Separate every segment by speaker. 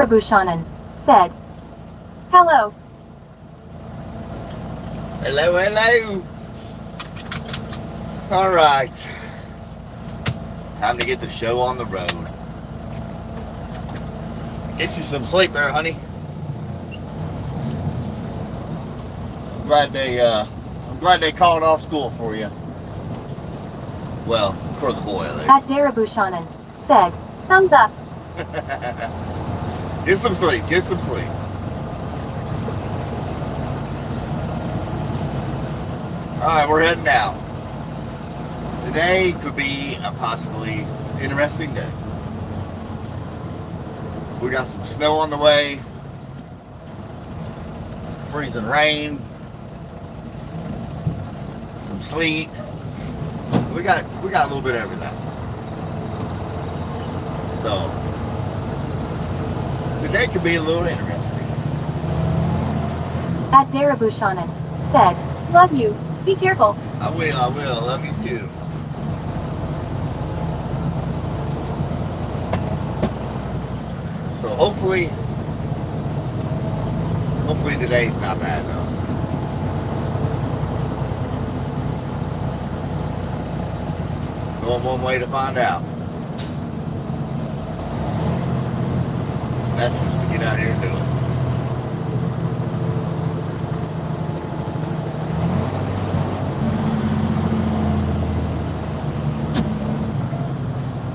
Speaker 1: Darabushanan said, "Hello."
Speaker 2: Hello, hello. All right. Time to get the show on the road. Get you some sleep there, honey. I'm glad they called off school for you. Well, for the boy, at least.
Speaker 1: At Darabushanan said, "Thumbs up."
Speaker 2: Get some sleep. Get some sleep. All right, we're heading out. Today could be a possibly interesting day. We got some snow on the way, freezing rain, some sleet. We got a little bit of everything. So today could be a little interesting.
Speaker 1: At Darabushanan said, "Love you. Be careful."
Speaker 2: I will. Love you too. So hopefully today's not bad though. Going one way to find out. That's just to get out here and do it.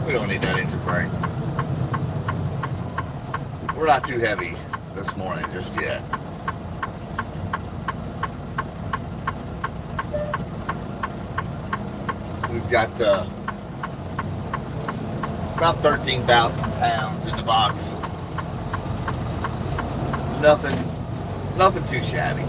Speaker 2: We don't need that engine brake. We're not too heavy this morning just yet. We've got about 13,000 pounds in the box. Nothing too shabby.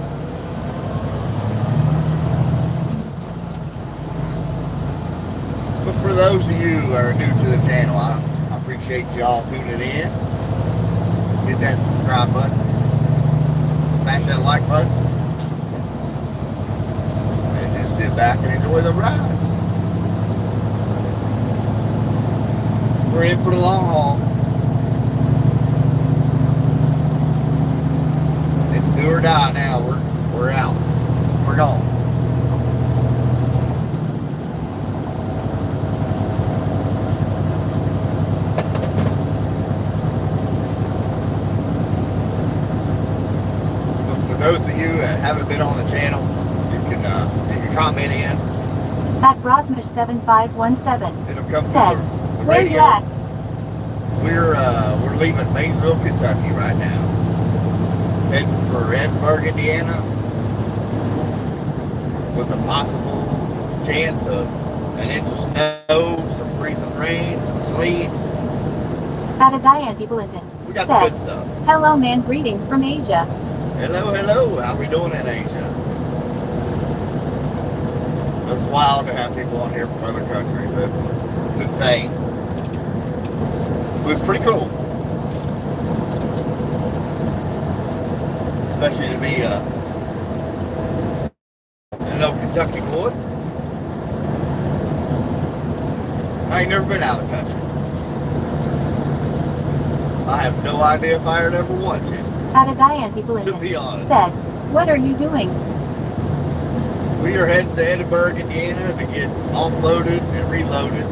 Speaker 2: But for those of you who are new to the channel, I appreciate y'all tuning in. Hit that subscribe button. Smash that like button. And just sit back and enjoy the ride. We're in for the long haul. It's do or die now. We're out. We're gone. Those of you that haven't been on the channel, you can comment in.
Speaker 1: At Rosmish7517
Speaker 2: It'll come
Speaker 1: said,
Speaker 2: from the
Speaker 1: "Where
Speaker 2: radio.
Speaker 1: you at?"
Speaker 2: We're leaving Maysville, Kentucky right now. Heading for Edinburgh, Indiana, with a possible chance of an inch of snow, some freezing rain, some sleet.
Speaker 1: At Adianti Bulletin
Speaker 2: We got
Speaker 1: said,
Speaker 2: the good stuff.
Speaker 1: "Hello man, greetings from Asia."
Speaker 2: Hello. How we doing in Asia? It's wild to have people on here from other countries. It's insane. It was pretty cool. Especially to be an old Kentucky boy. I ain't never been out of the country. I have no idea if I ever want to.
Speaker 1: At Adianti
Speaker 2: To be
Speaker 1: Bulletin
Speaker 2: honest.
Speaker 1: said, "What are you doing?"
Speaker 2: We are heading to Edinburgh, Indiana to get offloaded and reloaded.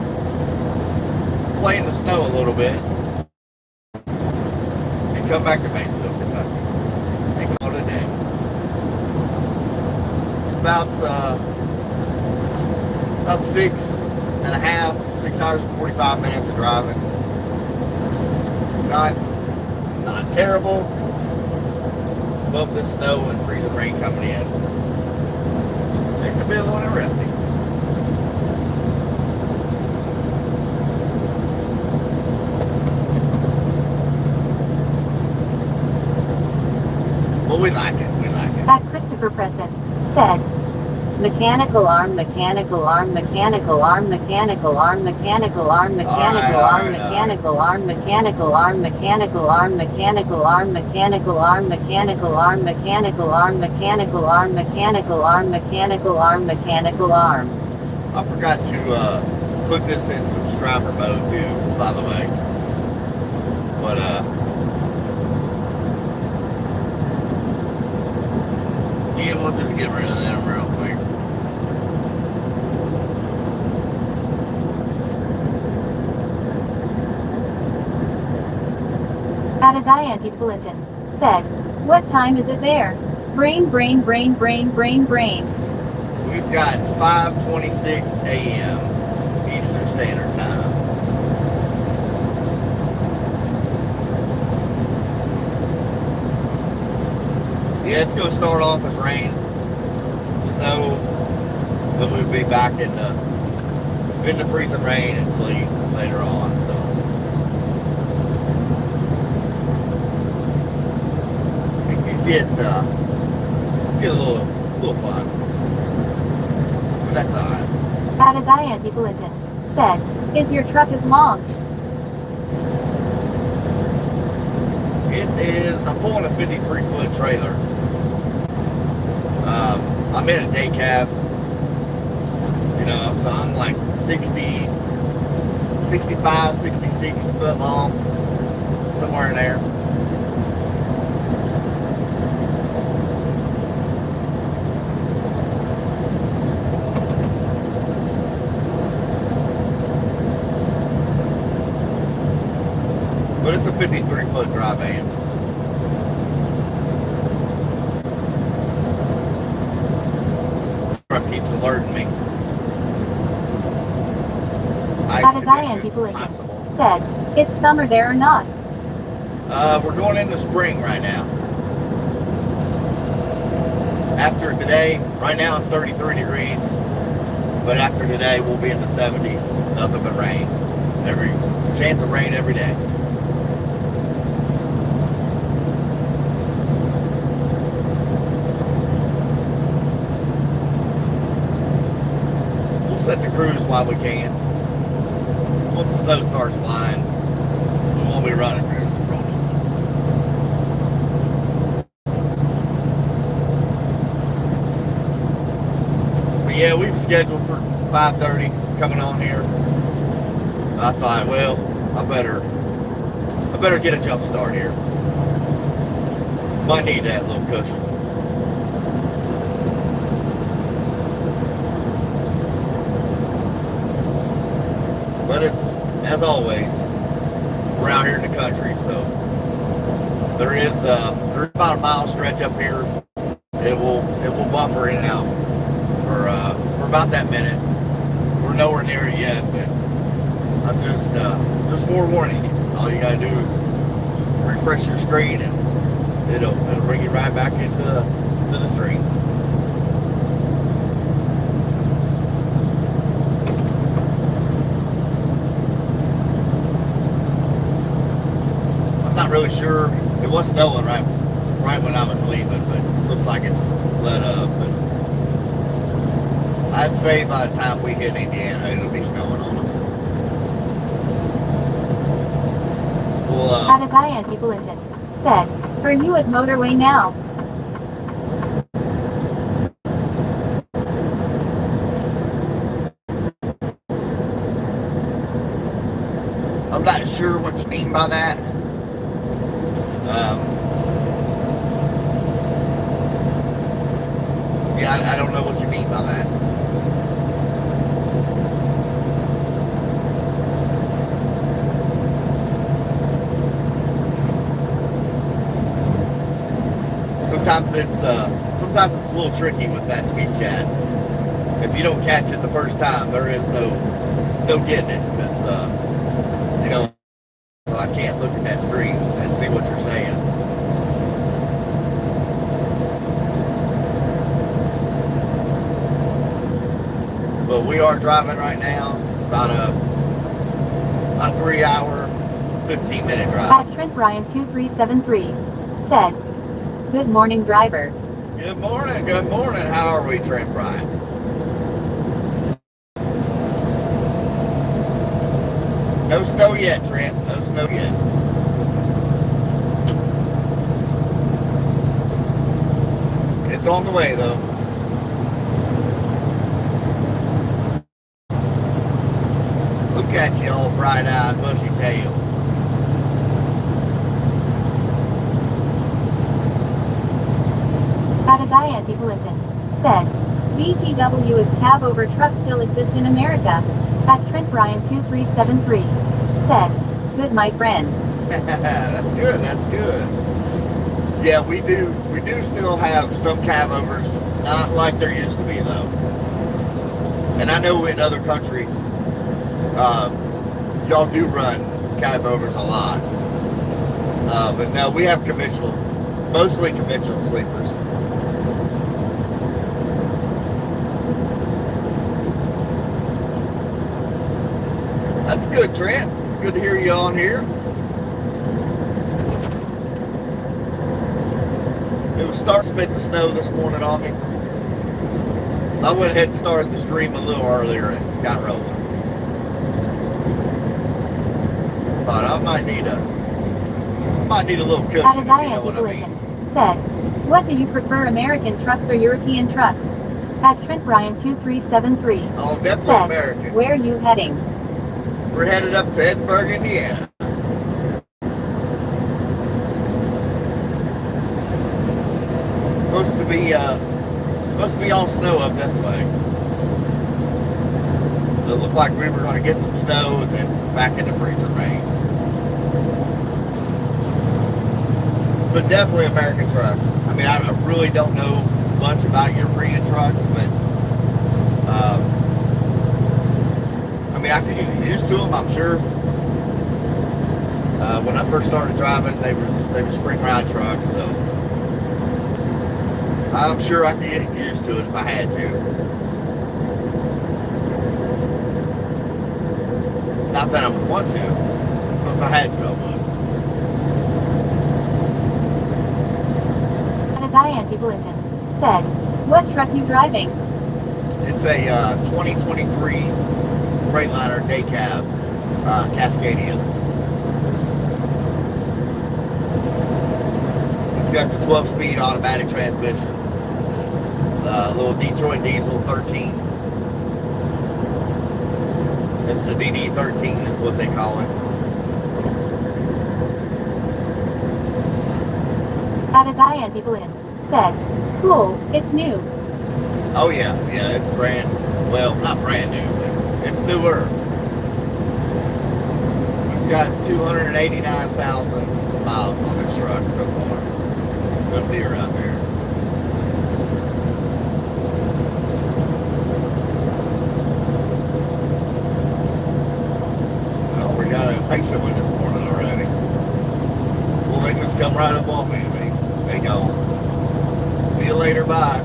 Speaker 2: Play in the snow a little bit. And come back to Maysville, Kentucky. And call it a day. It's about 6 hours and 45 minutes of driving. Not terrible. Above the snow and freezing rain coming in. It could be a little interesting. Well, we like it.
Speaker 1: At Christopher Preston said, "Mechanical arm, mechanical arm, mechanical arm, mechanical arm, mechanical arm, mechanical arm, mechanical arm, mechanical arm, mechanical arm, mechanical arm, mechanical arm, mechanical arm, mechanical arm, mechanical arm, mechanical arm, mechanical arm, mechanical arm."
Speaker 2: I forgot to put this in subscriber mode too, by the way. But Yeah, we'll just get rid of them real quick.
Speaker 1: Adadianti Bulletin said, "What time is it there? Brain, brain, brain, brain, brain, brain."
Speaker 2: We've got 5:26 a.m. Eastern Standard Time. Yeah, it's going to start off as rain, snow, then we'll be back in the freezing rain and sleet later on. So it can get a little fun, but that's all right.
Speaker 1: Adadianti Bulletin said, "Is your truck as long?"
Speaker 2: It is. I'm pulling a 53-foot trailer. I'm in a day cab, so I'm like 60, 65, 66 foot long, somewhere in there. But it's a 53-foot dry van. Truck keeps alerting me.
Speaker 1: Adadianti Bulletin said, "It's summer there or not?"
Speaker 2: We're going into spring right now. After today, right now it's 33 degrees, but after today we'll be in the 70s. Nothing but rain. Every chance of rain every day. Set the cruise while we can. Once the snow starts flying, we won't be running cruise control. But yeah, we were scheduled for 5:30 coming on here. I thought, well, I better get a jump start here. Might need that little cushion. But as always, we're out here in the country, so there's about a mile stretch up here. It will buffer in and out for about that minute. We're nowhere near it yet, but I'm just forewarning you. All you gotta do is refresh your screen, and it'll bring you right back into the stream. Not really sure. It was snowing right when I was leaving, but looks like it's let up. But I'd say by the time we hit Indiana, it'll be snowing on us. Well,
Speaker 1: Adadianti Bulletin said, "Are you at motorway now?"
Speaker 2: I'm not sure what you mean by that. Yeah, I don't know what you mean by that. Sometimes it's a little tricky with that speech chat. If you don't catch it the first time, there is no getting it, because so I can't look at that screen and see what you're saying. But we are driving right now. It's about a 3-hour, 15-minute drive.
Speaker 1: At Trent Bryan 2373 said, "Good morning, driver."
Speaker 2: Good morning. How are we, Trent Bryan? No snow yet, Trent. No snow yet. It's on the way, though. Look at you, all bright-eyed, bushy tail.
Speaker 1: Adadianti Bulletin said, BTW is cab over truck still exist in America. At Trent Bryan 2373 said, good my friend.
Speaker 2: That's good, that's good. Yeah, we do still have some cab overs, not like there used to be though. And I know in other countries, y'all do run cab overs a lot. But no, we have mostly conventional sleepers. That's good, Trent. It's good to hear you on here. It was starting to spit the snow this morning on me. So I went ahead and started the stream a little earlier and got rolling. Thought I might need a little cushion.
Speaker 1: Adadianti Bulletin said, what do you prefer, American trucks or European trucks? At Trent Bryan 2373
Speaker 2: Oh, definitely
Speaker 1: said,
Speaker 2: American.
Speaker 1: where are you heading?
Speaker 2: We're headed up to Edinburgh, Indiana. It's supposed to be all snow up this way. It looked like we were going to get some snow and then back into freezing rain. But definitely American trucks. I mean, I really don't know much about European trucks, but I mean, I could get used to them, I'm sure. When I first started driving, they were spring ride trucks, so I'm sure I could get used to it if I had to. Not that I would want to, but if I had to, I would.
Speaker 1: Adadianti Bulletin said, what truck you driving?
Speaker 2: It's a 2023 Freightliner day cab, Cascadia. It's got the 12-speed automatic transmission, little Detroit diesel 13. It's the DD13 is what they call it.
Speaker 1: Adadianti Bulletin said, cool, it's new.
Speaker 2: Oh yeah, it's not brand new, but it's newer. We've got 289,000 miles on this truck so far. There's deer out there. Well, we got a patient one this morning already. Well, they just come right up on me. They go, see you later, bye.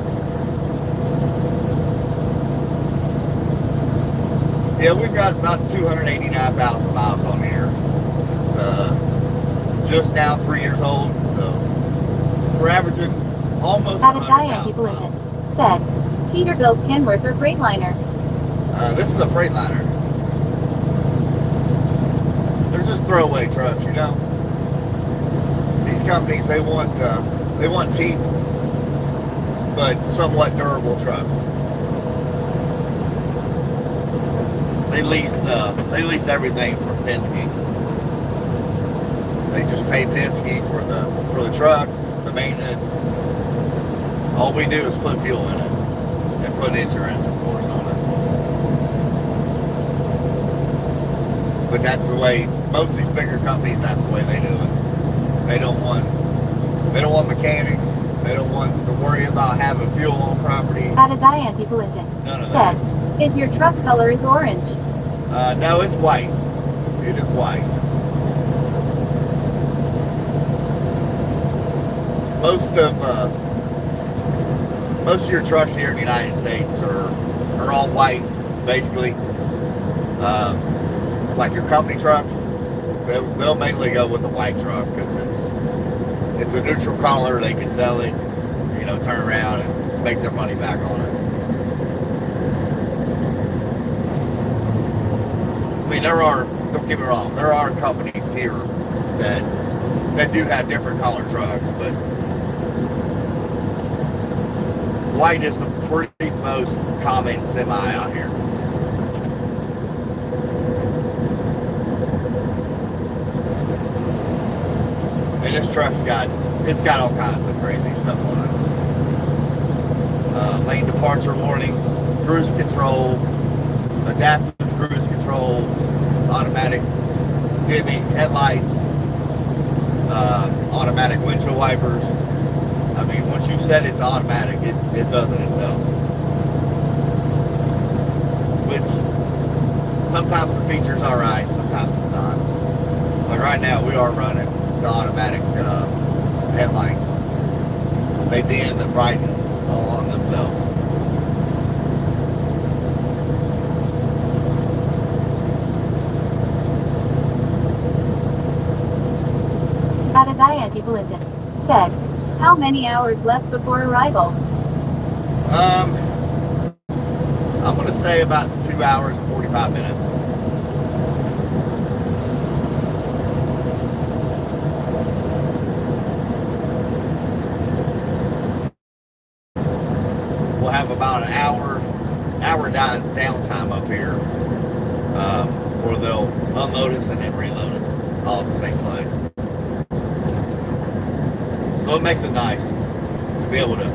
Speaker 2: Yeah, we've got about 289,000 miles on here. It's just now 3 years old, so we're averaging almost 100,000 miles.
Speaker 1: Said, Peterbilt, Kenworth, or Freightliner?
Speaker 2: This is a Freightliner. They're just throwaway trucks, you know. These companies, they want cheap but somewhat durable trucks. They lease everything from Penske. They just pay Penske for the truck, the maintenance. All we do is put fuel in it and put insurance, of course, on it. But that's the way most of these bigger companies. That's the way they do it. They don't want mechanics. They don't want to worry about having fuel on property.
Speaker 1: Adadianti Bulletin said, is your truck color is orange?
Speaker 2: No, it's white. It is white. Most of your trucks here in the United States are all white, basically. Like your company trucks, they'll mainly go with a white truck because it's a neutral color. They can sell it, turn around and make their money back on it. I mean, don't get me wrong, there are companies here that do have different color trucks, but white is the pretty most common semi out here. And this truck's got all kinds of crazy stuff on it. lane departure warnings, cruise control, adaptive cruise control, automatic dimming headlights, automatic windshield wipers. I mean, once you set it to automatic, it does it itself. Which sometimes the feature's alright, sometimes it's not. Like right now, we are running the automatic headlights. They dim and brighten all on themselves.
Speaker 1: Adadianti Bulletin said, how many hours left before arrival?
Speaker 2: I'm going to say about 2 hours and 45 minutes. We'll have about an hour downtime up here, where they'll unload us and then reload us all at the same place. So it makes it nice to be able to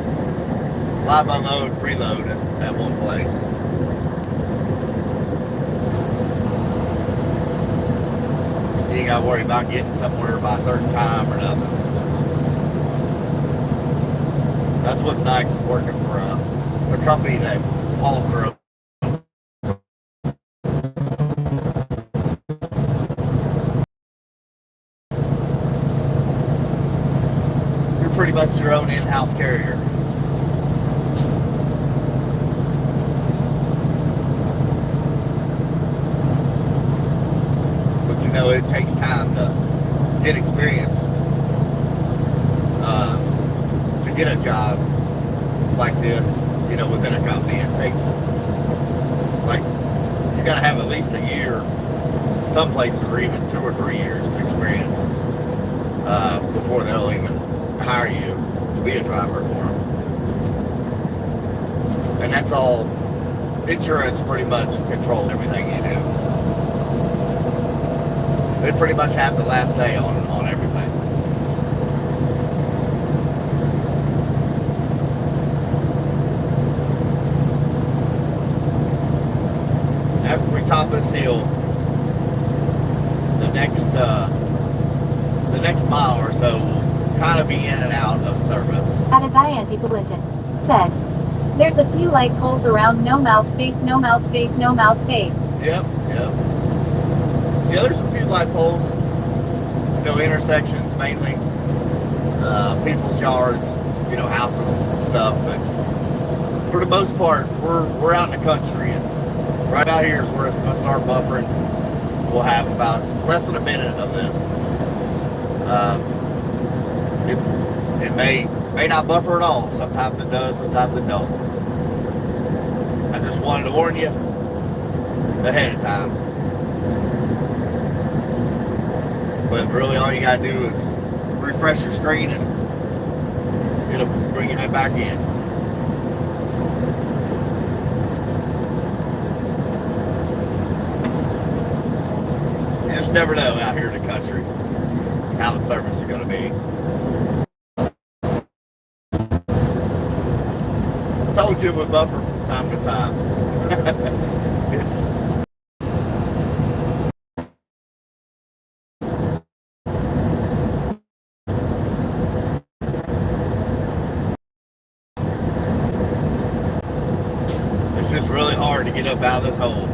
Speaker 2: live unload, reload at one place. You ain't got to worry about getting somewhere by a certain time or nothing. That's what's nice working for a company that hauls their own. You're pretty much your own in-house carrier. But you know, it takes time to get experience. To get a job like this, you know, within a company, it takes, like, you gotta have at least a year, some places are even 2 or 3 years experience, before they'll even hire you to be a driver for them. And that's all, insurance pretty much controls everything you do. They pretty much have the last say on everything. After we top this hill, the next mile or so will kind of be in and out of service.
Speaker 1: Adadianti Bulletin said, there's a few light poles around no mouth face, no mouth face, no mouth face.
Speaker 2: Yep. Yeah, there's a few light poles. You know, intersections mainly. People's yards, you know, houses and stuff. But for the most part, we're out in the country, and right out here is where it's going to start buffering. We'll have about less than a minute of this. It may not buffer at all. Sometimes it does, sometimes it don't. I just wanted to warn you ahead of time. But really all you gotta do is refresh your screen and it'll bring you right back in. You just never know out here in the country how the service is gonna be. I told you it would buffer from time to time. It's just really hard to get up out of this hole.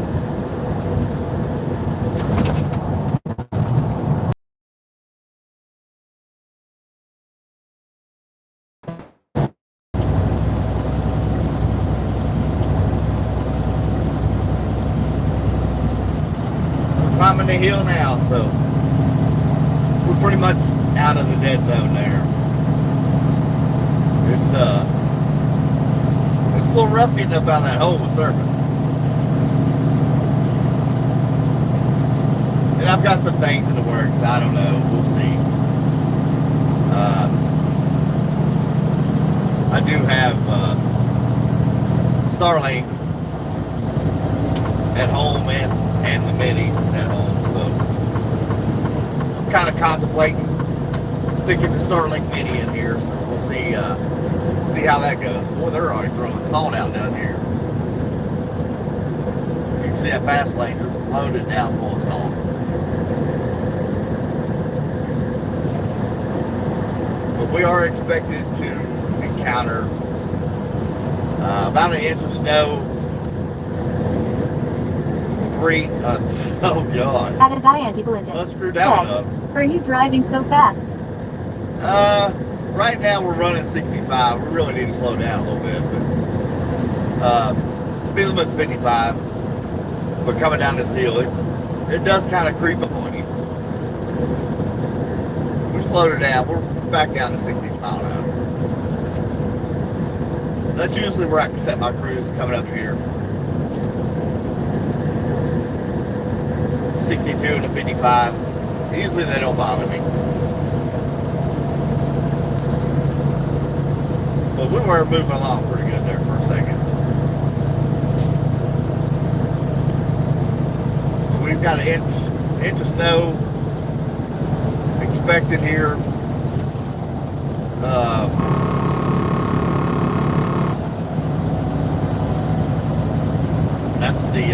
Speaker 2: Climbing the hill now, so we're pretty much out of the dead zone there. It's a little rough getting up out of that hole with surface. And I've got some things in the works. I don't know. We'll see. I do have Starlink at home and the minis at home, so I'm kind of contemplating sticking the Starlink mini in here. So we'll see see how that goes. Boy, they're already throwing salt out down here. You can see that fast lane just loaded down full of salt. But we are expected to encounter about an inch of snow. Oh gosh.
Speaker 1: Added Diane Blinton.
Speaker 2: Let's screw that one up.
Speaker 1: Are you driving so fast?
Speaker 2: Right now we're running 65. We really need to slow down a little bit, but speed limit's 55. But coming down this hill, it does kind of creep up on you. We slowed her down. We're back down to 60 miles an hour. That's usually where I can set my cruise coming up here. 62 to 55. Usually they don't bother me. But we were moving along pretty good there for a second. We've got an inch of snow expected here. That's the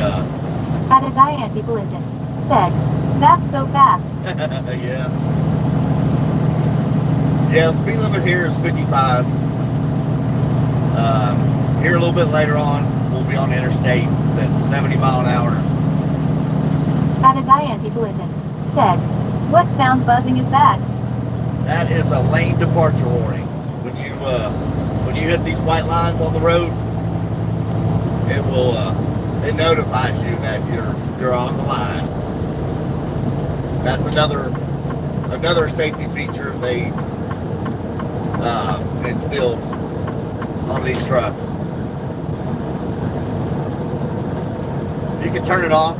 Speaker 1: Added Diane Blinton. Said, that's so fast.
Speaker 2: yeah. Yeah, the speed limit here is 55. Here a little bit later on, we'll be on the interstate. That's 70 mile an hour.
Speaker 1: Added Diane Blinton. Said, what sound buzzing is that?
Speaker 2: That is a lane departure warning. When you hit these white lines on the road, it notifies you that you're on the line. That's another safety feature they instill on these trucks. You can turn it off.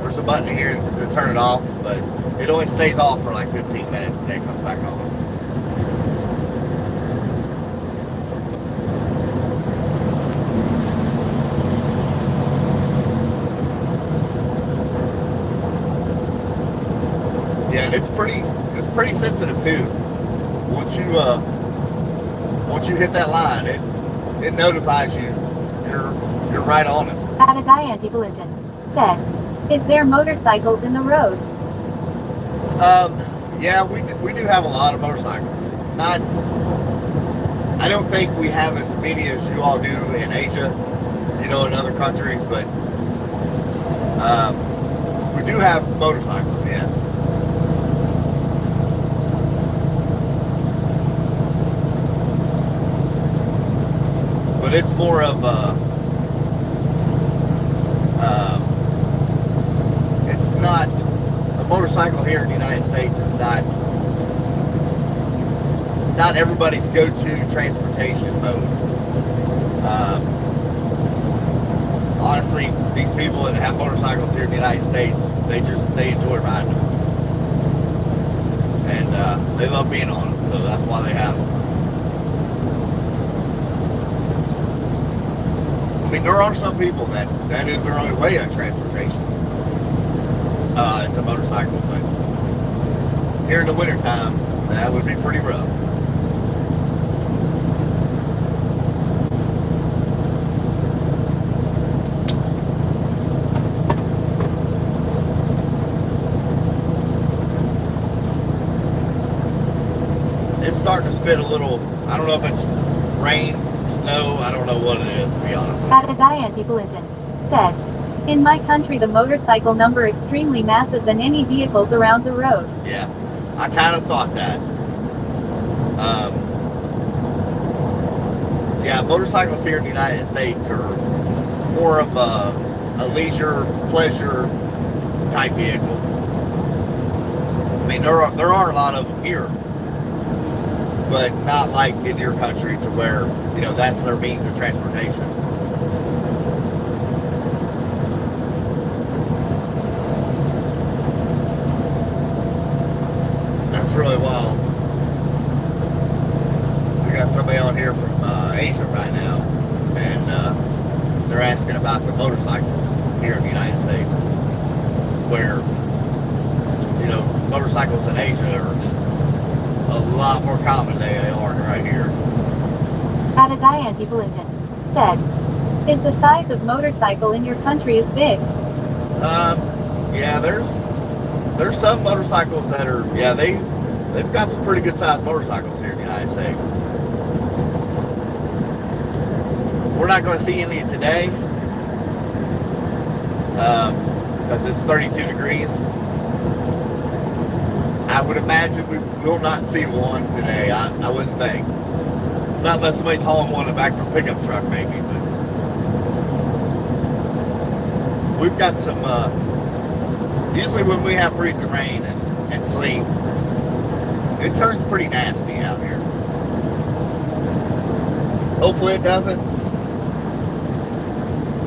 Speaker 2: There's a button here to turn it off, but it only stays off for like 15 minutes and then it comes back on. Yeah, and it's pretty sensitive too. Once you hit that line, it notifies you you're right on it.
Speaker 1: Added Diane Blinton. Said, is there motorcycles in the road?
Speaker 2: Yeah, we do have a lot of motorcycles. I don't think we have as many as you all do in Asia, in other countries, but we do have motorcycles, yes. But it's more of it's not, a motorcycle here in the United States is not everybody's go-to transportation mode. Honestly, these people that have motorcycles here in the United States, they enjoy riding them. And they love being on them, so that's why they have them. I mean, there are some people that is their only way of transportation. It's a motorcycle, but here in the wintertime, that would be pretty rough. It's starting to spit a little. I don't know if it's rain, snow, I don't know what it is, to be honest.
Speaker 1: Added Diane Blinton. Said, in my country the motorcycle number extremely massive than any vehicles around the road.
Speaker 2: Yeah, I kind of thought that. Yeah, motorcycles here in the United States are more of a leisure, pleasure type vehicle. I mean, there are a lot of them here, but not like in your country to where, that's their means of transportation. That's really wild. We got somebody on here from Asia right now, and they're asking about the motorcycles here in the United States, where, motorcycles in Asia are a lot more common than they are right here.
Speaker 1: Adadianti Bulletin said, is the size of motorcycle in your country is big?
Speaker 2: Yeah, there's some motorcycles that are, yeah, they've got some pretty good sized motorcycles here in the United States. We're not going to see any today because it's 32 degrees. I would imagine we will not see one today. I wouldn't think. Not unless somebody's hauling one in the back of a pickup truck, maybe. But we've got some. Usually, when we have freezing rain and sleet, it turns pretty nasty out here. Hopefully, it doesn't,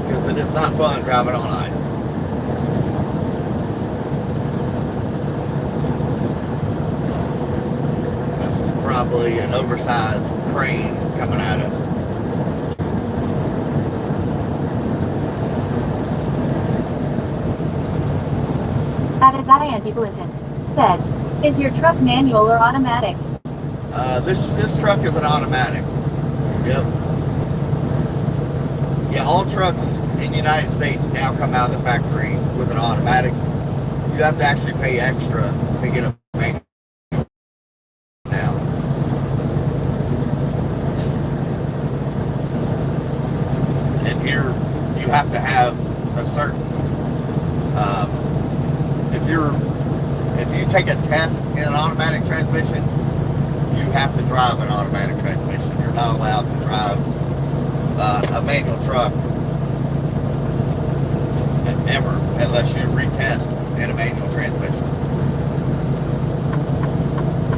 Speaker 2: because it is not fun driving on ice. Probably an oversized crane coming at us.
Speaker 1: Adadianti Bulletin said, is your truck manual or automatic?
Speaker 2: This truck is an automatic. Yep. Yeah, all trucks in the United States now come out of the factory with an automatic. You have to actually pay extra to get a manual now. And here you have to have a certain if you take a test in an automatic transmission, you have to drive an automatic transmission. You're not allowed to drive a manual truck ever unless you retest in a manual transmission.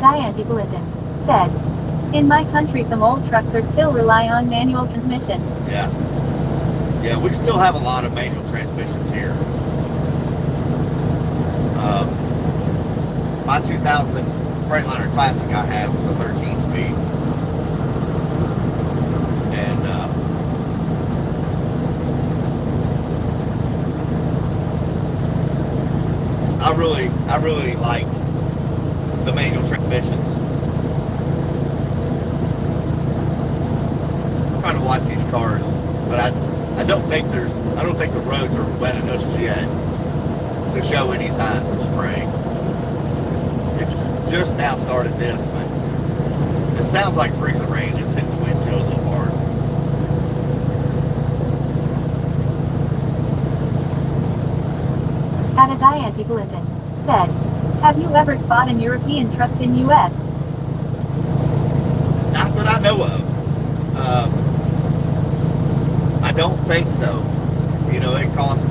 Speaker 1: Dianti Bulletin said, in my country some old trucks are still rely on manual transmission.
Speaker 2: Yeah, we still have a lot of manual transmissions here. My 2000 Freightliner Classic I had was a 13-speed. And I really like the manual transmissions. I'm trying to watch these cars, but I don't think the roads are wet enough yet to show any signs of spraying. It just now started this, but it sounds like freezing rain. It's hitting the windshield a little hard.
Speaker 1: Adadianti Bulletin said, have you ever spotted European trucks in U.S.?
Speaker 2: Not that I know of. I don't think so. You know, it costs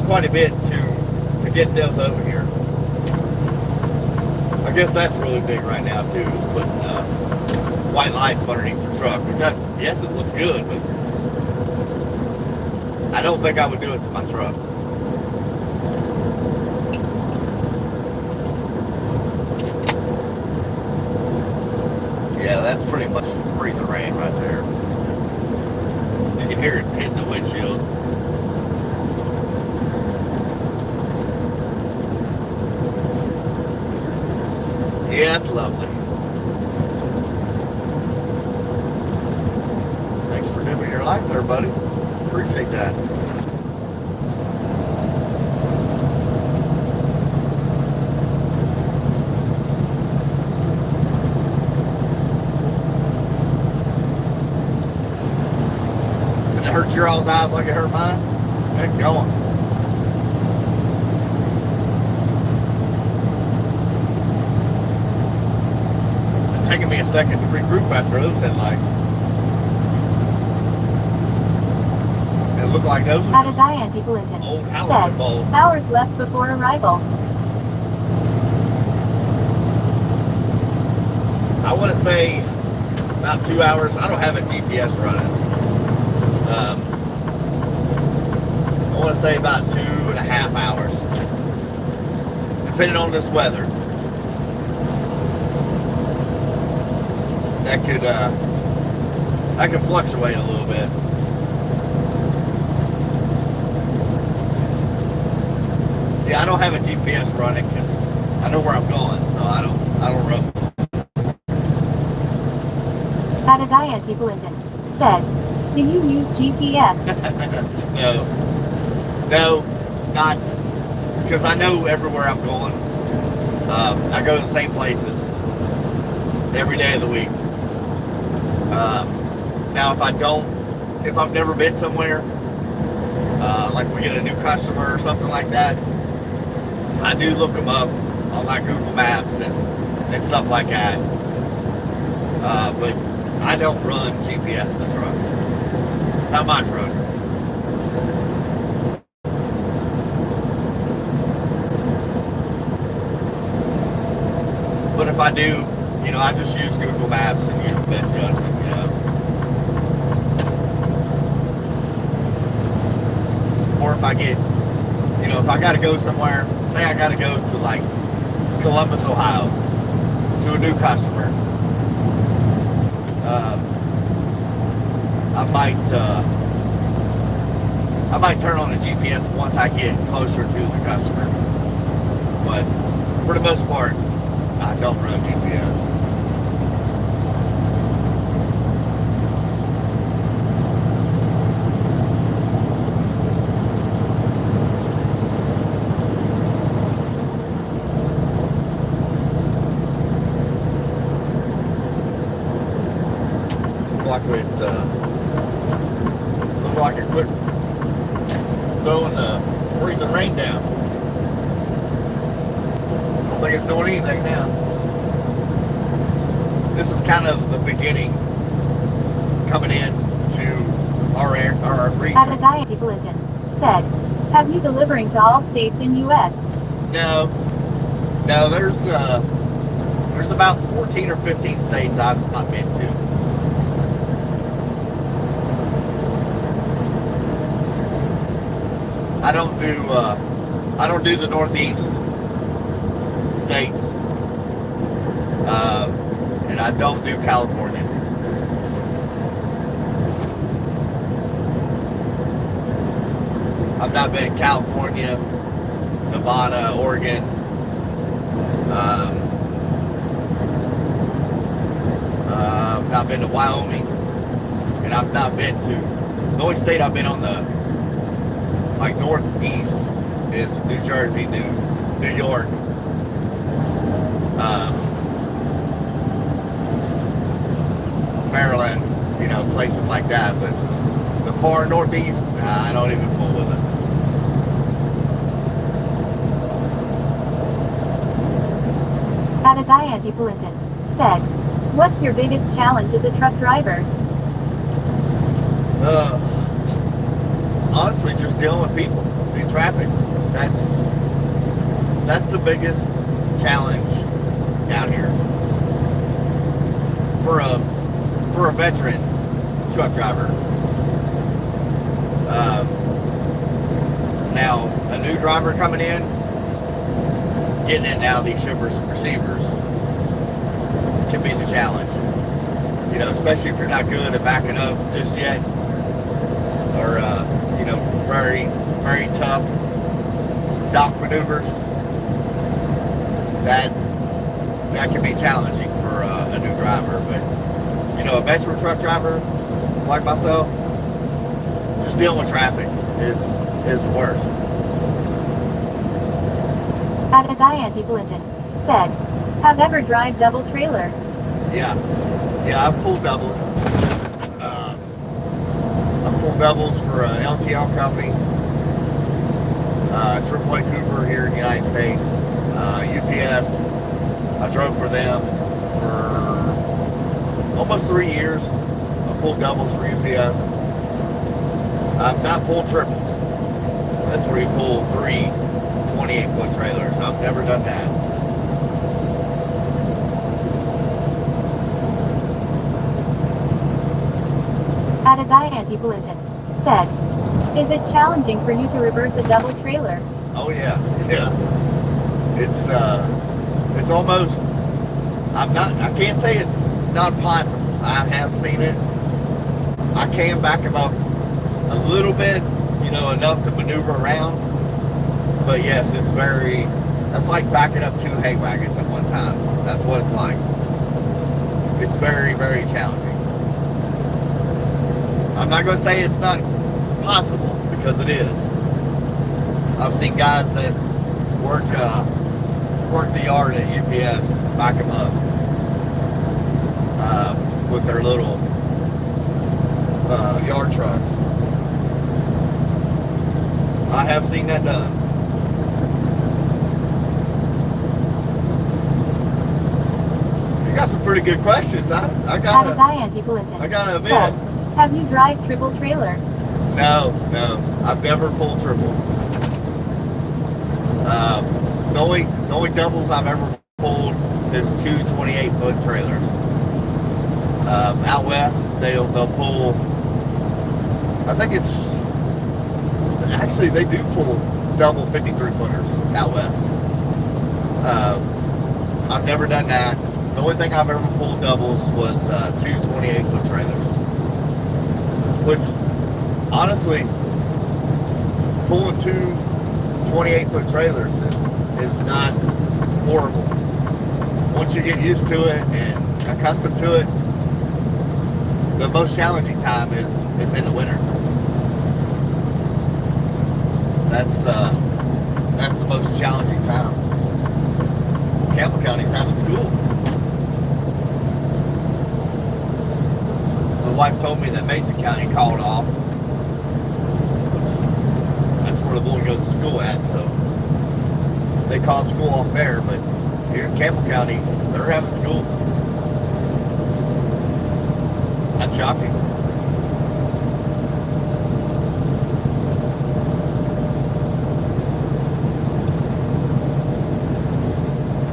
Speaker 2: quite a bit to get those over here. I guess that's really big right now too, is putting white lights underneath the truck, which yes, it looks good, but I don't think I would do it to my truck. Yeah, that's pretty much freezing rain right there. You can hear it hitting the windshield. Yeah, it's lovely. Thanks for dimming your lights there, buddy. Appreciate that. Did it hurt your all's eyes like it hurt mine? Heck, go on. Taking me a second to regroup after those headlights. It looked like those were
Speaker 1: Adadianti Bulletin
Speaker 2: old halogen bulbs.
Speaker 1: said, hours left before arrival.
Speaker 2: I want to say about 2 hours. I don't have a GPS running. I want to say about 2.5 hours, depending on this weather. That could fluctuate a little bit. Yeah, I don't have a GPS running because I know where I'm going, so I don't run.
Speaker 1: Adadianti Clinton said, do you use GPS?
Speaker 2: No, not, because I know everywhere I'm going. I go to the same places every day of the week. Now, if I've never been somewhere, like we get a new customer or something like that, I do look them up on like Google Maps and stuff like that. But I don't run GPS in the trucks. Not my truck. But if I do, I just use Google Maps and use best judgment, Or if I get, if I got to go somewhere, say I got to go to like Columbus, Ohio, to a new customer, I might turn on the GPS once I get closer to the customer. But for the most part, I don't run GPS. Looked like it quit throwing the freezing rain down. I don't think it's doing anything now. This is kind of the beginning coming in to our region.
Speaker 1: Adadianti Clinton said, have you delivering to all states in U.S.?
Speaker 2: No, there's about 14 or 15 states I've not been to. I don't do the Northeast states, and I don't do California. I've not been in California, Nevada, Oregon. I've not been to Wyoming, and I've not been to, the only state I've been on the northeast is New Jersey, New York, Maryland, places like that. But the far northeast, I don't even fool with it.
Speaker 1: Adadianti Clinton said, what's your biggest challenge as a truck driver?
Speaker 2: Honestly, just dealing with people in traffic. That's the biggest challenge out here for a veteran truck driver. Now, a new driver coming in, getting in now these shippers and receivers can be the challenge. Especially if you're not good at backing up just yet, or very, very tough dock maneuvers. That can be challenging for a new driver. But a veteran truck driver like myself, just dealing with traffic is the worst.
Speaker 1: Adadianti Clinton said, have ever drive double trailer?
Speaker 2: Yeah, I've pulled doubles. I've pulled doubles for a LTL company, AAA Cooper here in the United States, UPS. I drove for them for almost 3 years. I pulled doubles for UPS. I've not pulled triples. That's where you pull 3 28-foot trailers. I've never done that.
Speaker 1: Adadianti Clinton said, is it challenging for you to reverse a double trailer?
Speaker 2: Oh yeah. It's almost, I can't say it's not possible. I have seen it. I can back them up a little bit, enough to maneuver around. But yes, that's like backing up 2 hay wagons at one time. That's what it's like. It's very, very challenging. I'm not going to say it's not possible, because it is. I've seen guys that work the yard at UPS, back them up with their little yard trucks. I have seen that done. You got some pretty good questions. I gotta admit.
Speaker 1: So, have you drive triple trailer?
Speaker 2: No, I've never pulled triples. The only doubles I've ever pulled is two 28-foot trailers. Out west, they'll pull. I think it's actually they do pull double 53-footers out west. I've never done that. The only thing I've ever pulled doubles was two 28-foot trailers. Which, honestly, pulling two 28-foot trailers is not horrible. Once you get used to it and accustomed to it, the most challenging time is in the winter. That's the most challenging time. Campbell County's having school. My wife told me that Mason County called off. That's where the boy goes to school at, so they called school off there, but here in Campbell County, they're having school. That's shocking.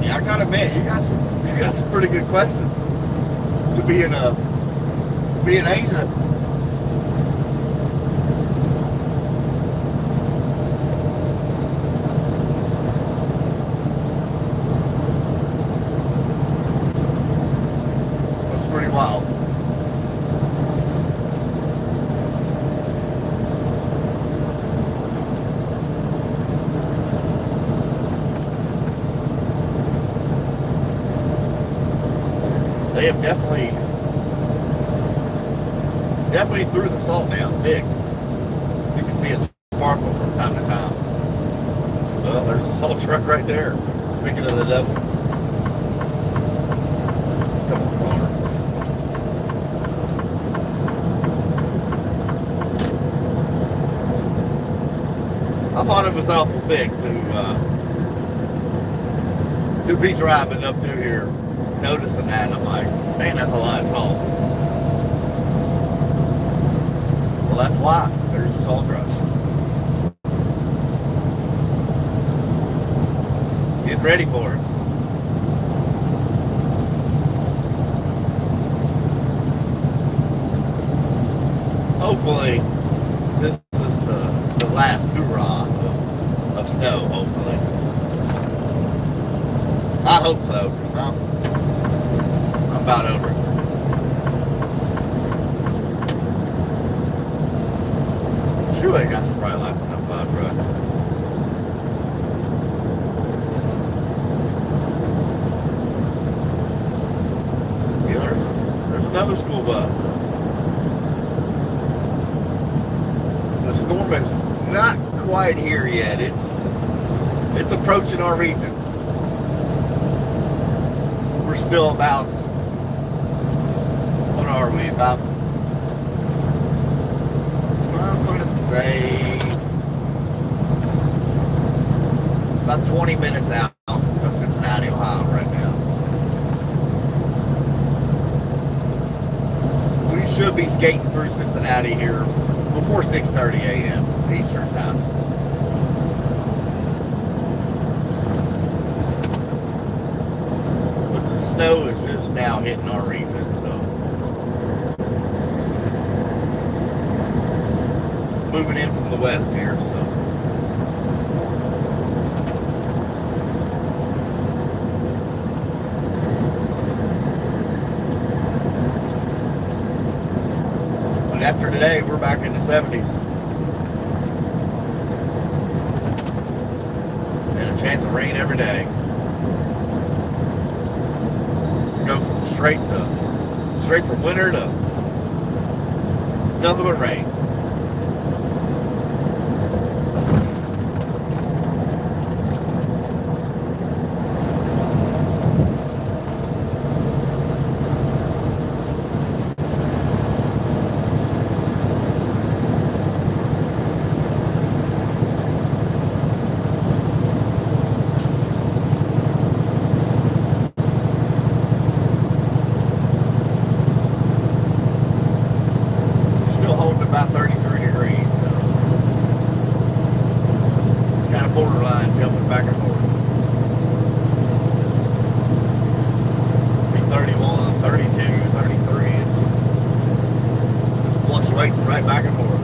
Speaker 2: Yeah, I gotta admit, you got some pretty good questions to be an agent. That's pretty wild. They have definitely threw the salt down thick. You can see it sparkle from time to time. Well, there's a salt truck right there. Speaking of the devil. Come on, Connor. I thought it was awful thick to be driving up through here, noticing that, and I'm like, man, that's a lot of salt. Well, that's why there's a salt truck. Get ready for it. Hopefully, this is the last hoorah of snow, hopefully. I hope so, because I'm about over it. Sure, they got some bright lights on them plow trucks. Yeah, there's another school bus. The storm is not quite here yet. It's approaching our region. We're still about, what are we, about, I'm going to say, about 20 minutes out of Cincinnati, Ohio right now. We should be skating through Cincinnati here before 6:30 a.m. Eastern time. Snow is just now hitting our region, so it's moving in from the west here, so but after today we're back in the 70s and a chance of rain every day. Go from straight from winter to Nothing but rain. Still holding about 33 degrees, so it's kind of borderline jumping back and forth. Be 31, 32, 33. It's just fluctuating right back and forth.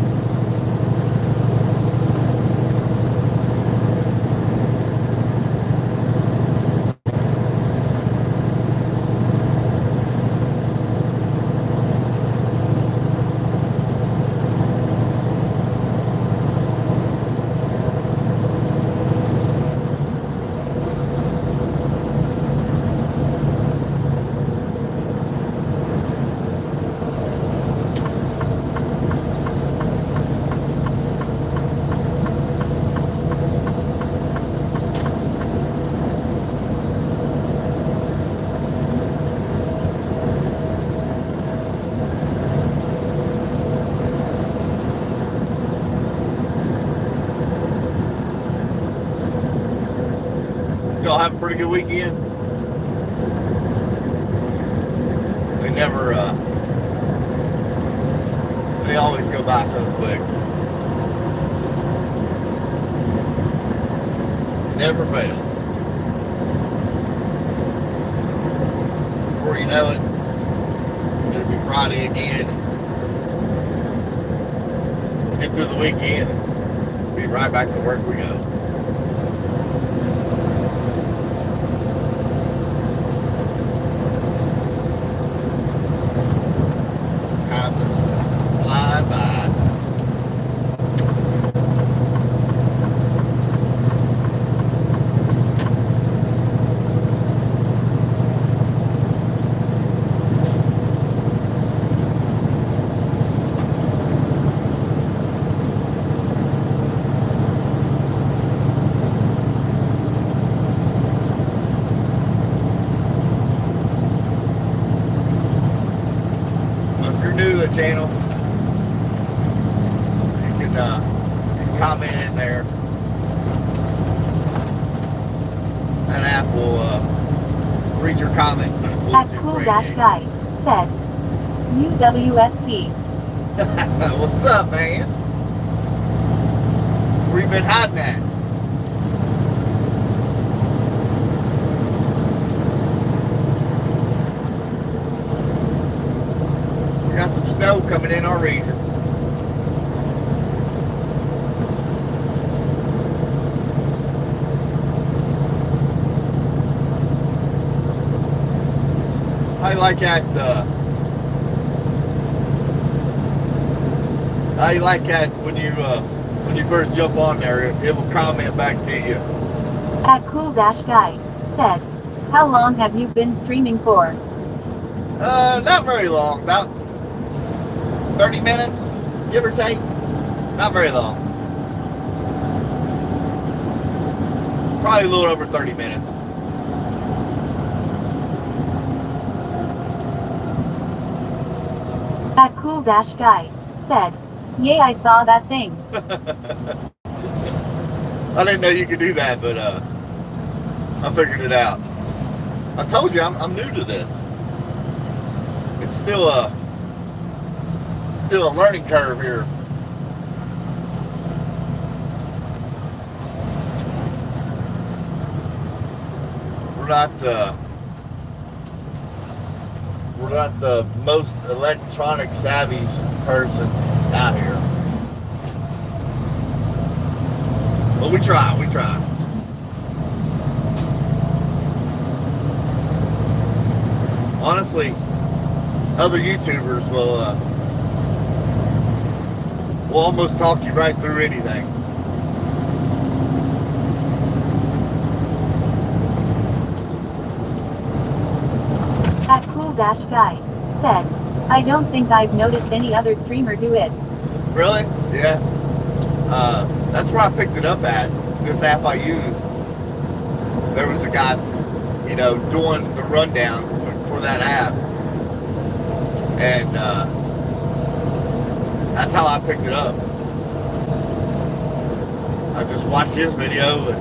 Speaker 2: Y'all have a pretty good weekend. They always go by so quick. Never fails. Before you know it, it'll be Friday again. Get through the weekend, be right back to work we go. Channel, you can comment in there. That app will read your comments through the Bluetooth
Speaker 1: At Cool-Guy said, UWSP.
Speaker 2: What's up, man? Where you been hiding at? Got some snow coming in our region. I like that. I like that when you first jump on there, it will comment back to you.
Speaker 1: At Cool-Guy said, how long have you been streaming for?
Speaker 2: Not very long. About 30 minutes, give or take. Not very long. Probably a little over 30 minutes.
Speaker 1: At Cool-Guy said, yay, I saw that thing.
Speaker 2: I didn't know you could do that, but I figured it out. I told you I'm new to this. It's still a learning curve here. We're not the most electronic savvy person out here. But we try. Honestly, other YouTubers will almost talk you right through anything.
Speaker 1: At Cool-Guy said, I don't think I've noticed any other streamer do it.
Speaker 2: Really? Yeah. That's where I picked it up at. This app I use. There was a guy, you know, doing the rundown for that app. And that's how I picked it up. I just watched his video and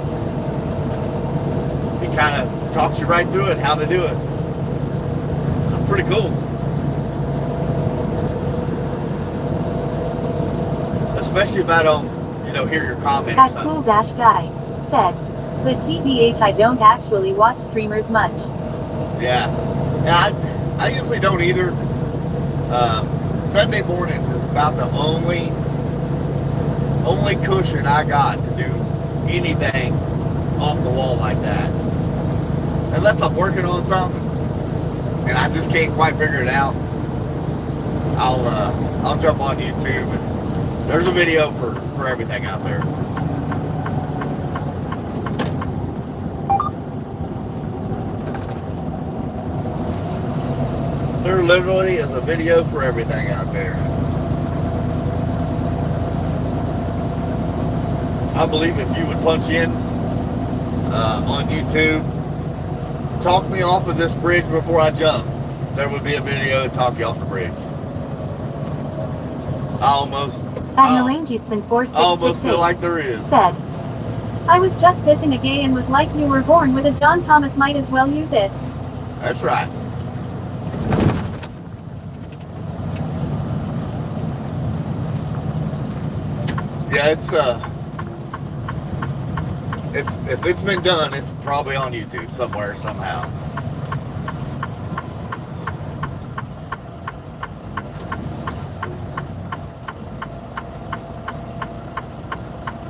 Speaker 2: he kind of talks you right through it, how to do it. It's pretty cool. Especially if I don't, you know, hear your comment or
Speaker 1: That
Speaker 2: something.
Speaker 1: cool dash guy said, but GBH I don't actually watch streamers much.
Speaker 2: Yeah. Yeah, I usually don't either. Sunday mornings is about the only cushion I got to do anything off the wall like that. Unless I'm working on something and I just can't quite figure it out, I'll jump on YouTube and there's a video for everything out there. There literally is a video for everything out there. I believe if you would punch in on YouTube, talk me off of this bridge before I jump, there would be a video to talk you off the bridge. I almost feel like there is.
Speaker 1: Said, I was just dissing a gay and was like, you were born with a John Thomas, might as well use it.
Speaker 2: That's right. Yeah, it's if it's been done, it's probably on YouTube somewhere, somehow.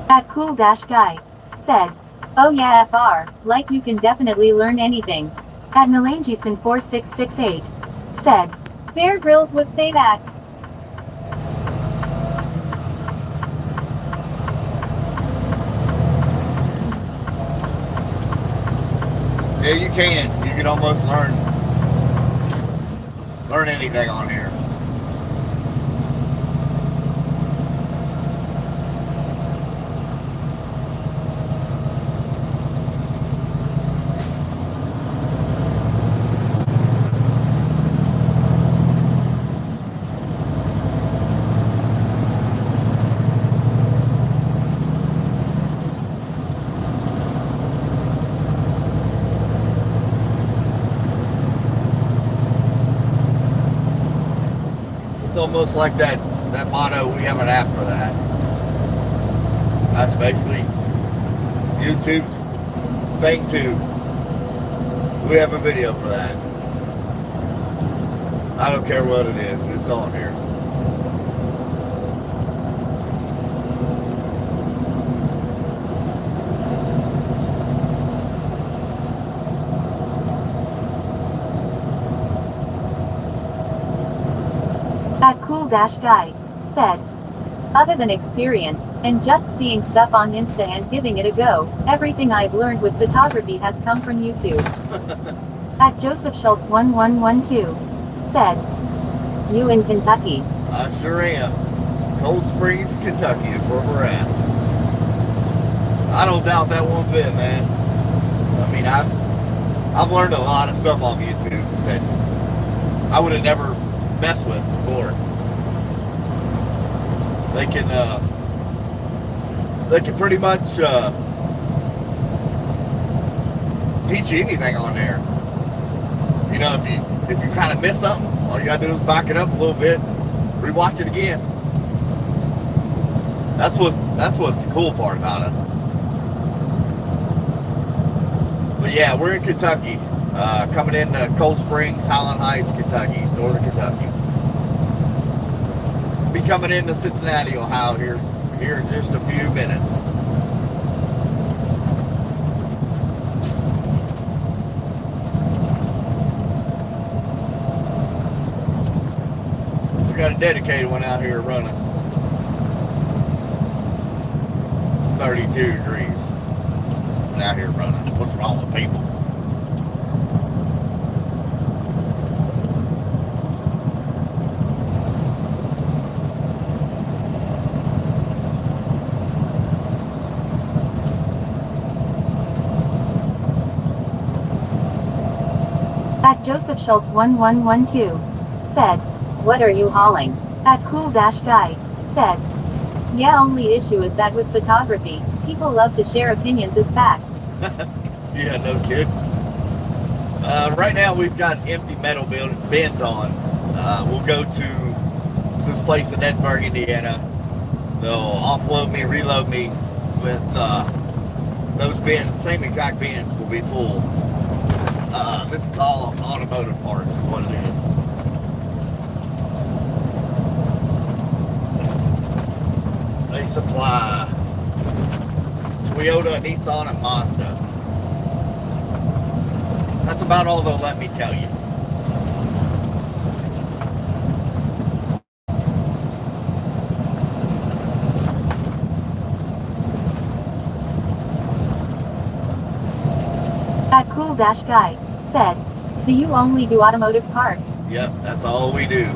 Speaker 1: That cool dash guy said, oh yeah FR, like you can definitely learn anything. At Melanjitson4668 said, Bear Grylls would say that.
Speaker 2: Yeah, you can. You can almost learn anything on here. Almost like that motto, we have an app for that. That's basically YouTube's thing too. We have a video for that. I don't care what it is, it's on here.
Speaker 1: That cool dash guy said, other than experience and just seeing stuff on Insta and giving it a go, everything I've learned with photography has come from YouTube. At Joseph Schultz 1112 said, you in Kentucky?
Speaker 2: I sure am. Cold Springs, Kentucky is where we're at. I don't doubt that one bit, man. I mean, I've learned a lot of stuff on YouTube that I would have never messed with before. They can pretty much teach you anything on there. You know, if you kind of miss something, all you gotta do is back it up a little bit and rewatch it again. That's what's the cool part about it. But yeah, we're in Kentucky, coming into Cold Springs, Highland Heights, Kentucky, northern Kentucky. Be coming into Cincinnati, Ohio here in just a few minutes. We got a dedicated one out here running 32 degrees. And out here running. What's wrong with people?
Speaker 1: Joseph Schultz 1112 said, "What are you hauling?" At Cool Dash Guy said, "Yeah, only issue is that with photography, people love to share opinions as facts."
Speaker 2: Yeah, no kid. Right now we've got empty metal bins on. We'll go to this place in Edinburgh, Indiana. They'll offload me, reload me with those bins, same exact bins will be full. This is all automotive parts is what it is. They supply Toyota, Nissan, and Mazda. That's about all they'll let me tell you.
Speaker 1: At Cool Dash Guy said, "Do you only do automotive parts?"
Speaker 2: Yep, that's all we do.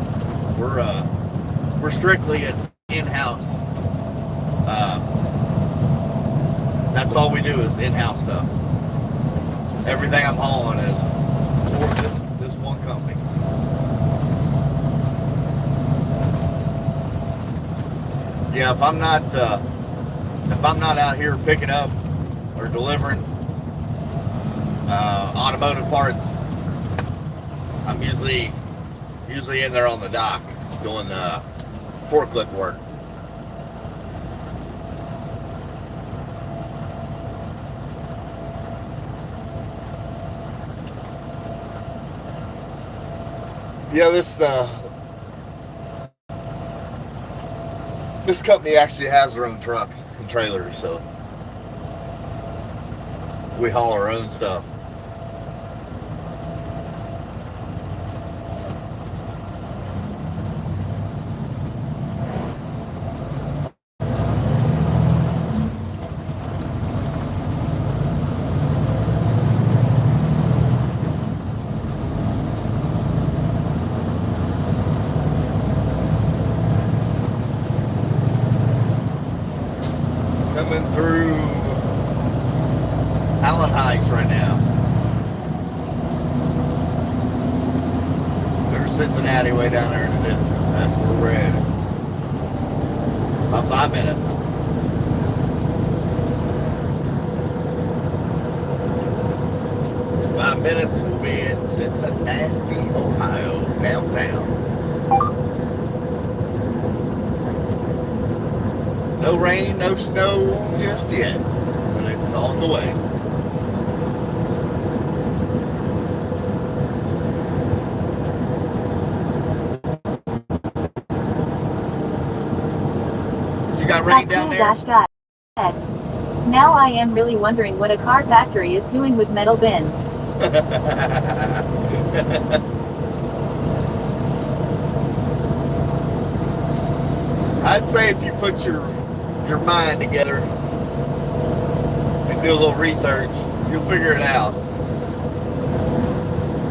Speaker 2: We're strictly an in-house. That's all we do is in-house stuff. Everything I'm hauling is for this one company. Yeah, if I'm not out here picking up or delivering automotive parts, I'm usually in there on the dock doing the forklift work. Yeah, this company actually has their own trucks and trailers, so we haul our own stuff. Coming through Allen Heights right now. There's Cincinnati way down there in the distance. That's where we're headed. About 5 minutes. In 5 minutes we'll be in Cincinnati, Ohio, downtown. No rain, no snow just yet, but it's on the way. You got rain down there?
Speaker 1: Dash Guy said, "Now I am really wondering what a car factory is doing with metal bins."
Speaker 2: I'd say if you put your mind together and do a little research, you'll figure it out.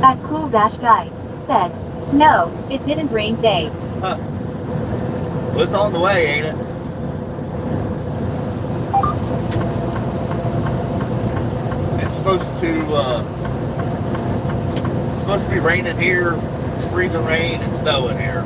Speaker 1: That Cool Dash Guy said, "No, it didn't rain today."
Speaker 2: Huh. Well, it's on the way, ain't it? It's supposed to be raining here, freezing rain and snowing here.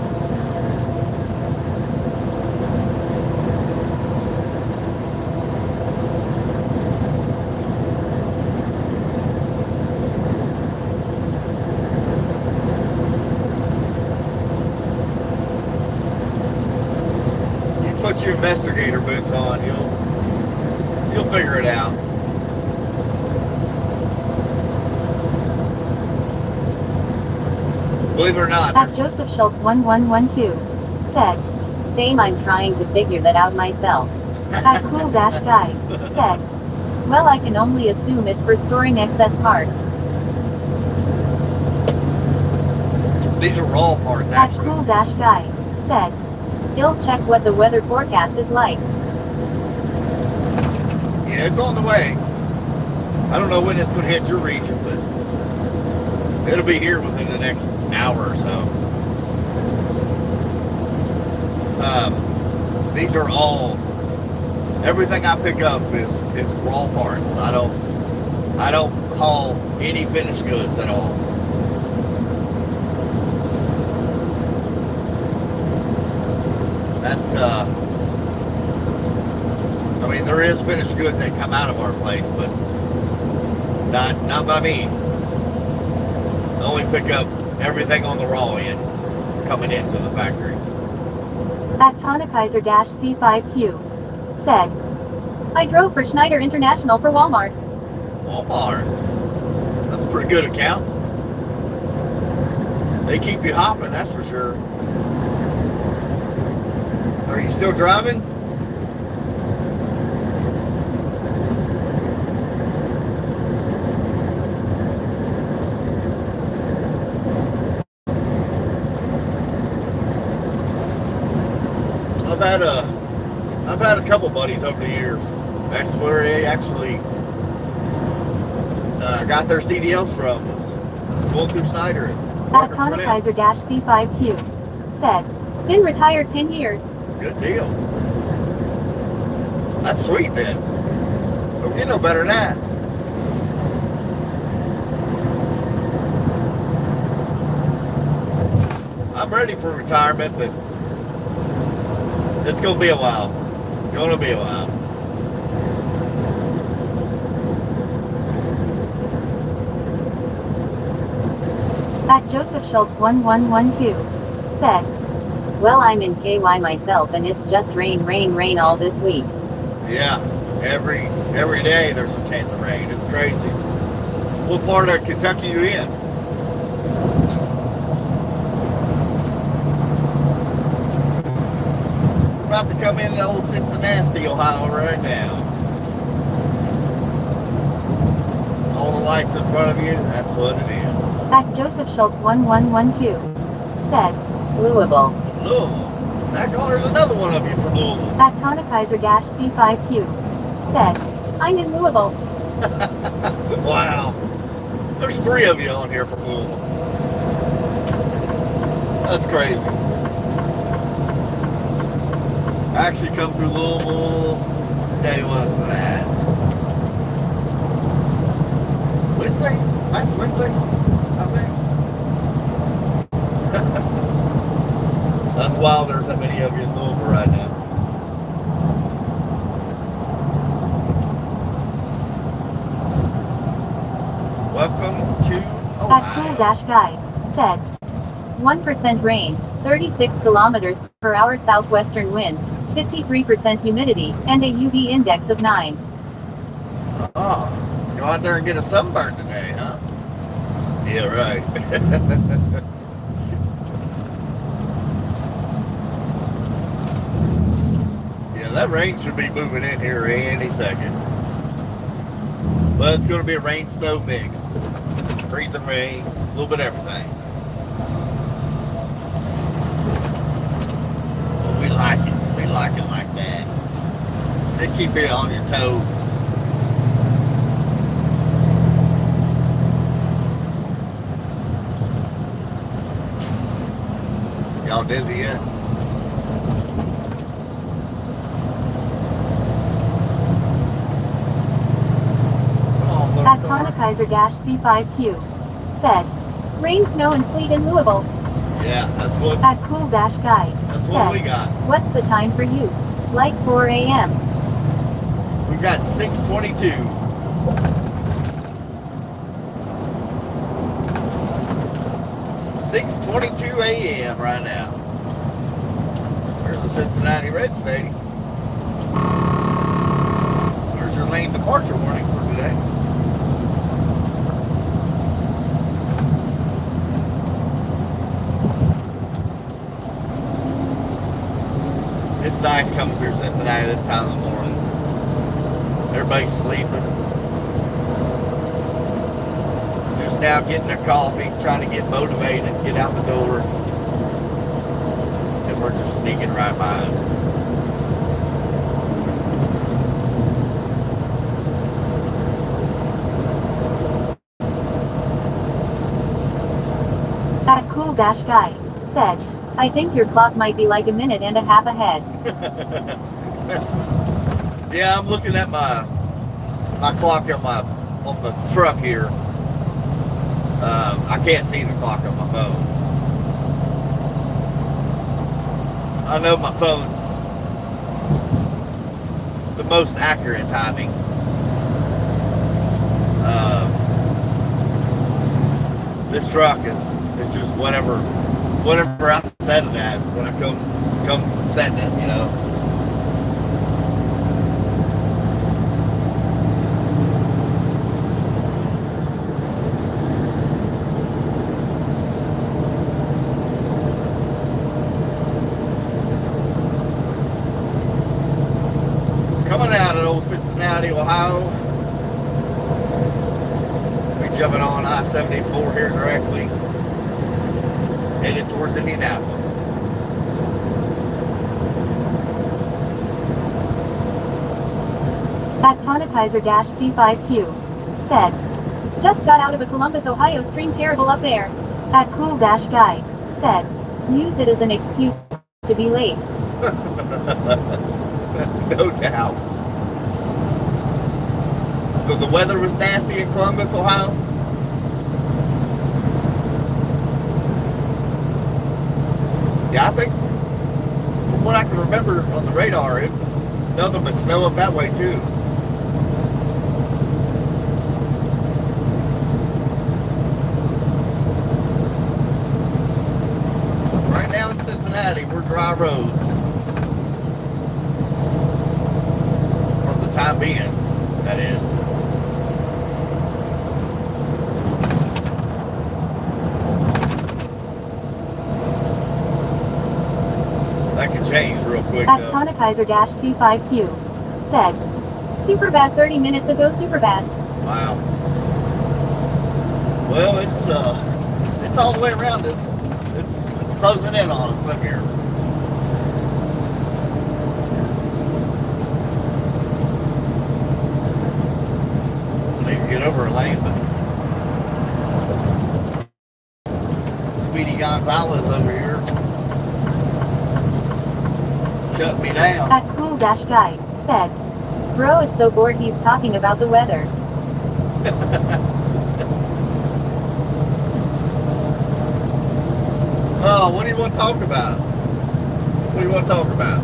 Speaker 2: Put your investigator boots on, you'll figure it out. Believe it or not.
Speaker 1: At Joseph Schultz 1112 said, "Same, I'm trying to figure that out myself." At Cool Dash Guy said, "Well, I can only assume it's for storing excess parts."
Speaker 2: These are raw parts,
Speaker 1: At
Speaker 2: actually.
Speaker 1: Cool Dash Guy said, "He'll check what the weather forecast is like."
Speaker 2: Yeah, it's on the way. I don't know when it's going to hit your region, but it'll be here within the next hour or so. These are all, everything I pick up is raw parts. I don't haul any finished goods at all. That's I mean, there is finished goods that come out of our place, but not by me. I only pick up everything on the raw end coming into the factory.
Speaker 1: At Tonakaiser-C5Q said, I drove for Schneider International for Walmart.
Speaker 2: Walmart. That's a pretty good account. They keep you hopping, that's for sure. Are you still driving? I've had a couple buddies over the years. That's where they actually got their CDLs from, was going through Schneider.
Speaker 1: At Tonakaiser-C5Q said, been retired 10 years.
Speaker 2: Good deal. That's sweet then. Don't get no better than that. I'm ready for retirement, but it's gonna be a while. Gonna be a while.
Speaker 1: At Joseph Schultz 1112 said, well, I'm in KY myself and it's just rain all this week.
Speaker 2: Yeah, every day there's a chance of rain. It's crazy. What part of Kentucky you in? We're about to come into old Cincinnati, Ohio right now. All the lights in front of you, that's what it is.
Speaker 1: At Joseph Schultz 1112 said, Louisville.
Speaker 2: Louisville. There's another one of you from Louisville.
Speaker 1: At Tonakaiser-C5Q said, I'm in Louisville.
Speaker 2: Wow. There's 3 of you on here from Louisville. That's crazy. I actually come through Louisville. What day was that? Wednesday? Last Wednesday, I think. That's wild there's that many of you in Louisville right now. Welcome to Ohio.
Speaker 1: At Cool-Guide said, 1% rain, 36 kilometers per hour southwestern winds, 53% humidity, and a UV index of 9.
Speaker 2: Oh, go out there and get a sunburn today, huh? Yeah, right. Yeah, that rain should be moving in here any second. But it's going to be a rain-snow mix. Freezing rain, a little bit of everything. Well, we like it. We like it like that. They keep it on your toes. Y'all dizzy yet?
Speaker 1: At Tonakaiser-C5Q said, rain, snow, and sleet in Louisville.
Speaker 2: Yeah, that's what.
Speaker 1: At Cool-Guide
Speaker 2: That's what we got.
Speaker 1: What's the time for you? Like 4 a.m.
Speaker 2: We've got 6:22. 6:22 a.m. right now. There's the Cincinnati Red Stadium. There's your lane departure warning for today. It's nice coming through Cincinnati this time of the morning. Everybody's sleeping. Just now getting their coffee, trying to get motivated, get out the door. And we're just sneaking right by them.
Speaker 1: At Cool-Guy said, I think your clock might be like a minute and a half ahead.
Speaker 2: Yeah, I'm looking at my clock on the truck here. I can't see the clock on my phone. I know my phone's most accurate timing. This truck is just whatever I set it at when I come setting it, you know. Coming out of old Cincinnati, Ohio. We jumping on I-74 here directly, headed towards Indianapolis.
Speaker 1: At Tonakaiser-C5Q said, just got out of a Columbus, Ohio stream, terrible up there. At Cool-Guy said, use it as an excuse to be late.
Speaker 2: No doubt. So the weather was nasty in Columbus, Ohio? Yeah, I think from what I can remember on the radar, it was nothing but snow up that way too. Right now in Cincinnati, we're dry roads. For the time being, that is. That could change real quick.
Speaker 1: At Tonakaiser-C5Q said, super bad 30 minutes ago, super bad.
Speaker 2: Wow. Well, it's all the way around us. It's closing in on us up here. Need to get over a lane, but Speedy Gonzalez over here shut me down.
Speaker 1: At Cool-Guy said, bro is so bored he's talking about the weather.
Speaker 2: Oh, what do you want to talk about? What do you want to talk about?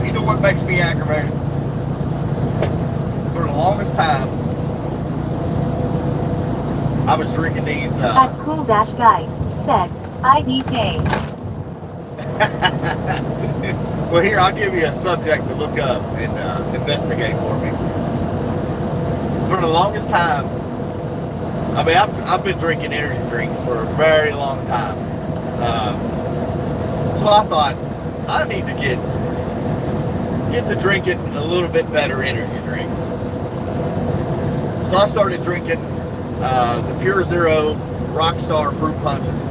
Speaker 2: You know what makes me aggravated? For the longest time, I was drinking these.
Speaker 1: At Cool-Guy said, IDK.
Speaker 2: Well, here, I'll give you a subject to look up and investigate for me. For the longest time, I mean, I've been drinking energy drinks for a very long time. So I thought, I need to get to drinking a little bit better energy drinks. So I started drinking the Pure Zero Rockstar Fruit Punches.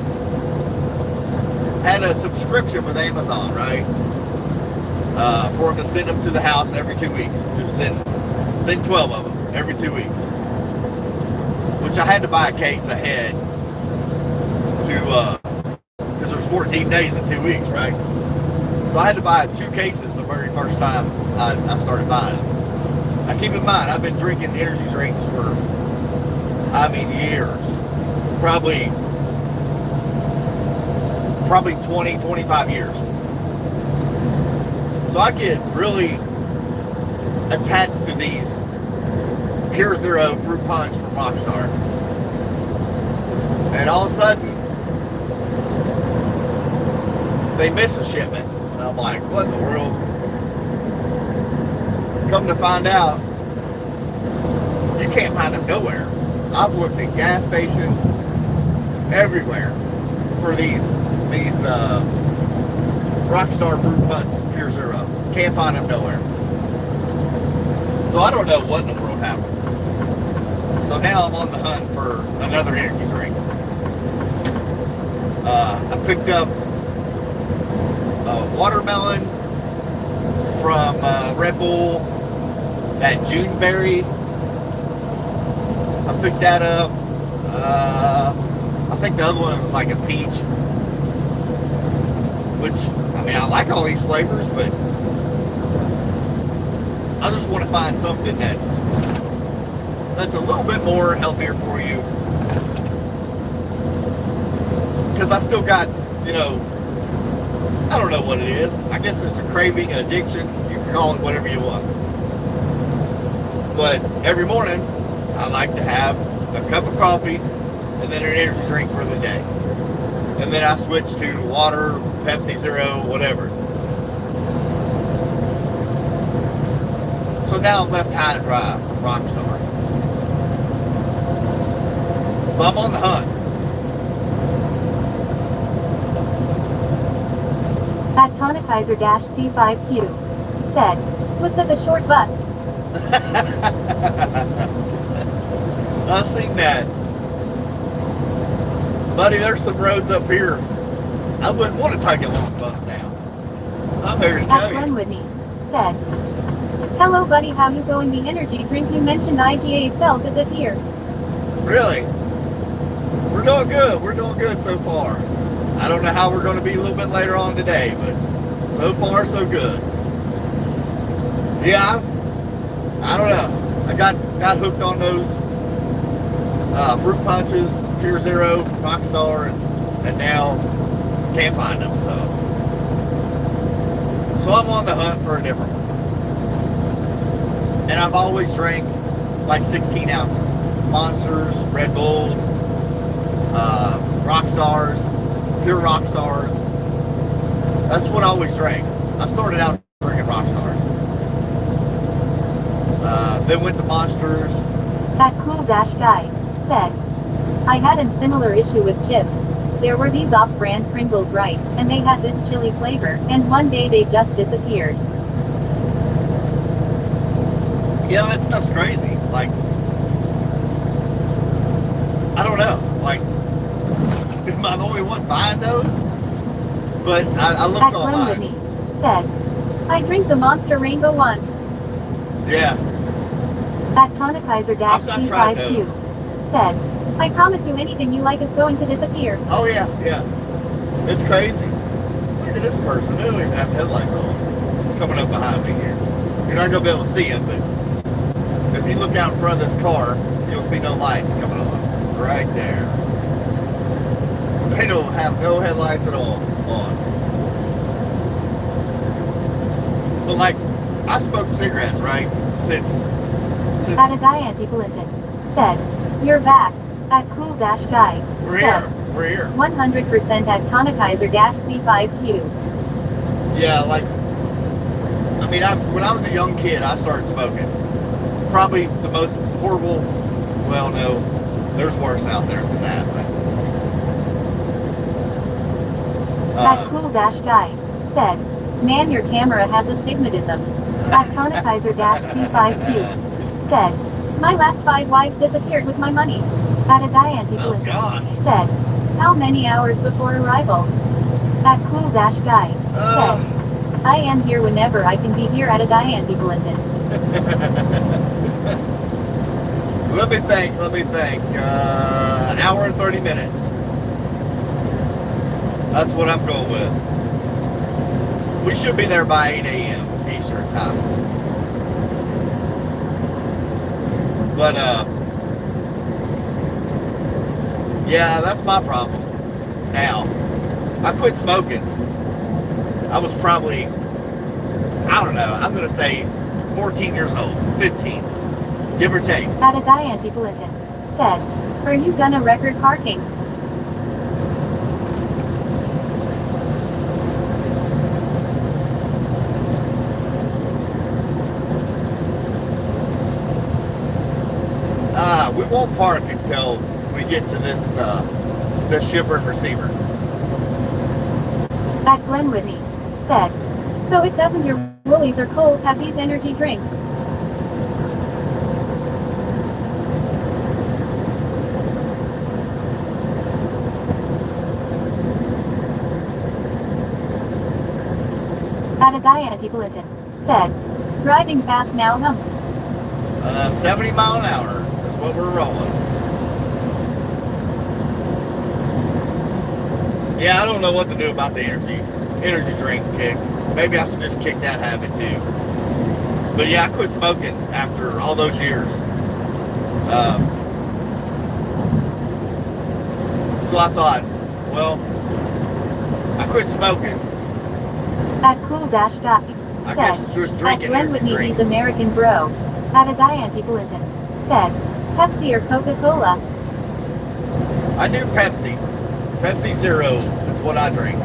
Speaker 2: Had a subscription with Amazon, right? For them to send them to the house every 2 weeks. Just send 12 of them every 2 weeks. Which I had to buy a case ahead to, because there's 14 days in 2 weeks, right? So I had to buy 2 cases the very first time I started buying them. Now keep in mind, I've been drinking energy drinks for, I mean, years. Probably 20, 25 years. So I get really attached to these Pure Zero Fruit Punch from Rockstar. And all of a sudden, they miss a shipment. And I'm like, what in the world? Come to find out, you can't find them nowhere. I've looked at gas stations everywhere for these Rockstar Fruit Punch Pure Zero. Can't find them nowhere. So I don't know what in the world happened. So now I'm on the hunt for another energy drink. I picked up watermelon from Red Bull, that Juneberry. I picked that up. I think the other one was like a peach. Which, I mean, I like all these flavors, but I just want to find something that's a little bit more healthier for you. Because I still got, you know, I don't know what it is. I guess it's the craving, addiction. You can call it whatever you want. But every morning, I like to have a cup of coffee and then an energy drink for the day. And then I switch to water, Pepsi Zero, whatever. So now I'm left high and dry from Rockstar. So I'm on the hunt.
Speaker 1: At Tonicizer-C5Q said, was that the short bus?
Speaker 2: I've seen that. Buddy, there's some roads up here. I wouldn't want to take a long bus now. I'm here to
Speaker 1: At
Speaker 2: tell
Speaker 1: Glenn
Speaker 2: you.
Speaker 1: Whitney said, hello buddy, how you going? The energy drink you mentioned IGA sells it at here.
Speaker 2: Really? We're doing good. We're doing good so far. I don't know how we're going to be a little bit later on today, but so far so good. Yeah, I don't know. I got hooked on those fruit punches, Pure Zero, Rockstar, and now can't find them. So I'm on the hunt for a different one. And I've always drank like 16 ounces. Monsters, Red Bulls, Rockstars, Pure Rockstars. That's what I always drank. I started out drinking Rockstars. Then went to Monsters.
Speaker 1: That cool dash guy said, I had a similar issue with chips. There were these off-brand Pringles, right? And they had this chili flavor, and one day they just disappeared.
Speaker 2: Yeah, that stuff's crazy. Like, I don't know. Like, am I the only one buying those? But I looked
Speaker 1: At Glenn
Speaker 2: online.
Speaker 1: Whitney said, I drink the Monster Rainbow one.
Speaker 2: Yeah.
Speaker 1: At
Speaker 2: I've tried
Speaker 1: Tonicizer-C5Q
Speaker 2: those.
Speaker 1: said, I promise you anything you like is going to disappear.
Speaker 2: Oh yeah, yeah. It's crazy. Look at this person. They don't even have headlights on. Coming up behind me here. You're not gonna be able to see him, but if you look out in front of this car, you'll see no lights coming on. Right there. They don't have no headlights at all on. But like, I smoked cigarettes, right? Since
Speaker 1: At a Diane Clinton said, you're back. At cool dash guy
Speaker 2: we're
Speaker 1: said,
Speaker 2: here. We're here.
Speaker 1: 100% at Tonicizer-C5Q.
Speaker 2: Yeah, like, I mean, when I was a young kid, I started smoking. Probably the most horrible, well, no, there's worse out there than that.
Speaker 1: At cool dash guy said, man, your camera has astigmatism. At Tonicizer-C5Q said, my last 5 wives disappeared with my money. At a Diane
Speaker 2: Oh
Speaker 1: Clinton
Speaker 2: gosh.
Speaker 1: said, how many hours before arrival? At cool dash guy said, I am here whenever I can be here at a Diane Clinton.
Speaker 2: Let me think. An hour and 30 minutes. That's what I'm going with. We should be there by 8 a.m. Eastern time. But, yeah, that's my problem now. I quit smoking. I was probably, I don't know, I'm going to say 14 years old, 15, give or take.
Speaker 1: At a Diane Clinton said, are you gonna record parking?
Speaker 2: We won't park until we get to this shipper and receiver.
Speaker 1: At Glenn Whitney said, so it doesn't your Woolies or Coles have these energy drinks? At a Diane Clinton said, driving fast now,
Speaker 2: 70 mile an hour is what we're rolling. Yeah, I don't know what to do about the energy drink kick. Maybe I should just kick that habit too. But yeah, I quit smoking after all those years. So I thought, well, I quit smoking.
Speaker 1: At Cool Dash Guy.
Speaker 2: I
Speaker 1: Said.
Speaker 2: guess just
Speaker 1: At
Speaker 2: drinking
Speaker 1: Glenn
Speaker 2: energy
Speaker 1: Whitney
Speaker 2: drinks.
Speaker 1: he's American bro. At a Diante Clinton. Said. Pepsi or Coca-Cola.
Speaker 2: I do Pepsi. Pepsi Zero is what I drink.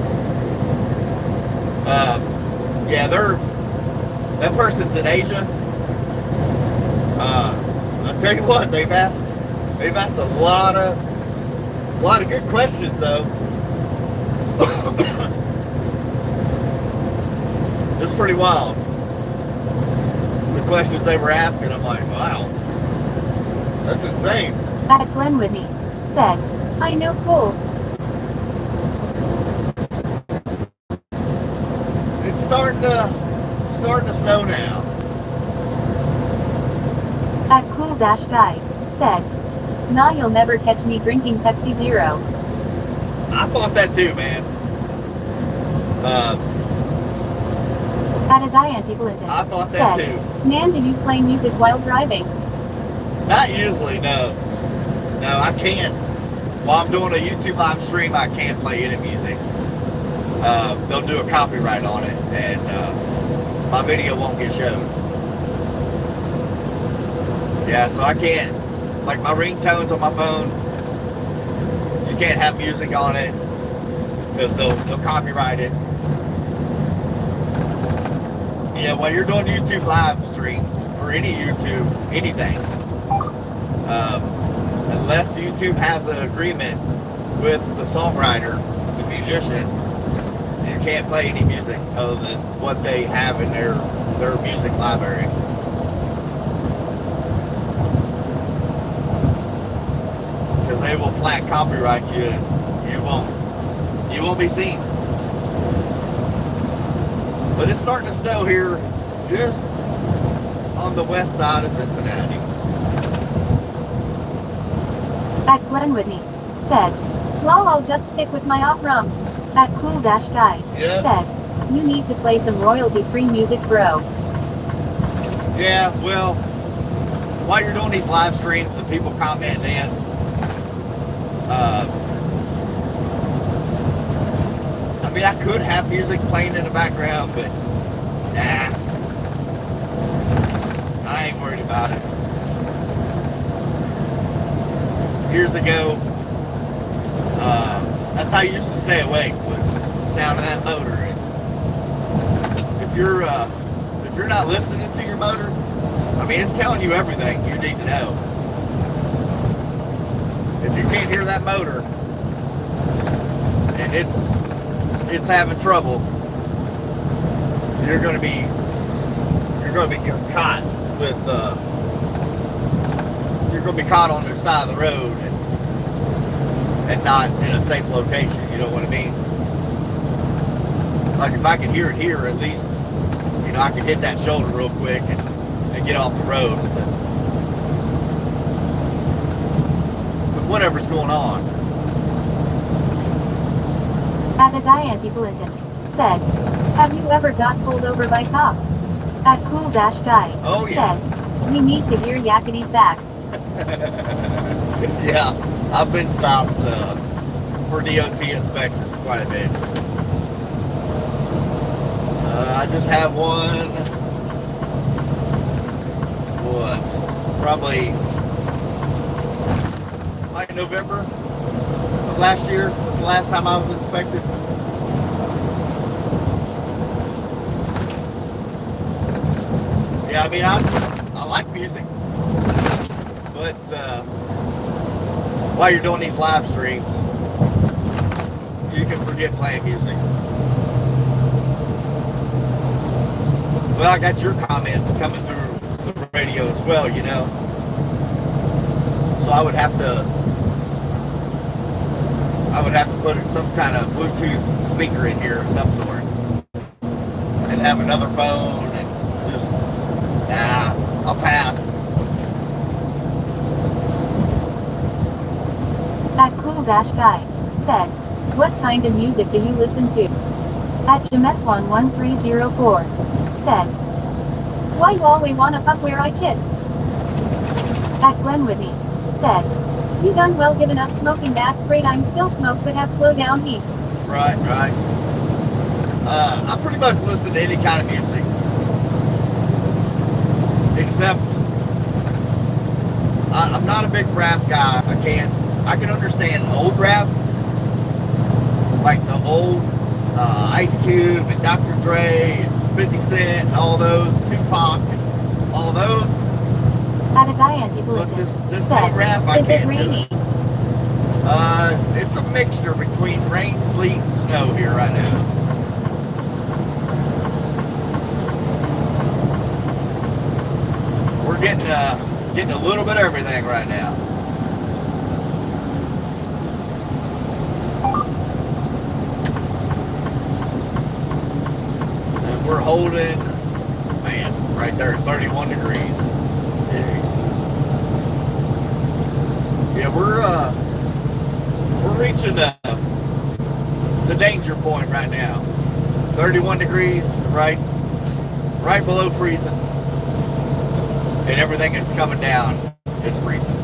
Speaker 2: Yeah, that person's in Asia. I'll tell you what, they've asked a lot of good questions though. It's pretty wild. The questions they were asking, I'm like, wow, that's insane.
Speaker 1: At Glenn Whitney. Said. I know cool.
Speaker 2: It's starting to snow now.
Speaker 1: At Cool Dash Guy. Said. Nah, you'll never catch me drinking Pepsi Zero.
Speaker 2: I thought that too, man.
Speaker 1: At a Diante Clinton.
Speaker 2: I thought that
Speaker 1: said,
Speaker 2: too.
Speaker 1: Man, do you play music while driving?
Speaker 2: Not usually, no. No, I can't. While I'm doing a YouTube live stream, I can't play any music. They'll do a copyright on it, and my video won't get shown. Yeah, so I can't. Like my ringtones on my phone, you can't have music on it because they'll copyright it. Yeah, while you're doing YouTube live streams or any YouTube, anything, unless YouTube has an agreement with the songwriter, the musician, you can't play any music other than what they have in their music library. Because they will flat copyright you and you won't be seen. But it's starting to snow here just on the west side of Cincinnati.
Speaker 1: At Glenn Whitney. Said. Lol, I'll just stick with my off-rum. At Cool Dash Guy.
Speaker 2: Yeah.
Speaker 1: Said. You need to play some royalty-free music, bro.
Speaker 2: Yeah, well, while you're doing these live streams and people comment in, I mean, I could have music playing in the background, but nah, I ain't worried about it. Years ago, that's how I used to stay awake, was the sound of that motor. And if you're not listening to your motor, I mean, it's telling you everything you need to know. If you can't hear that motor and it's having trouble, you're going to be caught with you're going to be caught on their side of the road and not in a safe location. You know what I mean? Like if I could hear it here, at least I could hit that shoulder real quick and get off the road. With whatever's going on.
Speaker 1: At a Diante Clinton. Said. Have you ever got pulled over by cops? At Cool Dash Guy.
Speaker 2: Oh yeah.
Speaker 1: Said. We need to hear yakety sax.
Speaker 2: Yeah, I've been stopped for DOT inspections quite a bit. I just had one, probably like November of last year. That's the last time I was inspected. Yeah, I mean, I like music, but while you're doing these live streams, you can forget playing music. Well, I got your comments coming through the radio as well, So I would have to put some kind of Bluetooth speaker in here of some sort, and have another phone, and just I'll pass.
Speaker 1: At Cool Dash Guy. Said. What kind of music do you listen to? At James11304. Said. Why you always wanna fuck where I chit? At Glenn Whitney. Said. You done well giving up smoking, that's great, I'm still smoke but have slowed down heaps.
Speaker 2: Right, right. I pretty much listen to any kind of music, except I'm not a big rap guy. I can understand old rap, like the old Ice Cube and Dr. Dre and 50 Cent and all those, Tupac and all those. But this new rap, I can't do it. It's a mixture between rain, sleet, and snow here right now. We're getting a little bit of everything right now. And we're holding, man, right there at 31 degrees. Jeez. Yeah, we're reaching the danger point right now. 31 degrees, right below freezing. And everything that's coming down is freezing.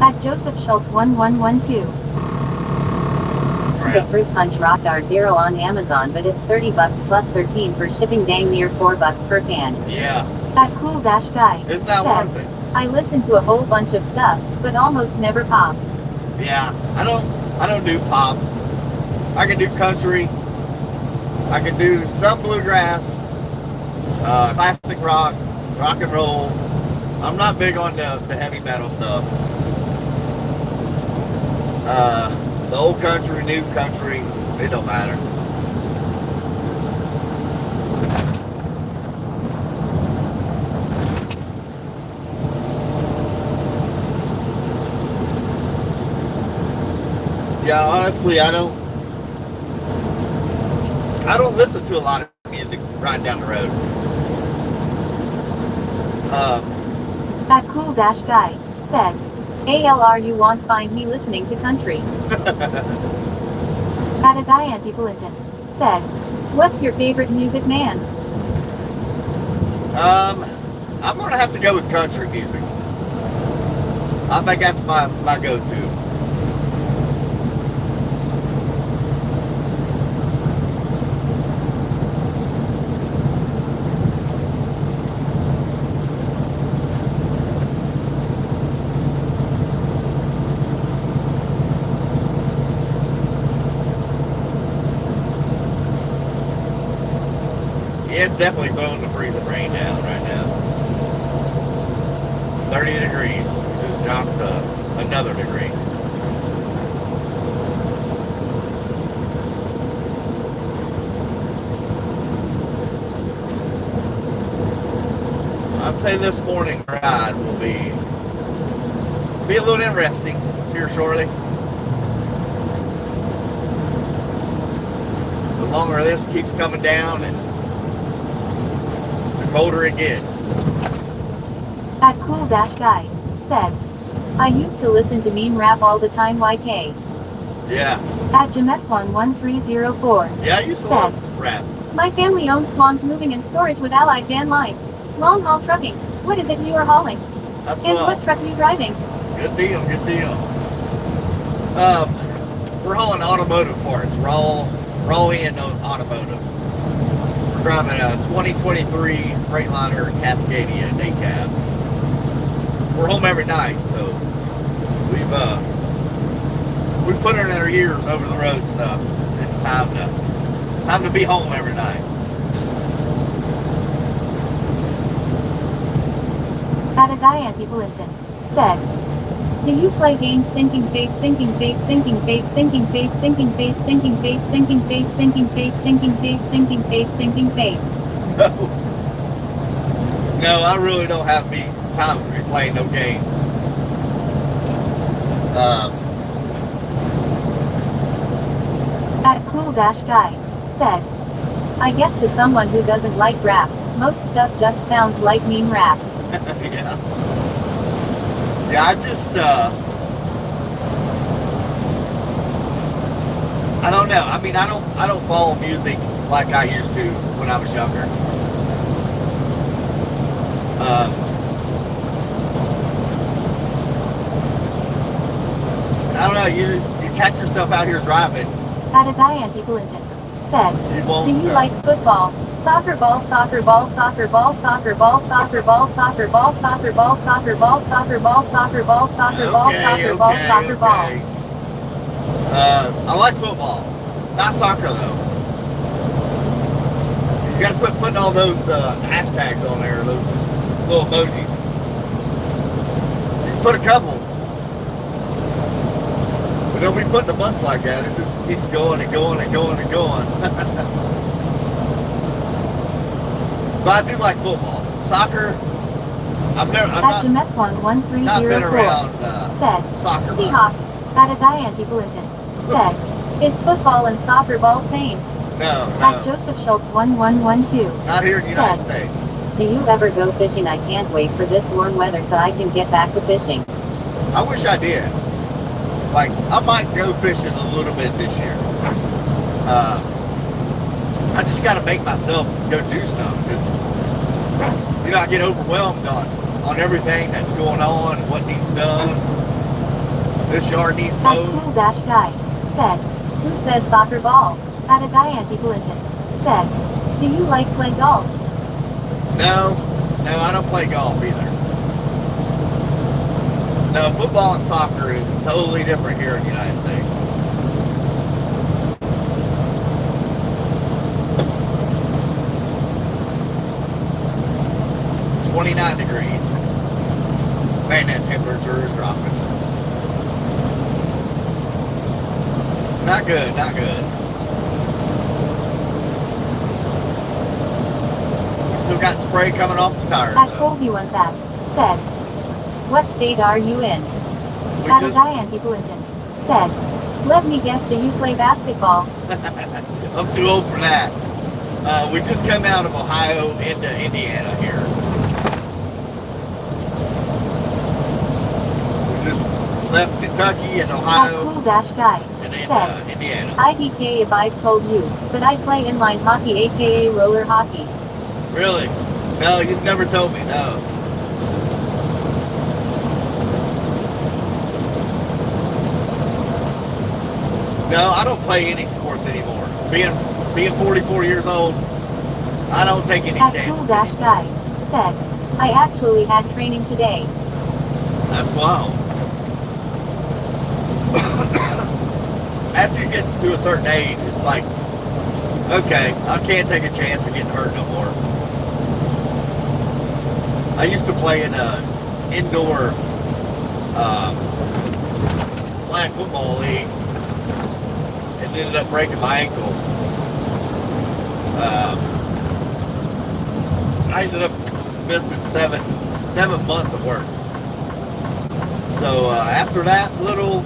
Speaker 1: At Joseph Schultz 1112. The fruit punch Rockstar Zero on Amazon, but it's $30 plus 13 for shipping, dang near $4 per can.
Speaker 2: Yeah.
Speaker 1: That cool dash guy.
Speaker 2: It's not worth it.
Speaker 1: I listen to a whole bunch of stuff, but almost never pop.
Speaker 2: Yeah, I don't do pop. I can do country. I can do some bluegrass, classic rock, rock and roll. I'm not big on the heavy metal stuff. The old country, new country, it don't matter. Yeah, honestly, I don't listen to a lot of music riding down the road.
Speaker 1: That cool dash guy said, ALR, you won't find me listening to country. At a guy Anti-Clinton said, what's your favorite music, man?
Speaker 2: I'm gonna have to go with country music. I think that's my go-to. It's definitely throwing the freezing rain down right now. 30 degrees. We just dropped another degree. I'd say this morning ride will be a little interesting here shortly. The longer this keeps coming down and colder it gets.
Speaker 1: That cool dash guy said, I used to listen to meme rap all the time, YK.
Speaker 2: Yeah.
Speaker 1: At James11304
Speaker 2: Yeah, I used to love rap.
Speaker 1: My family owns Swamp Moving and Storage with Allied Van Lines. Long haul trucking. What is it you are hauling?
Speaker 2: That's
Speaker 1: And what truck are you driving?
Speaker 2: Good deal, good deal. We're hauling automotive parts, raw in automotive. Driving a 2023 Freightliner Cascadia day cab. We're home every night, so we've put in our years over the road stuff. It's time to be home every night.
Speaker 1: At a guy Anti-Clinton said, do you play games thinking face, thinking face, thinking face, thinking face, thinking face, thinking face, thinking face, thinking face, thinking face, thinking face, thinking face?
Speaker 2: No, I really don't have time to be playing no games.
Speaker 1: At cool dash guy said, I guess to someone who doesn't like rap, most stuff just sounds like meme rap.
Speaker 2: Yeah. Yeah, I just, I don't know. I mean, I don't follow music like I used to when I was younger. I don't know. You catch yourself out here driving,
Speaker 1: Adadianti Clinton said,
Speaker 2: You won't,
Speaker 1: do you
Speaker 2: sir.
Speaker 1: like football? Soccer ball, soccer ball, soccer ball, soccer ball, soccer ball, soccer ball, soccer ball, soccer ball, soccer ball, soccer ball, soccer ball, soccer ball, soccer ball.
Speaker 2: I like football. Not soccer though. You gotta quit putting all those hashtags on there, those little emojis. You can put a couple. But don't be putting a bunch like that. It just keeps going and going and going and going. But I do like football. Soccer, I'm not been around
Speaker 1: said,
Speaker 2: soccer much.
Speaker 1: Seahawks, Adadianti Clinton said, is football and soccer ball same?
Speaker 2: No.
Speaker 1: At Joseph Schultz 1112
Speaker 2: Not here in the United States.
Speaker 1: do you ever go fishing? I can't wait for this warm weather so I can get back to fishing.
Speaker 2: I wish I did. Like, I might go fishing a little bit this year. I just got to make myself go do stuff because, you know, I get overwhelmed on everything that's going on and what needs done. This yard needs
Speaker 1: That
Speaker 2: mowed.
Speaker 1: cool dash guy said, who says soccer ball? Adadianti Clinton said, do you like playing golf?
Speaker 2: No, I don't play golf either. No, football and soccer is totally different here in the United States. $29 degrees. Man, that temperature is dropping. Not good, not good. We still got spray coming off the tires
Speaker 1: At
Speaker 2: though.
Speaker 1: Colby One That said, what state are you in?
Speaker 2: We just,
Speaker 1: Adadianti Clinton said, let me guess, do you play basketball?
Speaker 2: I'm too old for that. We just come out of Ohio into Indiana here. We just left Kentucky and
Speaker 1: That
Speaker 2: Ohio
Speaker 1: cool dash guy
Speaker 2: and
Speaker 1: said,
Speaker 2: Indiana.
Speaker 1: IDK if I've told you, but I play inline hockey aka roller hockey.
Speaker 2: Really? No, you've never told me, no. No, I don't play any sports anymore. Being 44 years old, I don't take any
Speaker 1: That
Speaker 2: chances.
Speaker 1: cool dash guy said, I actually had training today.
Speaker 2: That's wild. After you get to a certain age, it's like, okay, I can't take a chance of getting hurt no more. I used to play in an indoor flag football league and ended up breaking my ankle. I ended up missing seven months of work. So after that little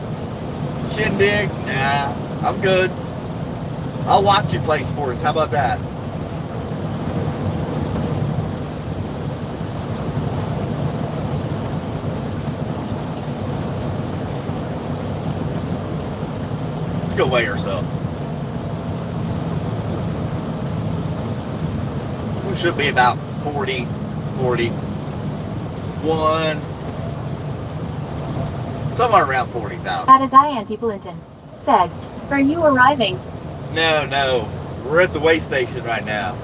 Speaker 2: shindig, nah, I'm good. I'll watch you play sports. How about that? Let's go weigh ourselves. We should be about 40, 41, somewhere around 40,000.
Speaker 1: Adadianti Clinton said, are you arriving?
Speaker 2: No, we're at the weigh station right now.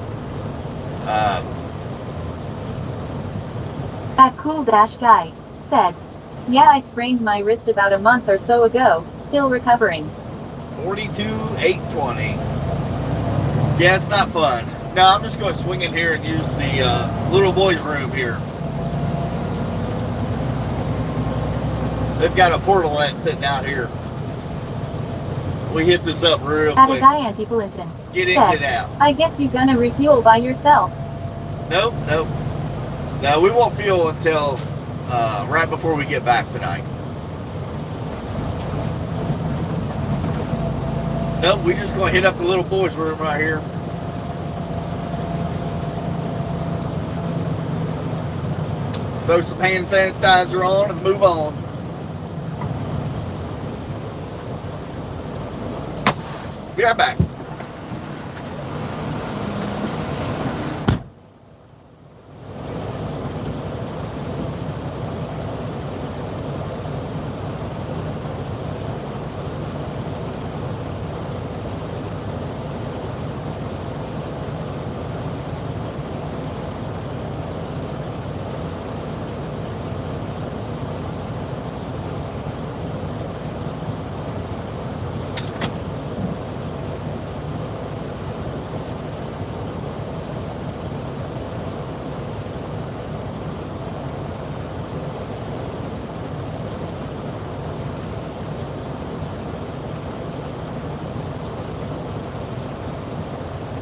Speaker 1: That cool dash guy said, yeah, I sprained my wrist about a month or so ago, still recovering.
Speaker 2: 42,820. Yeah, it's not fun. No, I'm just going to swing in here and use the little boy's room here. They've got a portalet sitting out here. We hit this up real quick.
Speaker 1: Adadianti Clinton
Speaker 2: Get in,
Speaker 1: said,
Speaker 2: get out.
Speaker 1: I guess you're gonna refuel by yourself.
Speaker 2: Nope. No, we won't fuel until right before we get back tonight. Nope, we just going to hit up the little boy's room right here. Throw some hand sanitizer on and move on. Be right back.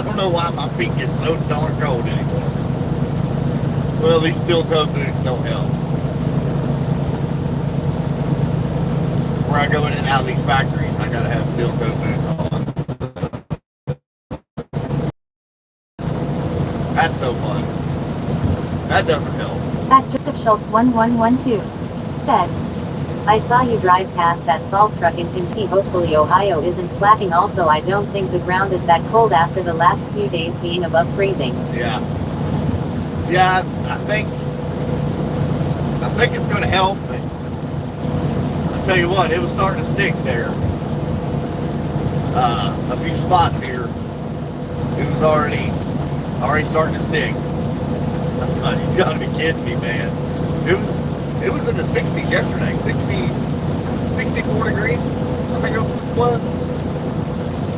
Speaker 2: I don't know why my feet get so darn cold anymore. Well, these steel-toed boots don't help. Where I go in and out of these factories, I gotta have steel-toed boots on. That's no fun. That doesn't help.
Speaker 1: At Joseph Schultz 1112 said, I saw you drive past that salt truck in Kentucky. Hopefully Ohio isn't slacking. Also, I don't think the ground is that cold after the last few days being above freezing.
Speaker 2: Yeah. Yeah, I think it's going to help. But I'll tell you what, it was starting to stick there. A few spots here. It was already starting to stick. You gotta be kidding me, man. It was in the 60s yesterday. 64 degrees, I think it was.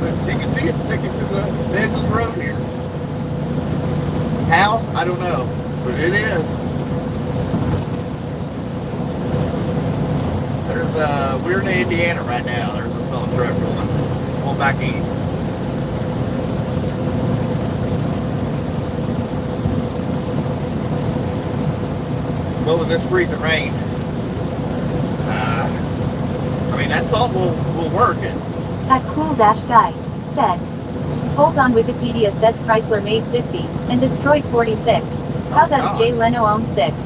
Speaker 2: But you can see it sticking to the edge of the road here. How? I don't know. But it is. We're in Indiana right now. There's a salt truck going back east. Well, with this freezing rain, I mean, that salt will work it.
Speaker 1: At Cool Dash Guy said, hold on, Wikipedia says Chrysler made 50 and destroyed 46. How does Jay Leno own 6?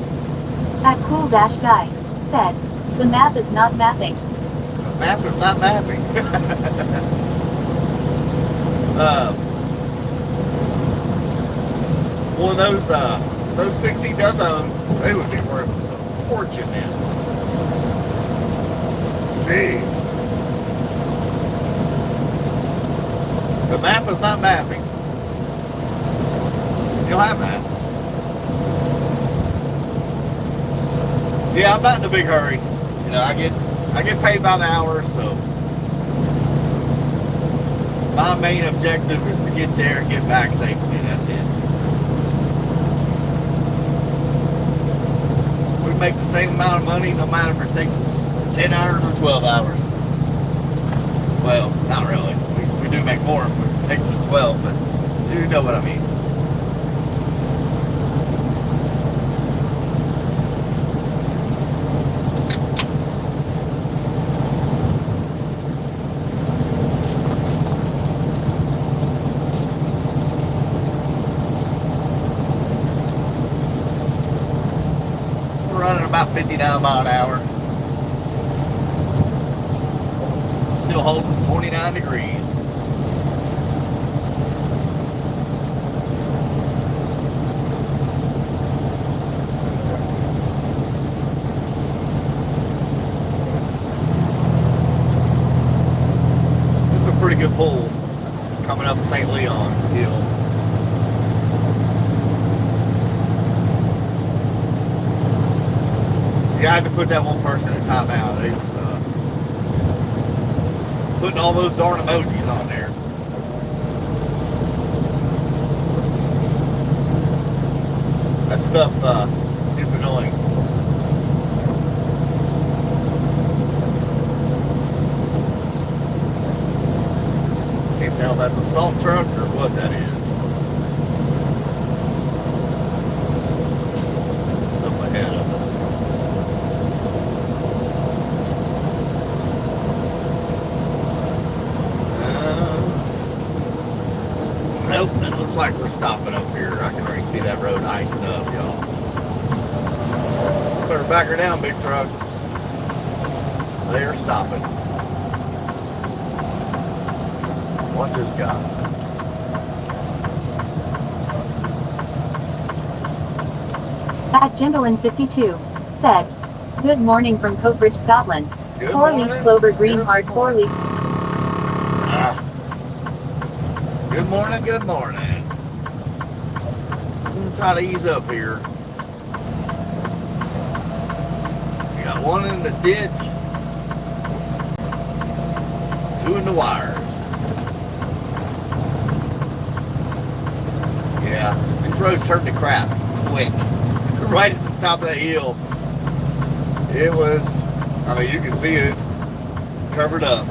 Speaker 1: At Cool Dash Guy said, the math is not mapping.
Speaker 2: The math is not mapping. Well, those 6 he does own, they would be worth a fortune then. Jeez. The map is not mapping. You'll have that. Yeah, I'm not in a big hurry. You know, I get paid by the hour, so my main objective is to get there and get back safely. That's it. We make the same amount of money no matter if it takes us 10 hours or 12 hours. Well, not really. We do make more if it takes us 12, but you know what I mean. About 59 mile an hour. Still holding 29 degrees. This is a pretty good pull coming up St. Leon Hill. Yeah, I had to put that one person in timeout. They was putting all those darn emojis on there. That stuff is annoying. Can't tell if that's a salt truck or what that is. Up ahead of us. Nope, it looks like we're stopping up here. I can already see that road icing up, y'all. Better back her down, big truck. They are stopping. What's this guy?
Speaker 1: At Jindalin52 said, good morning from Coatbridge, Scotland.
Speaker 2: Good
Speaker 1: 4-leaf
Speaker 2: morning.
Speaker 1: clover, green
Speaker 2: Good
Speaker 1: heart,
Speaker 2: morning.
Speaker 1: 4-leaf.
Speaker 2: Good morning, good morning. I'm going to try to ease up here. We got one in the ditch, 2 in the wires. Yeah, this road's turned to crap quick. Right at the top of that hill. It was, I mean, you can see it, it's covered up.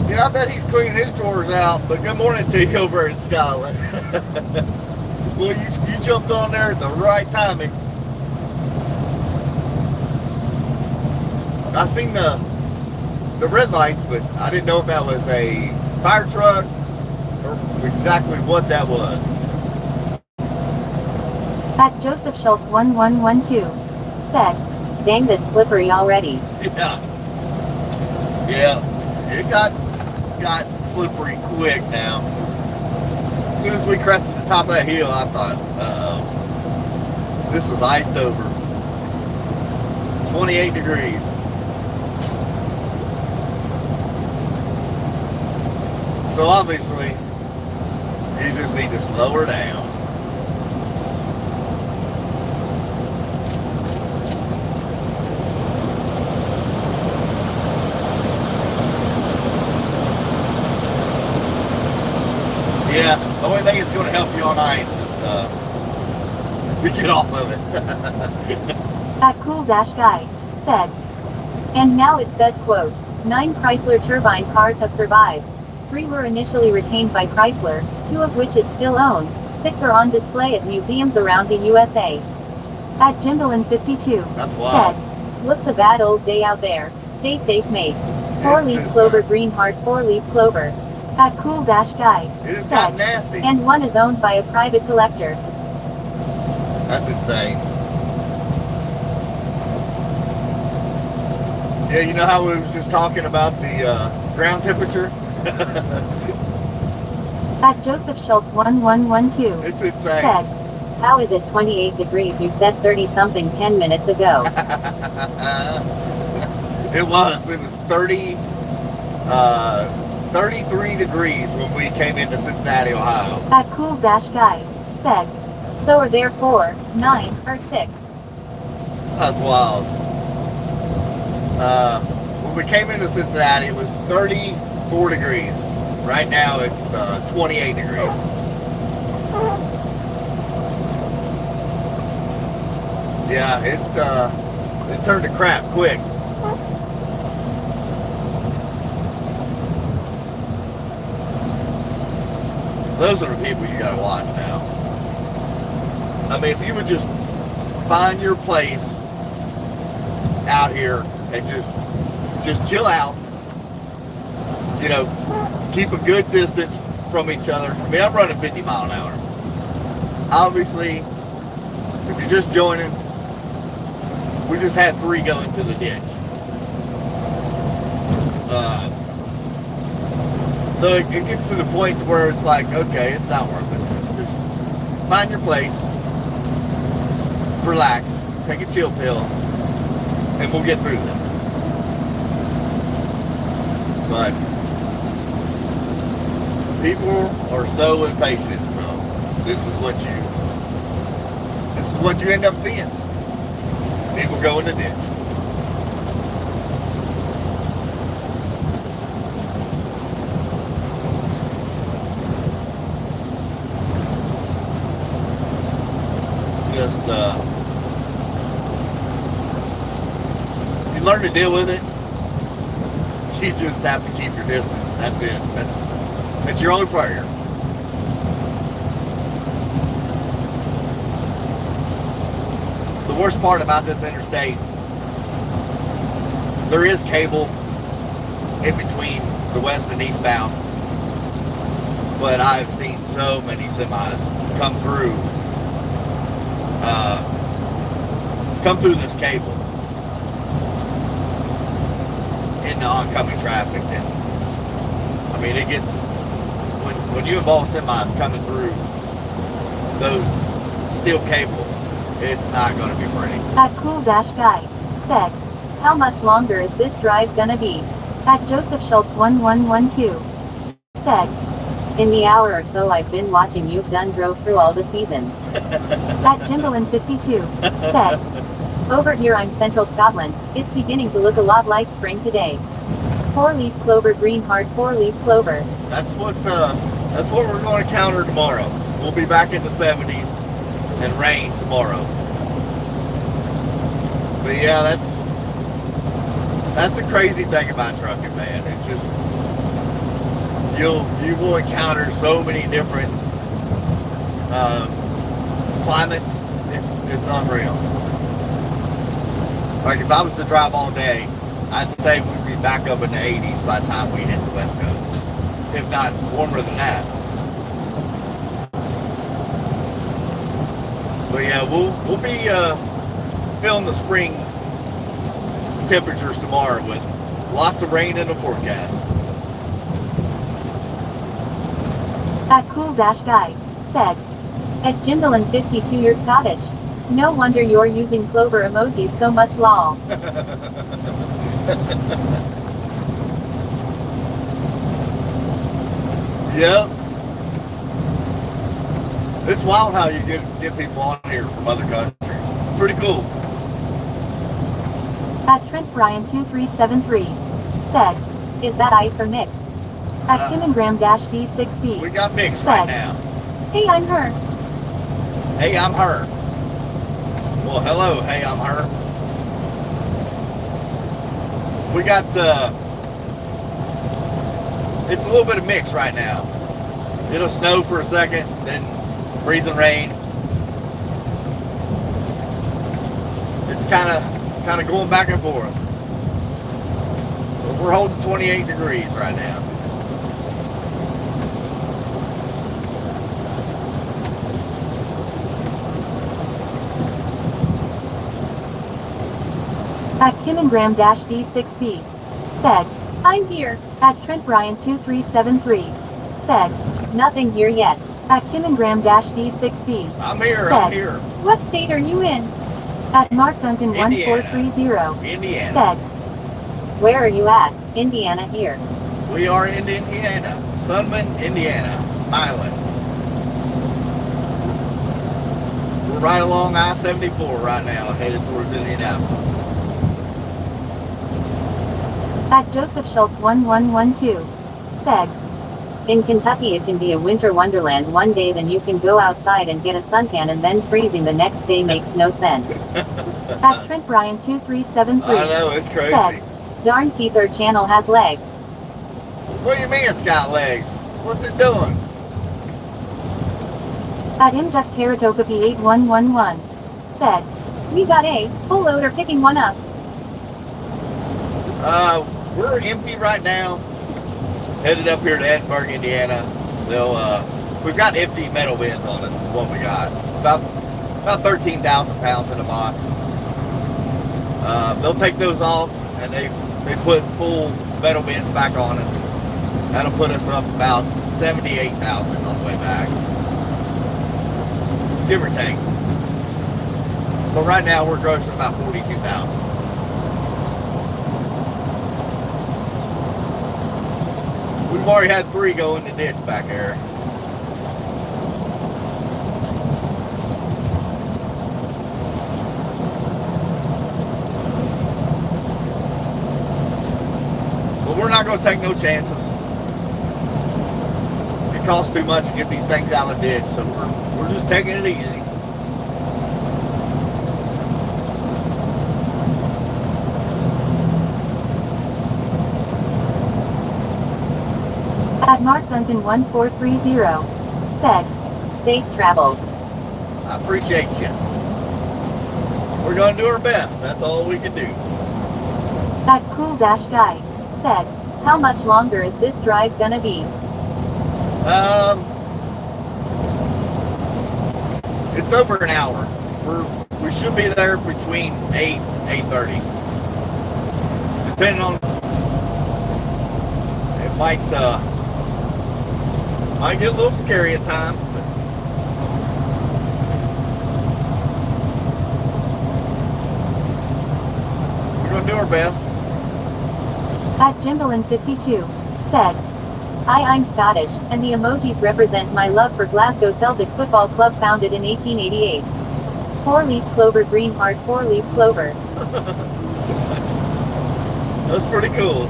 Speaker 2: Yeah, I bet he's cleaning his drawers out, but good morning to you over in Scotland. Well, you jumped on there at the right timing. I seen the red lights, but I didn't know if that was a fire truck or exactly what that was.
Speaker 1: At Joseph Schultz 1112 said, "Dang, that's slippery already."
Speaker 2: Yeah, it got slippery quick now. As soon as we crested the top of that hill, I thought, uh-oh, this is iced over. 28 degrees. So obviously, you just need to slow her down. Yeah, the only thing that's going to help you on ice is to get off of it.
Speaker 1: At Cool Dash Guy said, and now it says, quote, 9 Chrysler turbine cars have survived. 3 were initially retained by Chrysler, 2 of which it still owns. 6 are on display at museums around the USA. At Jimbalin52
Speaker 2: That's wild.
Speaker 1: said, looks a bad old day out there. Stay safe, mate. 4-leaf clover, green heart, 4-leaf clover. At Cool Dash Guy
Speaker 2: It just
Speaker 1: said,
Speaker 2: got nasty.
Speaker 1: and 1 is owned by a private collector.
Speaker 2: That's insane. Yeah, you know how we was just talking about the ground temperature?
Speaker 1: At Joseph Schultz 1112
Speaker 2: It's insane.
Speaker 1: said, how is it 28 degrees? You said 30 something 10 minutes ago.
Speaker 2: It was 33 degrees when we came into Cincinnati, Ohio.
Speaker 1: At Cool Dash Guy said, so are there 4, 9, or 6?
Speaker 2: That's wild. When we came into Cincinnati, it was 34 degrees. Right now, it's 28 degrees. Yeah, it turned to crap quick. Those are the people you gotta watch now. I mean, if you would just find your place out here and just chill out, you know, keep a good distance from each other. I mean, I'm running 50 mile an hour. Obviously, if you're just joining, we just had 3 go into the ditch. So it gets to the point where it's like, okay, it's not worth it. Just find your place, relax, take a chill pill, and we'll get through this. But people are so impatient, so this is what you end up seeing. People go in the ditch. Just you learn to deal with it. You just have to keep your distance. That's it. That's your only prayer. The worst part about this interstate, there is cable in between the west and eastbound, but I've seen so many semis come through this cable in the oncoming traffic. And I mean, it gets, when you involve semis coming through those steel cables, it's not going to be pretty.
Speaker 1: At Cool Dash Guy said, how much longer is this drive gonna be? At Joseph Schultz 1112 said, in the hour or so I've been watching, you've done drove through all the seasons. At Jimbalin52 said, over here I'm Central Scotland, it's beginning to look a lot like spring today. 4-leaf clover, green heart, 4-leaf clover.
Speaker 2: That's what we're going to encounter tomorrow. We'll be back in the 70s and rain tomorrow. But yeah, that's the crazy thing about trucking, man. It's just you will encounter so many different climates. It's unreal. Like if I was to drive all day, I'd say we'd be back up in the 80s by the time we hit the West Coast, if not warmer than that. But yeah, we'll be feeling the spring temperatures tomorrow with lots of rain in the forecast.
Speaker 1: At Cool Dash Guy said, at Jindalen 52 you're Scottish. No wonder you're using clover emojis so much lol.
Speaker 2: Yep. It's wild how you get people on here from other countries. Pretty cool.
Speaker 1: At Trent Bryan 2373 said, is that ice or mixed? At Kilogram-D6B.
Speaker 2: We got mixed right now.
Speaker 1: Hey, I'm her.
Speaker 2: Hey, I'm her. Well, hello. Hey, I'm her. We got, it's a little bit of mix right now. It'll snow for a second, then freezing rain. It's kind of going back and forth. But we're holding 28 degrees right now.
Speaker 1: At Kilogram-D6B said, I'm here. At Trent Bryan 2373 said, nothing here yet. At Kilogram-D6B
Speaker 2: I'm here,
Speaker 1: said,
Speaker 2: I'm here.
Speaker 1: what state are you in? At Mark Duncan
Speaker 2: Indiana.
Speaker 1: 1430
Speaker 2: Indiana.
Speaker 1: said, where are you at? Indiana here.
Speaker 2: We are in Indiana. Sunman, Indiana. Milan. We're right along I-74 right now, headed towards Indianapolis.
Speaker 1: At Joseph Schultz 1112 said, in Kentucky it can be a winter wonderland one day, then you can go outside and get a suntan, and then freezing the next day makes no sense. At Trent Bryan 2373
Speaker 2: I know, it's crazy.
Speaker 1: said, darn Keith, our channel has legs.
Speaker 2: What do you mean it's got legs? What's it doing?
Speaker 1: At Ingest Heritocopy 8111 said, we got a full loader picking one up.
Speaker 2: We're empty right now. Headed up here to Edinburgh, Indiana. We've got empty metal bins on us, is what we got. About 13,000 pounds in a box. They'll take those off and they put full metal bins back on us. That'll put us up about 78,000 on the way back. Give or take. But right now we're grossing about 42,000. We've already had 3 go in the ditch back there. But we're not going to take no chances. It costs too much to get these things out of the ditch, so we're just taking it easy.
Speaker 1: At Mark Duncan 1430 said, safe travels.
Speaker 2: I appreciate you. We're going to do our best. That's all we can do.
Speaker 1: That Cool Dash Guy said, how much longer is this drive gonna be?
Speaker 2: It's over an hour. We should be there between 8:30. Depending on, it might get a little scary at times, but we're gonna do our best.
Speaker 1: At Jimbalin52 said, I'm Scottish, and the emojis represent my love for Glasgow Celtic Football Club, founded in 1888. 4-leaf clover, green heart, 4-leaf clover.
Speaker 2: That's pretty cool.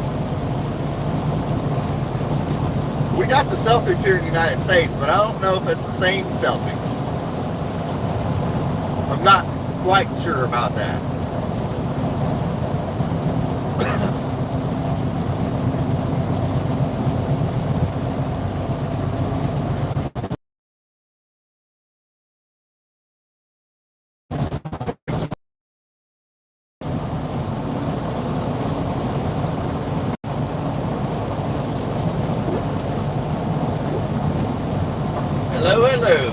Speaker 2: We got the Celtics here in the United States, but I don't know if it's the same Celtics. I'm not quite sure about that. Hello, hello.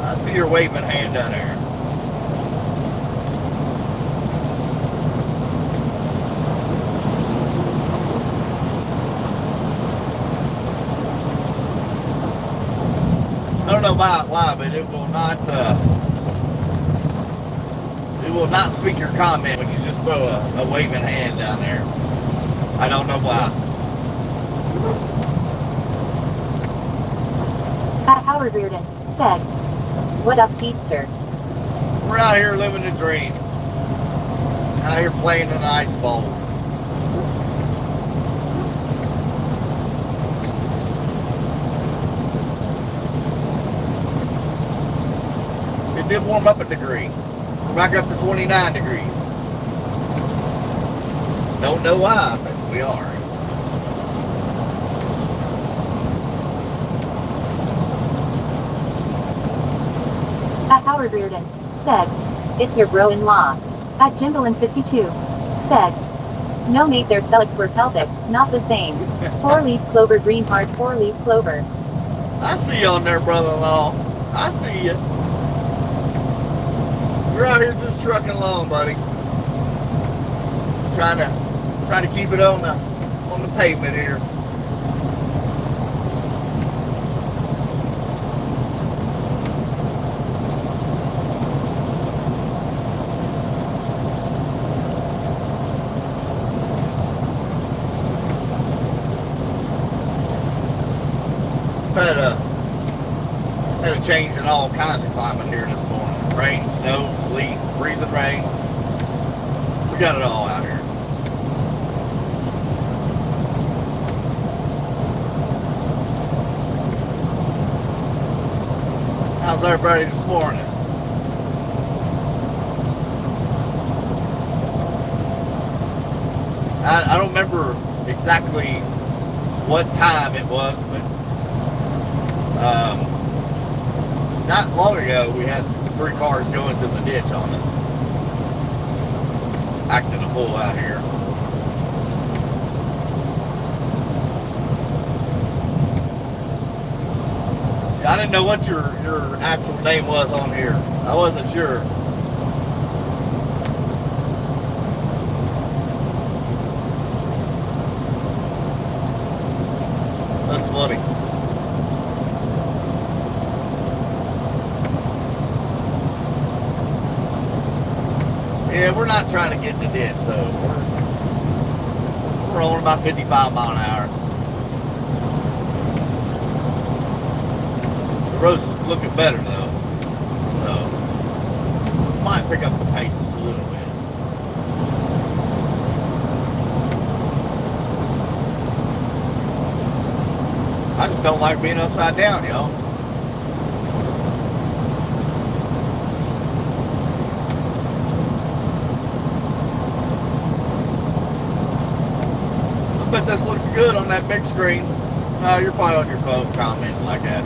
Speaker 2: I see your waving hand down there. I don't know why, but it will not speak your comment when you just throw a waving hand down there. I don't know why.
Speaker 1: Howard Reardon said, "What up, Petester?"
Speaker 2: We're out here living the dream. Out here playing in the ice bowl. It did warm up a degree. We're back up to 29 degrees. Don't know why, but we are.
Speaker 1: Howard Reardon said, "It's your bro-in-law." Jindalin52 said, "No mate, their celics were Celtic, not the same. 4-leaf clover, green heart, 4-leaf clover."
Speaker 2: I see you on there, brother-in-law. I see you. We're out here just trucking along, buddy. Trying to keep it on the pavement here. Had a change in all kinds of climate here this morning. Rain, snow, sleet, freezing rain. We got it all out here. How's everybody this morning? I don't remember exactly what time it was, but not long ago we had 3 cars go into the ditch on us. Acting a fool out here. I didn't know what your actual name was on here. I wasn't sure. That's funny. Yeah, we're not trying to get in the ditch, so we're rolling about 55 miles an hour. The road's looking better though, so might pick up the pace a little bit. I just don't like being upside down, y'all. I bet this looks good on that big screen. Oh, you're probably on your phone commenting like that.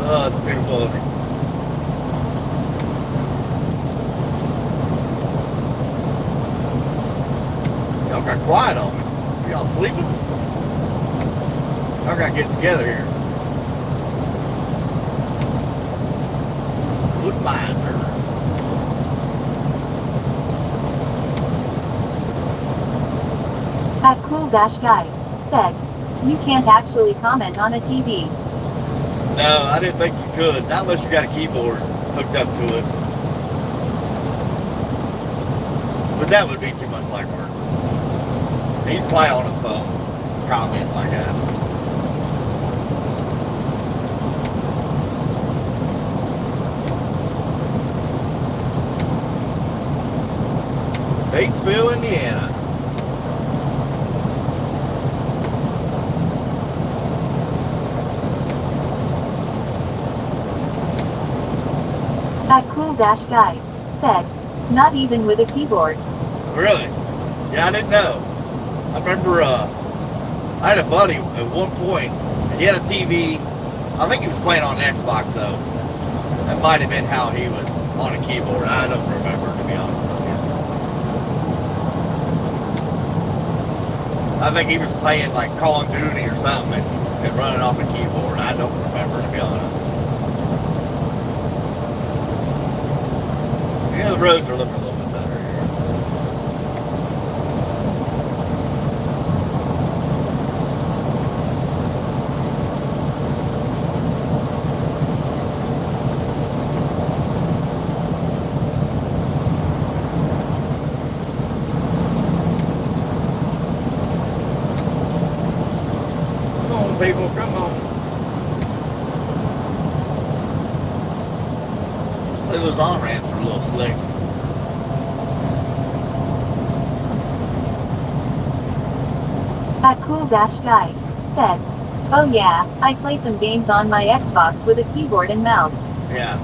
Speaker 2: Oh, it's too funny. Y'all got quiet on me. Y'all sleeping? Y'all gotta get together here. Good miser.
Speaker 1: That cool dash guy said, "You can't actually comment on a TV."
Speaker 2: No, I didn't think you could. Not unless you got a keyboard hooked up to it. But that would be too much like work. He's probably on his phone, commenting like that. Batesville, Indiana.
Speaker 1: That cool dash guy said, "Not even with a keyboard."
Speaker 2: Really? Yeah, I didn't know. I remember I had a buddy at one point, and he had a TV. I think he was playing on an Xbox though. That might have been how he was on a keyboard. I don't remember, to be honest with you. I think he was playing like Call of Duty or something and running off a keyboard. I don't remember, to be honest. Yeah, the roads are looking a little bit better here. Come on, people, come on. Say those on-ramps are a little slick.
Speaker 1: That cool dash guy said, "Oh yeah, I play some games on my Xbox with a keyboard and mouse."
Speaker 2: Yeah.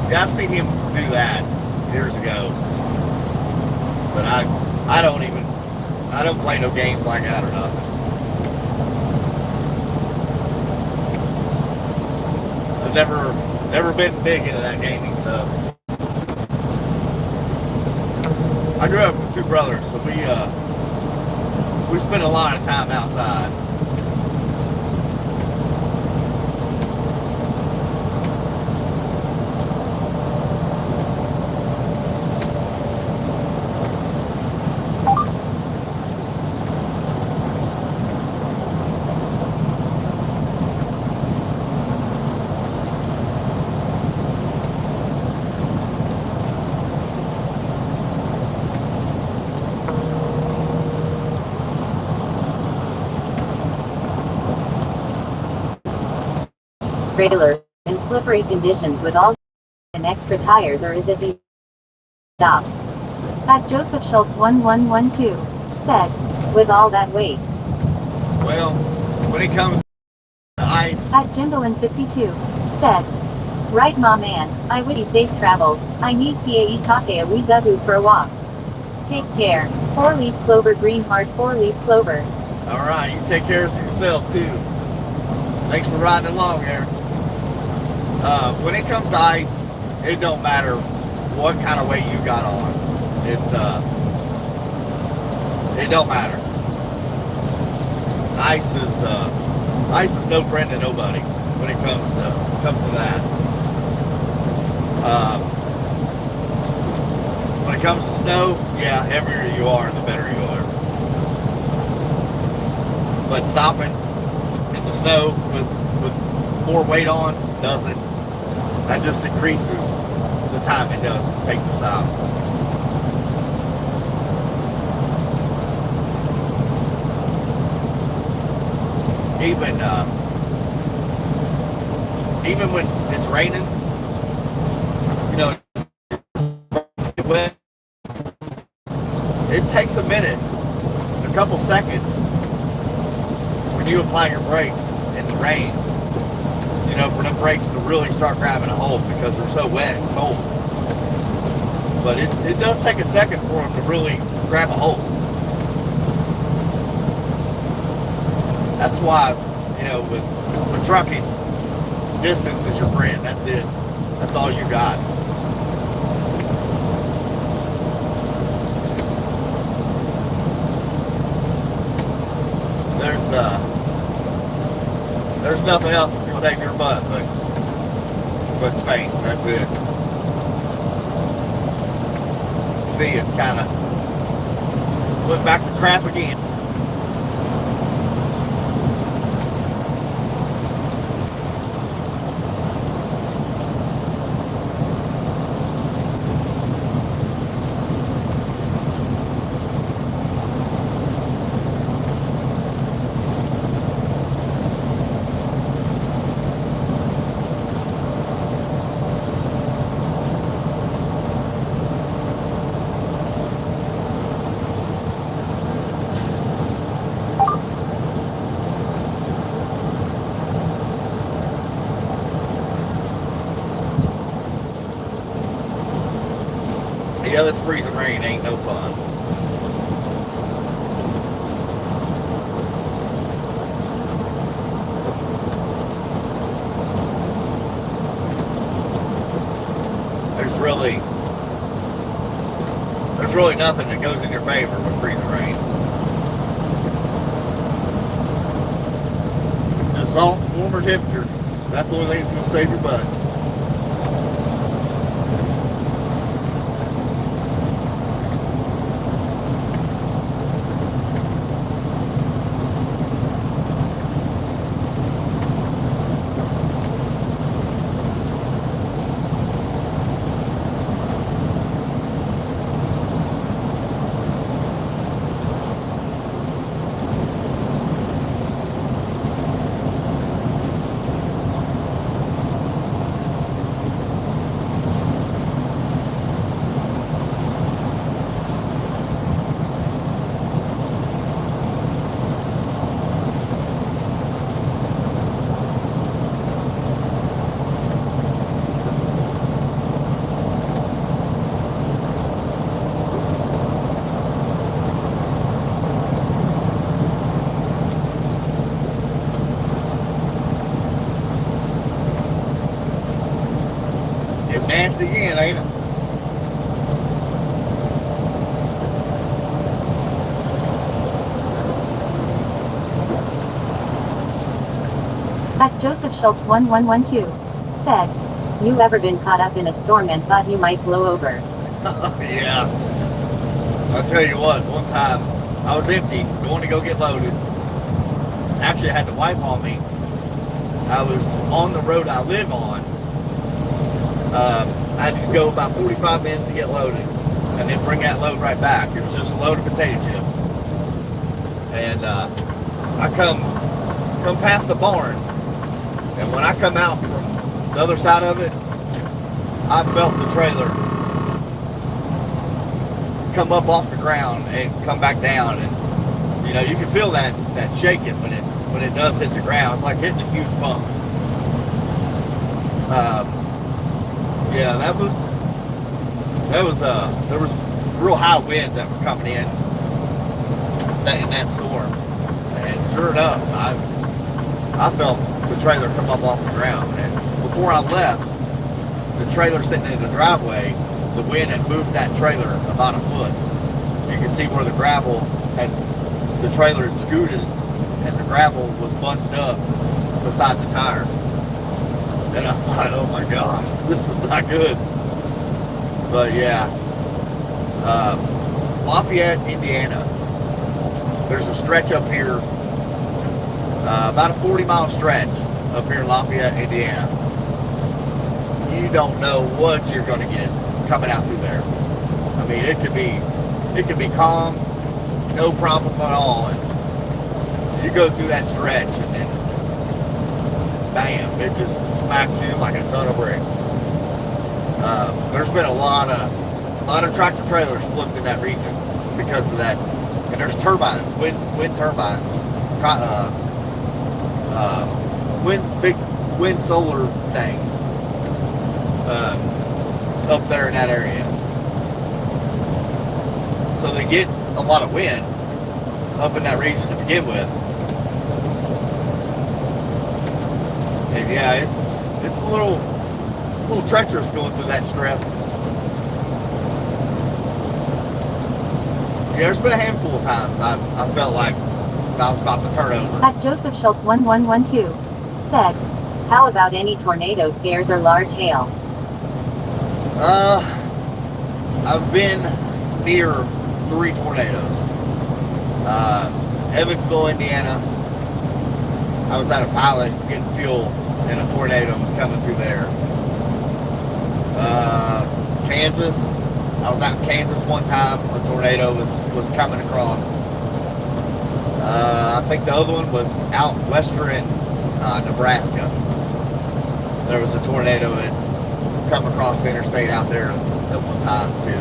Speaker 2: Yeah, I've seen him do that years ago. But I don't play no games like that or nothing. I've never been big into that gaming stuff. I grew up with two brothers, so we spent a lot of time outside.
Speaker 1: Trailer in slippery conditions with all and extra tires, or is it the stop? At Joseph Schultz 1112 said, "With all that weight."
Speaker 2: Well, when it comes to ice,
Speaker 1: At Jindalin 52 said, "Right, ma man, I wish you safe travels. I need take a wee dugoo for a walk. Take care. 4-leaf clover, green heart, 4-leaf clover."
Speaker 2: all right, you take care of yourself too. Thanks for riding along there. When it comes to ice, it don't matter what kind of weight you got on. It don't matter. Ice is no friend to nobody when it comes to that. When it comes to snow, yeah, heavier you are, the better you are. But stopping in the snow with more weight on doesn't. That just increases the time it does take to stop. Even when it's raining, you know, it's wet. It takes a minute, a couple seconds, when you apply your brakes in the rain, you know, for the brakes to really start grabbing a hold because they're so wet and cold. But it does take a second for them to really grab a hold. That's why, you know, with trucking, distance is your friend. That's it. That's all you got. There's nothing else that's gonna save your butt but space. That's it. See, it's kind of went back to crap again. Yeah, this freezing rain ain't no fun. There's really nothing that goes in your favor with freezing rain. Salt, warmer temperatures. That's the only thing that's going to save your butt. Nasty again, ain't it?
Speaker 1: At Joseph Schultz 1112 said, "You ever been caught up in a storm and thought you might blow over?"
Speaker 2: Yeah. I'll tell you what, one time I was empty, going to go get loaded. Actually, I had the wife on me. I was on the road I live on. I had to go about 45 minutes to get loaded and then bring that load right back. It was just a load of potato chips. And I come past the barn, and when I come out from the other side of it, I felt the trailer come up off the ground and come back down, and you know, you can feel that shaking when it does hit the ground. It's like hitting a huge bump. Yeah, there was real high winds that were coming in that storm, and sure enough, I felt the trailer come up off the ground. And before I left, the trailer sitting in the driveway, the wind had moved that trailer about a foot. You can see where the trailer had scooted, and the gravel was bunched up beside the tires. And I thought, oh my gosh, this is not good. But yeah, Lafayette, Indiana. There's a stretch up here, about a 40-mile stretch up here in Lafayette, Indiana. You don't know what you're going to get coming out through there. I mean, it could be calm, no problem at all, and you go through that stretch, and then bam, it just smacks you like a ton of bricks. There's been a lot of tractor trailers flipped in that region because of that, and there's turbines, wind turbines, big wind solar things up there in that area. So they get a lot of wind up in that region to begin with. And yeah, it's a little treacherous going through that strip. Yeah, there's been a handful of times I felt like I was about to turn over.
Speaker 1: At Joseph Schultz 1112 said, "How about any tornado scares or large hail?"
Speaker 2: I've been near 3 tornadoes. Evansville, Indiana. I was at a pilot getting fuel, and a tornado was coming through there. Kansas. I was out in Kansas one time. A tornado was coming across. I think the other one was out western Nebraska. There was a tornado that come across the interstate out there at one time too.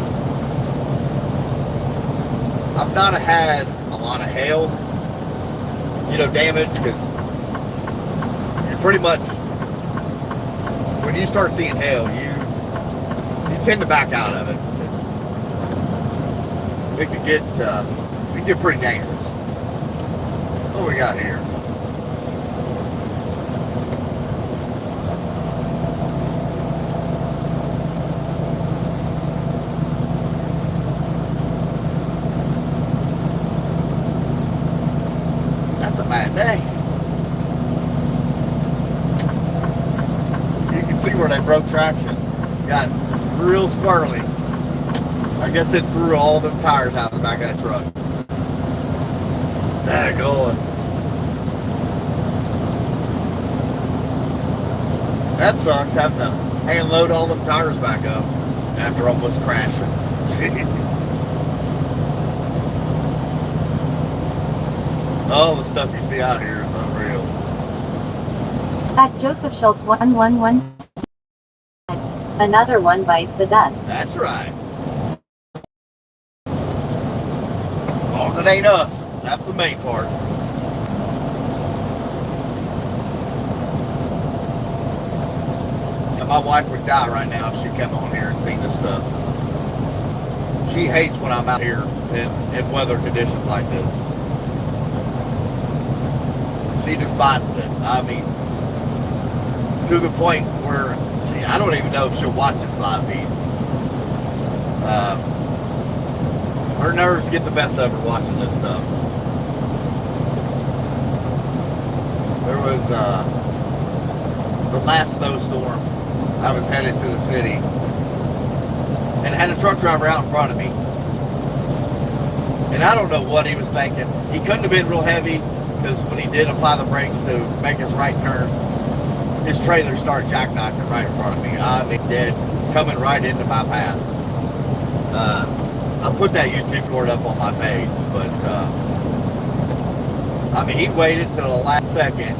Speaker 2: I've not had a lot of hail, damage, because you're pretty much, when you start seeing hail, you tend to back out of it, because it can get pretty dangerous. What do we got here? That's a bad day. broke traction. Got real squirrely. I guess it threw all the tires out the back of that truck. Daggone. That sucks, having to hand load all them tires back up after almost crashing. Jeez. All the stuff you see out here is unreal.
Speaker 1: At Joseph Schultz 111. Another one bites the dust.
Speaker 2: That's right. As long as it ain't us. That's the main part. And my wife would die right now if she came on here and seen this stuff. She hates when I'm out here in weather conditions like this. She despises it. I mean, to the point where, see, I don't even know if she'll watch this live feed. Her nerves get the best of her watching this stuff. There was the last snowstorm. I was headed to the city and had a truck driver out in front of me. And I don't know what he was thinking. He couldn't have been real heavy, because when he did apply the brakes to make his right turn, his trailer started jackknifing right in front of me. I mean, dead, coming right into my path. I'll put that YouTube short up on my page, but I mean, he waited till the last second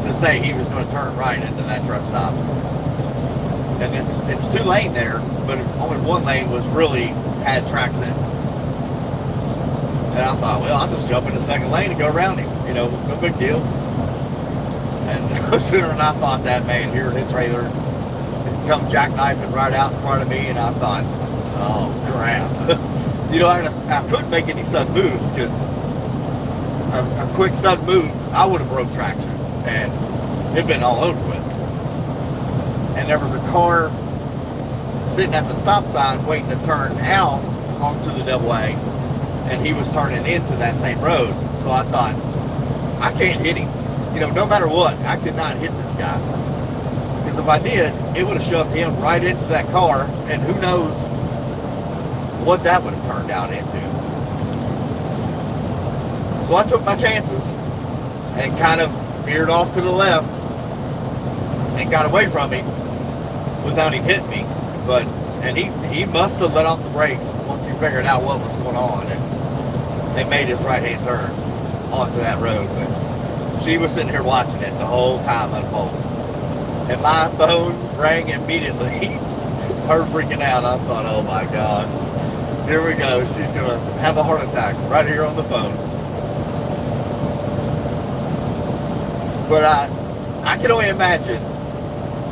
Speaker 2: to say he was going to turn right into that truck stop. And it's 2 lane there, but only 1 lane was really had tracks in. And I thought, well, I'll just jump in the 2nd lane and go around him. You know, no big deal. And no sooner than I thought that, man, here his trailer come jackknifing right out in front of me, and I thought, oh crap. You know, I couldn't make any sudden moves, because a quick sudden move, I would have broke traction and it'd been all over with. And there was a car sitting at the stop sign waiting to turn out onto the double A, and he was turning into that same road. So I thought, I can't hit him. You know, no matter what, I could not hit this guy. Because if I did, it would have shoved him right into that car, and who knows what that would have turned out into. So I took my chances and kind of veered off to the left and got away from him without him hitting me. And he must have let off the brakes once he figured out what was going on, and made his right-hand turn onto that road. But she was sitting here watching it the whole time unfold. And my phone rang immediately. Her freaking out. I thought, oh my gosh. Here we go. She's going to have a heart attack right here on the phone. But I can only imagine.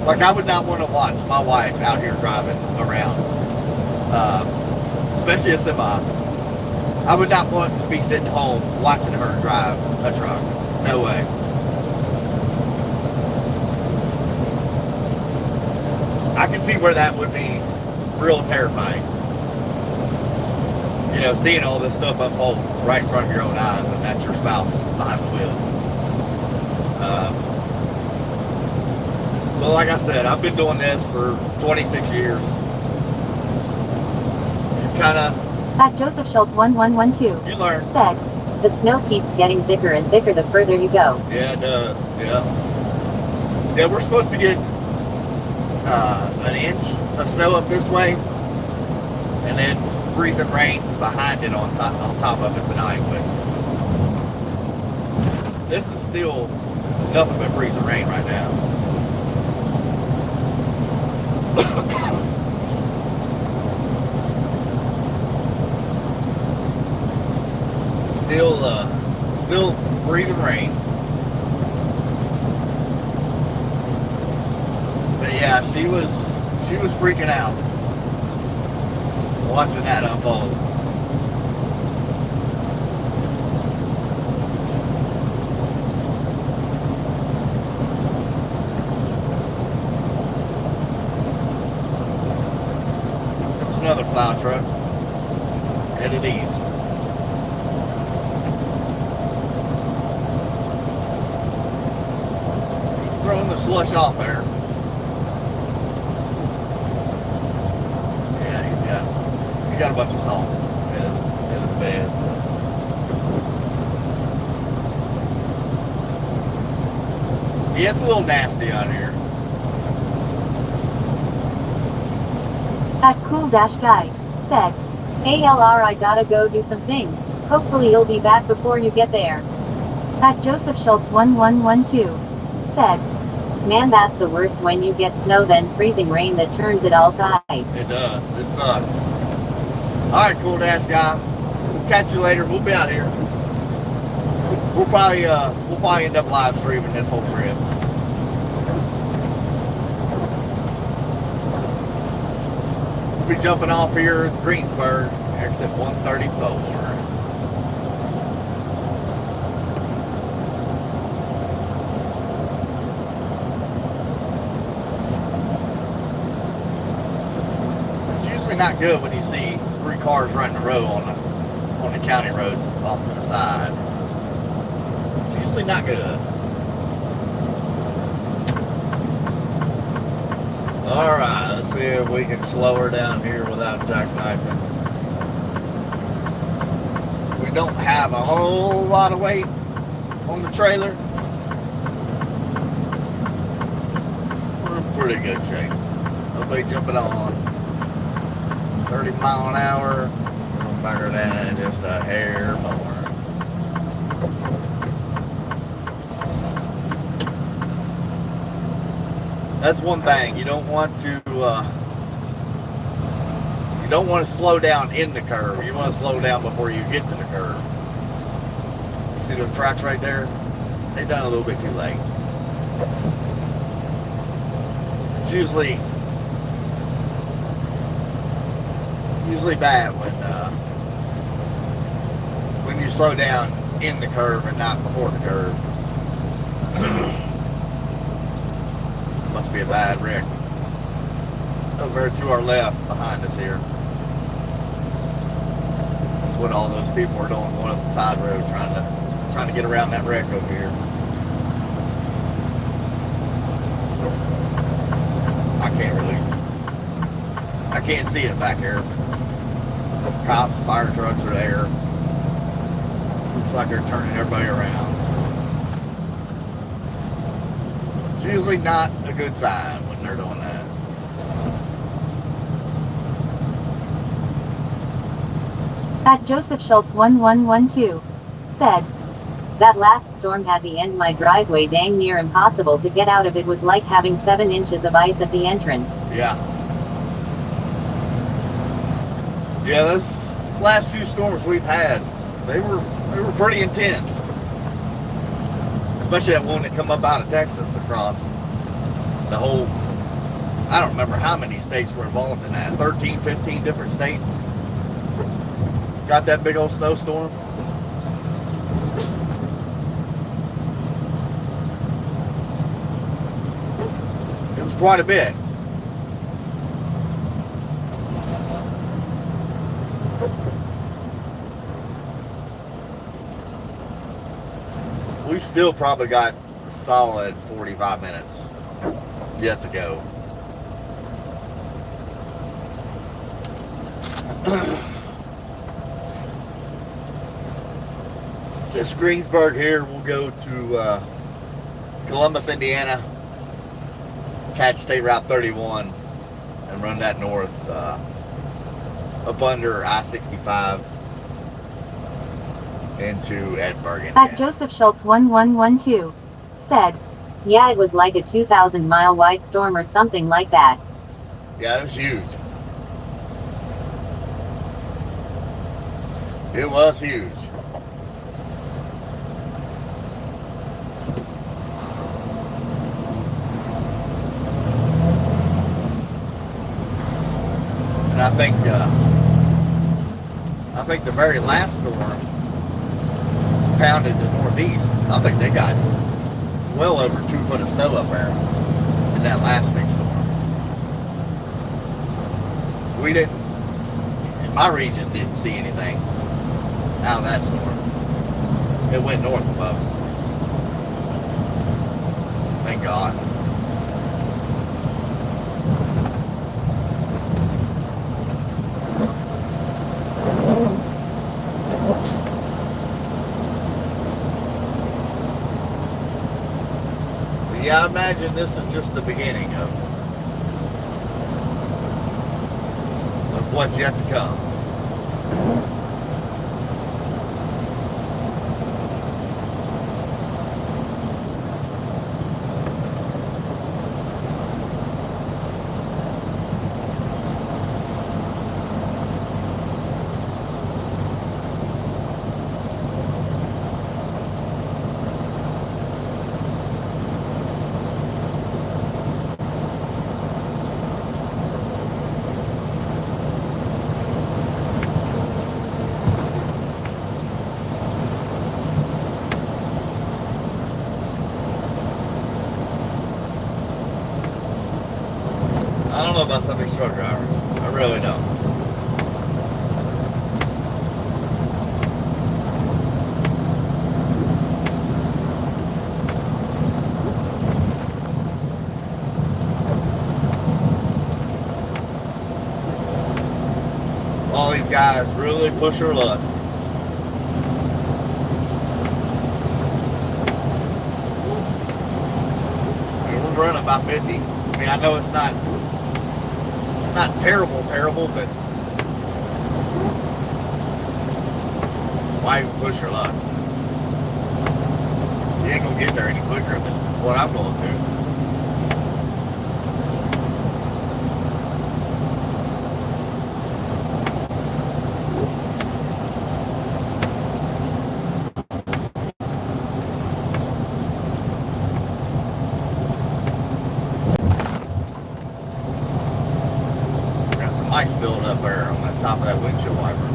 Speaker 2: Like, I would not want to watch my wife out here driving around. Especially a semi. I would not want to be sitting home watching her drive a truck. No way. I can see where that would be real terrifying. You know, seeing all this stuff unfold right in front of your own eyes, and that's your spouse behind the wheel. But like I said, I've been doing this for 26 years. You kind of...
Speaker 1: At Joseph Schultz 1112.
Speaker 2: You learn.
Speaker 1: Said, the snow keeps getting thicker and thicker the further you go.
Speaker 2: Yeah, it does. Yeah. Yeah, we're supposed to get an inch of snow up this way, and then freezing rain behind it on top of it tonight. But this is still nothing but freezing rain right now. Still freezing rain. But yeah, she was freaking out watching that unfold. There's another plow truck headed east. Throwing the slush off there. he got a bunch of salt in his bed. So. Yeah, it's a little nasty out here.
Speaker 1: That cool dash guy said, ALR, I gotta go do some things. Hopefully you'll be back before you get there. That Joseph Schultz 1112 said, man, that's the worst when you get snow then freezing rain that turns it all to ice.
Speaker 2: It does. It sucks. Alright, cool dash guy. We'll catch you later. We'll be out here. We'll probably end up live streaming this whole trip. We'll be jumping off here at Greensburg, exit 134. Not good when you see 3 cars right in a row on the county roads off to the side. It's usually not good. Alright, let's see if we can slow her down here without jackknifing. We don't have a whole lot of weight on the trailer. We're in pretty good shape. Nobody jumping on 30 mile an hour, I'm back her down just a hair more. That's one thing, you don't want to slow down in the curve. You want to slow down before you get to the curve. You see those tracks right there? They've done a little bit too late. It's usually bad when you slow down in the curve and not before the curve. Must be a bad wreck. Over to our left behind us here. That's what all those people are doing, going up the side road trying to get around that wreck over here. I can't see it back here. Cops, fire trucks are there. Looks like they're turning everybody around. So. It's usually not a good sign when they're doing that.
Speaker 1: At Joseph Schultz 1112 said, that last storm had the end my driveway dang near impossible to get out of. It was like having 7 inches of ice at the entrance.
Speaker 2: Yeah. Yeah, those last few storms we've had, they were pretty intense. Especially that one that come up out of Texas across the whole, I don't remember how many states were involved in that. 13, 15 different states. Got that big old snowstorm. It was quite a bit. We still probably got a solid 45 minutes yet to go. This Greensburg here, we'll go to Columbus, Indiana, catch State Route 31 and run that north up under I-65 into Edinburgh, Indiana.
Speaker 1: At Joseph Schultz 1112 said, yeah, it was like a 2,000 mile wide storm or something like that.
Speaker 2: Yeah, it was huge. It was huge. And I think the very last storm pounded the northeast. I think they got well over 2 foot of snow up there in that last big storm. We didn't, in my region, didn't see anything out of that storm. It went north of us. Thank God. Yeah, I imagine this is just the beginning of what's yet to come. I don't know about some of these truck drivers. I really don't. All these guys really push their luck. We're running about 50. I mean, I know it's not terrible, but why even push your luck? You ain't gonna get there any quicker than what I'm going to. Ice build up there on the top of that windshield wiper.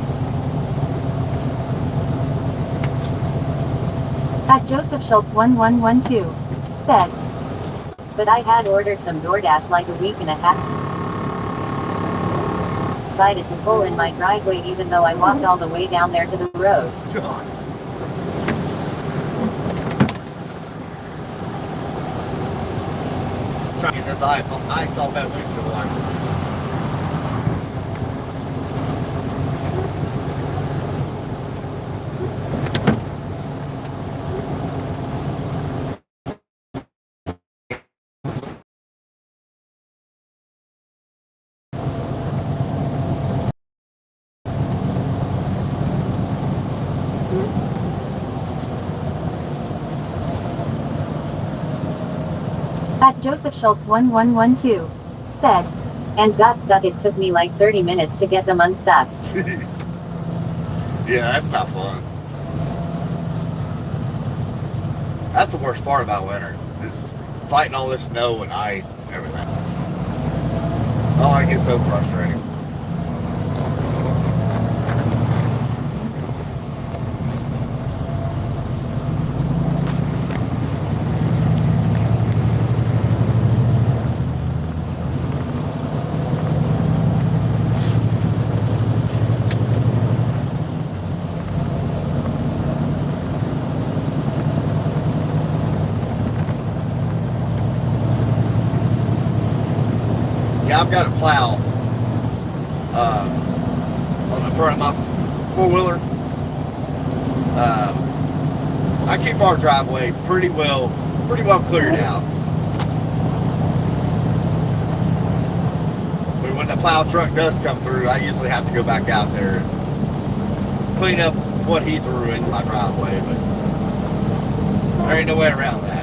Speaker 1: At Joseph Schultz 1112 said, but I had ordered some DoorDash like a week and a half. Decided to pull in my driveway even though I walked all the way down there to the road.
Speaker 2: God. Trying to get this ice off that windshield wiper.
Speaker 1: At Joseph Schultz 1112 said, and got stuck. It took me like 30 minutes to get them unstuck.
Speaker 2: Jeez. Yeah, that's not fun. That's the worst part about winter, is fighting all this snow and ice and everything. Oh, I get so frustrating. Yeah, I've got a plow on the front of my four-wheeler. I keep our driveway pretty well cleared out. But when the plow truck does come through, I usually have to go back out there and clean up what he threw in my driveway, but there ain't no way around that.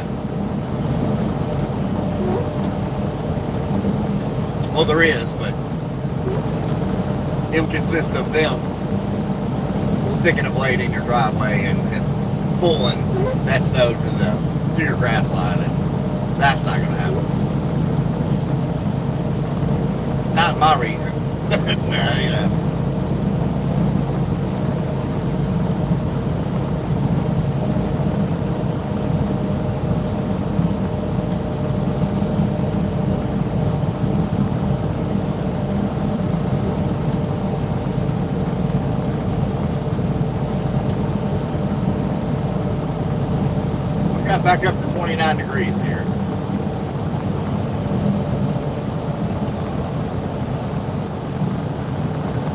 Speaker 2: Well, there is, but it will consist of them sticking a blade in your driveway and pulling that snow to your grass line, and that's not going to happen. Not in my region. Nah, you know. Back up to 29 degrees here.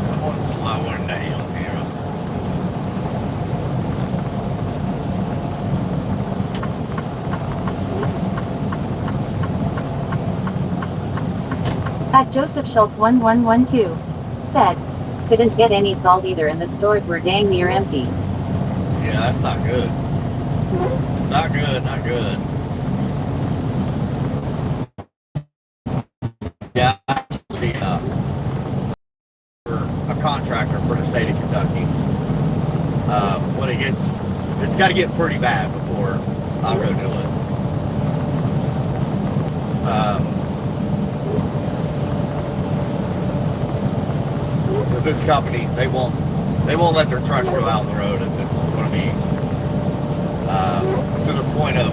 Speaker 2: I'm going slow one down here.
Speaker 1: At Joseph Schultz 1112 said, couldn't get any salt either and the stores were dang near empty.
Speaker 2: Yeah, that's not good. Not good, not good. Yeah, actually, a contractor for the state of Kentucky. When it's got to get pretty bad before I'll go do it. Because this company, they won't let their trucks go out on the road if it's going to be to the point of,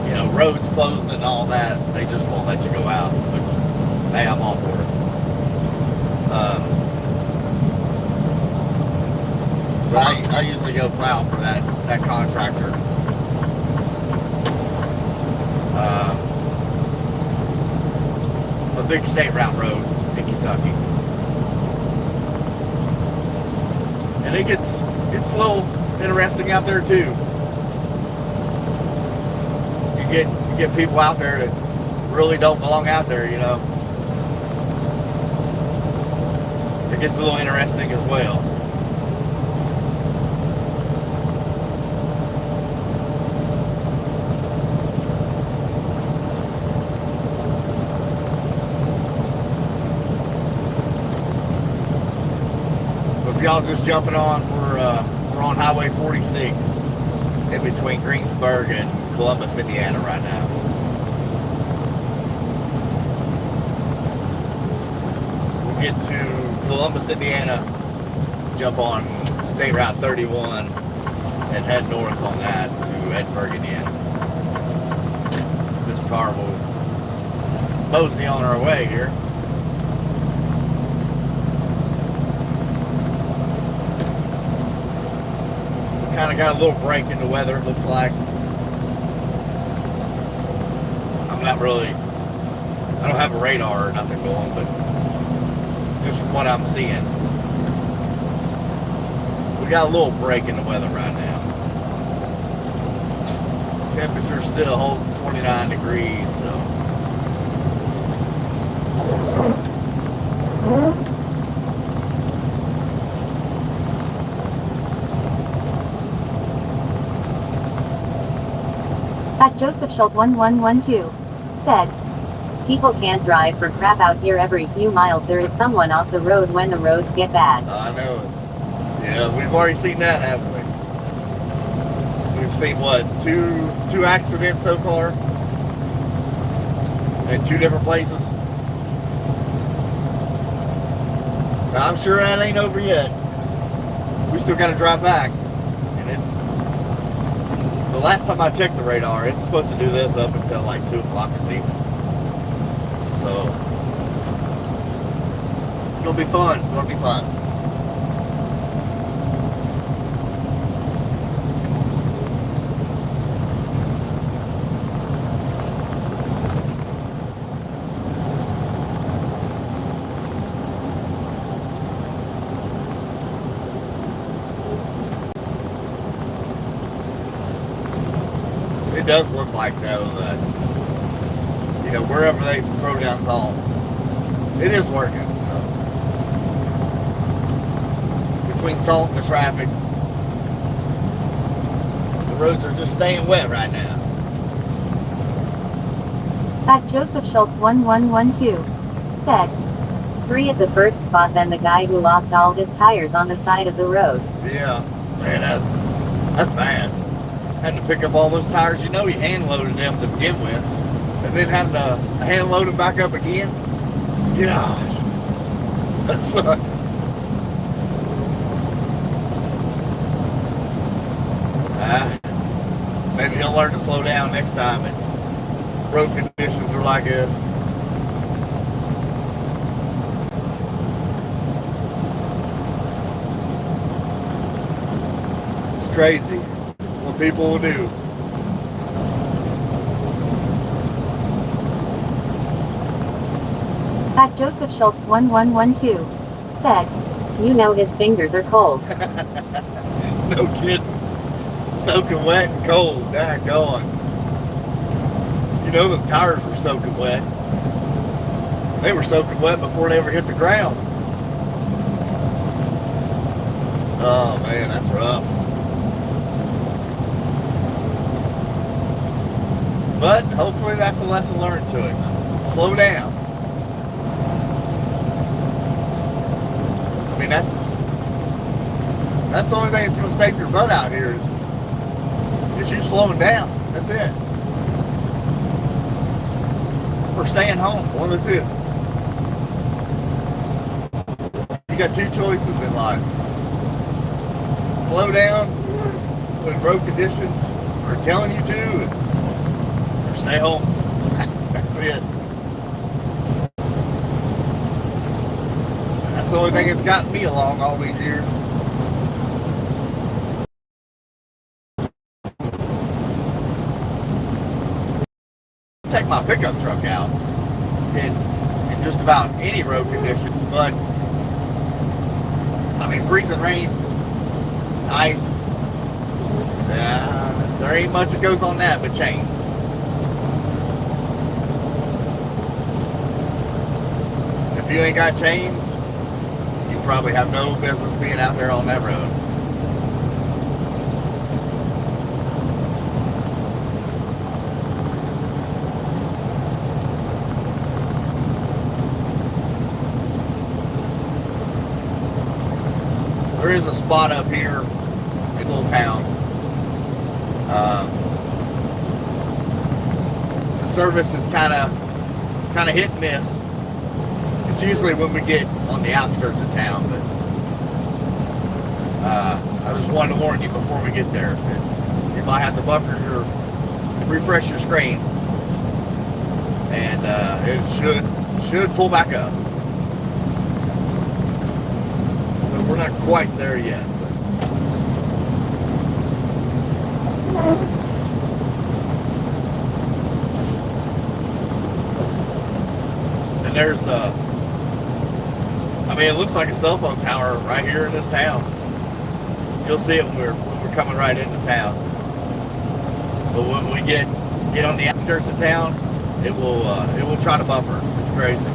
Speaker 2: you know, roads closed and all that. They just won't let you go out, which, hey, I'm all for it. But I usually go plow for that contractor. A big state route road in Kentucky. And it gets a little interesting out there too. You get people out there that really don't belong out there, you know. It gets a little interesting as well. If y'all just jumping on, we're on Highway 46 in between Greensburg and Columbus, Indiana right now. We'll get to Columbus, Indiana, jump on State Route 31 and head north on that to Edinburgh, Indiana. This car will mosey on our way here. Kind of got a little break in the weather, it looks like. I'm not really, I don't have a radar or nothing going, but just from what I'm seeing, we got a little break in the weather right now. Temperature's still holding 29 degrees, so.
Speaker 1: At Joseph Schultz 1112 said, people can't drive for crap out here. Every few miles there is someone off the road when the roads get bad.
Speaker 2: I know it. Yeah, we've already seen that, haven't we? We've seen what, two accidents so far in two different places. Now, I'm sure that ain't over yet. We still got to drive back, and it's. The last time I checked the radar, it's supposed to do this up until like 2 o'clock this evening. So, it's going to be fun. It's going to be fun. It does look like, though, that, you know, wherever they throw down salt, it is working, so. Between salt and the traffic, the roads are just staying wet right now.
Speaker 1: At Joseph Schultz 1112 said, 3 at the first spot, then the guy who lost all his tires on the side of the road.
Speaker 2: Yeah, man, that's bad. Had to pick up all those tires. You know, he hand-loaded them to begin with, and then had to hand-load them back up again. Gosh, that sucks. Maybe he'll learn to slow down next time road conditions are like this. It's crazy what people will do.
Speaker 1: At Joseph Schultz 1112 said, you know his fingers are cold.
Speaker 2: No kidding. Soaking wet and cold. Daggone. You know the tires were soaking wet. They were soaking wet before they ever hit the ground. Oh man, that's rough. But hopefully that's a lesson learned to him. Slow down. I mean, that's the only thing that's going to save your butt out here is you slowing down. That's it. Or staying home. One of the two. You got two choices in life. Slow down when road conditions are telling you to, or stay home. That's it. That's the only thing that's gotten me along all these years. Take my pickup truck out in just about any road conditions, but I mean, freezing rain, ice, there ain't much that goes on that but chains. If you ain't got chains, you probably have no business being out there on that road. There is a spot up here in a little town. The service is kind of hit and miss. It's usually when we get on the outskirts of town, but I just wanted to warn you before we get there. You might have to refresh your screen, and it should pull back up. We're not quite there yet. And there's I mean, it looks like a cell phone tower right here in this town. You'll see it when we're coming right into town. But when we get on the outskirts of town, it will try to buffer. It's crazy.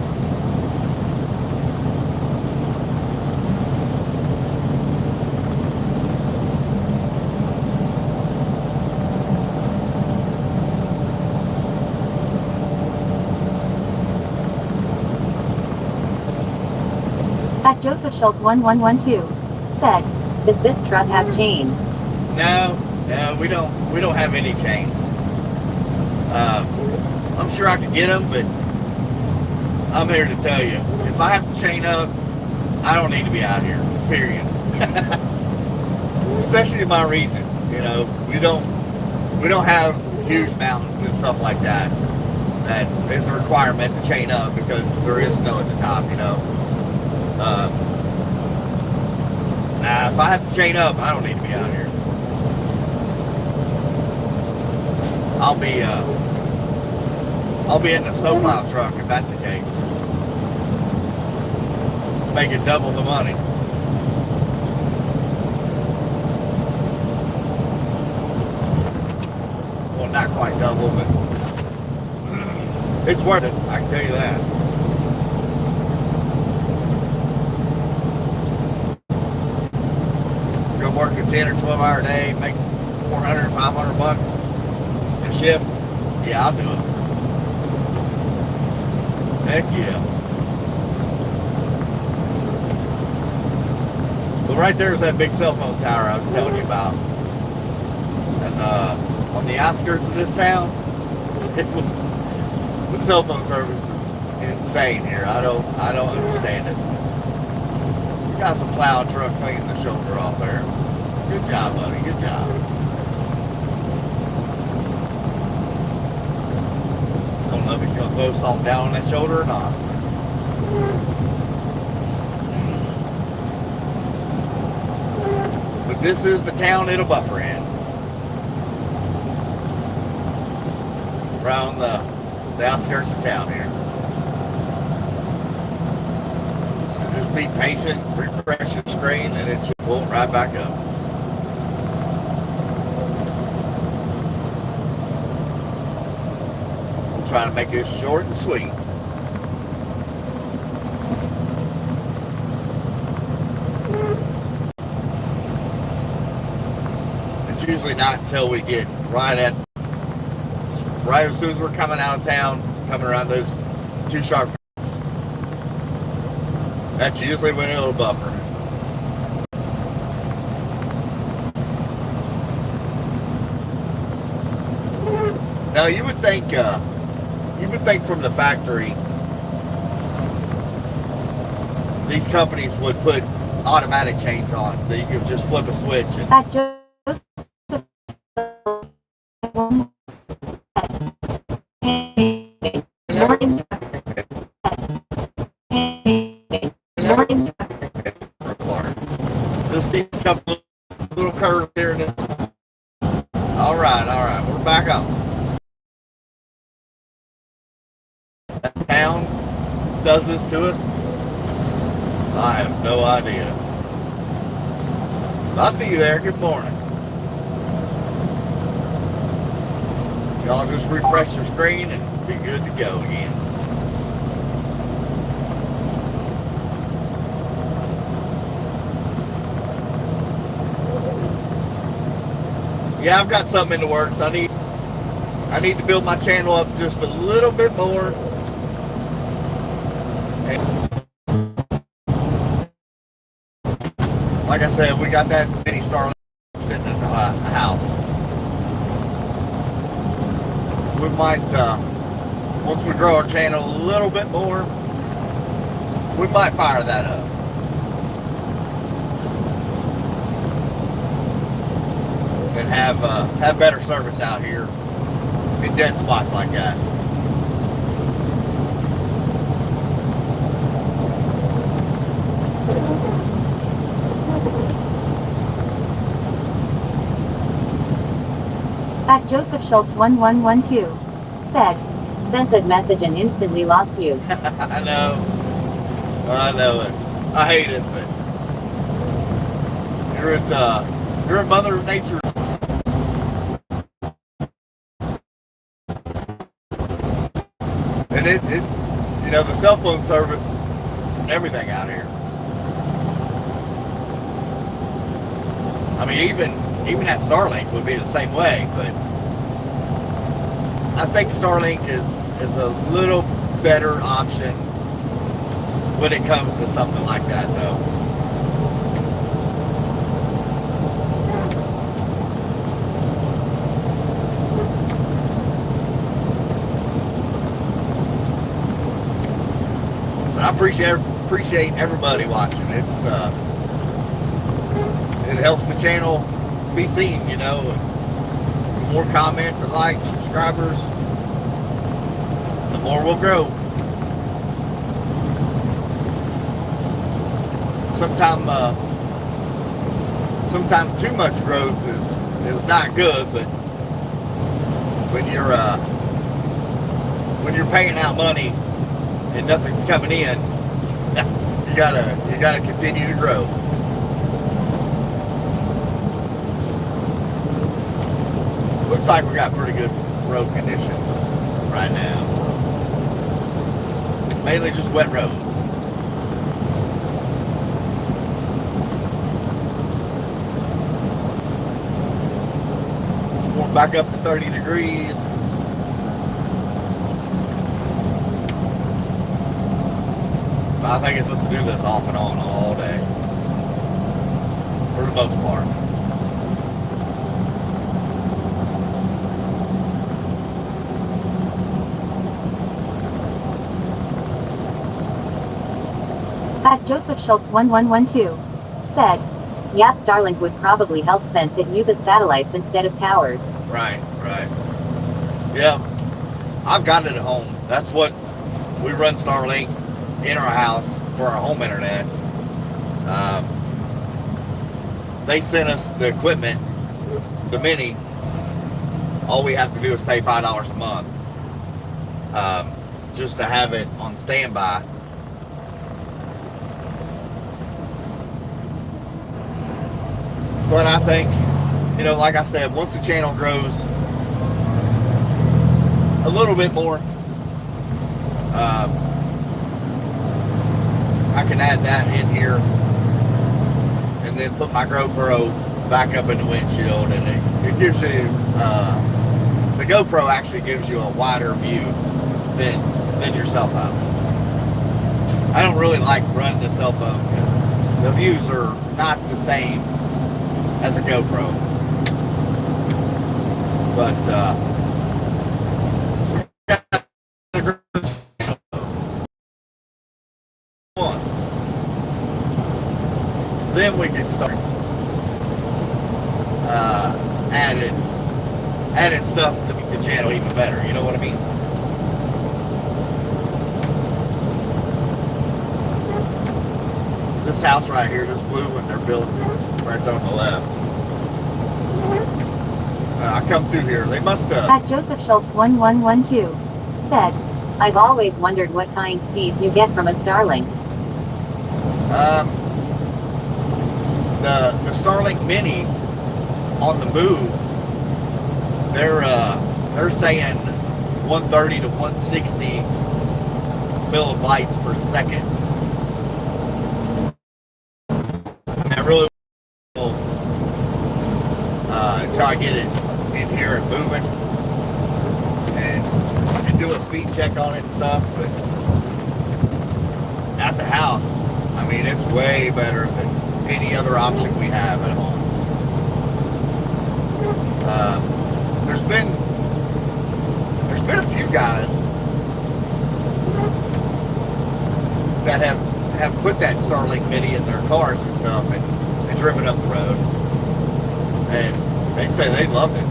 Speaker 1: At Joseph Schultz 1112 said, "Does this truck have chains?"
Speaker 2: No, we don't have any chains. I'm sure I could get them, but I'm here to tell you, if I have to chain up, I don't need to be out here. Period. Especially in my region, you know, we don't have huge mountains and stuff like that. That is a requirement to chain up because there is snow at the top, you know. Nah, if I have to chain up, I don't need to be out here. I'll be in the snowplow truck if that's the case. Make it double the money. Well, not quite double, but it's worth it, I can tell you that. Work a 10 or 12 hour day, make 400, 500 bucks a shift. Yeah, I'll do it. Heck yeah. But right there's that big cell phone tower I was telling you about. And on the outskirts of this town, the cell phone service is insane here. I don't understand it. You got some plow truck cleaning the shoulder off there. Good job, buddy. Good job. I don't know if he's going to throw salt down on that shoulder or not. But this is the town it'll buffer in. Around the outskirts of town here. So just be patient, refresh your screen, and it should pull it right back up. Trying to make this short and sweet. It's usually not until we get right as soon as we're coming out of town, coming around those two sharp turns. That's usually when it'll buffer. Now you would think from the factory, these companies would put automatic chains on that you could just flip a switch.
Speaker 1: At Joseph
Speaker 2: Just see this couple little curve here and there. All right, we're back up. That town does this to us. I have no idea. I'll see you there. Good morning. Y'all just refresh your screen and be good to go again. Yeah, I've got something in the works. I need to build my channel up just a little bit more. And like I said, we got that mini Starlink sitting at the house. We might, once we grow our channel a little bit more, we might fire that up. And have better service out here in dead spots like that.
Speaker 1: At Joseph Schultz 1112 said, sent that message and instantly lost you.
Speaker 2: I know it. I hate it, but you're a Mother Nature. And it the cell phone service, everything out here. I mean, even that Starlink would be the same way, but I think Starlink is a little better option when it comes to something like that, though. But I appreciate everybody watching. It helps the channel be seen, and the more comments and likes, subscribers, the more we'll grow. Sometimes too much growth is not good, but when you're paying out money and nothing's coming in, you gotta continue to grow. Looks like we got pretty good road conditions right now, so mainly just wet roads. It's warm back up to 30 degrees. But I think it's supposed to do this off and on all day, for the most part.
Speaker 1: At Joseph Schultz 1112 said, yeah, Starlink would probably help since it uses satellites instead of towers.
Speaker 2: Right. Yeah, I've got it at home. That's what we run Starlink in our house for our home internet. They sent us the equipment, the mini. All we have to do is pay $5 a month just to have it on standby. But I think, like I said, once the channel grows a little bit more, I can add that in here and then put my GoPro back up in the windshield, and it gives you, the GoPro actually gives you a wider view than your cell phone. I don't really like running the cell phone because the views are not the same as a GoPro. But then we can start adding stuff to make the channel even better. You know what I mean? This house right here, this blue one they're building right there on the left. I come through here. They must have.
Speaker 1: At Joseph Schultz 1112 said, I've always wondered what kind speeds you get from a Starlink.
Speaker 2: The Starlink Mini on the move, they're saying 130 to 160 millibytes per second. And I really will, until I get it in here and moving and do a speed check on it and stuff. But at the house, I mean, it's way better than any other option we have at home. There's been a few guys that have put that Starlink Mini in their cars and stuff and driven up the road, and they say they loved it.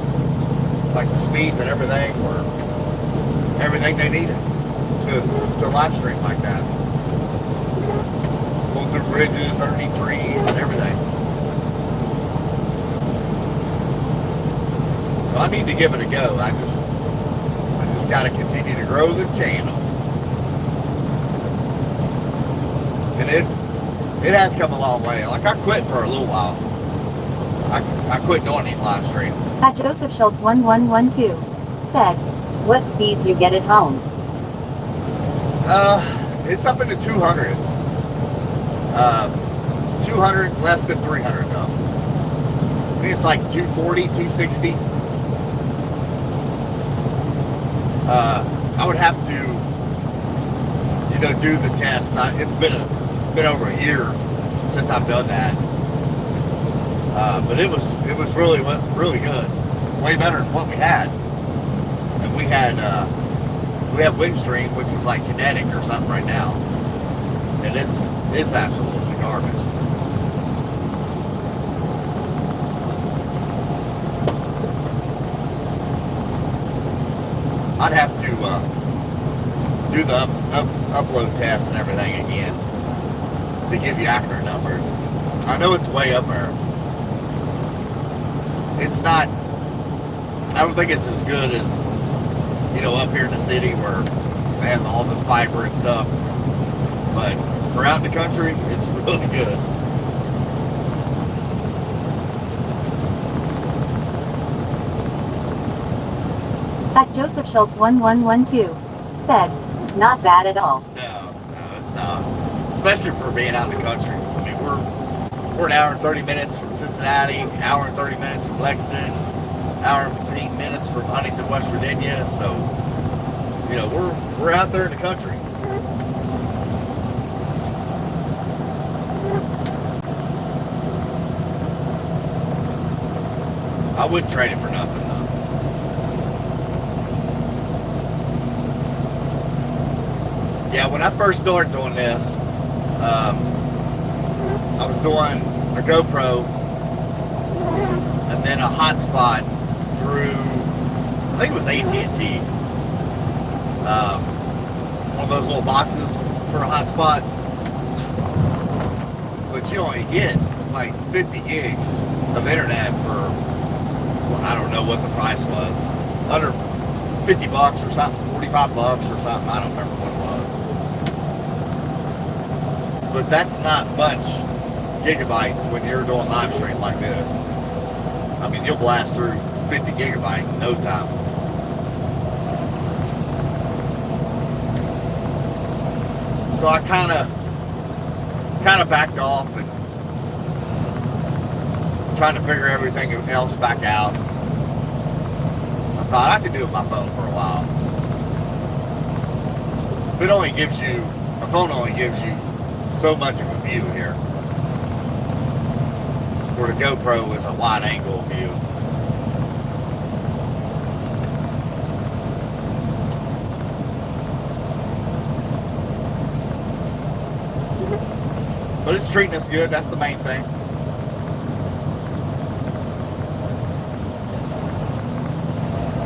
Speaker 2: Like the speeds and everything were everything they needed to live stream like that. Going through bridges, underneath trees, and everything. So I need to give it a go. I just got to continue to grow the channel, and it has come a long way. Like I quit for a little while. I quit doing these live streams.
Speaker 1: At Joseph Schultz 1112 said, what speeds you get at home?
Speaker 2: It's up in the 200s. 200 less than 300 though. I think it's like 240, 260. I would have to, do the test. It's been over a year since I've done that. But it was really good, way better than what we had. And we have Windstream, which is like Kinetic or something right now, and it's absolutely garbage. I'd have to do the upload test and everything again to give you accurate numbers. I know it's way up there. It's not, I don't think it's as good as, up here in the city where they have all this fiber and stuff. But for out in the country, it's really good.
Speaker 1: At Joseph Schultz 1112 said, not bad at all.
Speaker 2: No, it's not. Especially for being out in the country. I mean, we're an hour and 30 minutes from Cincinnati, an hour and 30 minutes from Lexington, an hour and 15 minutes from Huntington, West Virginia. So, we're out there in the country. I wouldn't trade it for nothing, though. Yeah, when I first started doing this, I was doing a GoPro and then a hotspot through, I think it was AT&T. One of those little boxes for a hotspot. But you only get like 50 gigs of internet for, I don't know what the price was, under 50 bucks or something, 45 bucks or something, I don't remember what it was. But that's not much gigabytes when you're doing live stream like this. I mean, you'll blast through 50 gigabytes in no time. So I kind of backed off and trying to figure everything else back out. I thought I could do it with my phone for a while. It only gives you, a phone only gives you so much of a view here. Where the GoPro is a wide angle view. But it's treating us good, that's the main thing.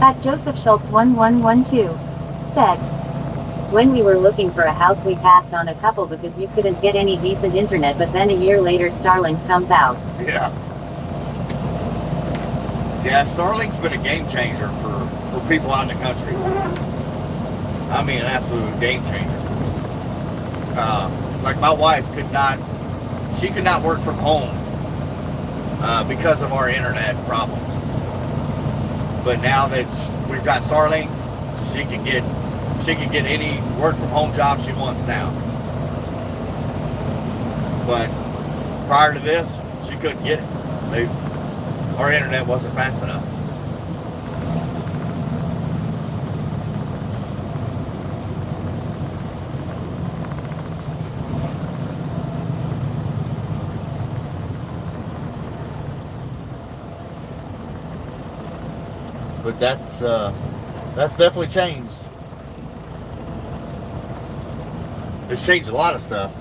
Speaker 1: At Joseph Schultz 1112 said, when we were looking for a house we passed on a couple because you couldn't get any decent internet, but then a year later Starlink comes out.
Speaker 2: Yeah. Yeah, Starlink's been a game changer for people out in the country. I mean, an absolute game changer. Like my wife could not work from home because of our internet problems. But now that we've got Starlink, she can get any work from home job she wants now. But prior to this, she couldn't get it. Our internet wasn't fast enough. But that's definitely changed. It's changed a lot of stuff.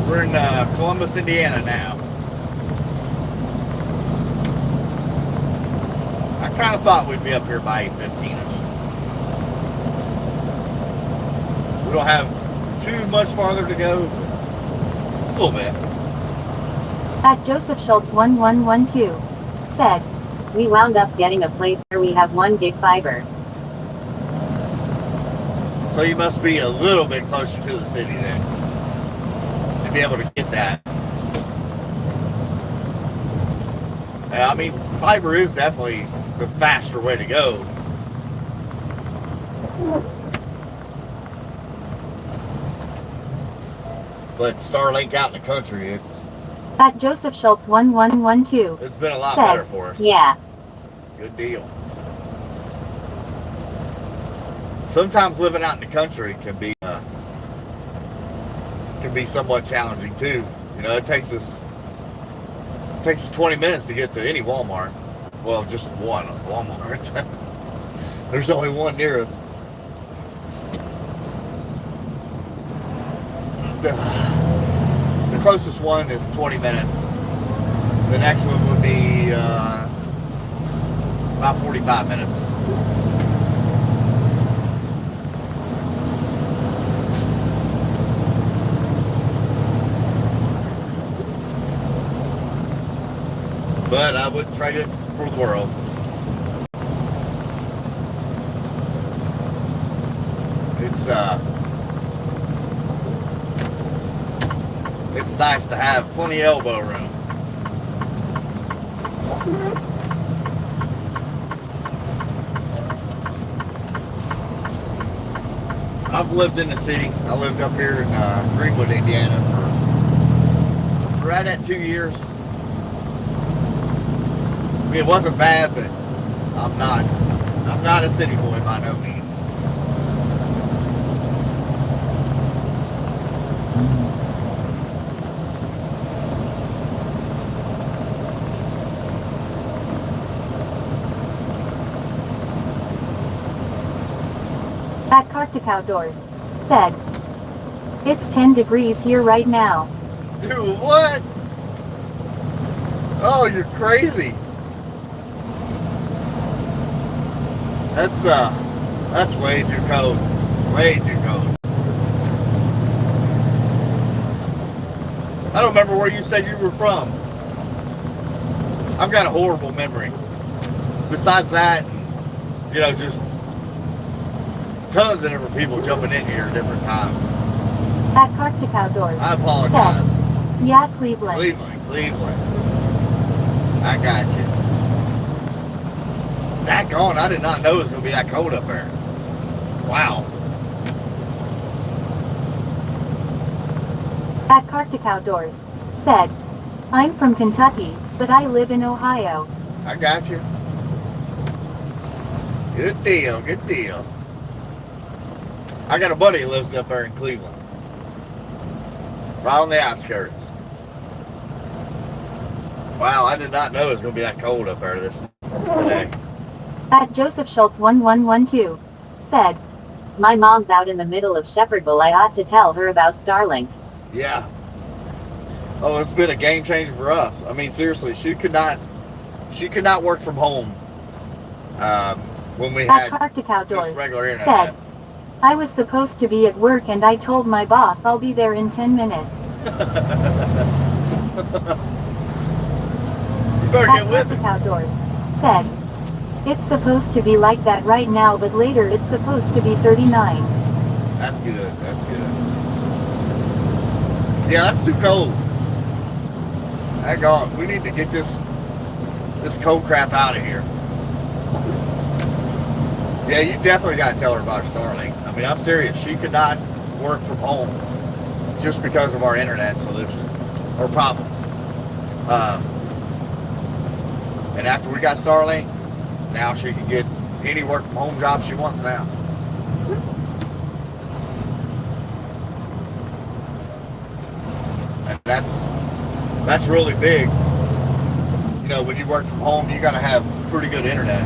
Speaker 2: We're in Columbus, Indiana now. I kind of thought we'd be up here by 8:15ish. We don't have too much farther to go. A little bit.
Speaker 1: At Joseph Schultz 1112 said, we wound up getting a place where we have 1 gig fiber.
Speaker 2: So you must be a little bit closer to the city then, to be able to get that. I mean, fiber is definitely the faster way to go. But Starlink out in the country, it's
Speaker 1: At Joseph Schultz 1112
Speaker 2: been a lot
Speaker 1: said,
Speaker 2: better for us.
Speaker 1: yeah.
Speaker 2: Good deal. Sometimes living out in the country can be somewhat challenging too. You know, it takes us 20 minutes to get to any Walmart. Well, just one Walmart. There's only one near us. The closest one is 20 minutes. The next one would be about 45 minutes. But I would trade it for the world. It's nice to have plenty of elbow room. I've lived in the city. I lived up here in Greenwood, Indiana for right at 2 years. I mean, it wasn't bad, but I'm not a city boy by no means.
Speaker 1: At Arctic Outdoors said, it's 10 degrees here right now.
Speaker 2: Dude, what? Oh, you're crazy. That's way too cold. Way too cold. I don't remember where you said you were from. I've got a horrible memory. Besides that, you know, just tons of different people jumping in here at different times.
Speaker 1: At Arctic Outdoors.
Speaker 2: I apologize.
Speaker 1: Said, yeah, Cleveland.
Speaker 2: Cleveland. I got you. Daggone, I did not know it was going to be that cold up there. Wow.
Speaker 1: At Arctic Outdoors. Said, I'm from Kentucky, but I live in Ohio.
Speaker 2: I got you. Good deal, good deal. I got a buddy who lives up there in Cleveland. Right on the outskirts. Wow, I did not know it was going to be that cold up there today.
Speaker 1: At Joseph Schultz 1112. Said, my mom's out in the middle of Shepherdville. I ought to tell her about Starlink.
Speaker 2: Yeah. Oh, it's been a game changer for us. I mean, seriously, she could not work from home when we had
Speaker 1: Arctic Outdoors.
Speaker 2: just regular internet.
Speaker 1: Said, I was supposed to be at work and I told my boss I'll be there in 10 minutes.
Speaker 2: You better get with
Speaker 1: Arctic
Speaker 2: it.
Speaker 1: Outdoors. Said, it's supposed to be like that right now, but later it's supposed to be 39.
Speaker 2: That's good. That's good. Yeah, that's too cold. Hang on. We need to get this cold crap out of here. Yeah, you definitely got to tell her about Starlink. I mean, I'm serious. She could not work from home just because of our internet solution or problems. And after we got Starlink, now she can get any work from home job she wants now. And that's really big. You know, when you work from home, you got to have pretty good internet.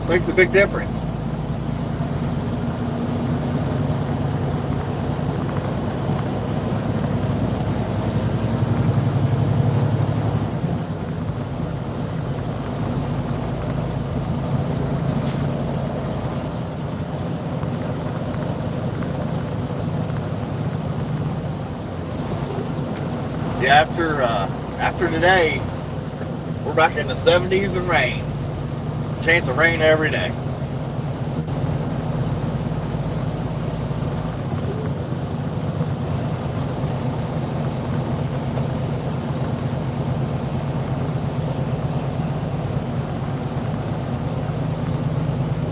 Speaker 2: Makes a big difference. Yeah, after today, we're back in the 70s and rain. Chance of rain every day.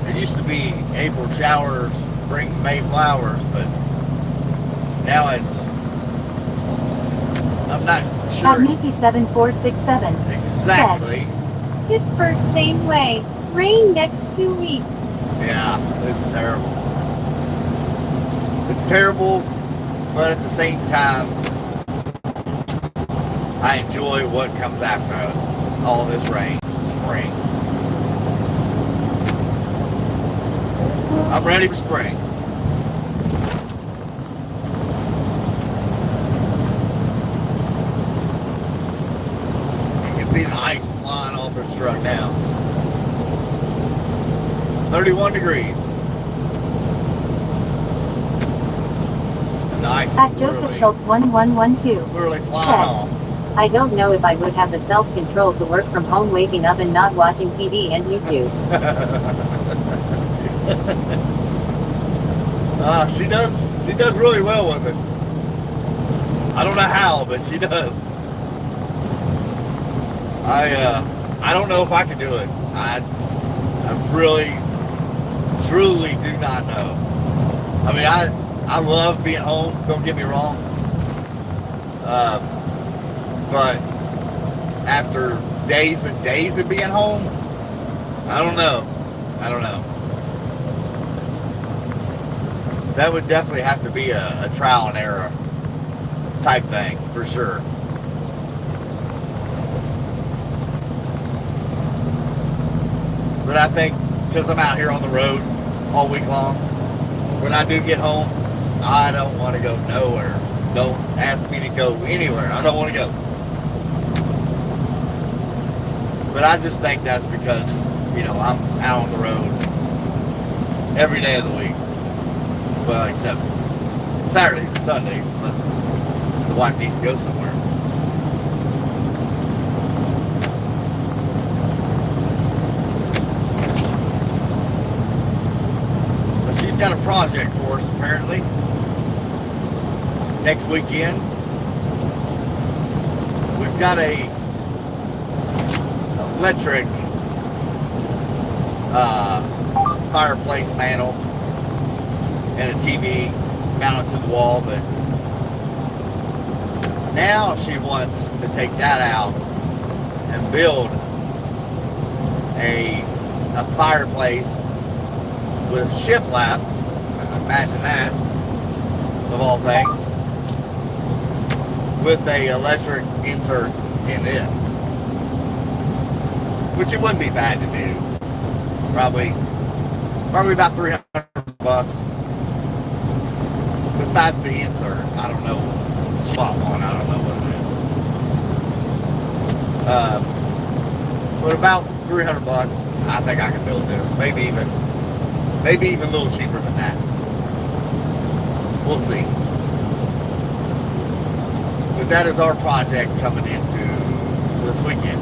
Speaker 2: It used to be April showers, bring May flowers, but now I'm not sure.
Speaker 1: At Mickey 7467.
Speaker 2: Exactly.
Speaker 1: Said, Pittsburgh same way. Rain next 2 weeks.
Speaker 2: Yeah, it's terrible. It's terrible, but at the same time, I enjoy what comes after all this rain, spring. I'm ready for spring. You can see the ice flying off this truck now. 31 degrees. And the ice
Speaker 1: At
Speaker 2: is
Speaker 1: Joseph Schultz 1112.
Speaker 2: literally flying
Speaker 1: Said,
Speaker 2: off.
Speaker 1: I don't know if I would have the self-control to work from home, waking up and not watching TV and YouTube.
Speaker 2: She does really well with it. I don't know how, but she does. I don't know if I could do it. I really, truly do not know. I mean, I love being home, don't get me wrong. But after days and days of being home, I don't know. That would definitely have to be a trial and error type thing, for sure. But I think, because I'm out here on the road all week long, when I do get home, I don't want to go nowhere. Don't ask me to go anywhere. I don't want to go. But I just think that's because, you know, I'm out on the road every day of the week. Well, except Saturdays and Sundays, unless the wife needs to go somewhere. But she's got a project for us, apparently. Next weekend, we've got a electric fireplace mantle and a TV mounted to the wall, but now she wants to take that out and build a fireplace with shiplap. Imagine that, of all things, with a electric insert in it, which it wouldn't be bad to do. Probably about $300. Besides the insert, I don't know. She bought one. I don't know what it is. But about $300. I think I can build this. Maybe even a little cheaper than that. We'll see. But that is our project coming into this weekend.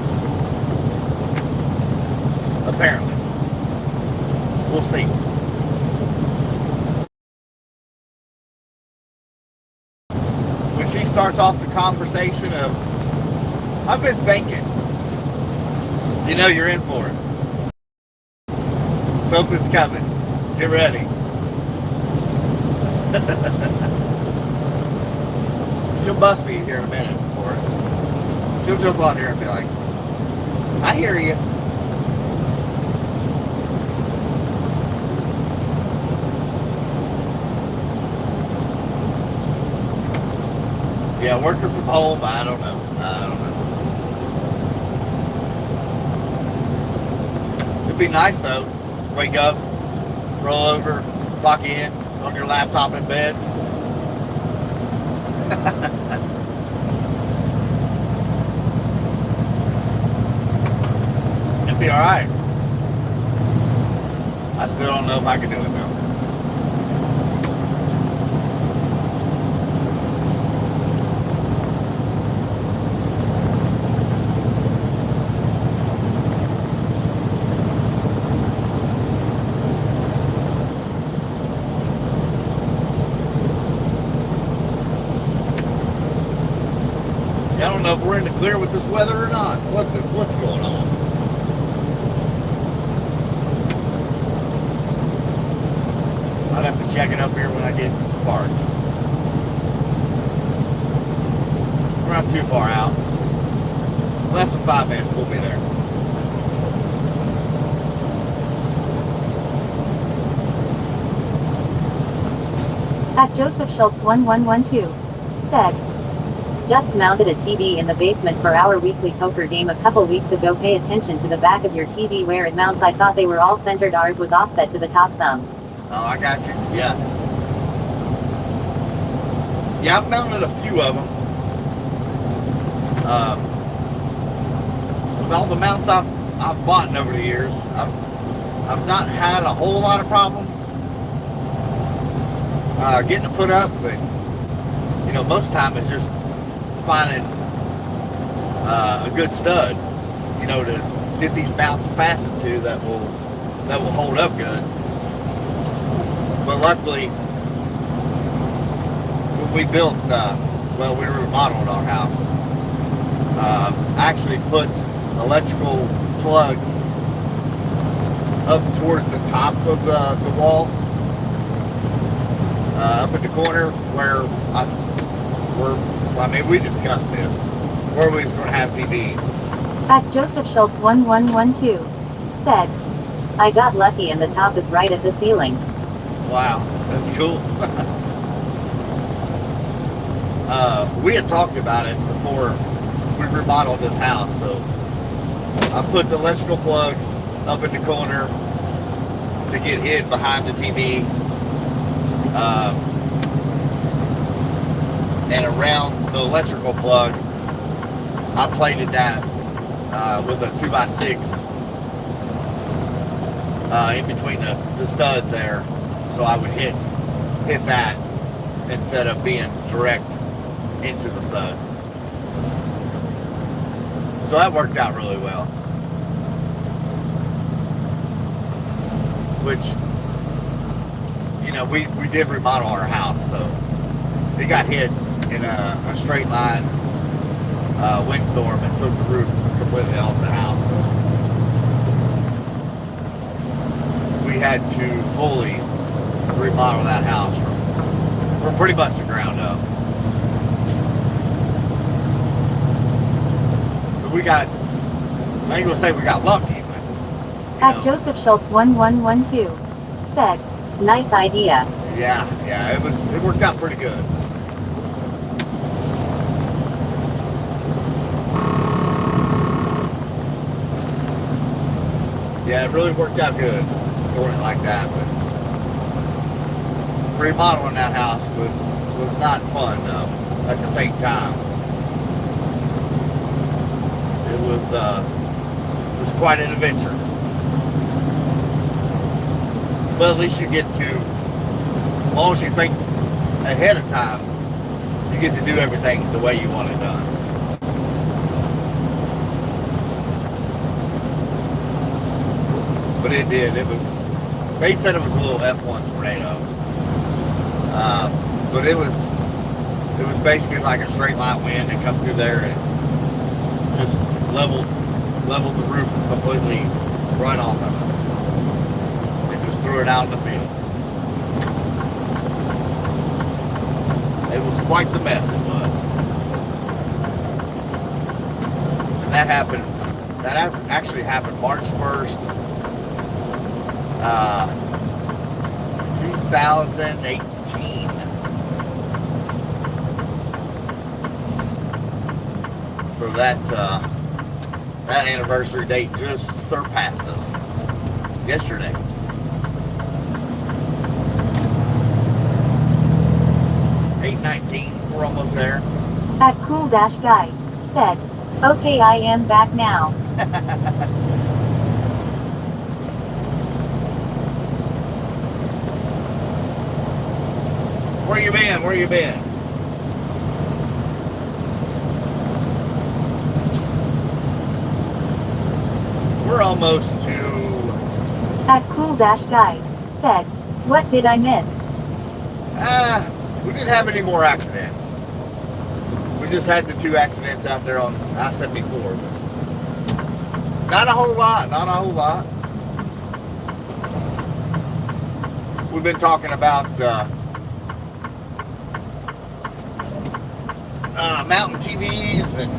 Speaker 2: Apparently. We'll see. When she starts off the conversation of, I've been thinking, you know you're in for it. Something's coming. Get ready. She'll bust me here in a minute for it. She'll jump on here and be like, I hear you. Yeah, working from home, I don't know. It'd be nice though. Wake up, roll over, clock in on your laptop in bed. It'd be alright. I still don't know if I can do it though. I don't know if we're in the clear with this weather or not. What's going on? I'd have to check it up here when I get parked. We're not too far out. Less than 5 minutes, we'll be there.
Speaker 1: At Joseph Schultz 1112 said, just mounted a TV in the basement for our weekly poker game a couple weeks ago. Pay attention to the back of your TV where it mounts. I thought they were all centered. Ours was offset to the top some.
Speaker 2: Oh, I got you. Yeah. Yeah, I've mounted a few of them. With all the mounts I've bought over the years, I've not had a whole lot of problems getting it put up, but you know, most of the time it's just finding a good stud, you know, to get these mounts fastened to that will hold up good. But luckily, when we built, we remodeled our house. I actually put electrical plugs up towards the top of the wall, up in the corner where we discussed this, where we was going to have TVs.
Speaker 1: At Joseph Schultz 1112 said, I got lucky and the top is right at the ceiling.
Speaker 2: Wow, that's cool. We had talked about it before we remodeled this house, so I put the electrical plugs up in the corner to get hid behind the TV. And around the electrical plug, I plated that with a 2x6 in between the studs there, so I would hit that instead of being direct into the studs. So that worked out really well. Which, you know, we did remodel our house, so it got hit in a straight line windstorm and took the roof completely off the house. So we had to fully remodel that house from pretty much the ground up. So we got, I ain't gonna say we got lucky, but
Speaker 1: At Joseph Schultz 1112 said, nice idea.
Speaker 2: yeah, it worked out pretty good. Yeah, it really worked out good doing it like that, but remodeling that house was not fun though at the same time. It was quite an adventure. But at least you get to, as long as you think ahead of time, you get to do everything the way you want it done. But it did. They said it was a little F1 tornado. But it was basically like a straight line wind that come through there and just leveled the roof completely right off of it. It just threw it out in the field. It was quite the mess, it was. And that actually happened March 1st, 2018. So that anniversary date just surpassed us yesterday. We're almost there.
Speaker 1: At Cool Dash Guy said, okay, I am back now.
Speaker 2: Where you been? Where you been? We're almost to...
Speaker 1: At Cool Dash Guy said, what did I miss?
Speaker 2: We didn't have any more accidents. We just had the 2 accidents out there on I-74. Not a whole lot, not a whole lot. We've been talking about mountain TVs and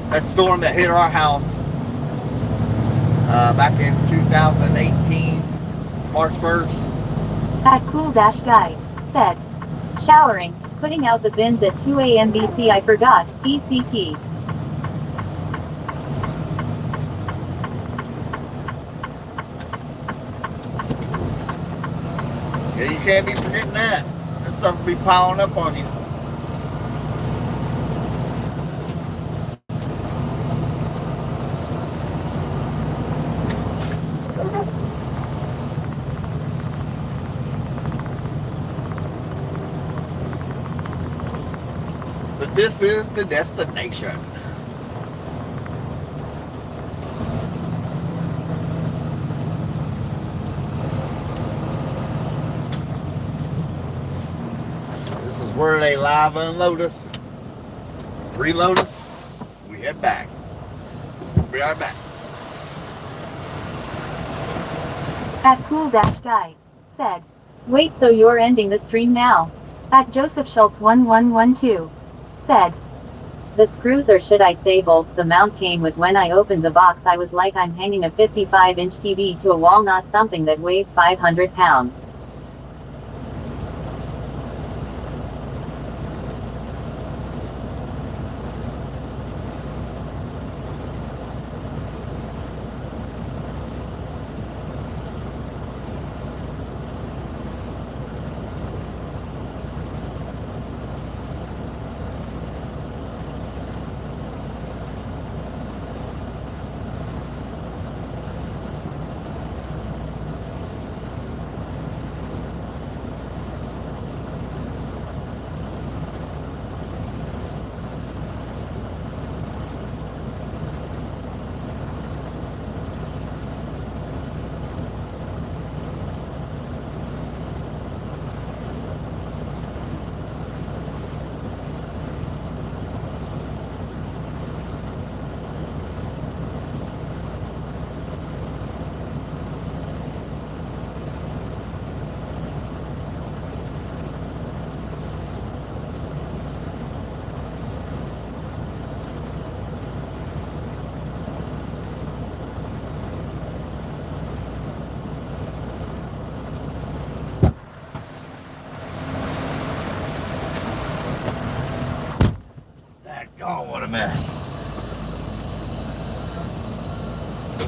Speaker 2: that storm that hit our house back in 2018, March 1st.
Speaker 1: At Cool Dash Guy said, showering, putting out the bins at 2 a.m. BC. I forgot, ECT.
Speaker 2: Yeah, you can't be forgetting that. This stuff will be piling up on you. But this is the destination. This is where they live unload us, reload us, we head back. We'll be right back.
Speaker 1: At Cool Dash Guy said, wait, so you're ending the stream now? At Joseph Schultz 1112 said, the screws, or should I say bolts, the mount came with. When I opened the box, I was like, I'm hanging a 55-inch TV to a wall, not something that weighs 500 pounds.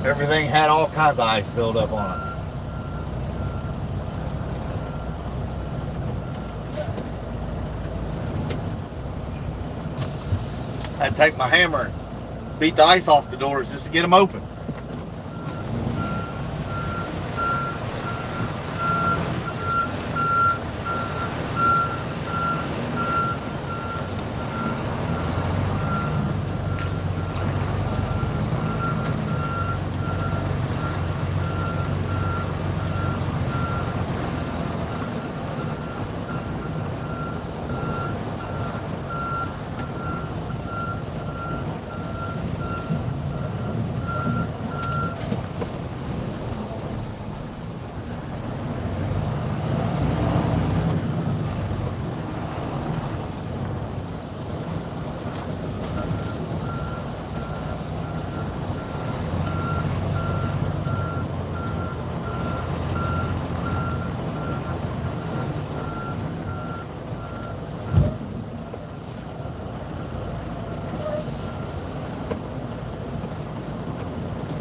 Speaker 2: Everything had all kinds of ice built up on it. I had to take my hammer and beat the ice off the doors just to get them open.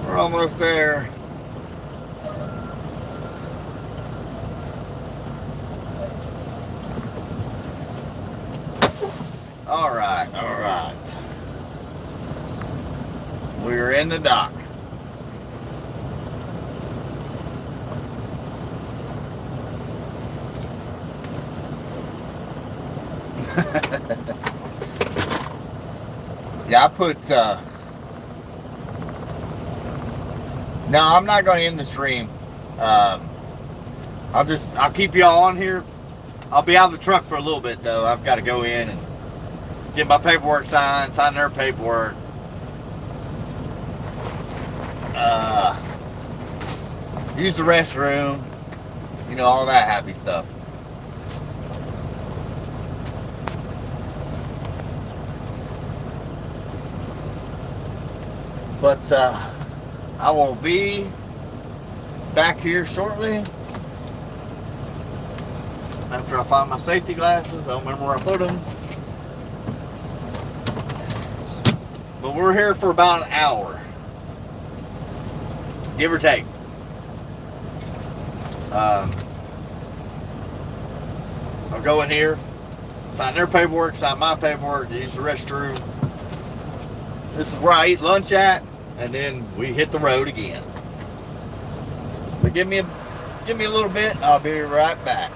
Speaker 2: We're almost there. All right, all right. We're in the dock. Yeah, I put no, I'm not going to end the stream. I'll keep y'all on here. I'll be out of the truck for a little bit though. I've got to go in and get my paperwork signed, sign their paperwork. Use the restroom. You know, all that happy stuff. But I will be back here shortly after I find my safety glasses. I don't remember where I put them. But we're here for about an hour, give or take. I'll go in here, sign their paperwork, sign my paperwork, use the restroom. This is where I eat lunch at, and then we hit the road again. But give me a little bit, I'll be right back.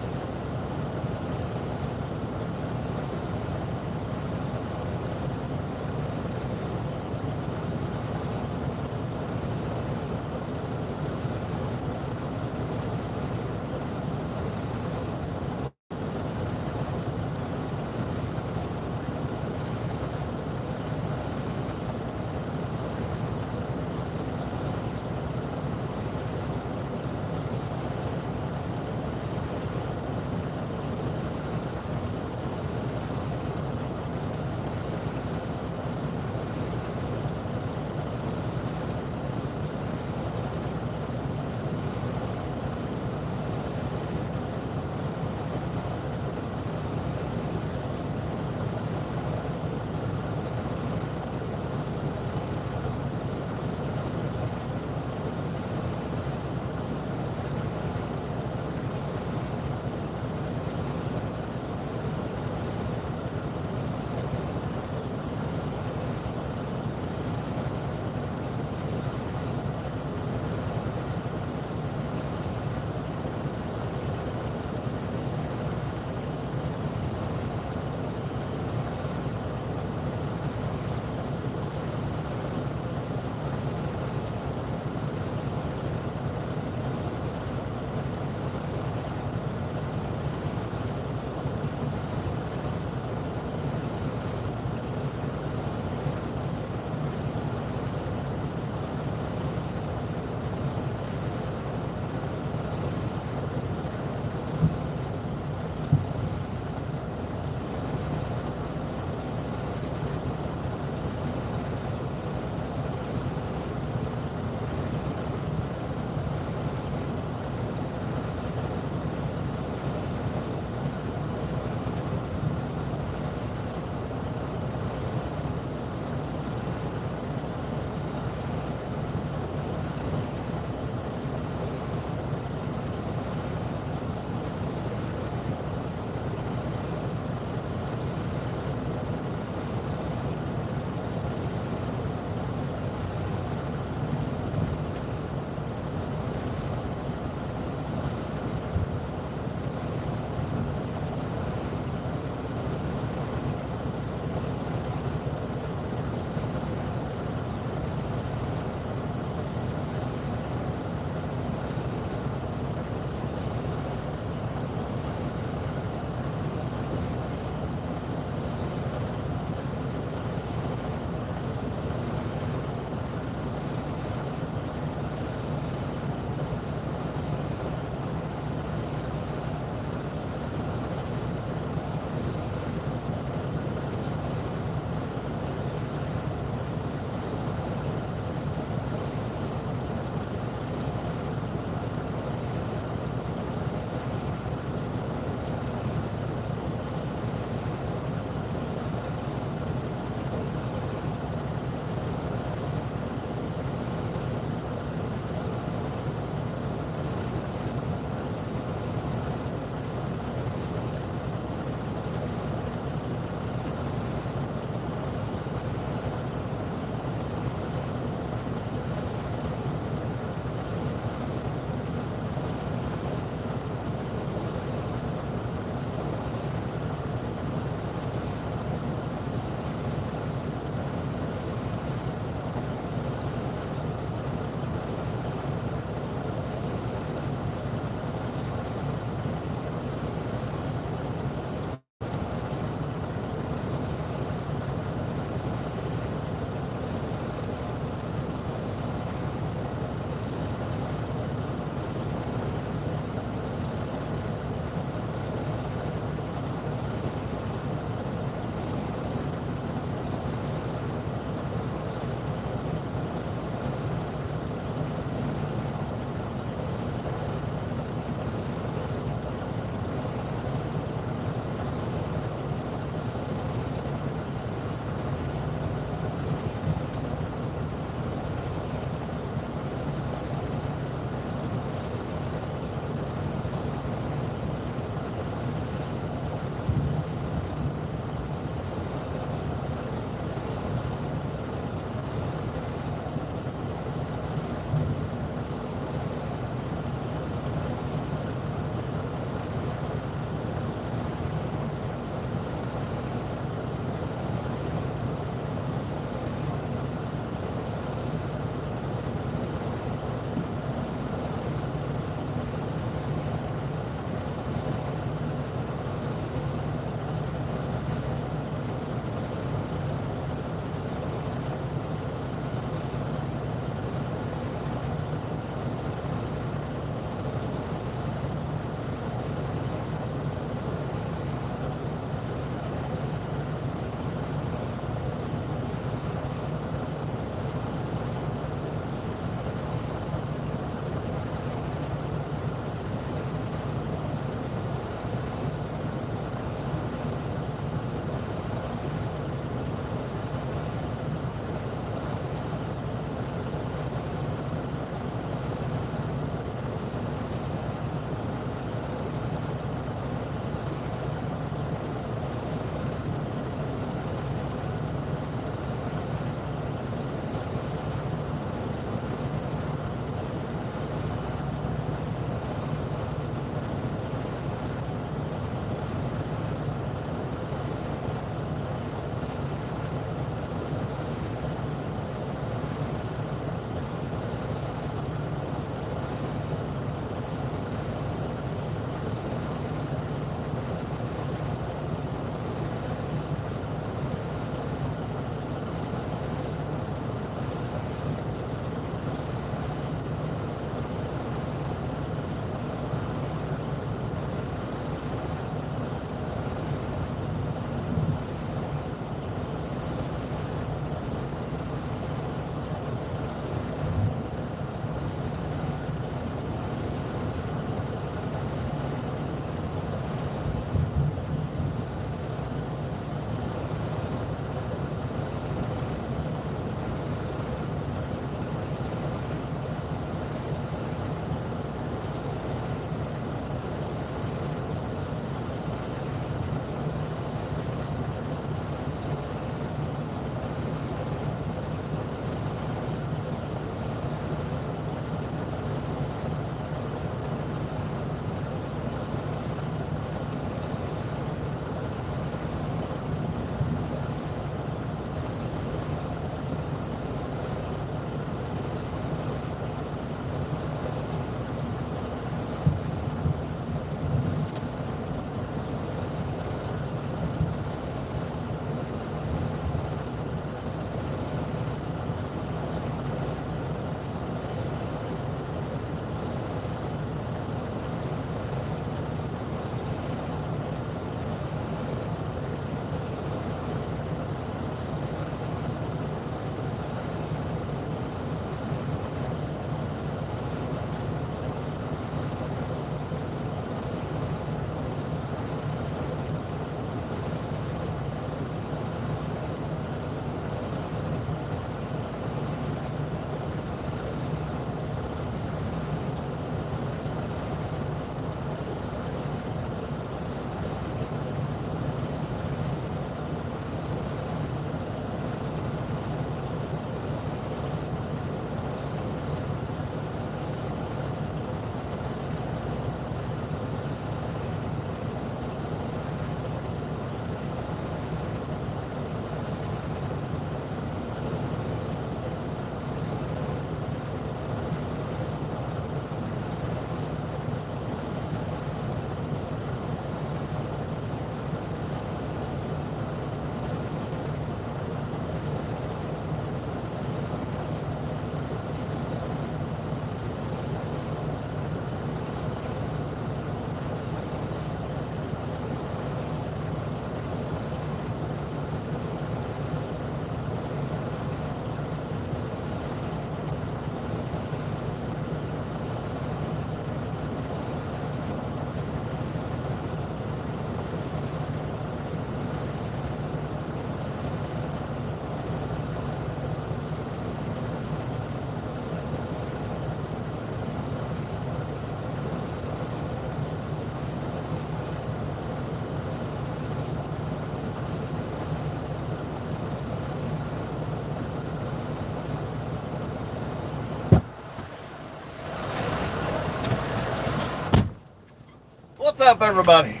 Speaker 2: up, everybody?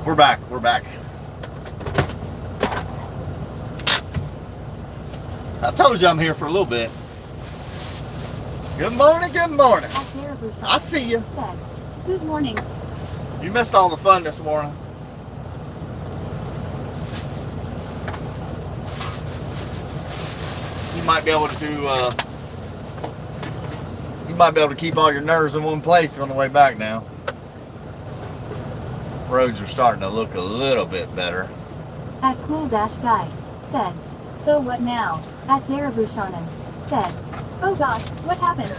Speaker 2: We're back. We're back. I told you I'm here for a little bit. Good morning, good morning. I see you.
Speaker 1: Good morning.
Speaker 2: You missed all the fun this morning. You might be able to do, you might be able to keep all your nerves in one place on the way back now. Roads are starting to look a little bit better.
Speaker 1: At Cool Dash Guy said, so what now? At Darabushanan said, oh gosh, what happened?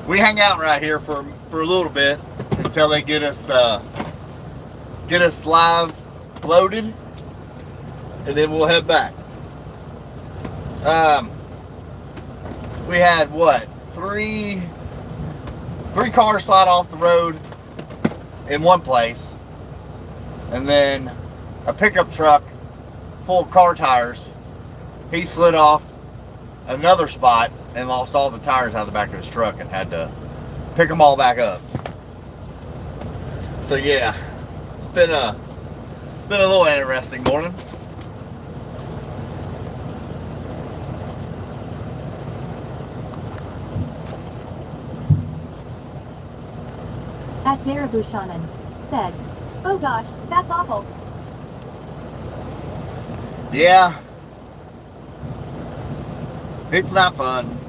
Speaker 2: We hang out right here for a little bit until they get us live loaded, and then we'll head back. We had what, three cars slide off the road in one place, and then a pickup truck full of car tires, he slid off another spot and lost all the tires out of the back of his truck and had to pick them all back up. So yeah, it's been a little interesting morning.
Speaker 1: At Darabushanan said, oh gosh, that's awful.
Speaker 2: Yeah, it's not fun.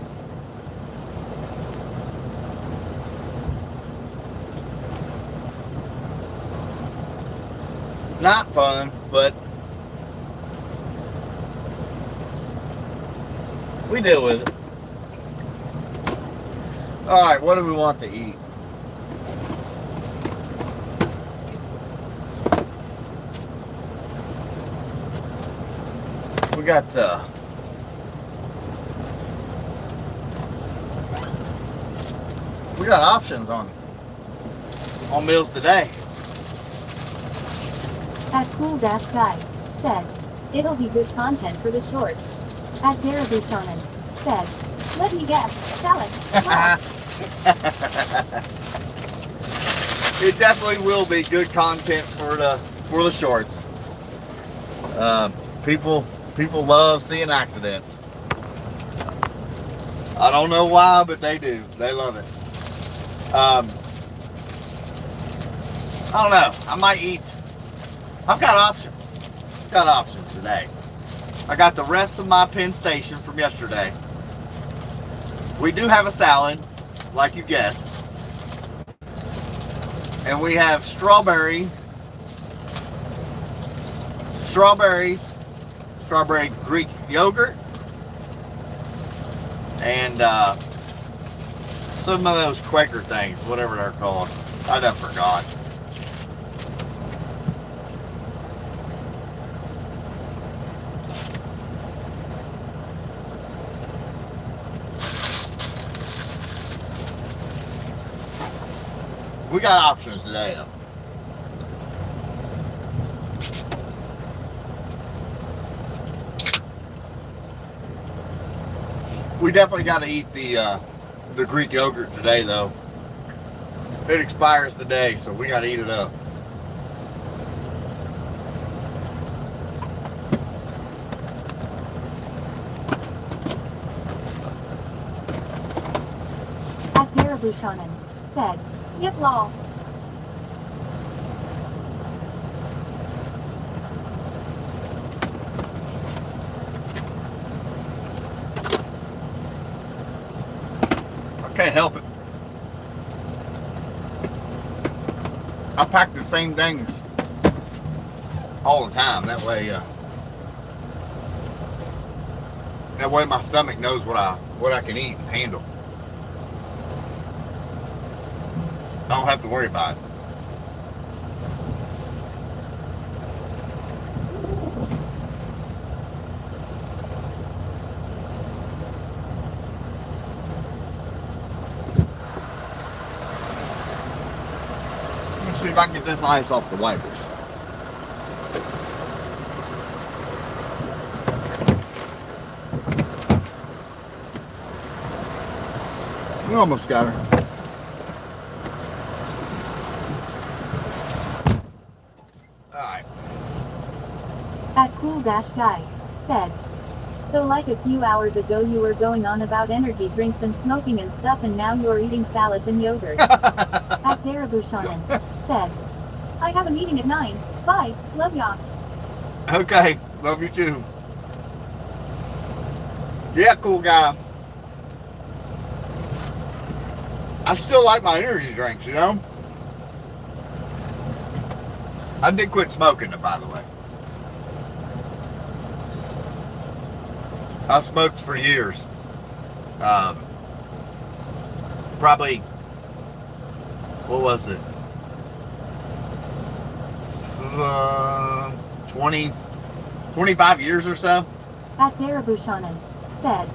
Speaker 2: Not fun, but we deal with it. All right, what do we want to eat? We got options on meals today.
Speaker 1: At Cool Dash Guy said, it'll be good content for the shorts. At Darabushanan said, let me guess, salad. Wow.
Speaker 2: It definitely will be good content for the shorts. People love seeing accidents. I don't know why, but they do. They love it. I don't know. I might eat. I've got options. Got options today. I got the rest of my Penn Station from yesterday. We do have a salad, like you guessed. And we have strawberries, strawberry Greek yogurt, and some of those Quaker things, whatever they're called. I done forgot. We got options today, though. We definitely got to eat the Greek yogurt today, though. It expires today, so we got to eat it up.
Speaker 1: At Darabushanan said, yep, lol.
Speaker 2: Can't help it. I pack the same things all the time. That way my stomach knows what I can eat and handle. I don't have to worry about it. See if I can get this ice off the wipers.
Speaker 3: We almost got her.
Speaker 2: Alright.
Speaker 1: At Cool Dash Guy said, so like a few hours ago you were going on about energy drinks and smoking and stuff and now you're eating salads and yogurt. At Darabushanan said, I have a meeting at 9. Bye. Love ya.
Speaker 3: Okay, love you too. Yeah, cool guy. I still like my energy drinks, you know?
Speaker 2: I did quit smoking, by the way. I smoked for years. Probably, what was it? 25 years or so.
Speaker 1: At Darabushanan said,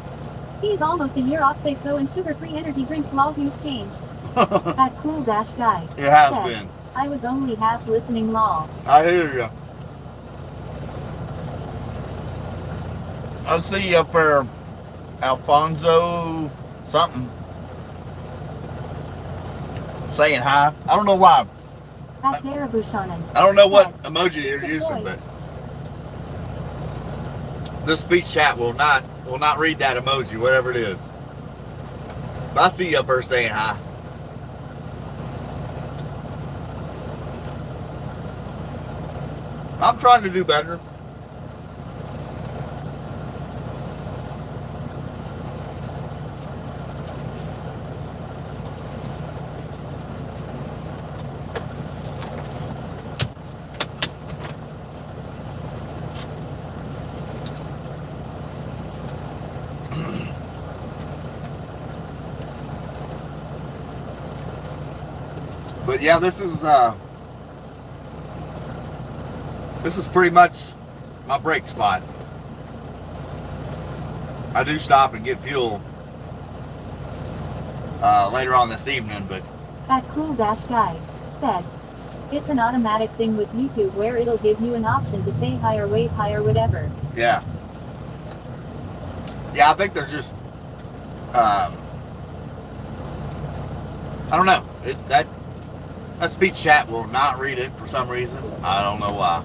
Speaker 1: he's almost a year off say so and sugar-free energy drinks lol huge change. At Cool Dash Guy
Speaker 2: It has
Speaker 1: said,
Speaker 2: been.
Speaker 1: I was only half listening lol.
Speaker 3: I hear you. I'll see you up there, Alfonso something. Saying hi. I don't know why.
Speaker 1: At Darabushanan
Speaker 2: I don't know what
Speaker 1: said,
Speaker 2: emoji you're
Speaker 1: Good
Speaker 2: using,
Speaker 1: boy.
Speaker 2: but this speech chat will not read that emoji, whatever it is. But I see you up there saying hi.
Speaker 3: I'm trying to do better.
Speaker 2: But yeah, this is pretty much my break spot. I do stop and get fuel later on this evening, but
Speaker 1: At Cool Dash Guy said, it's an automatic thing with YouTube where it'll give you an option to say hi or wave hi or whatever.
Speaker 2: yeah, I think they're just I don't know. That speech chat will not read it for some reason. I don't know why.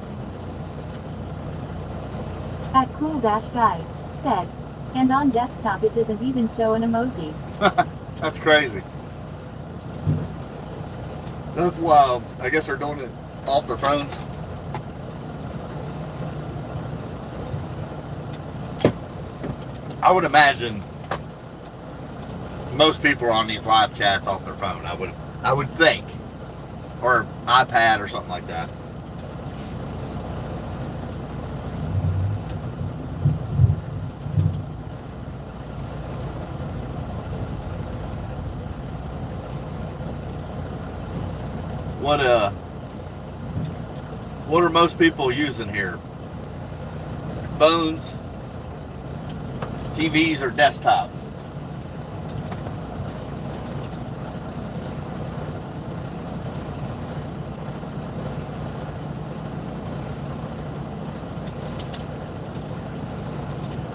Speaker 1: At Cool Dash Guy said, and on desktop it doesn't even show an emoji.
Speaker 2: That's crazy.
Speaker 3: That's wild. I guess they're doing it off their phones.
Speaker 2: I would imagine most people are on these live chats off their phone. I would think, or iPad or something like that. What are most people using here? Phones, TVs, or desktops?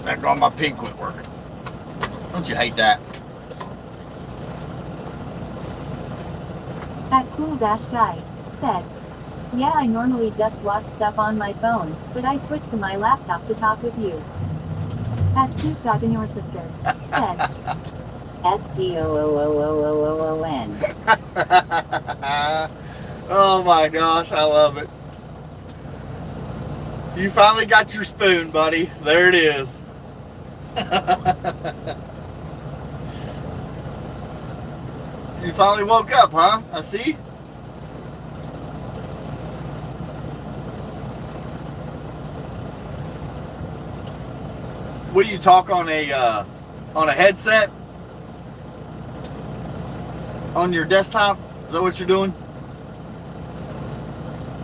Speaker 3: That on my pin quit working. Don't you hate that?
Speaker 1: At Cool Dash Guy said, yeah, I normally just watch stuff on my phone, but I switched to my laptop to talk with you. At Snoop Dogg and Your Sister said, SPOOOOOOON.
Speaker 2: Oh my gosh, I love it. You finally got your spoon, buddy. There it is. You finally woke up, huh? I see. What do you talk on a headset? On your desktop? Is that what you're doing?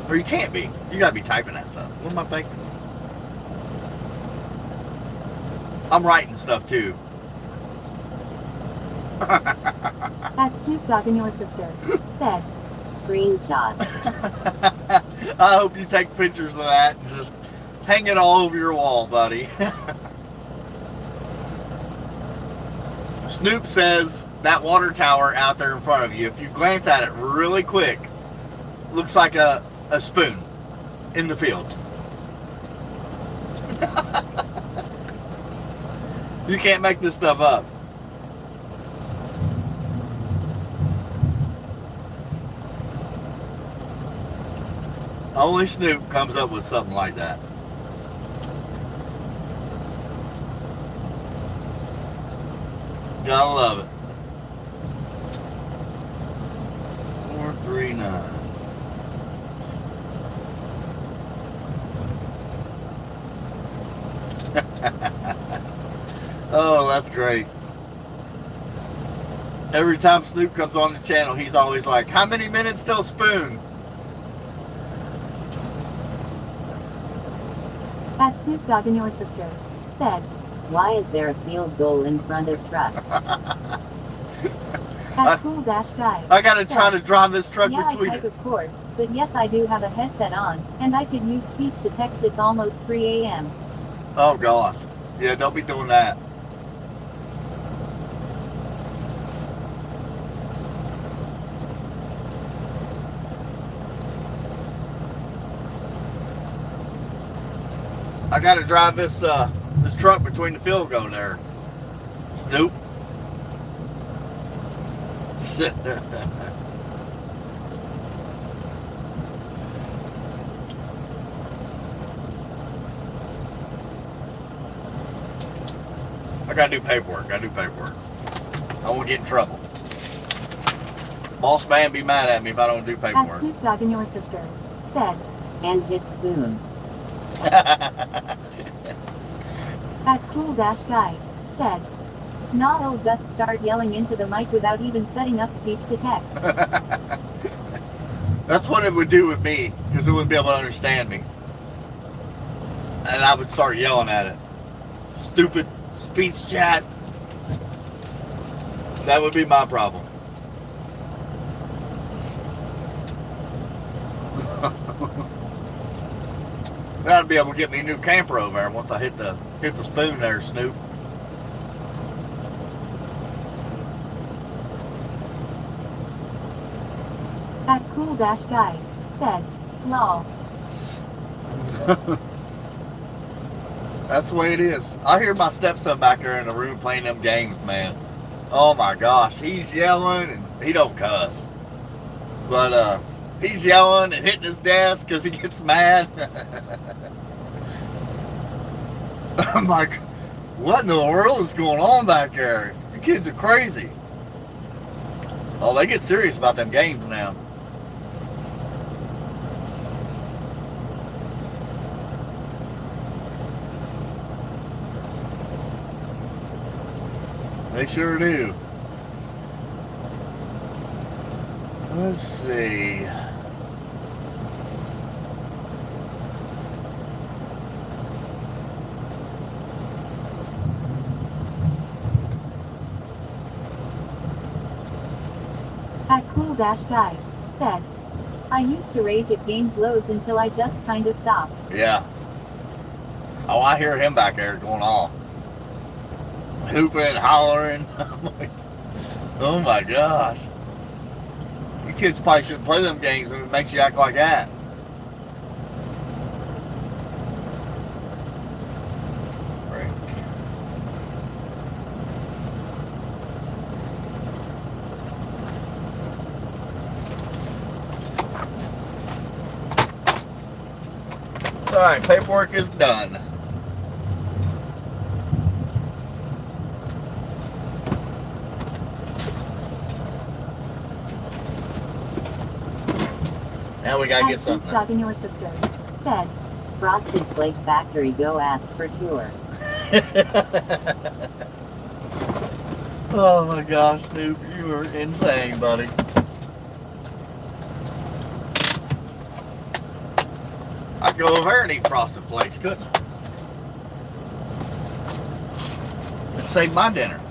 Speaker 2: Or you can't be. You gotta be typing that stuff. What am I thinking? I'm writing stuff too.
Speaker 1: At Snoop Dogg and Your Sister said, screenshot.
Speaker 2: I hope you take pictures of that and just hang it all over your wall, buddy. Snoop says that water tower out there in front of you, if you glance at it really quick, looks like a spoon in the field. You can't make this stuff up. Only Snoop comes up with something like that. Gotta love it. 439. Oh, that's great. Every time Snoop comes on the channel, he's always like, how many minutes till spoon?
Speaker 1: At Snoop Dogg and your sister said, why is there a field goal in front of truck? At Cool Dash Guy.
Speaker 2: I gotta try to drive this truck
Speaker 1: Yeah,
Speaker 2: between
Speaker 1: I type
Speaker 2: it.
Speaker 1: of course, but yes I do have a headset on, and I could use speech to text. It's almost 3 a.m.
Speaker 2: Oh gosh. Yeah, don't be doing that. I gotta drive this this truck between the field goal there. Snoop. I gotta do paperwork. I won't get in trouble. Boss man be mad at me if I don't do
Speaker 1: At
Speaker 2: paperwork.
Speaker 1: Snoop Dogg and your sister said, and hit spoon. At Cool Dash Guy said, not I'll just start yelling into the mic without even setting up speech to text.
Speaker 2: That's what it would do with me, because it wouldn't be able to understand me. And I would start yelling at it. Stupid speech chat. That would be my problem. That'd be able to get me a new camper over there once I hit the spoon there, Snoop.
Speaker 1: At Cool Dash Guy said, lol.
Speaker 2: That's the way it is. I hear my stepson back there in the room playing them games, man. Oh my gosh, he's yelling and he don't cuss. But he's yelling and hitting his desk because he gets mad. I'm like, what in the world is going on back there? You kids are crazy. Oh, they get serious about them games now. They sure do. Let's see.
Speaker 1: At Cool Dash Guy said, I used to rage at games loads until I just kinda stopped.
Speaker 2: Yeah. Oh, I hear him back there going off. Hooping and hollering. I'm like, oh my gosh. You kids probably shouldn't play them games if it makes you act like that. Break. Alright, paperwork is done. Now we gotta
Speaker 1: At
Speaker 2: get
Speaker 1: Snoop
Speaker 2: something.
Speaker 1: Dogg and your sister said, Frosted Flakes Factory go ask for tour.
Speaker 2: Oh my gosh, Snoop, you are insane, buddy. I could go over there and eat Frosted Flakes, couldn't I? It'd save my dinner.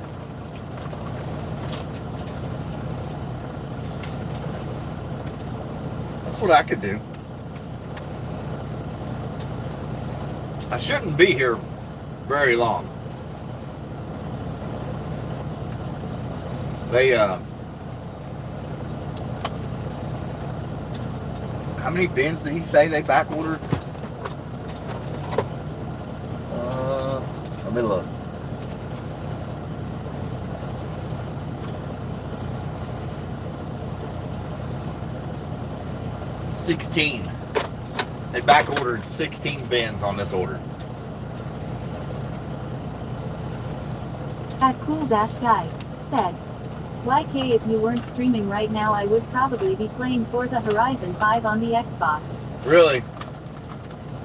Speaker 2: That's what I could do. I shouldn't be here very long. They how many bins did he say they back ordered? Let me look. 16. They back ordered 16 bins on this order.
Speaker 1: At Cool Dash Guy said, YK, if you weren't streaming right now, I would probably be playing Forza Horizon 5 on the Xbox.
Speaker 2: Really?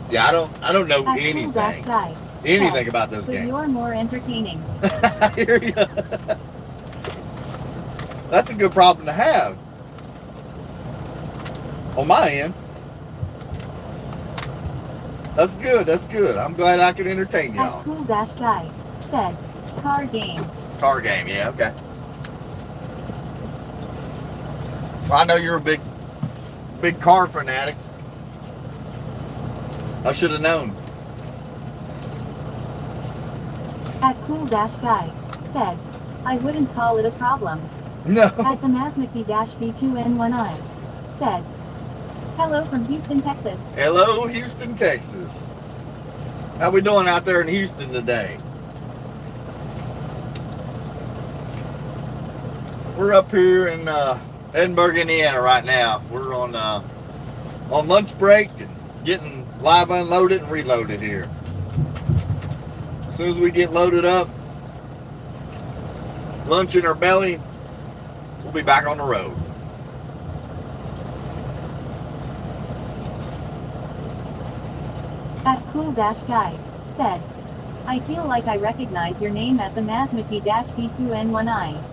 Speaker 2: Yeah, I don't know
Speaker 1: At Cool Dash
Speaker 2: anything
Speaker 1: Guy
Speaker 2: anything about those
Speaker 1: but
Speaker 2: games.
Speaker 1: you're more entertaining.
Speaker 2: I hear you. That's a good problem to have. On my end. That's good. That's good. I'm glad I could entertain y'all.
Speaker 1: At Cool Dash Guy said, car game.
Speaker 2: Car game, yeah, okay. Well, I know you're a big car fanatic. I should have known.
Speaker 1: At Cool Dash Guy said, I wouldn't call it a problem.
Speaker 2: No.
Speaker 1: At the Mazmaki-V2N1I said, hello from Houston, Texas.
Speaker 2: Hello, Houston, Texas. How we doing out there in Houston today? We're up here in Edinburgh, Indiana right now. We're on lunch break and getting live unloaded and reloaded here. As soon as we get loaded up, lunch in our belly, we'll be back on the road.
Speaker 1: At Cool Dash Guy said, I feel like I recognize your name at the Mazmaki-V2N1I.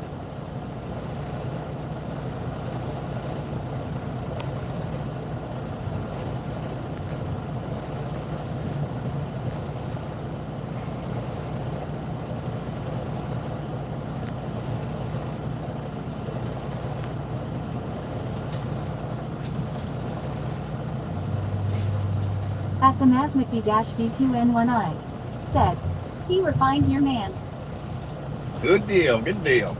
Speaker 1: At the Mazmaki-V2N1I said, he refined here, man.
Speaker 2: Good deal, good deal.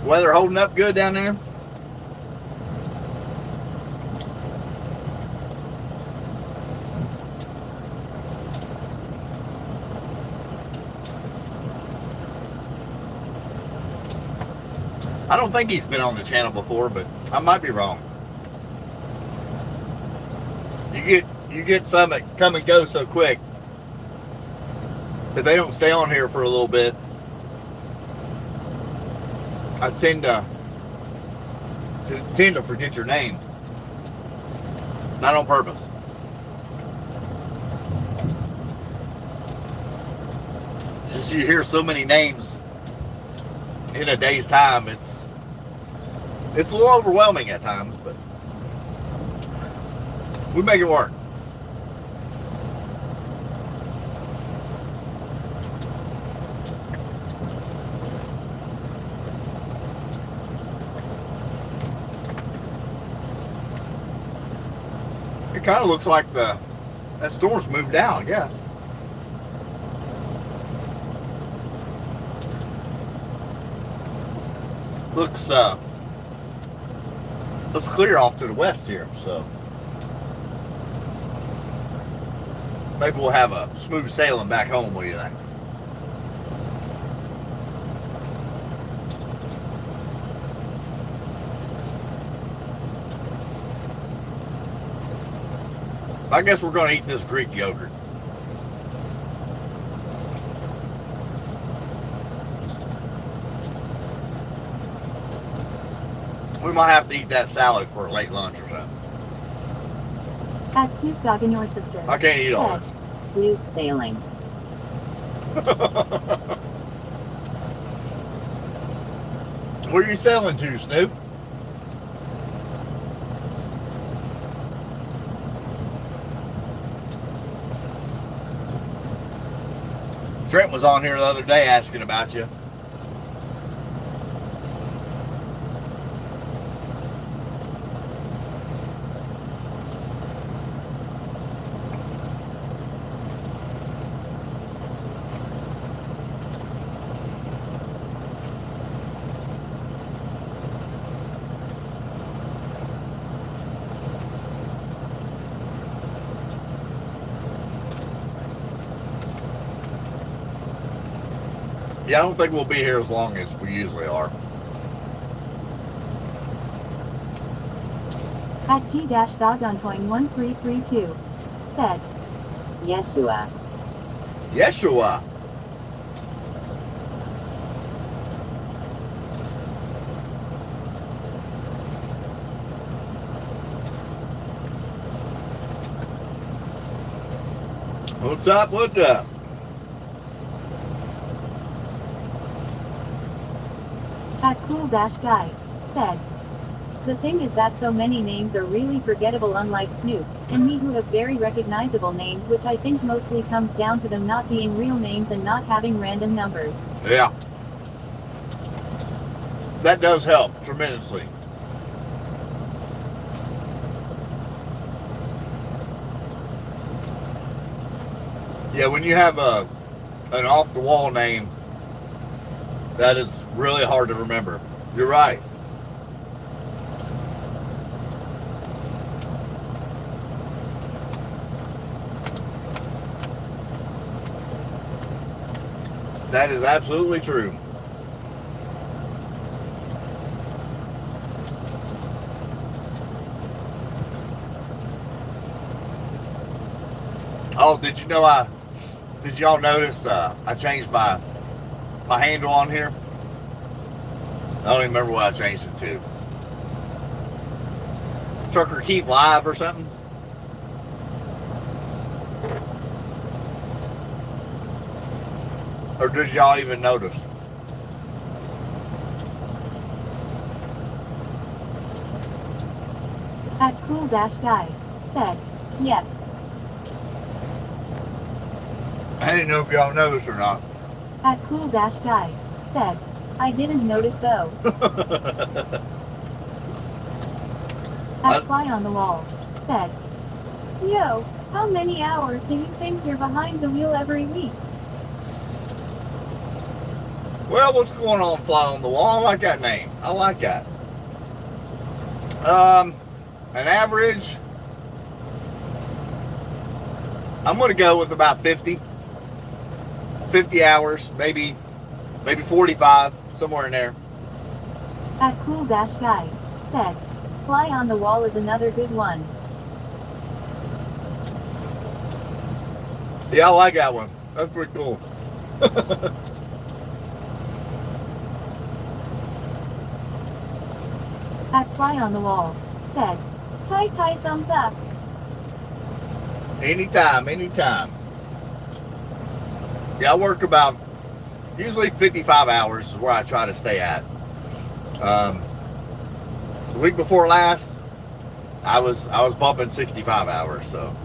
Speaker 2: Weather holding up good down there? I don't think he's been on the channel before, but I might be wrong. You get some that come and go so quick that they don't stay on here for a little bit. I tend to forget your name. Not on purpose. Just you hear so many names in a day's time, it's a little overwhelming at times, but we make it work. It kind of looks like that storm's moved out, I guess. Looks clear off to the west here, so maybe we'll have a smooth sailing back home. What do you think? I guess we're going to eat this Greek yogurt. We might have to eat that salad for a late lunch or something.
Speaker 1: At Snoop Dogg and your sister.
Speaker 2: I can't eat all
Speaker 1: said,
Speaker 2: this.
Speaker 1: Snoop sailing.
Speaker 2: Where are you sailing to, Snoop? Trent was on here the other day asking about you. Yeah, I don't think we'll be here as long as we usually are.
Speaker 1: At G-Dogontoin1332 said, Yeshua.
Speaker 2: Yeshua. What's up? What's up?
Speaker 1: At Cool-Guy said, the thing is that so many names are really forgettable, unlike Snoop and me, who have very recognizable names, which I think mostly comes down to them not being real names and not having random numbers.
Speaker 2: Yeah. That does help tremendously. Yeah, when you have an off-the-wall name, that is really hard to remember. You're right. That is absolutely true. Oh, did you know did y'all notice I changed my handle on here? I don't even remember what I changed it to. Trucker Keith Live or something? Or did y'all even notice?
Speaker 1: At Cool-Guy said, yep.
Speaker 2: I didn't know if y'all noticed or not.
Speaker 1: At Cool-Guy said, I didn't notice though. At Fly on the Wall said, yo, how many hours do you think you're behind the wheel every week?
Speaker 2: Well, what's going on, Fly on the Wall? I like that name. I like that. An average, I'm going to go with about 50 hours, maybe 45, somewhere in there.
Speaker 1: At Cool-Guy said, Fly on the Wall is another good one.
Speaker 2: Yeah, I like that one. That's pretty cool.
Speaker 1: At Fly on the Wall said, tie thumbs up.
Speaker 2: Anytime. Yeah, I work about usually 55 hours is where I try to stay at. The week before last, I was bumping 65 hours, so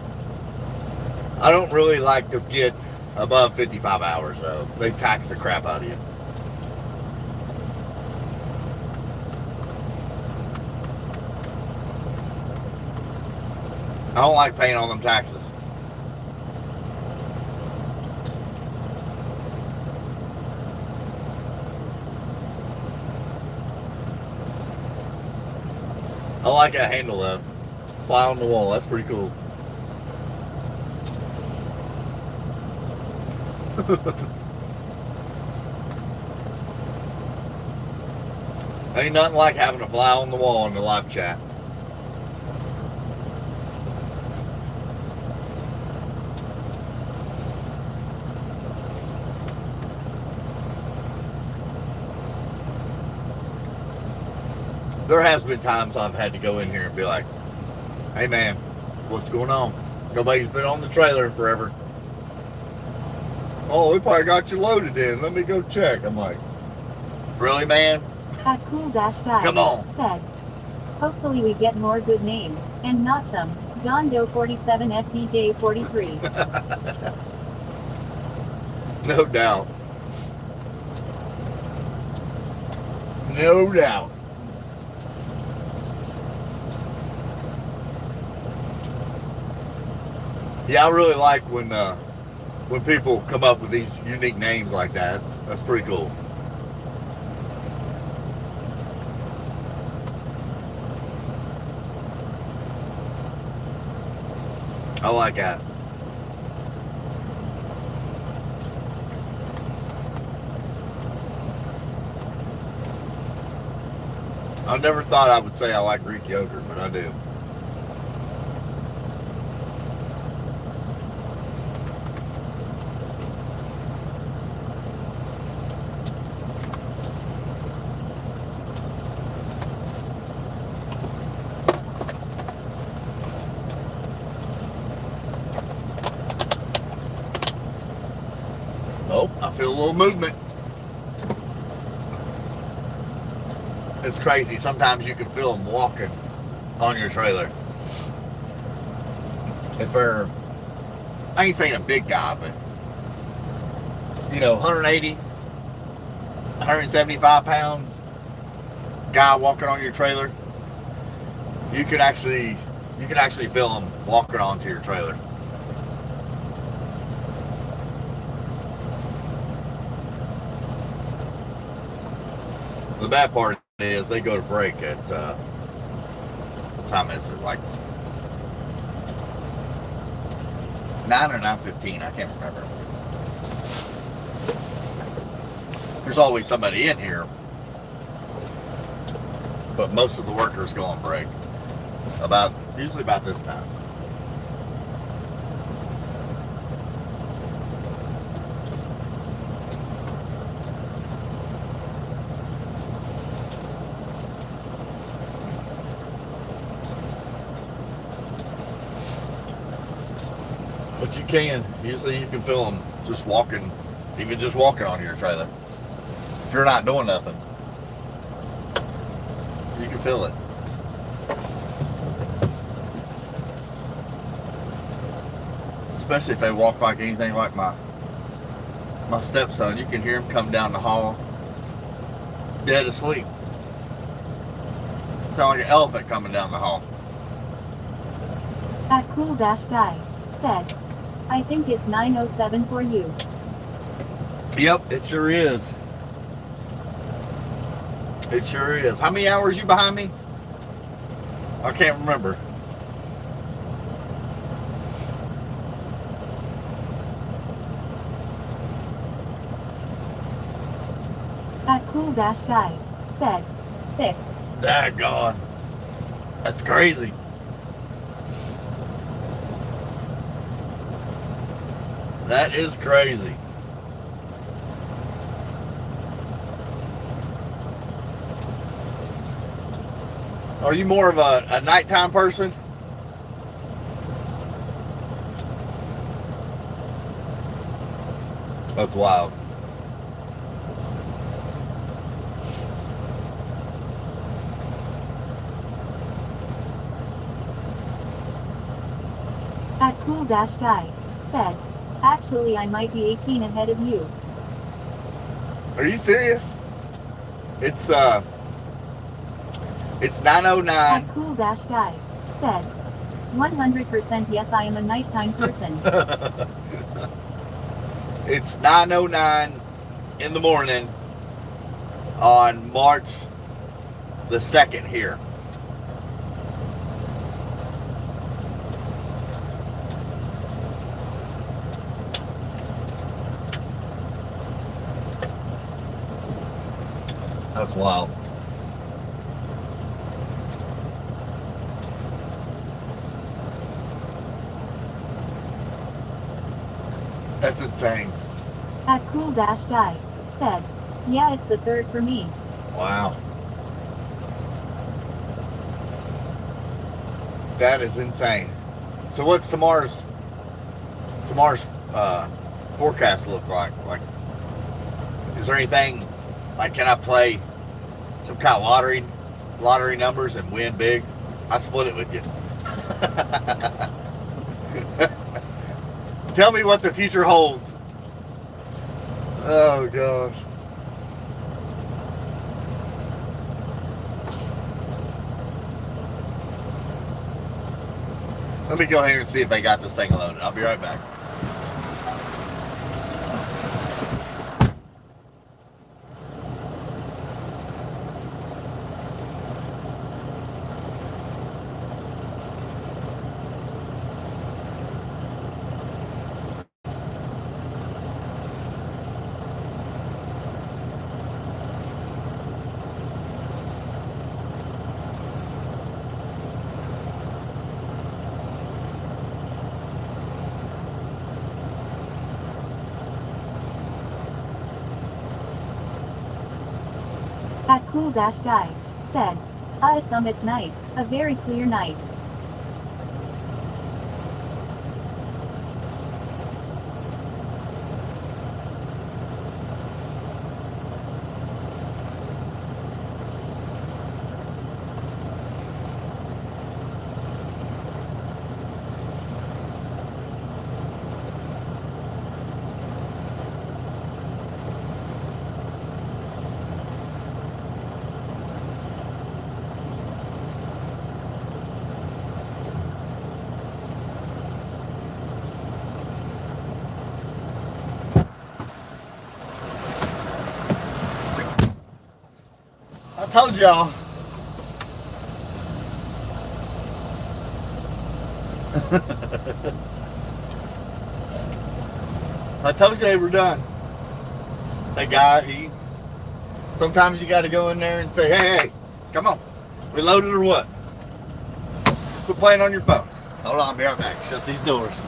Speaker 2: I don't really like to get above 55 hours though. They tax the crap out of you. I don't like paying all them taxes. I like that handle though. Fly on the Wall. That's pretty cool. Ain't nothing like having a fly on the wall in the live chat. There has been times I've had to go in here and be like, hey man, what's going on? Nobody's been on the trailer in forever. Oh, we probably got you loaded in. Let me go check. I'm like, really, man?
Speaker 1: At Cool-Guy
Speaker 2: Come on.
Speaker 1: said, hopefully we get more good names, and not some John Doe 47 FDJ 43.
Speaker 2: No doubt. No doubt. Yeah, I really like when people come up with these unique names like that. That's pretty cool. I like that. I never thought I would say I like Greek yogurt, but I do. Oh, I feel a little movement. It's crazy. Sometimes you can feel them walking on your trailer. If they're, I ain't saying a big guy, but, 180, 175 pound guy walking on your trailer, you can actually feel them walking onto your trailer. The bad part is they go to break at what time is it? Like 9 or 9:15, I can't remember. There's always somebody in here, but most of the workers go on break usually about this time. But usually you can feel them just walking on your trailer. If you're not doing nothing, you can feel it. Especially if they walk like anything like my stepson, you can hear him come down the hall dead asleep. Sound like an elephant coming down the hall.
Speaker 1: That cool dash guy said, I think it's 9:07 for you.
Speaker 2: Yep, it sure is. It sure is. How many hours you behind me? I can't remember.
Speaker 1: That cool dash guy said, 6.
Speaker 2: Daggone. That's crazy. That is crazy. Are you more of a nighttime person? That's wild.
Speaker 1: That cool dash guy said, actually I might be 18 ahead of you.
Speaker 2: Are you serious? It's 9:09.
Speaker 1: That cool dash guy said, 100% yes, I am a nighttime person.
Speaker 2: It's 9:09 in the morning on March the 2nd here. That's wild. That's insane.
Speaker 1: That cool dash guy said, yeah, it's the 3rd for me.
Speaker 2: Wow. That is insane. So what's tomorrow's forecast look like? Like, is there anything, like, can I play some kind of lottery numbers and win big? I split it with you. Tell me what the future holds. Oh gosh. Let me go here and see if they got this thing loaded. I'll be right back.
Speaker 1: cool dash guy, said, it's night, a very clear night.
Speaker 2: I told y'all. I told you they were done. That guy, sometimes you got to go in there and say, hey, come on. We loaded or what? Quit playing on your phone. Hold on, I'll be right back. Shut these doors.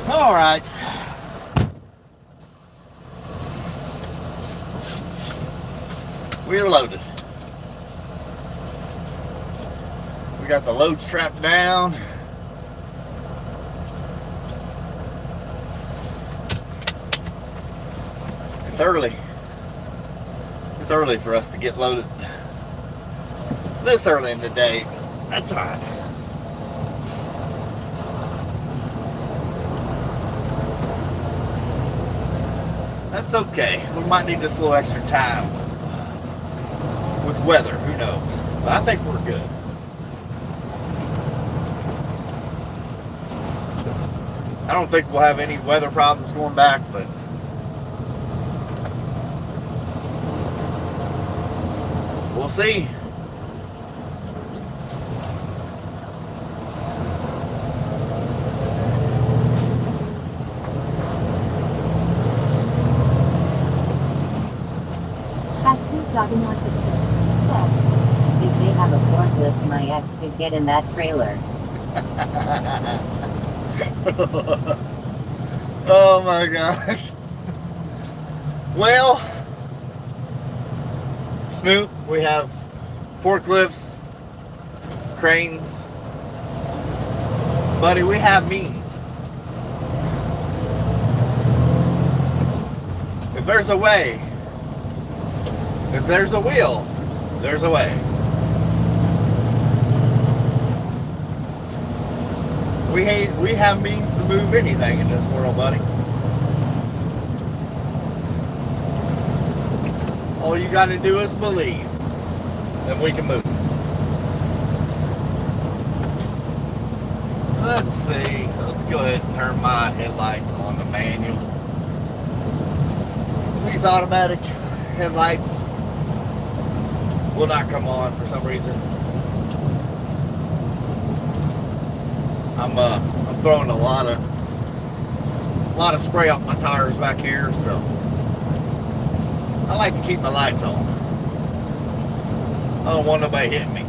Speaker 2: All right. We're loaded. We got the load strapped down. It's early. It's early for us to get loaded this early in the day. That's all right. That's okay. We might need this little extra time with weather. Who knows? But I think we're good. I don't think we'll have any weather problems going back, but we'll see.
Speaker 1: More sister said, if they have a forklift, my ex could get in that trailer.
Speaker 2: Oh my gosh. Well, Snoop, we have forklifts, cranes. Buddy, we have means. If there's a way, if there's a will, there's a way. We have means to move anything in this world, buddy. All you got to do is believe that we can move. Let's see. Let's go ahead and turn my headlights on the manual. These automatic headlights will not come on for some reason. I'm throwing a lot of spray off my tires back here, so I like to keep my lights on. I don't want nobody hitting me.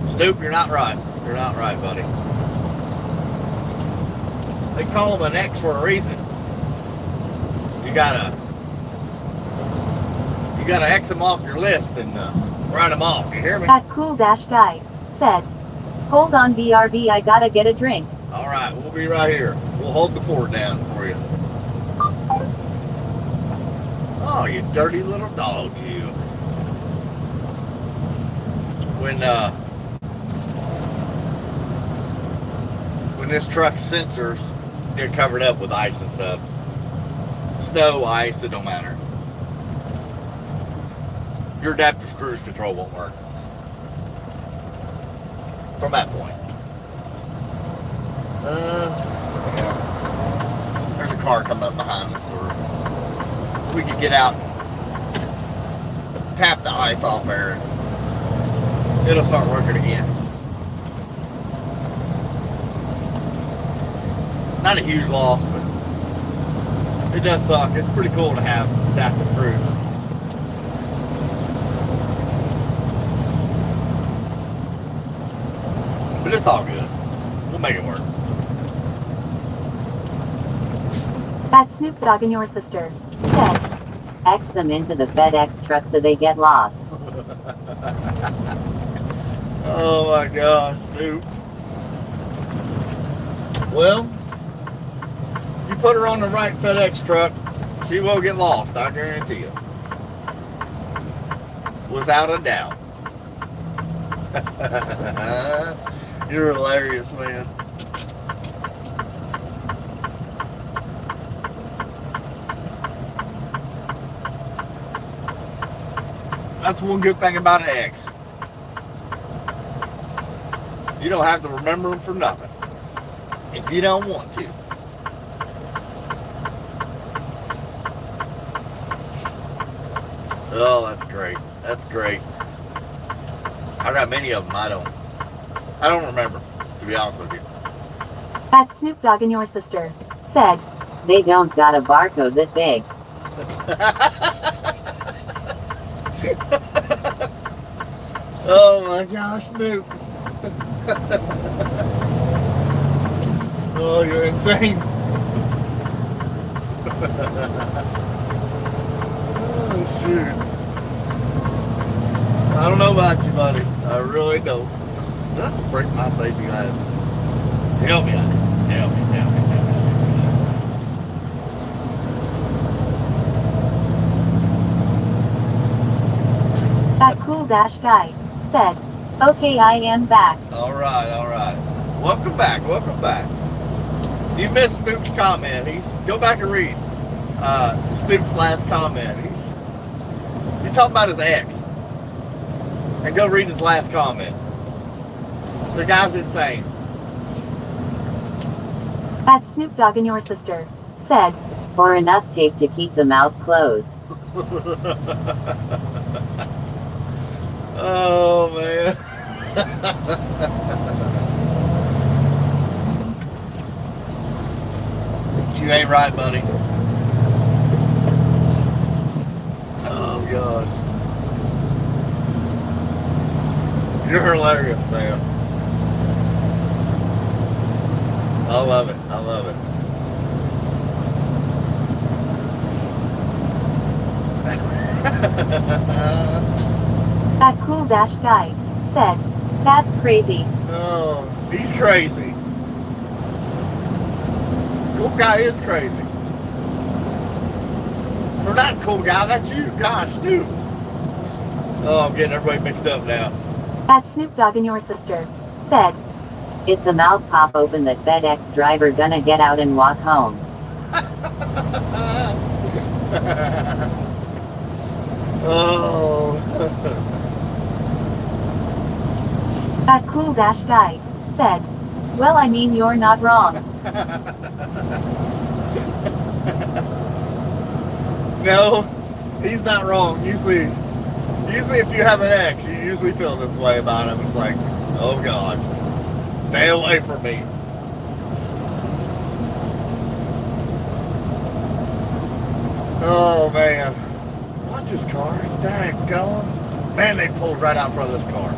Speaker 2: Snoop, you're not right. You're not right, buddy. They call them an X for a reason. You gotta X them off your list and write them off. You hear me?
Speaker 1: That cool dash guy said, "Hold on, BRB, I gotta get a drink."
Speaker 2: All right, we'll be right here. We'll hold the fort down for you. Oh, you dirty little dog, you. When this truck's sensors get covered up with ice and stuff, snow, ice, it don't matter. Your adaptive cruise control won't work from that point. Yeah. There's a car coming up behind us, or we could get out and tap the ice off there and it'll start working again. Not a huge loss, but it does suck. It's pretty cool to have adaptive cruise. But it's all good. We'll make it work.
Speaker 1: That Snoop Dogg and your sister said, "X them into the FedEx truck so they get lost."
Speaker 2: Oh my gosh, Snoop. Well, you put her on the right FedEx truck, she will get lost, I guarantee you. Without a doubt. You're hilarious, man. That's one good thing about an X. You don't have to remember them for nothing. If you don't want to. Oh, that's great. That's great. I got many of them. I don't remember, to be honest with you.
Speaker 1: That Snoop Dogg and your sister said, "They don't got a barcode that big."
Speaker 2: Oh my gosh, Snoop. Oh, you're insane. Oh, shoot. I don't know about you, buddy. I really don't. Let's break my safety glass. Tell me I did. Tell me.
Speaker 1: That cool dash guy said, "Okay, I am back."
Speaker 2: All right. Welcome back. You missed Snoop's comment. Go back and read Snoop's last comment. He's talking about his ex. And go read his last comment. The guy's insane.
Speaker 1: That Snoop Dogg and your sister said, "Or enough tape to keep the mouth closed."
Speaker 2: Oh man. You ain't right, buddy. Oh gosh. You're hilarious, man. I love it.
Speaker 1: That cool dash guy said, "That's crazy."
Speaker 2: Oh, he's crazy. Cool guy is crazy. Or not cool guy, that's you. Gosh, Snoop. Oh, I'm getting everybody mixed up now.
Speaker 1: That Snoop Dogg and your sister said, "If the mouth pop open, that FedEx driver gonna get out and walk home."
Speaker 2: Oh.
Speaker 1: That cool dash guy said, Well, I mean, you're not wrong.
Speaker 2: No, he's not wrong. Usually if you have an ex, you usually feel this way about him. It's like, oh gosh, stay away from me. Oh man, watch this car. Daggone. Man, they pulled right out in front of this car.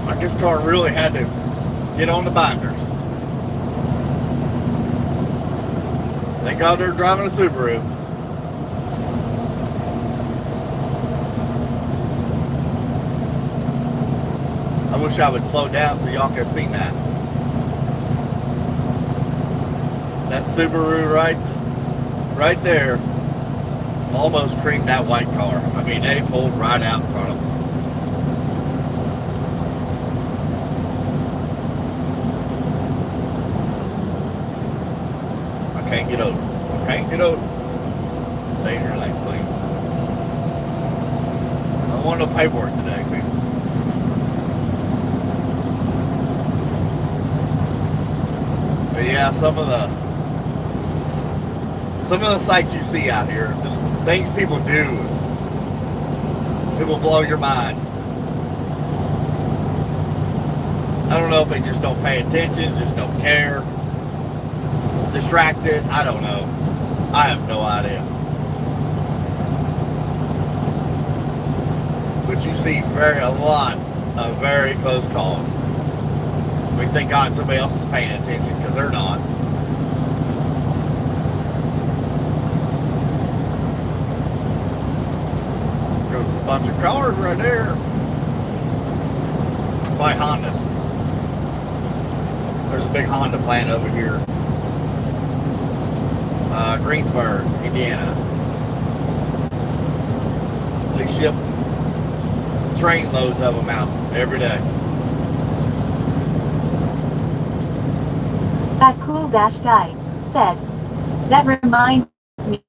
Speaker 2: Like this car really had to get on the binders. Thank God they're driving a Subaru. I wish I would slow down so y'all could have seen that. That Subaru right there almost creamed that white car. I mean, they pulled right out in front of them. I can't get over. I can't get over. Stay in your lane, please. I don't want no paperwork today, people. But yeah, some of the sights you see out here, just things people do, it will blow your mind. I don't know if they just don't pay attention, just don't care, distracted, I don't know. I have no idea. But you see a lot of very close calls. We thank God somebody else is paying attention, because they're not. There's a bunch of cars right there. By Hondas. There's a big Honda plant over here. Greensburg, Indiana. They ship train loads of them out every day.
Speaker 1: That cool dash guy said. That reminds me,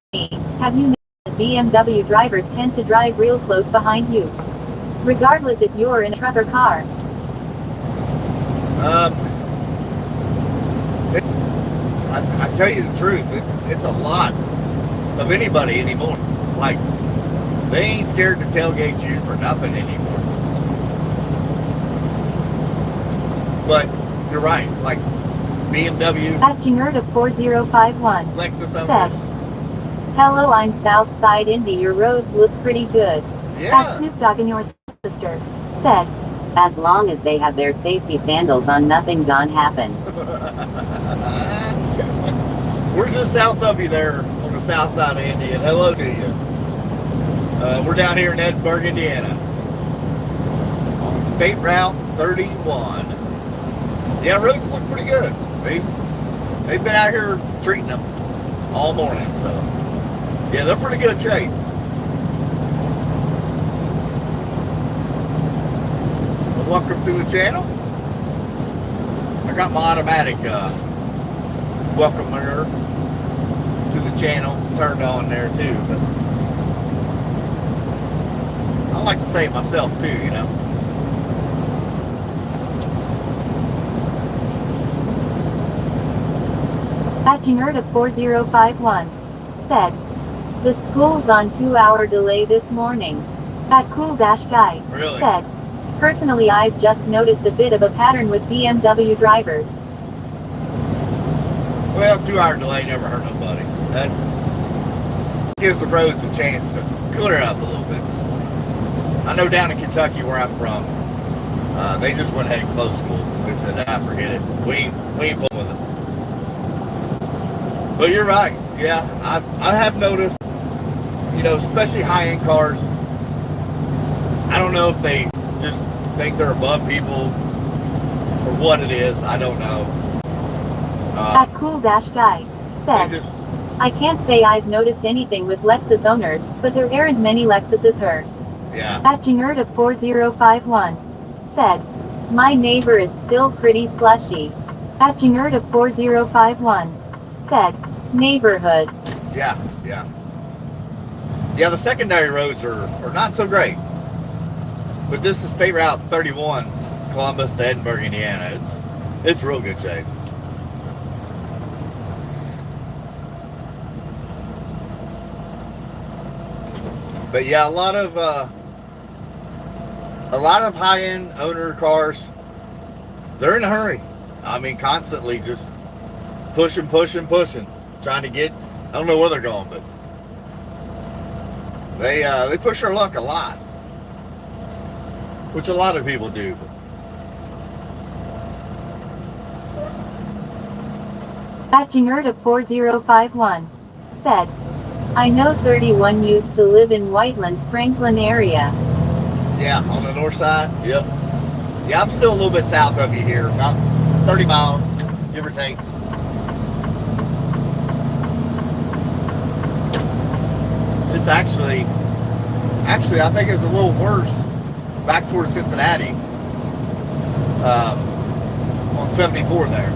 Speaker 1: have you noticed that BMW drivers tend to drive real close behind you? Regardless if you're in a truck or car.
Speaker 2: I tell you the truth, it's a lot of anybody anymore. Like, they ain't scared to tailgate you for nothing anymore. But you're right, like BMW,
Speaker 1: At Jingerda 4051
Speaker 2: Lexus
Speaker 1: said.
Speaker 2: owners.
Speaker 1: Hello, I'm Southside Indy. Your roads look pretty good. At
Speaker 2: Yeah.
Speaker 1: Snoop Dogg and your sister said. As long as they have their safety sandals on, nothing gonna happen.
Speaker 2: We're just south of you there on the south side of Indy, and hello to you. We're down here in Edinburgh, Indiana, on State Route 31. Yeah, roads look pretty good. They've been out here treating them all morning, so yeah, they're pretty good shape. Well, welcome to the channel. I got my automatic welcomer to the channel turned on there too, but I like to say it myself too, you know.
Speaker 1: At Jingerda 4051 said. The school's on 2-hour delay this morning. At Cool Dash Guy
Speaker 2: Really?
Speaker 1: said. Personally, I've just noticed a bit of a pattern with BMW drivers.
Speaker 2: Well, 2-hour delay never hurt nobody. That gives the roads a chance to clear up a little bit this morning. I know down in Kentucky where I'm from, they just went ahead and closed school. They said, forget it. We ain't fooling with it. But you're right. Yeah, I have noticed, you know, especially high-end cars, I don't know if they just think they're above people or what it is. I don't know.
Speaker 1: At Cool Dash Guy said.
Speaker 2: They just,
Speaker 1: I can't say I've noticed anything with Lexus owners, but there aren't many Lexuses here.
Speaker 2: yeah.
Speaker 1: At Jingerda 4051 said. My neighbor is still pretty slushy. At Jingerda 4051 said. Neighborhood.
Speaker 2: Yeah, yeah. Yeah, the secondary roads are not so great. But this is State Route 31 Columbus to Edinburgh, Indiana. It's real good shape. But yeah, a lot of high-end owner cars, they're in a hurry. I mean, constantly just pushing, trying to get. I don't know where they're going, but they push their luck a lot, which a lot of people do.
Speaker 1: At Jingerta4051 said, I know 31 used to live in Whiteland, Franklin area.
Speaker 2: Yeah, on the north side. Yep. Yeah, I'm still a little bit south of you here, about 30 miles, give or take. It's actually, I think it's a little worse back towards Cincinnati, on 74 there.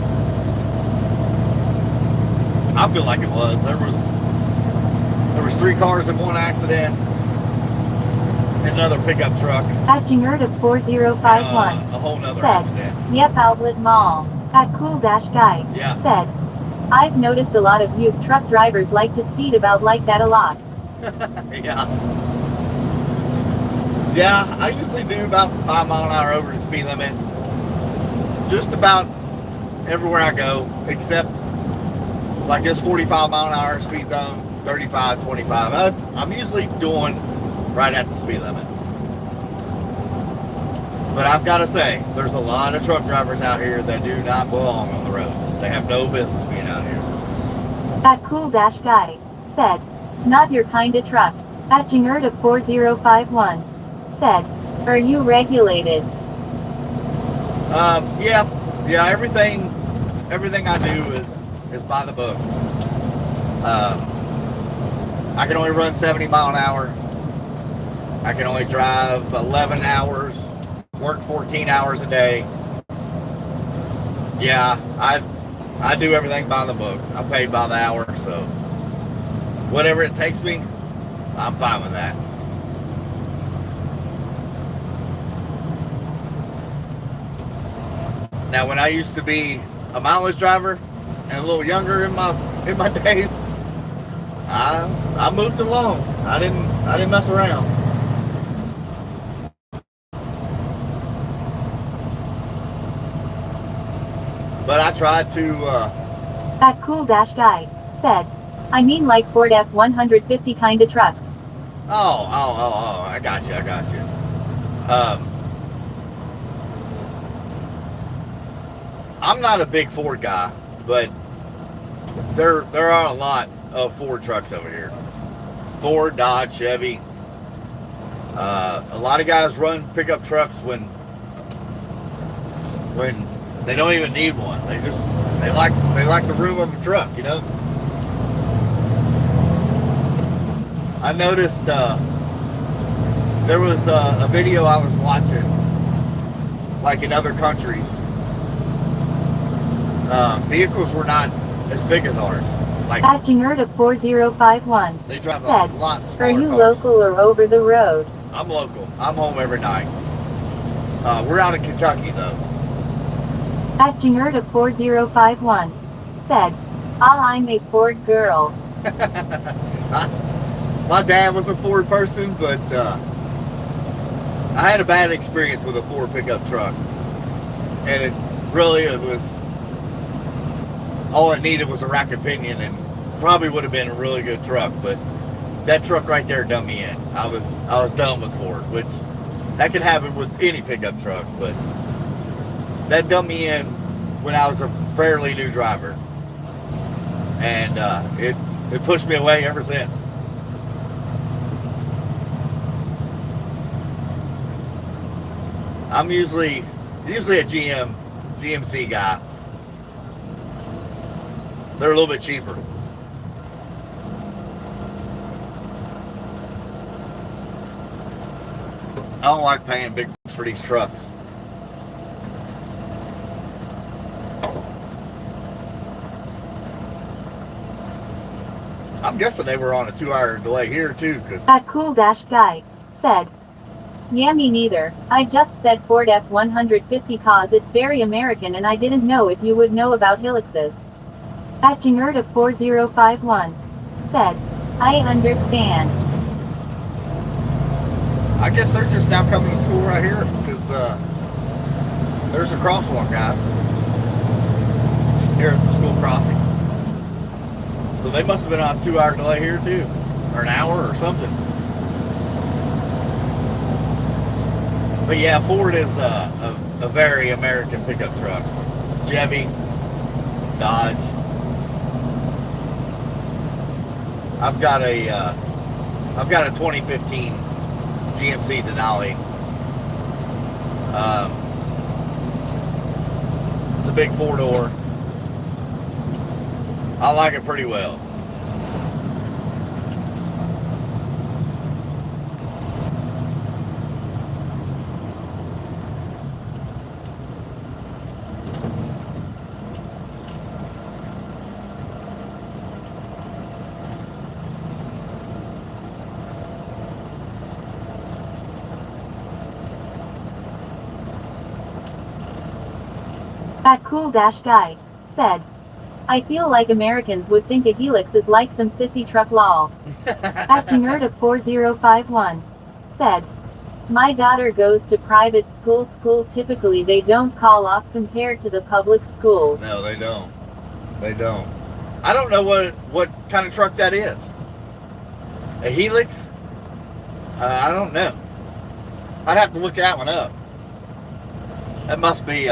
Speaker 2: I feel like it was. There was 3 cars in one accident, and another pickup truck.
Speaker 1: At Jingerta4051
Speaker 2: A whole nother
Speaker 1: said,
Speaker 2: accident.
Speaker 1: Yep, Outlet Mall. At Cool-Guy
Speaker 2: Yeah.
Speaker 1: said, I've noticed a lot of you truck drivers like to speed about like that a lot.
Speaker 2: Yeah. Yeah, I usually do about 5 mile an hour over the speed limit. Just about everywhere I go, except like this 45 mile an hour speed zone, 35, 25. I'm usually doing right at the speed limit. But I've got to say, there's a lot of truck drivers out here that do not belong on the roads. They have no business being out here.
Speaker 1: At Cool-Guy said, not your kind of truck. At Jingerta4051 said, are you regulated?
Speaker 2: Yeah, everything I do is by the book. I can only run 70 mile an hour. I can only drive 11 hours, work 14 hours a day. Yeah, I do everything by the book. I'm paid by the hour, so whatever it takes me, I'm fine with that. Now, when I used to be a mileage driver and a little younger in my days, I moved along. I didn't mess around. But I tried to.
Speaker 1: At Cool-Guy said, I mean like Ford F-150 kind of trucks.
Speaker 2: Oh, I got you. I'm not a big Ford guy, but there are a lot of Ford trucks over here. Ford, Dodge, Chevy. A lot of guys run pickup trucks when they don't even need one. They like the room of a truck, you know. I noticed there was a video I was watching, like in other countries. Vehicles were not as big as ours. Like
Speaker 1: At Jingerta4051
Speaker 2: they drive
Speaker 1: said,
Speaker 2: a lot smaller
Speaker 1: are you
Speaker 2: cars.
Speaker 1: local or over the road?
Speaker 2: I'm local. I'm home every night. We're out in Kentucky though.
Speaker 1: At Jingerta4051 said, I'm a Ford girl.
Speaker 2: My dad was a Ford person, but I had a bad experience with a Ford pickup truck, and it was all it needed was a rack of pinion, and probably would have been a really good truck. But that truck right there done me in. I was done with Ford, which that can happen with any pickup truck, but that done me in when I was a fairly new driver, and it pushed me away ever since. I'm usually a GMC guy. They're a little bit cheaper. I don't like paying big bucks for these trucks. I'm guessing they were on a 2-hour delay here too, because
Speaker 1: At Cool-Guy said, Yeah, me neither. I just said Ford F-150 cause it's very American and I didn't know if you would know about helices. At Jingerda 4051 said, I understand.
Speaker 2: I guess they're just now coming to school right here because there's a crosswalk, guys, here at the school crossing. So they must have been on a 2-hour delay here too, or an hour or something. But yeah, Ford is a very American pickup truck. Chevy, Dodge. I've got a 2015 GMC Denali. It's a big 4-door. I like it pretty well.
Speaker 1: At Cool Dash Guy said, I feel like Americans would think a Helix is like some sissy truck lol. At Jingerda 4051 said, my daughter goes to private school typically they don't call off compared to the public schools.
Speaker 2: No, they don't. They don't. I don't know what kind of truck that is. A Helix? I don't know. I'd have to look that one up. That must be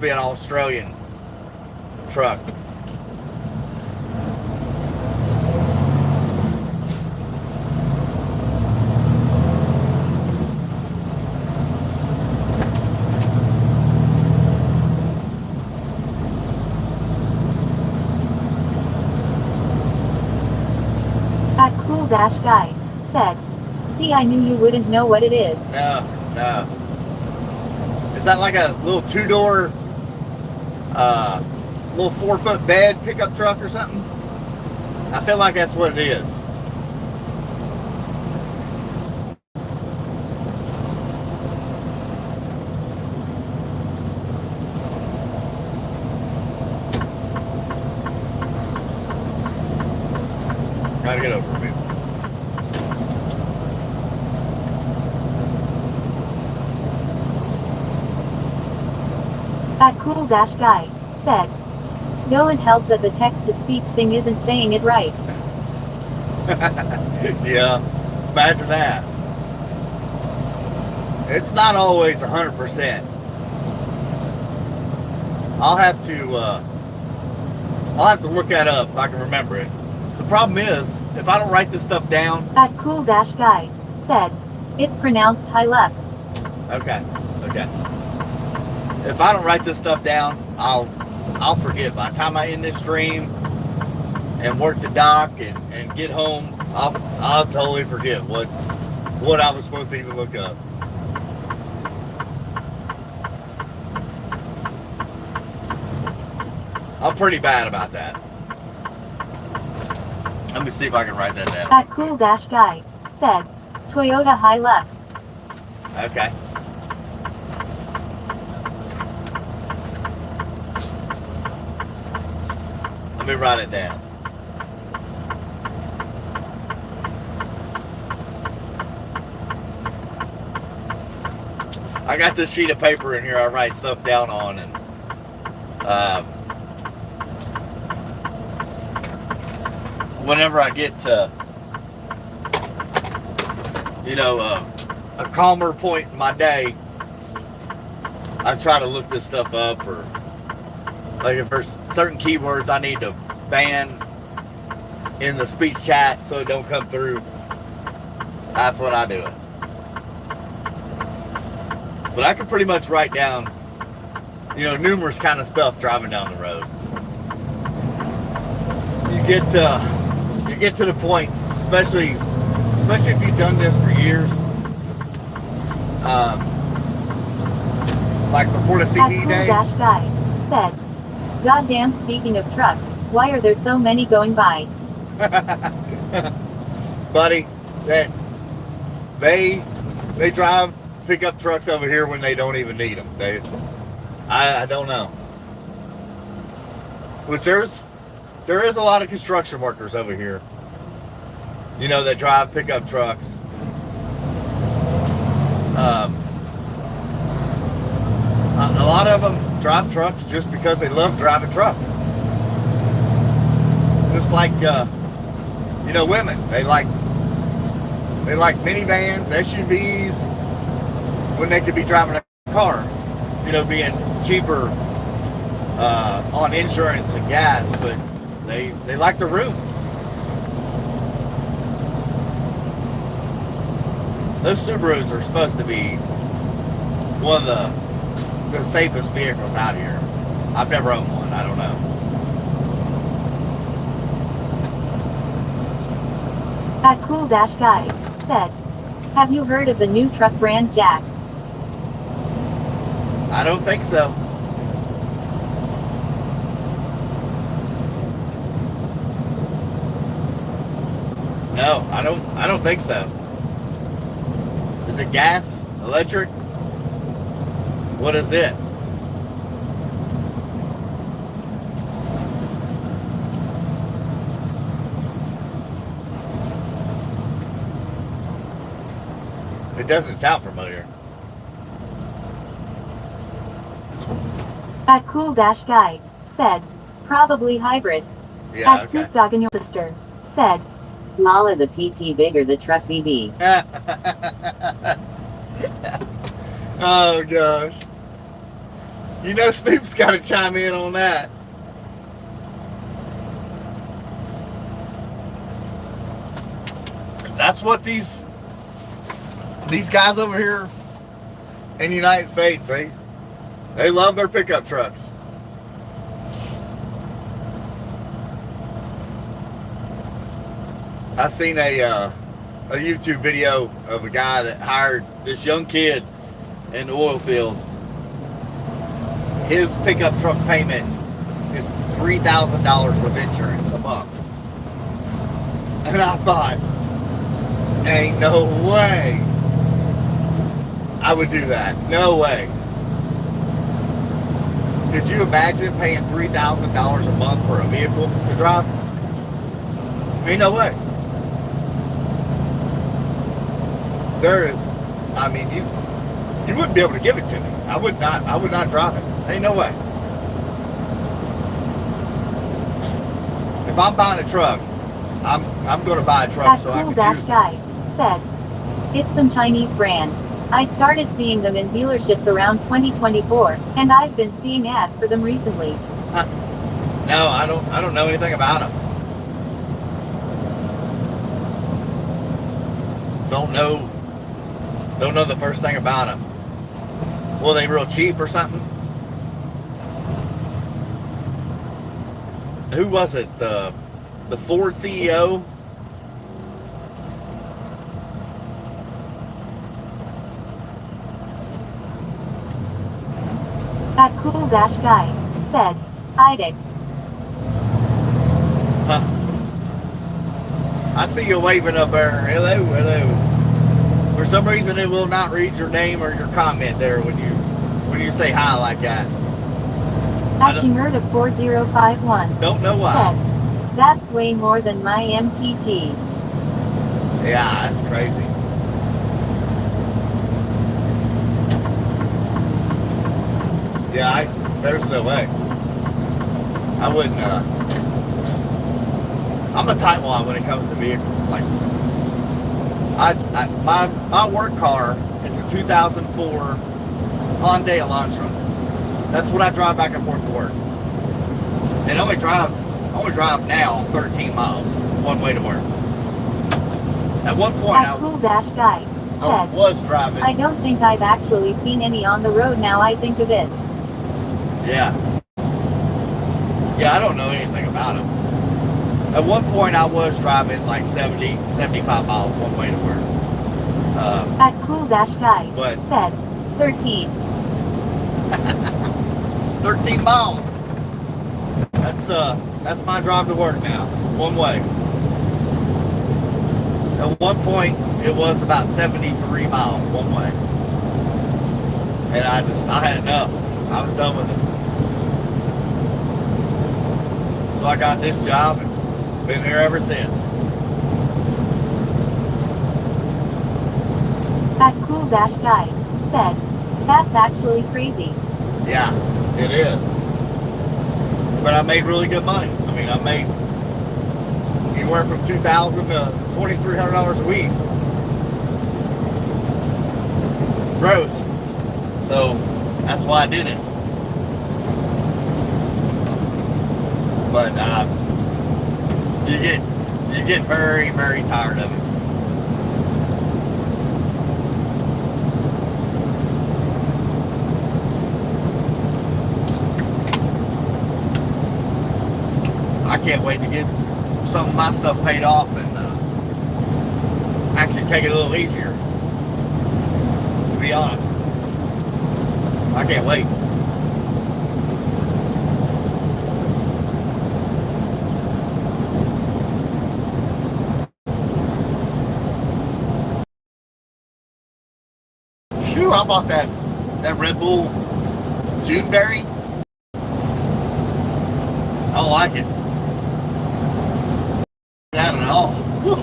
Speaker 2: an Australian truck.
Speaker 1: At Cool Dash Guy said, see, I knew you wouldn't know what it is.
Speaker 2: No. Is that like a little 2-door, little 4-foot bed pickup truck or something? I feel like that's what it is. Gotta get over it.
Speaker 1: At Cool Dash Guy said, go and help that the text-to-speech thing isn't saying it right.
Speaker 2: Yeah, imagine that. It's not always 100%. I'll have to look that up if I can remember it. The problem is, if I don't write this stuff down.
Speaker 1: At Cool Dash Guy said, it's pronounced Hilux.
Speaker 2: Okay. If I don't write this stuff down, I'll forget. By the time I end this stream and work the dock and get home, I'll totally forget what I was supposed to even look up. I'm pretty bad about that. Let me see if I can write that down.
Speaker 1: At Cool Dash Guy said, Toyota Hilux.
Speaker 2: Okay. Let me write it down. I got this sheet of paper in here I write stuff down on, and whenever I get to, a calmer point in my day, I try to look this stuff up, or like if there's certain keywords I need to ban in the speech chat so it don't come through, that's when I do it. But I can pretty much write down, numerous kind of stuff driving down the road. You get to the point, especially if you've done this for years, like before the CE days.
Speaker 1: Dash Guy said, goddamn, speaking of trucks, why are there so many going by?
Speaker 2: Buddy, They drive pickup trucks over here when they don't even need them. I don't know. Which there is a lot of construction workers over here. You know, that drive pickup trucks. A lot of them drive trucks just because they love driving trucks. Just like you know, women. They like minivans, SUVs, when they could be driving a car. You know, being cheaper on insurance and gas, but they like the room. Those Subarus are supposed to be one of the safest vehicles out here. I've never owned one. I don't know.
Speaker 1: At Cool Dash Guy said, "Have you heard of the new truck brand Jack?"
Speaker 2: I don't think so. No, I don't think so. Is it gas? Electric? What is it? It doesn't sound familiar.
Speaker 1: At Cool Dash Guy said, "Probably hybrid."
Speaker 2: Yeah,
Speaker 1: At
Speaker 2: okay.
Speaker 1: Snoop Dogg and your sister said, "Smaller the PP, bigger the truck BB."
Speaker 2: Oh gosh. You know Snoop's got to chime in on that. That's what these guys over here in the United States, they love their pickup trucks. I seen a YouTube video of a guy that hired this young kid in the oil field. His pickup truck payment is $3,000 with insurance a month. And I thought, ain't no way I would do that. No way. Could you imagine paying $3,000 a month for a vehicle to drive? Ain't no way. There is, I mean, you wouldn't be able to give it to me. I would not drive it. Ain't no way. If I'm buying a truck, I'm going to buy a truck
Speaker 1: At
Speaker 2: so I
Speaker 1: Cool
Speaker 2: can
Speaker 1: Dash
Speaker 2: use it.
Speaker 1: Guy said, "It's some Chinese brand. I started seeing them in dealerships around 2024, and I've been seeing ads for them recently."
Speaker 2: No, I don't know anything about them. Don't know the first thing about them. Well, they real cheap or something? Who was it? The Ford CEO?
Speaker 1: At Cool Dash Guy said, "IDIC."
Speaker 2: Huh. I see you waving up there. Hello, hello. For some reason, it will not read your name or your comment there when you say hi like that.
Speaker 1: At Jimurda4051
Speaker 2: Don't know why.
Speaker 1: said, "That's way more than my MTG."
Speaker 2: Yeah, that's crazy. Yeah, there's no way. I wouldn't. I'm a tightwad when it comes to vehicles. Like, my work car is a 2004 Hyundai Elantra. That's what I drive back and forth to work. And I only drive now 13 miles one way to work. At one point,
Speaker 1: At Cool Dash Guy
Speaker 2: I
Speaker 1: said,
Speaker 2: was driving.
Speaker 1: "I don't think I've actually seen any on the road now I think of it."
Speaker 2: Yeah. Yeah, I don't know anything about them. At one point, I was driving like 70, 75 miles one way to work.
Speaker 1: At Cool Dash Guy
Speaker 2: But-
Speaker 1: said, 13.
Speaker 2: 13 miles. That's my drive to work now. One way. At one point, it was about 73 miles one way. And I had enough. I was done with it. So I got this job and been here ever since.
Speaker 1: That cool dash guy said, that's actually crazy.
Speaker 2: Yeah, it is. But I made really good money. I mean, I made anywhere from $2,000 to $2,300 a week. Gross. So that's why I did it. But you get very, very tired of it. I can't wait to get some of my stuff paid off and actually take it a little easier. To be honest, I can't wait. Shoot, I bought that Red Bull Juneberry. I like it. Not at all. Whew.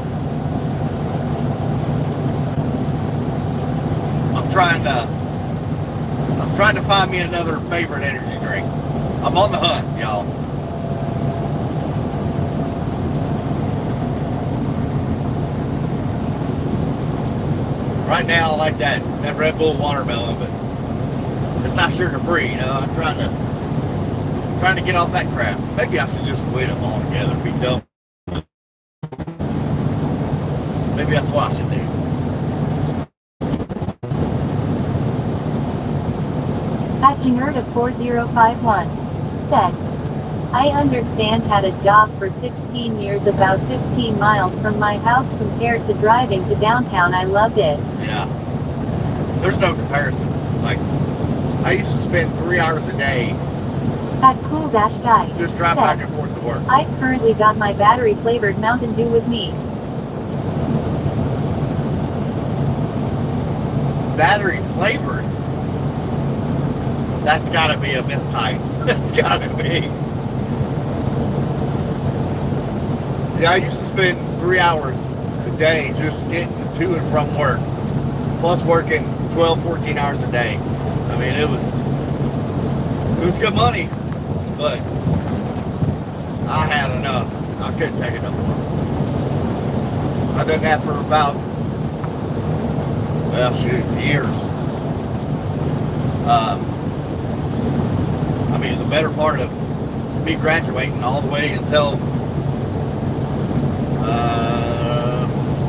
Speaker 2: I'm trying to find me another favorite energy drink. I'm on the hunt, y'all. Right now, I like that Red Bull watermelon, but it's not sugar free. You know, I'm trying to get off that crap. Maybe I should just quit them altogether. Be done. Maybe that's what I should do.
Speaker 1: At Janurda4051 said, I understand had a job for 16 years about 15 miles from my house compared to driving to downtown. I loved it.
Speaker 2: Yeah. There's no comparison. Like, I used to spend 3 hours a day
Speaker 1: At Cool Dash Guy
Speaker 2: just drive
Speaker 1: said,
Speaker 2: back and forth to work.
Speaker 1: I currently got my battery flavored Mountain Dew with me.
Speaker 2: Battery flavored? That's gotta be a mistype. That's gotta be. Yeah, I used to spend 3 hours a day just getting to and from work. Plus working 12, 14 hours a day. I mean, it was good money, but I had enough. I couldn't take it no more. I've done that for about, well, shoot, years. I mean, the better part of me graduating all the way until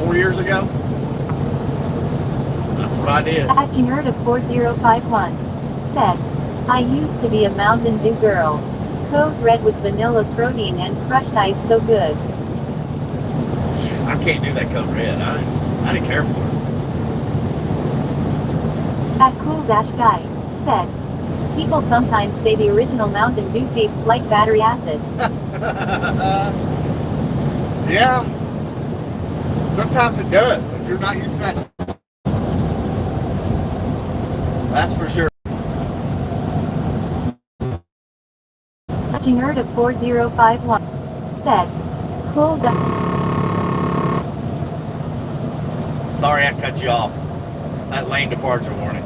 Speaker 2: 4 years ago. That's what I did.
Speaker 1: At Janurda4051 said, I used to be a Mountain Dew girl. Code red with vanilla protein and crushed ice, so good.
Speaker 2: I can't do that Code Red. I didn't care for it.
Speaker 1: At Cool Dash Guy said, people sometimes say the original Mountain Dew tastes like battery acid.
Speaker 2: Yeah. Sometimes it does. If you're not used to that. That's for sure.
Speaker 1: Janurda4051 said, Cool Dash.
Speaker 2: Sorry I cut you off. That lane departure warning.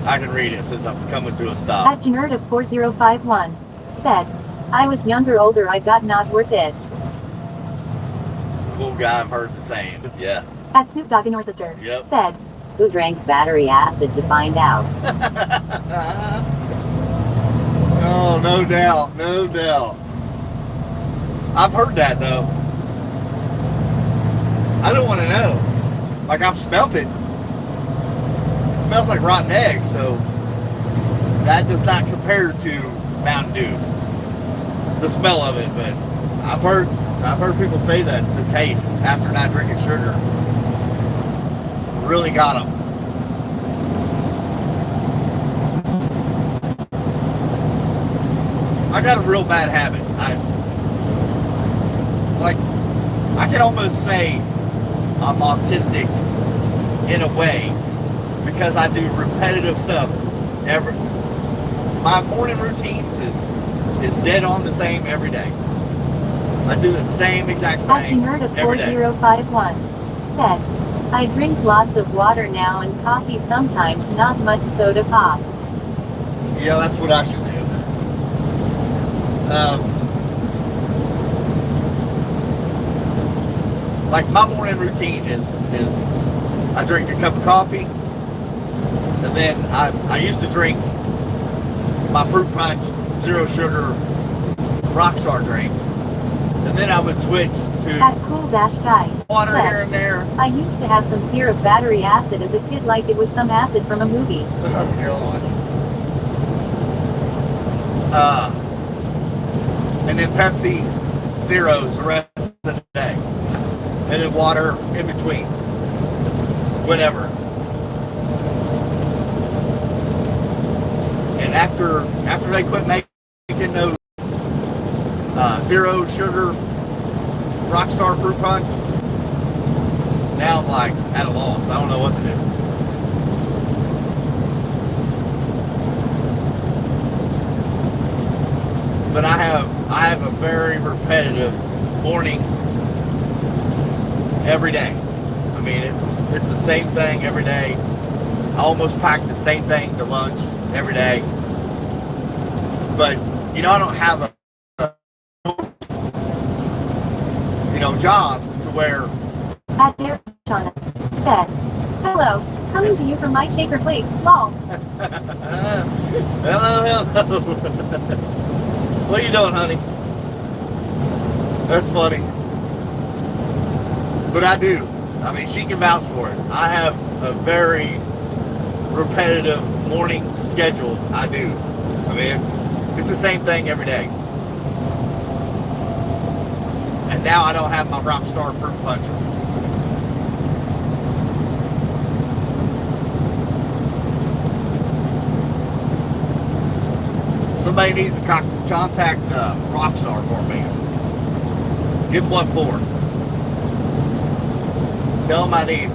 Speaker 2: I can read it since I'm coming to a stop.
Speaker 1: At Janurda4051 said, I was younger, older, I got not worth it.
Speaker 2: Cool guy, I've heard the same. Yeah.
Speaker 1: At Snoop Dogg and your sister
Speaker 2: Yep.
Speaker 1: said, who drank battery acid to find out?
Speaker 2: Oh, no doubt. No doubt. I've heard that though. I don't want to know. Like, I've smelt it. It smells like rotten eggs, so that does not compare to Mountain Dew. The smell of it, but I've heard people say that the taste after not drinking sugar really got them. I got a real bad habit. I can almost say I'm autistic in a way because I do repetitive stuff. My morning routines is dead on the same every day. I do the same exact thing every day.
Speaker 1: 4051 said, I drink lots of water now and coffee sometimes, not much soda pop.
Speaker 2: Yeah, that's what I should do. Like my morning routine is I drink a cup of coffee, and then I used to drink my fruit punch, zero sugar, Rockstar drink, and then I would switch to
Speaker 1: At Cool-Guy
Speaker 2: water
Speaker 1: said,
Speaker 2: here and there.
Speaker 1: I used to have some fear of battery acid as a kid, like it was some acid from a movie.
Speaker 2: Oh gosh. And then Pepsi Zeros the rest of the day. And then water in between. Whatever. And after they quit making those zero sugar Rockstar fruit punch, now I'm like at a loss. I don't know what to do. But I have a very repetitive morning every day. I mean, it's the same thing every day. I almost pack the same thing to lunch every day. But I don't have a job to where.
Speaker 1: At Shauna said, hello, coming to you from my shaker plate, lol.
Speaker 2: Hello. What are you doing, honey? That's funny. But I do. I mean, she can vouch for it. I have a very repetitive morning schedule. I do. I mean, it's the same thing every day. And now I don't have my Rockstar fruit punches. Somebody needs to contact Rockstar for me. Give them what for. Tell them I need.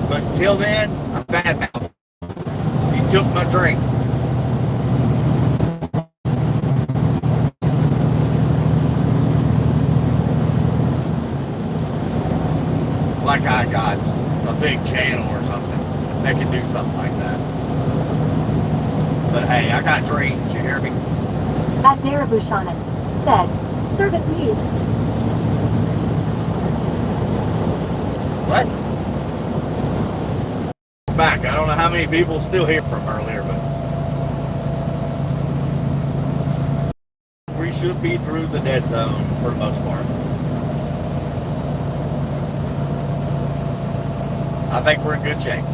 Speaker 2: But until then, I'm bad mouth. You took my drink. Like I got a big channel or something that can do something like that. But hey, I got dreams, you hear me?
Speaker 1: At Darabushanan said, service news.
Speaker 2: What? Back. I don't know how many people still here from earlier, but we should be through the dead zone for the most part. I think we're in good shape.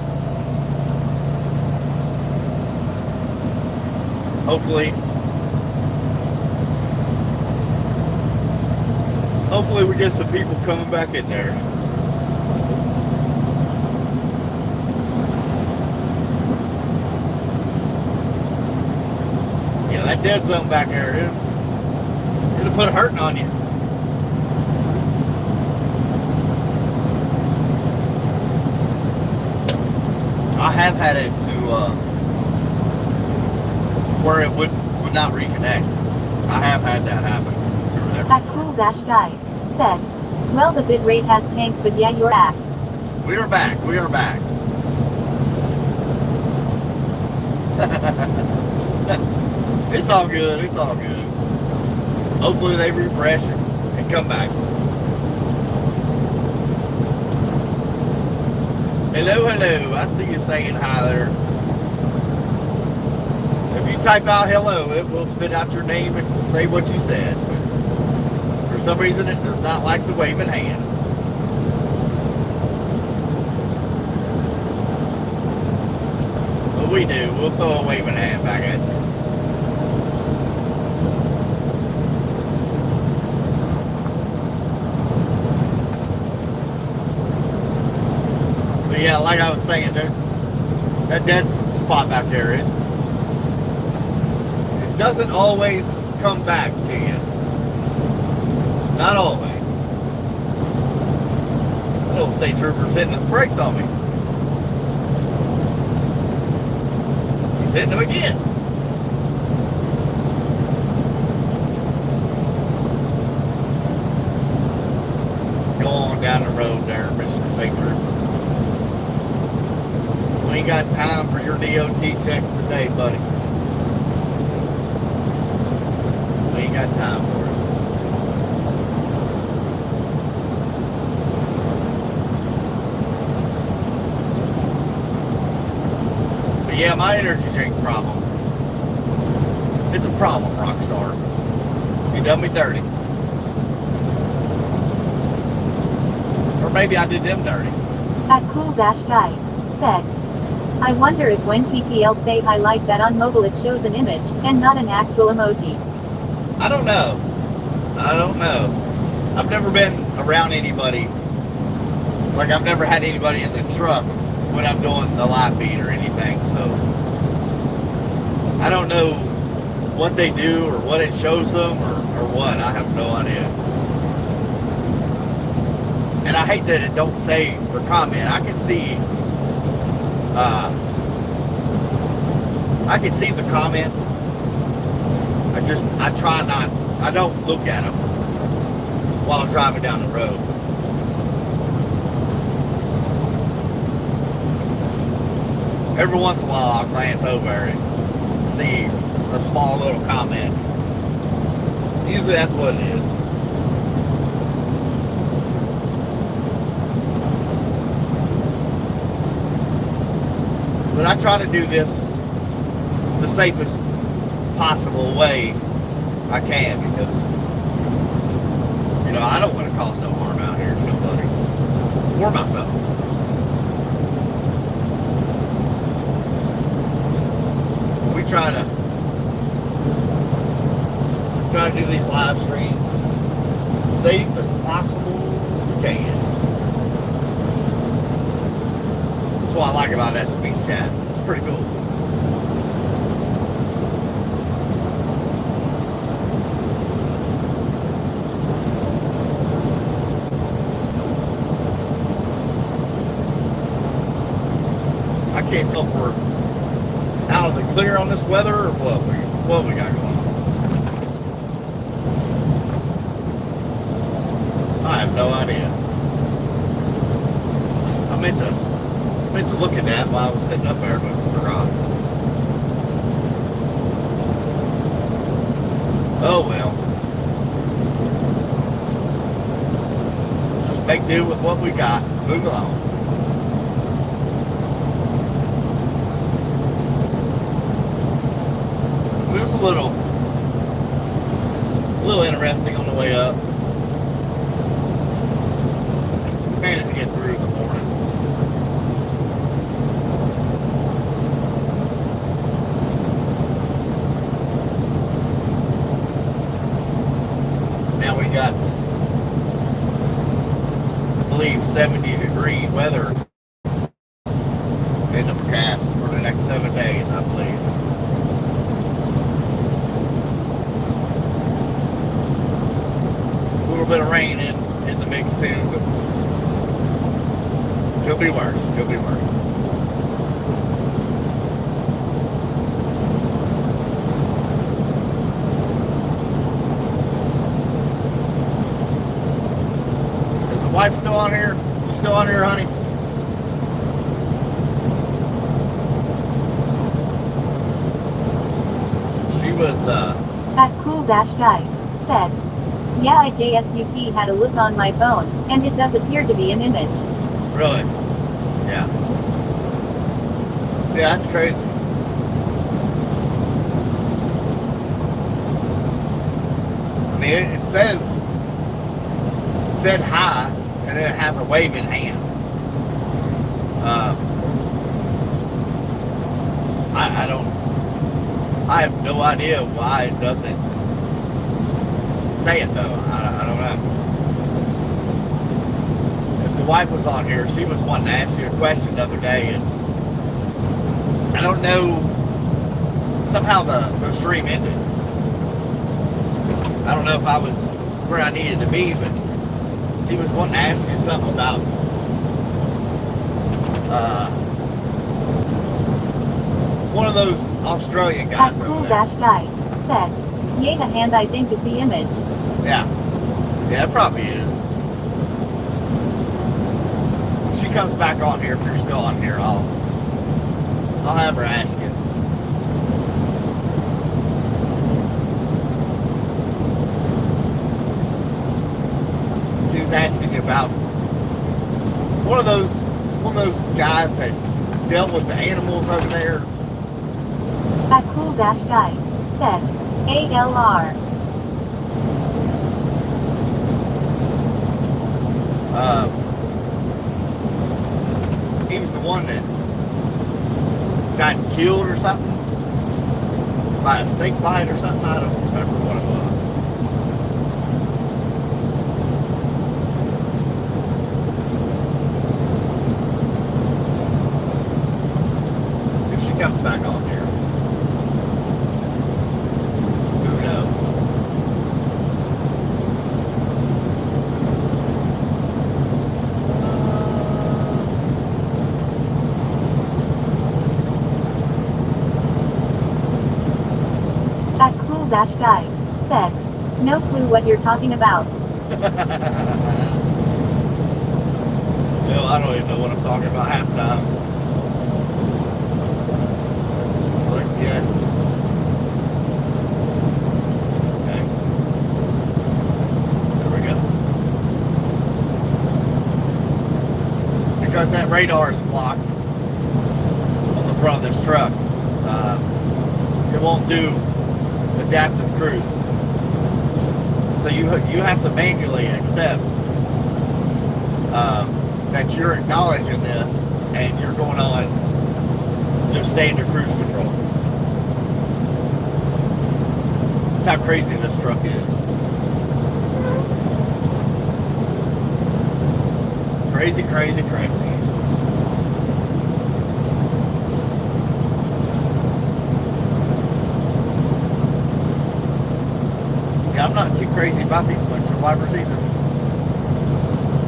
Speaker 2: Hopefully we get some people coming back in there. Yeah, that dead zone back there, it'll put a hurting on you. I have had it to where it would not reconnect. I have had that happen through there.
Speaker 1: At Cool-Guy said, well, the bit rate has tanked, but yeah, you're back.
Speaker 2: We are back. We are back. It's all good. It's all good. Hopefully they refresh and come back. Hello, hello. I see you saying hi there. If you type out hello, it will spit out your name and say what you said. But for some reason, it does not like the waving hand. But we do. We'll throw a waving hand back at you. But yeah, like I was saying, there's that dead spot back there. doesn't always come back to you. Not always. That old state trooper's hitting his brakes on me. He's hitting them again. Go on down the road there, Mr. State Trooper. We ain't got time for your DOT checks today, buddy. We ain't got time for it. But yeah, my energy drink problem. It's a problem, Rockstar. You done me dirty. Or maybe I did them dirty.
Speaker 1: That cool dash guy said, I wonder if when PPL say I like that on mobile it shows an image and not an actual emoji.
Speaker 2: I don't know. I don't know. I've never been around anybody. Like, I've never had anybody in the truck when I'm doing the live feed or anything, so I don't know what they do or what it shows them or what. I have no idea. And I hate that it don't say for comment. I can see the comments. I try not, I don't look at them while I'm driving down the road. Every once in a while I'll glance over and see a small little comment. Usually that's what it is. But I try to do this the safest possible way I can, because, you know, I don't want to cause no harm out here to nobody or myself. We try to do these live streams as safe as possible as we can. That's what I like about that speech chat. It's pretty cool. I can't tell if we're out of the clear on this weather or what we got going on. I have no idea. I meant to look at that while I was sitting up there, but forgot. Oh well. Just make do with what we got. Move along. It was a little interesting on the way up. Managed to get through the morning. Now we got, I believe, 70-degree weather in the forecast for the next 7 days, I believe. A little bit of rain in the mix too, but could be worse. Could be worse. Is the wife still on here? You still on here, honey? She was,
Speaker 1: That cool dash guy said, yeah, IJSUT had a look on my phone, and it does appear to be an image.
Speaker 2: really? Yeah. Yeah, that's crazy. I mean, it said hi, and then it has a waving hand. I have no idea why it doesn't say it though. I don't know. If the wife was on here, she was wanting to ask you a question the other day, and I don't know. somehow the stream ended. I don't know if I was where I needed to be, but she was wanting to ask you something about one of those Australian guys
Speaker 1: At
Speaker 2: over
Speaker 1: cool
Speaker 2: there.
Speaker 1: dash guy said, "Yay, the hand I think is the image."
Speaker 2: Yeah, it probably is. When she comes back on here, if you're still on here, I'll have her ask you. She was asking you about one of those guys that dealt with the animals over there.
Speaker 1: At cool dash guy said, ALR.
Speaker 2: He was the one that got killed or something by a snake bite or something. I don't remember what it was. If she comes back on here, who knows?
Speaker 1: At cool dash guy said, "No clue what you're talking about."
Speaker 2: No, I don't even know what I'm talking about half the time. Select yes. Okay. There we go. Because that radar is blocked on the front of this truck, it won't do adaptive cruise. So you have to manually accept that you're acknowledging this and you're going on just standard cruise control. That's how crazy this truck is. Crazy, crazy, crazy. Yeah, I'm not too crazy about these windshield wipers either.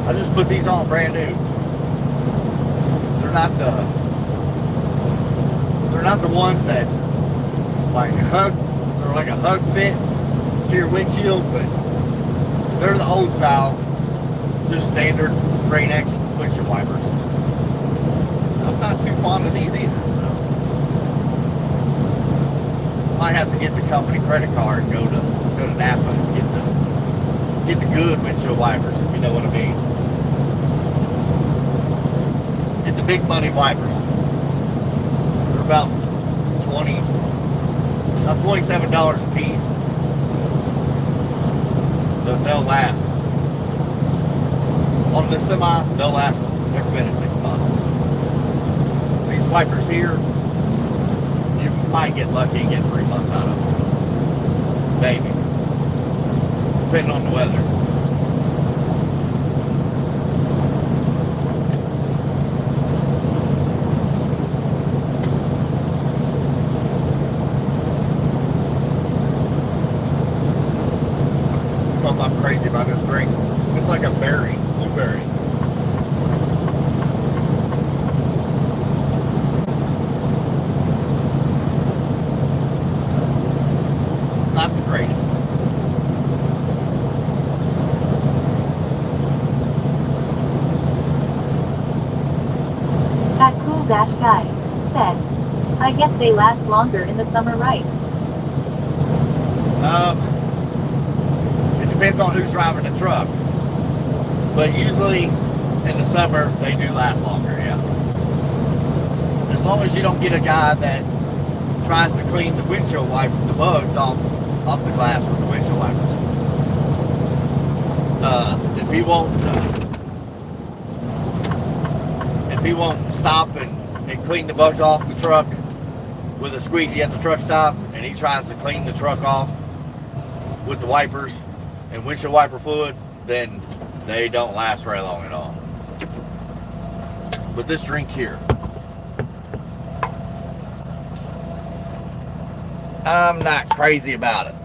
Speaker 2: I just put these on brand new. They're not the ones that like they're like a hug fit to your windshield, but they're the old style, just standard Grade X windshield wipers. I'm not too fond of these either, so might have to get the company credit card and go to Napa and get the good windshield wipers, if you know what I mean. Get the big money wipers. They're about $27 a piece. But they'll last. On the semi, they'll last every bit of 6 months. These wipers here, you might get lucky and get 3 months out of them. Maybe. Depending on the weather. I don't know if I'm crazy about this drink. It's like a berry, blueberry. It's not the greatest.
Speaker 1: At cool dash guy said, "I guess they last longer in the summer, right?"
Speaker 2: It depends on who's driving the truck. But usually in the summer, they do last longer, yeah. As long as you don't get a guy that tries to clean the windshield wiper, the bugs off the glass with the windshield wipers. If he won't stop and clean the bugs off the truck with a squeegee at the truck stop, and he tries to clean the truck off with the wipers and windshield wiper fluid, then they don't last very long at all. But this drink here, I'm not crazy about it.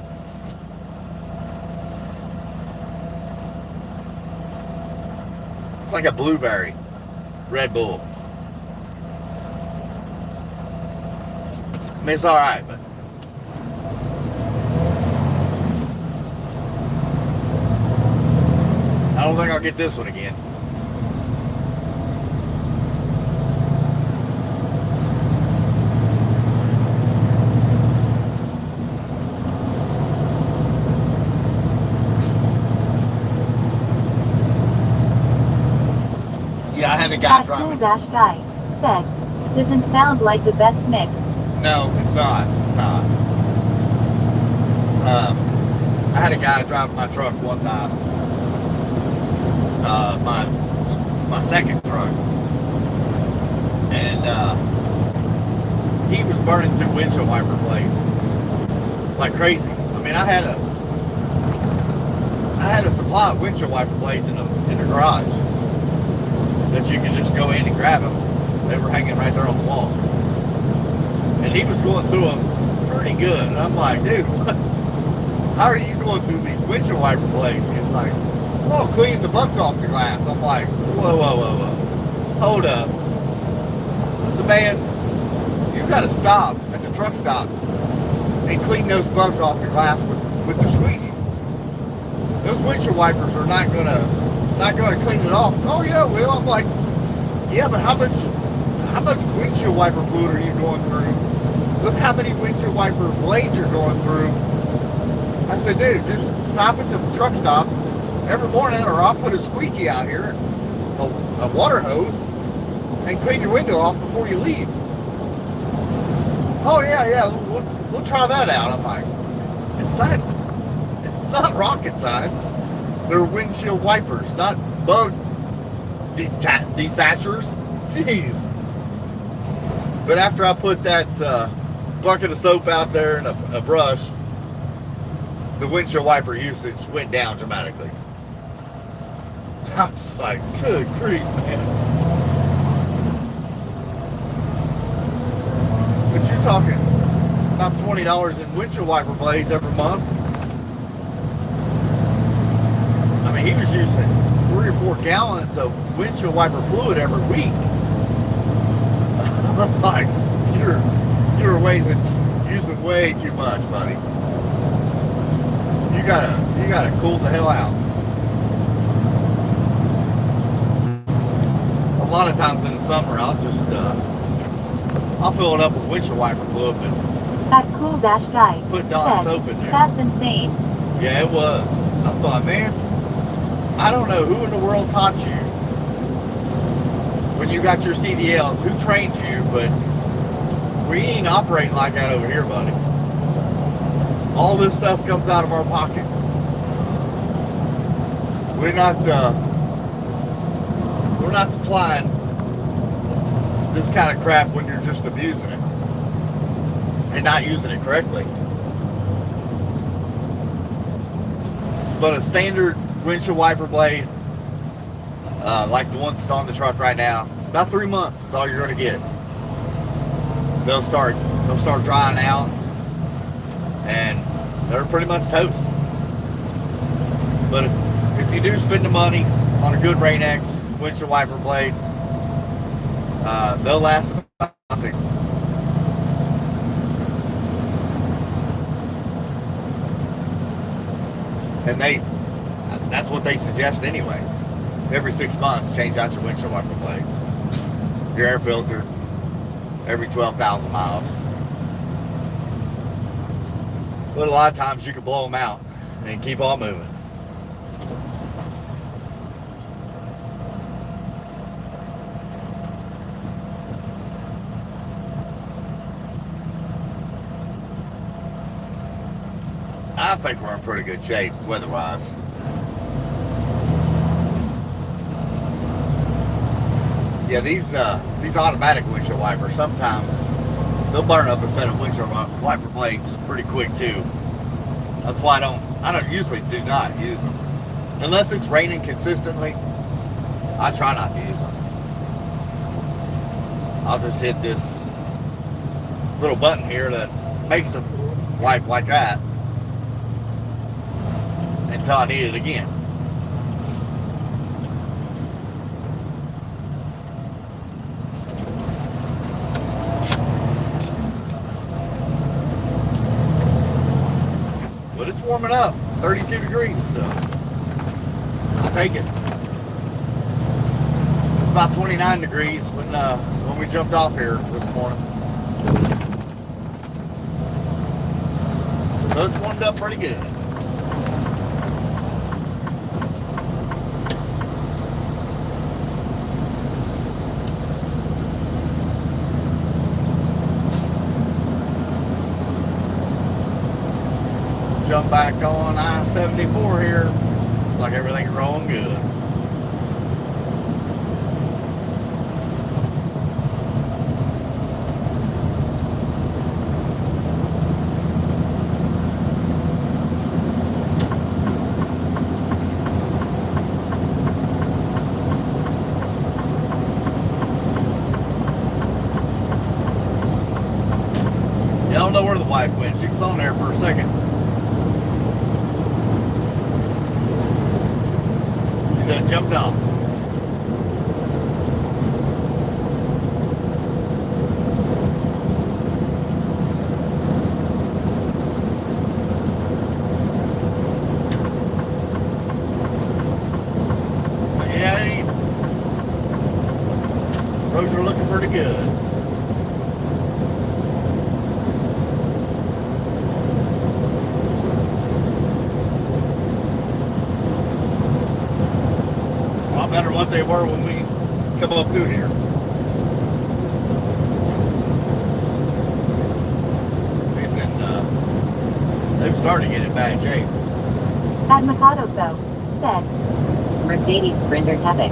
Speaker 2: It's like a blueberry Red Bull. I mean, it's all right, but I don't think I'll get this one again. Yeah, I had a guy
Speaker 1: Cool
Speaker 2: driving.
Speaker 1: Dash Guy said, doesn't sound like the best mix.
Speaker 2: No, it's not. It's not. I had a guy driving my truck one time. My second truck, and he was burning through windshield wiper blades like crazy. I mean, I had a supply of windshield wiper blades in the garage that you could just go in and grab them. They were hanging right there on the wall, and he was going through them pretty good. And I'm like, dude, how are you going through these windshield wiper blades? And it's like, oh, clean the bugs off the glass. I'm like, whoa, whoa, whoa, whoa. Hold up. Listen, man, you got to stop at the truck stops and clean those bugs off the glass with the squeegees. Those windshield wipers are not gonna clean it off. Oh yeah, well, I'm like, yeah, but how much windshield wiper fluid are you going through? Look how many windshield wiper blades you're going through. I said, dude, just stop at the truck stop every morning, or I'll put a squeegee out here, a water hose, and clean your window off before you leave. Oh yeah, we'll try that out. I'm like, it's not rocket science. They're windshield wipers, not bug detachers. Jeez. But after I put that bucket of soap out there and a brush, the windshield wiper usage went down dramatically. I was like, good grief, man. But you're talking about $20 in windshield wiper blades every month. I mean, he was using 3 or 4 gallons of windshield wiper fluid every week. I was like, you're using way too much, buddy. You gotta cool the hell out. A lot of times in the summer, I'll fill it up with windshield wiper fluid, but
Speaker 1: That Cool Dash Guy
Speaker 2: put Dawn
Speaker 1: said,
Speaker 2: soap in there.
Speaker 1: that's insane.
Speaker 2: Yeah, it was. I thought, man, I don't know who in the world taught you when you got your CDLs, who trained you, but we ain't operating like that over here, buddy. All this stuff comes out of our pocket. We're not supplying this kind of crap when you're just abusing it and not using it correctly. But a standard windshield wiper blade, like the ones that's on the truck right now, about 3 months is all you're going to get. They'll start drying out, and they're pretty much toast. But if you do spend the money on a good Rain-X windshield wiper blade, they'll last about 6. And that's what they suggest anyway. Every 6 months, change out your windshield wiper blades. Your air filter, every 12,000 miles. But a lot of times you can blow them out and keep on moving. I think we're in pretty good shape weather-wise. Yeah, these automatic windshield wipers, sometimes they'll burn up a set of windshield wiper blades pretty quick too. That's why I don't usually do not use them. Unless it's raining consistently, I try not to use them. I'll just hit this little button here that makes them wipe like that until I need it again. But it's warming up, 32 degrees, so I'll take it. It's about 29 degrees when we jumped off here this morning. So it's warmed up pretty good. Jump back on I-74 here. Looks like everything's rolling good. Yeah, I don't know where the wife went. She was on there for a second. Jumped off. Yeah, roads are looking pretty good. Better what they were when we come up through here. They've started to get in bad shape.
Speaker 1: At Mikado though, said Mercedes Sprinter Tepic.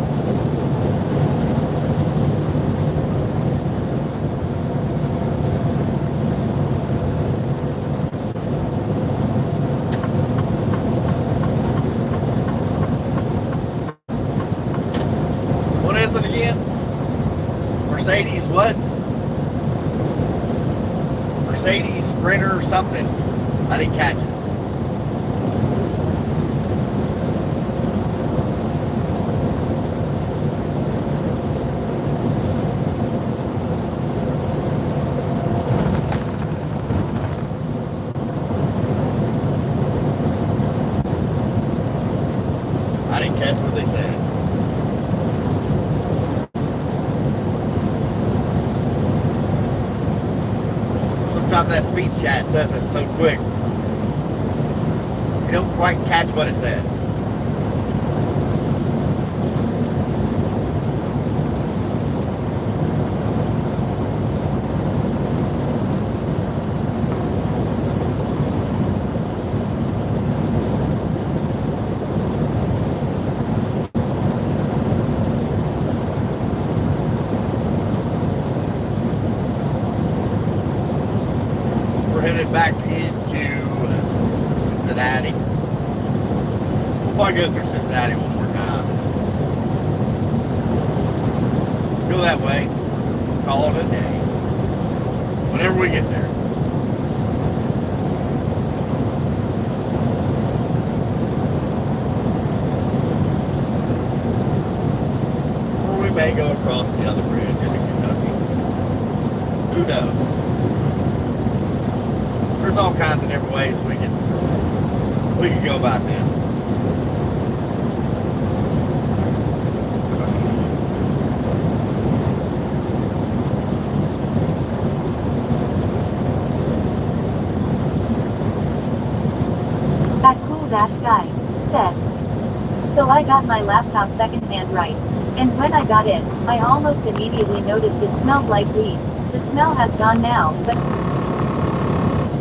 Speaker 2: Mercedes what? Mercedes Sprinter or something. I didn't catch it. I didn't catch what they said. Sometimes that speech chat says it so quick, you don't quite catch what it says. Headed back into Cincinnati. We'll probably go through Cincinnati one more time. Go that way. Call it a day. Whenever we get there. Or we may go across the other bridge into Kentucky. Who knows? There's all kinds of different ways we can go about this.
Speaker 1: That cool dash guy said. So I got my laptop secondhand right, and when I got it, I almost immediately noticed it smelled like weed. The smell has gone now, but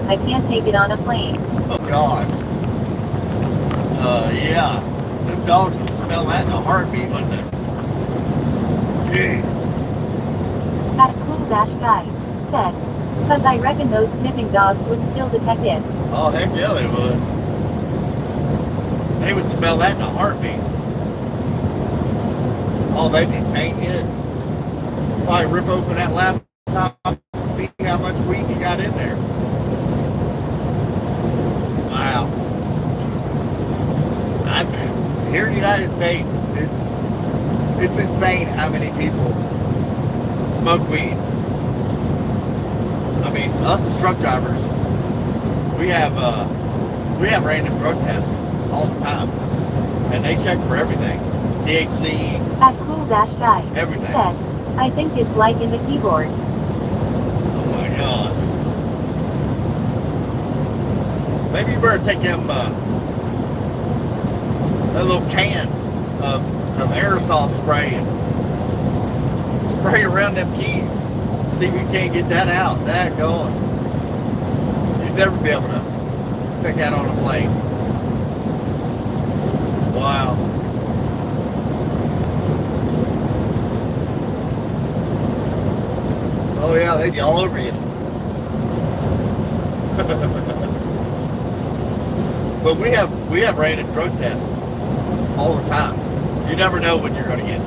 Speaker 1: I can't take it on a plane.
Speaker 2: Oh gosh. Yeah. Them dogs would smell that in a heartbeat, wouldn't they? Jeez.
Speaker 1: That cool dash guy said. Cause I reckon those sniffing dogs would still detect it.
Speaker 2: Oh heck yeah they would. They would smell that in a heartbeat. Oh, they detain you. Probably rip open that laptop and see how much weed you got in there. Wow. Here in the United States, it's insane how many people smoke weed. I mean, us as truck drivers, we have random drug tests all the time, and they check for everything, THC,
Speaker 1: At cool-guy
Speaker 2: everything.
Speaker 1: said, I think it's like in the keyboard.
Speaker 2: Oh my God. Maybe you better take him a little can of aerosol spray and spray around them keys. See if you can't get that out. That going. You'd never be able to take that on a plane. Wow. Oh yeah, they'd be all over you. But we have random drug tests all the time. You never know when you're going to get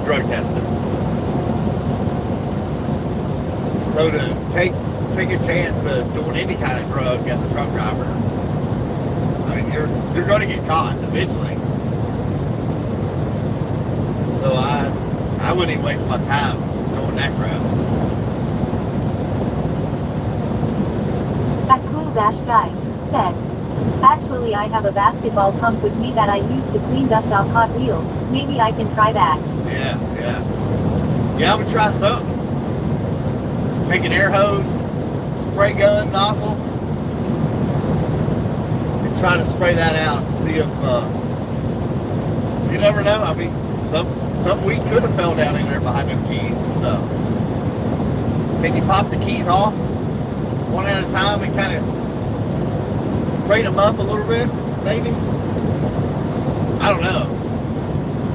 Speaker 2: drug tested. So to take a chance of doing any kind of drug as a truck driver, I mean, you're going to get caught eventually. So I wouldn't even waste my time doing that crap.
Speaker 1: At cool-guy said, actually I have a basketball pump with me that I use to clean dust off Hot Wheels. Maybe I can try that.
Speaker 2: Yeah. Yeah, I would try something. Take an air hose, spray gun, nozzle, and try to spray that out and see if, you never know. I mean, some weed could have fell down in there behind them keys and stuff. Can you pop the keys off one at a time and kind of crate them up a little bit, maybe? I don't know.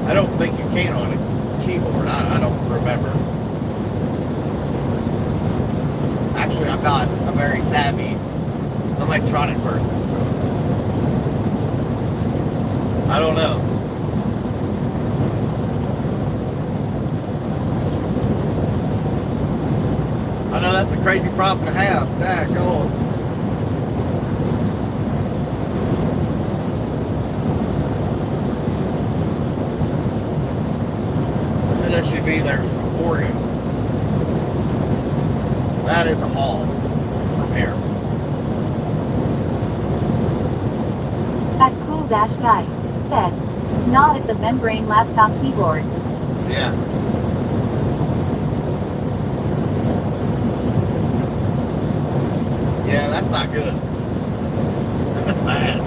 Speaker 2: I don't think you can on a keyboard. I don't remember. Actually, I'm not a very savvy electronic person, so I don't know. I know that's a crazy problem to have. That go. That SUV there from Oregon. That is a haul from here.
Speaker 1: At cool-guy said, not it's a membrane laptop keyboard.
Speaker 2: Yeah. Yeah, that's not good. That's bad.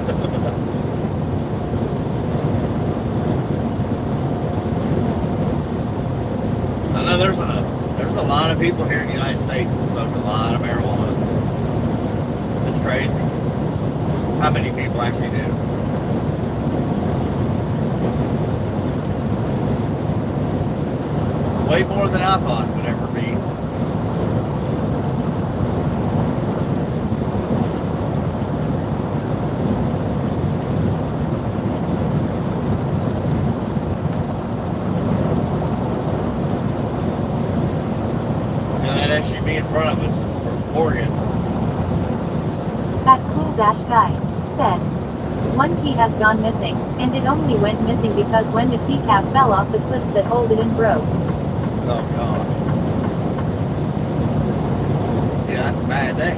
Speaker 2: I know there's a lot of people here in the United States that smoke a lot of marijuana. It's crazy how many people actually do. Way more than I thought it would ever be. SUV in front of us is from Oregon.
Speaker 1: That cool-guy said, one key has gone missing, and it only went missing because when the keycap fell off the clips that hold it in broke.
Speaker 2: Oh gosh. Yeah, that's a bad day.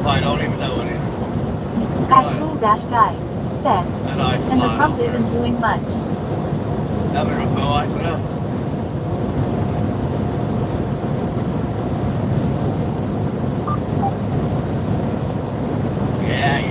Speaker 2: I don't even know it is.
Speaker 1: At cool-guy said,
Speaker 2: That ice
Speaker 1: and the
Speaker 2: slide
Speaker 1: pump
Speaker 2: over there.
Speaker 1: isn't doing much.
Speaker 2: Now they're gonna throw ice at us. Yeah.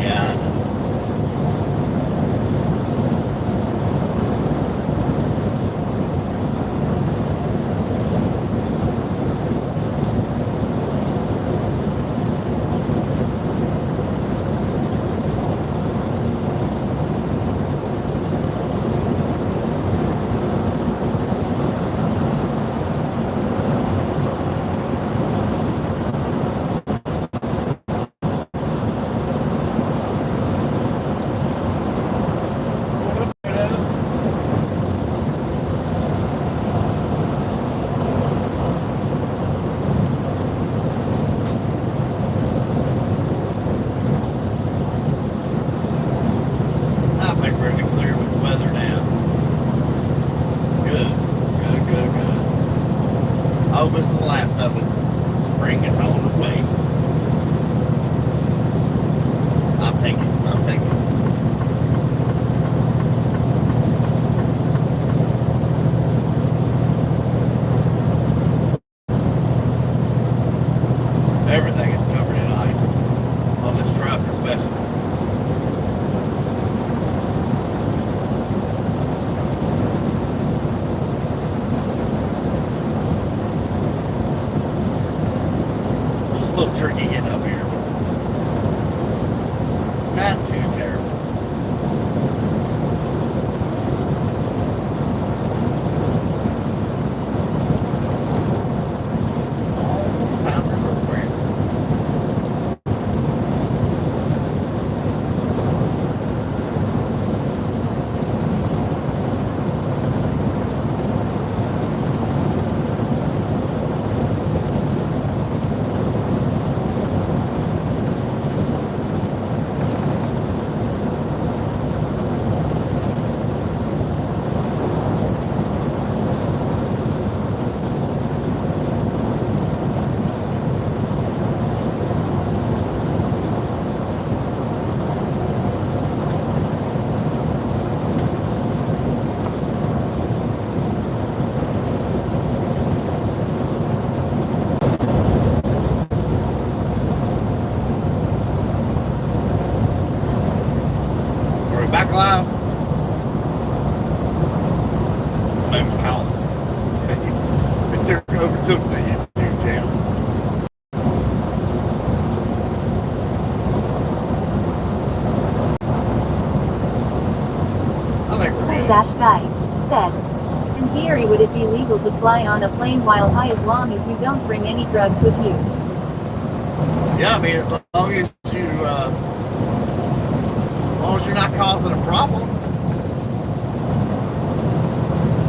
Speaker 2: Good. Good, good, good. I hope this is the last of it. Spring is on the way. I'll take it. I'll take it. Everything is covered in ice. On this truck especially. It's a little tricky getting up here. Not too terrible. Timers awareness. Are we back live? Somebody was calling. It overtook the YouTube channel. I think we're good.
Speaker 1: Dash guy said, in theory, would it be legal to fly on a plane while high as long as you don't bring any drugs with you?
Speaker 2: Yeah, I mean, as long as you're not causing a problem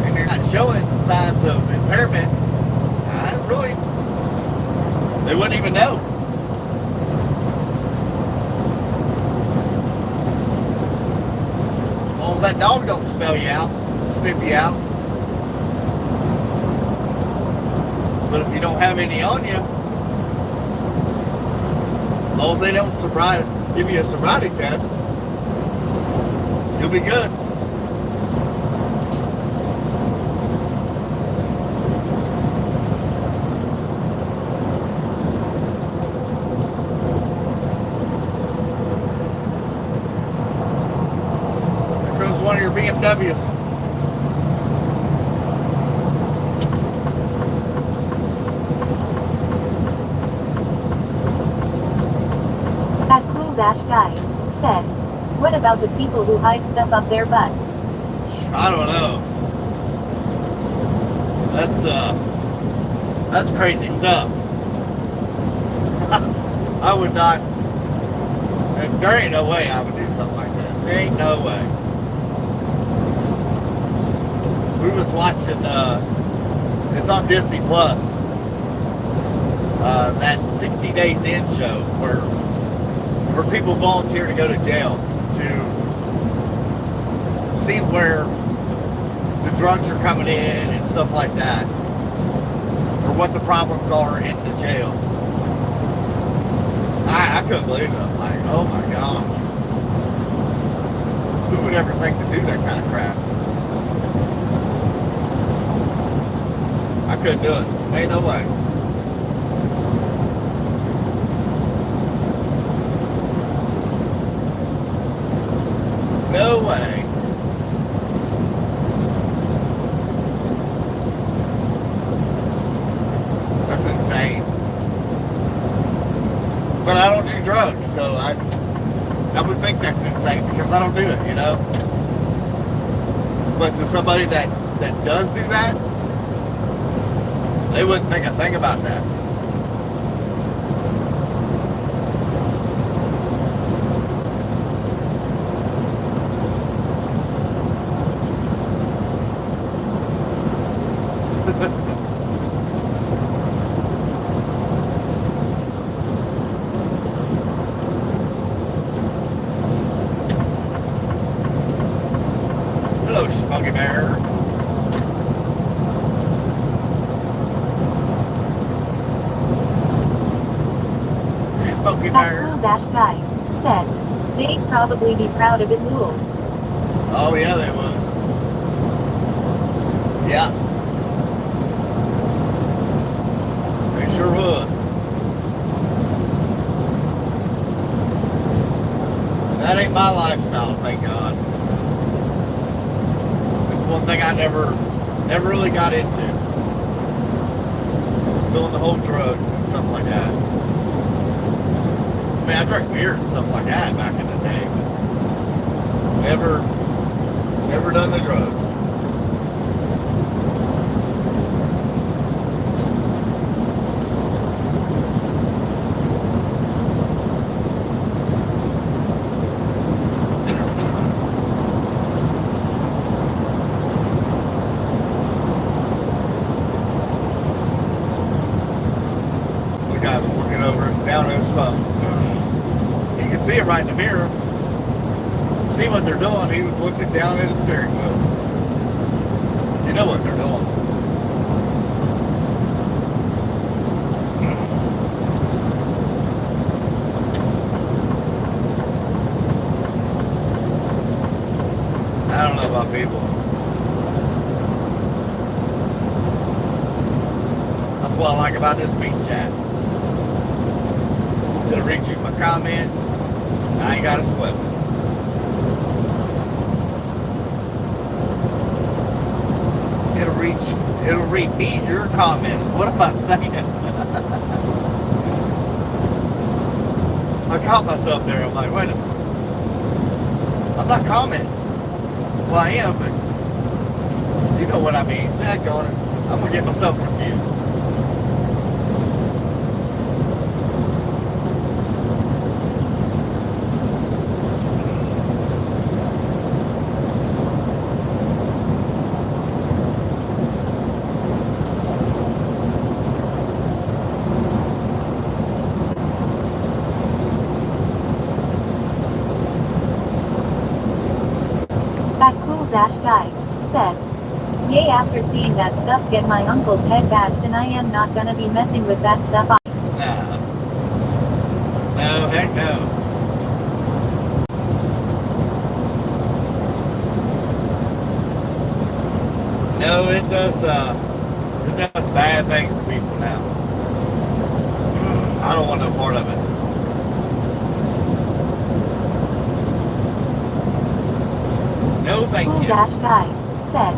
Speaker 2: and you're not showing signs of impairment, they wouldn't even know. As long as that dog don't smell you out, sniff you out. But if you don't have any on you, as long as they don't give you a sobriety test, you'll be good. Here comes one of your BMWs.
Speaker 1: That cool dash guy said, what about the people who hide stuff up their butt?
Speaker 2: I don't know. That's crazy stuff. I would not. There ain't no way I would do something like that. There ain't no way. We was watching. It's on Disney Plus. That 60 Days In show where people volunteer to go to jail to see where the drugs are coming in and stuff like that, or what the problems are in the jail. I couldn't believe it. I'm like, oh my gosh, who would ever think to do that kind of crap? I couldn't do it. Ain't no way. No way. That's insane. But I don't do drugs, so I would think that's insane because I don't do it, you know? But to somebody that does do that, they wouldn't think a thing about that. Hello, Smuggy Bear.
Speaker 1: That
Speaker 2: there.
Speaker 1: cool dash guy said, they'd probably be proud of it, Lul.
Speaker 2: Oh yeah, they would. Yeah. They sure would. That ain't my lifestyle, thank God. It's one thing I never really got into. It's doing the whole drugs and stuff like that. I mean, I drank beer and stuff like that back in the day, but never done the drugs. The guy was looking over down at his phone. You can see it right in the mirror. See what they're doing. He was looking down at his steering wheel. You know what they're doing. I don't know about people. That's what I like about this speech chat. It'll read you my comment. I ain't got to sweat it. It'll read me your comment. What am I saying? I caught myself there. I'm like, wait a minute. I'm not commenting. Well, I am, but you know what I mean. I'm gonna get myself confused.
Speaker 1: That cool dash guy said, yay, after seeing that stuff get my uncle's head bashed, and I am not gonna be messing with that stuff.
Speaker 2: Nah. No, heck no. No, it does bad things to people now. I don't want no part of it. No, thank
Speaker 1: Cool
Speaker 2: you.
Speaker 1: dash guy said,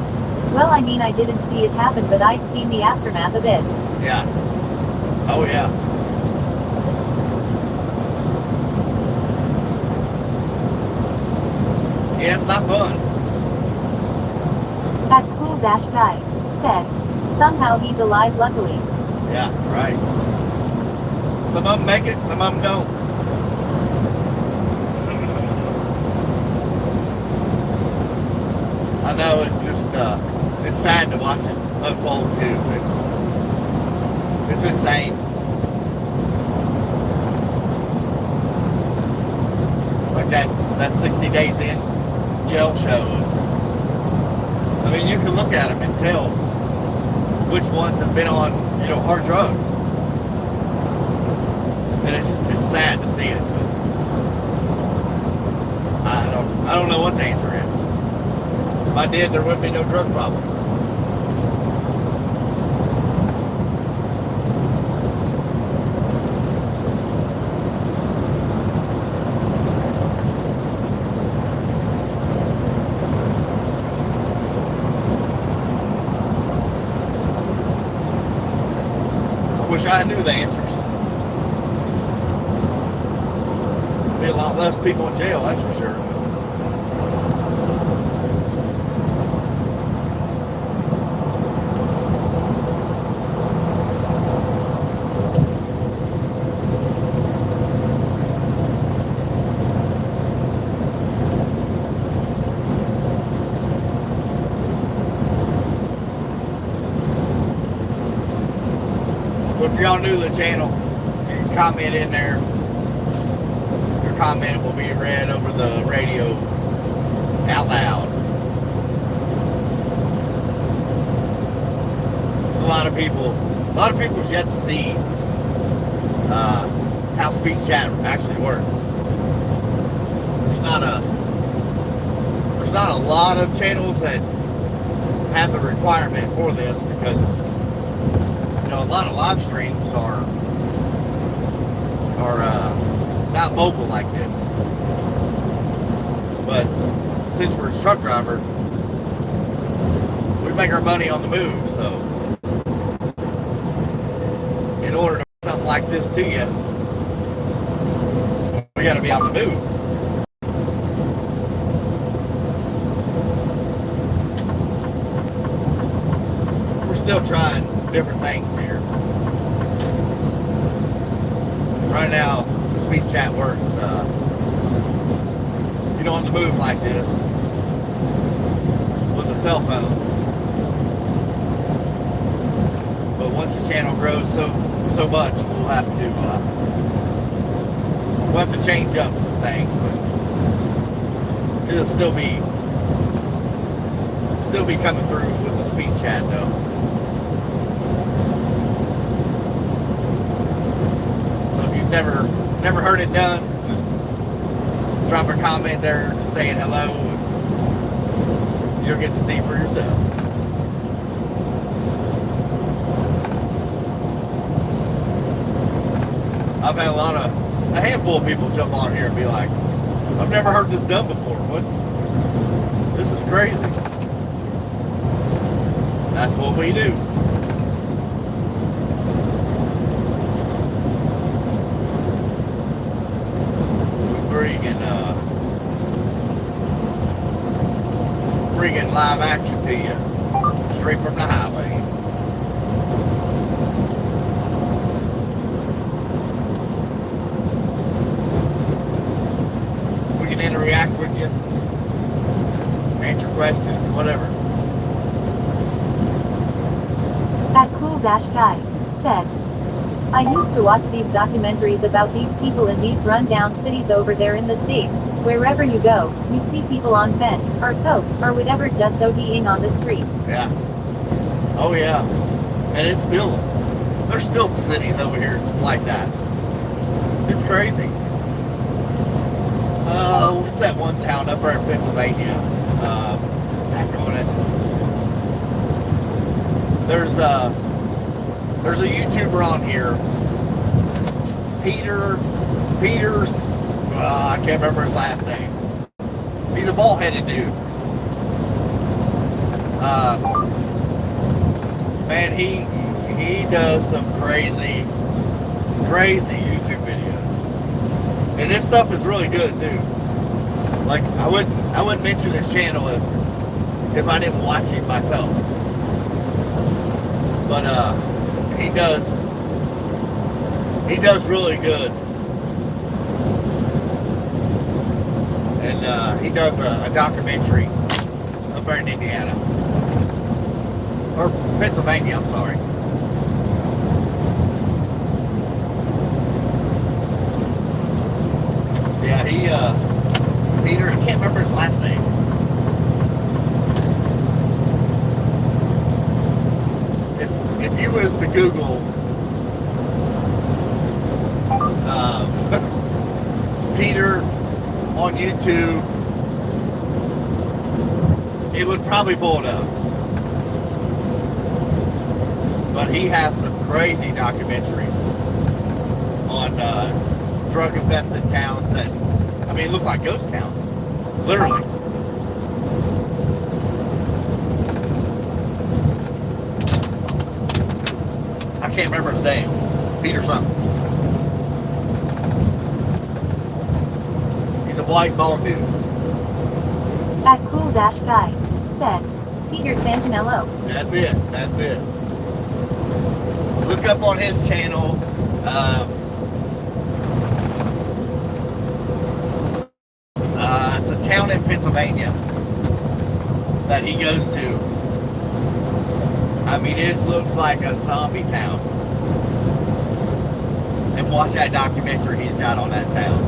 Speaker 1: well, I mean, I didn't see it happen, but I've seen the aftermath of it.
Speaker 2: Yeah. Oh yeah. Yeah, it's not fun.
Speaker 1: That cool dash guy said, somehow he's alive, luckily.
Speaker 2: Yeah, right. Some of them make it, some of them don't. I know it's just, it's sad to watch it unfold too. It's insane. Like that 60 Days In jail show is, I mean, you can look at them and tell which ones have been on, hard drugs. And it's sad to see it, but I don't know what the answer is. If I did, there wouldn't be no drug problem. I wish I knew the answers. Be a lot less people in jail, that's for sure. But if y'all new to the channel, you can comment in there. Your comment will be read over the radio out loud. A lot of people's yet to see how speech chat actually works. There's not a lot of channels that have the requirement for this because a lot of live streams are not mobile like this. But since we're a truck driver, we make our money on the move, so in order to do something like this to you, we got to be on the move. We're still trying different things here. Right now, the speech chat works. On the move like this with a cell phone. But once the channel grows so much, we'll have to change up some things. But it'll still be coming through with the speech chat though. So if you've never heard it done, just drop a comment there just saying hello and you'll get to see for yourself. I've had a handful of people jump on here and be like, I've never heard this done before. What? This is crazy. That's what we do. Bringing live action to you straight from the highways. We can interact with you, answer questions, whatever.
Speaker 1: That cool-guy said, I used to watch these documentaries about these people in these rundown cities over there in the States. Wherever you go, you see people on fentanyl or coke or whatever just ODing on the street.
Speaker 2: Yeah. Oh yeah. And there's still cities over here like that. It's crazy. What's that one town up there in Pennsylvania? There's a YouTuber on here. Peter's I can't remember his last name. He's a bald-headed dude. Man, he does some crazy YouTube videos, and this stuff is really good too. Like I wouldn't mention his channel if I didn't watch it myself. But he does really good. And he does a documentary up there in Indiana. Or Pennsylvania, I'm sorry. Yeah, Peter, I can't remember his last name. If you was to Google Peter on YouTube, it would probably pull it up. But he has some crazy documentaries on drug-infested towns that, I mean, look like ghost towns, literally. I can't remember his name. Peter something. He's a white bald dude.
Speaker 1: That cool-guy said, Peter Santinello.
Speaker 2: That's it. Look up on his channel. It's a town in Pennsylvania that he goes to. I mean, it looks like a zombie town. And watch that documentary he's got on that town.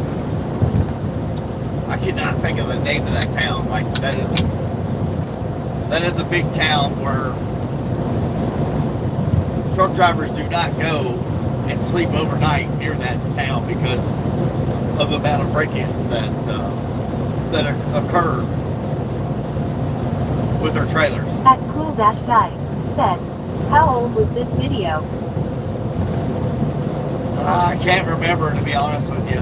Speaker 2: I cannot think of the name of that town. Like, that is a big town where truck drivers do not go and sleep overnight near that town because of the amount of break-ins that occur with their trailers.
Speaker 1: At Cool Dash Guy said, how old was this video?
Speaker 2: I can't remember, to be honest with you.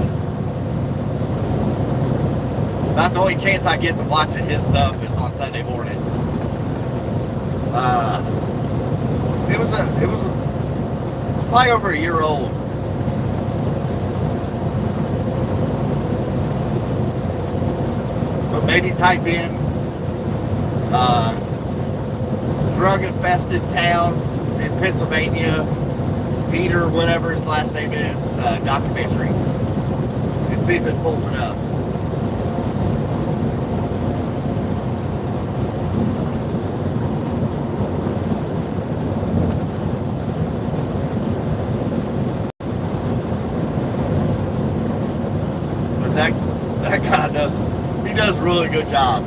Speaker 2: About the only chance I get to watching his stuff is on Sunday mornings. It was probably over a year old. But maybe type in drug-infested town in Pennsylvania, Peter, whatever his last name is, documentary, and see if it pulls it up. But that guy does a really good job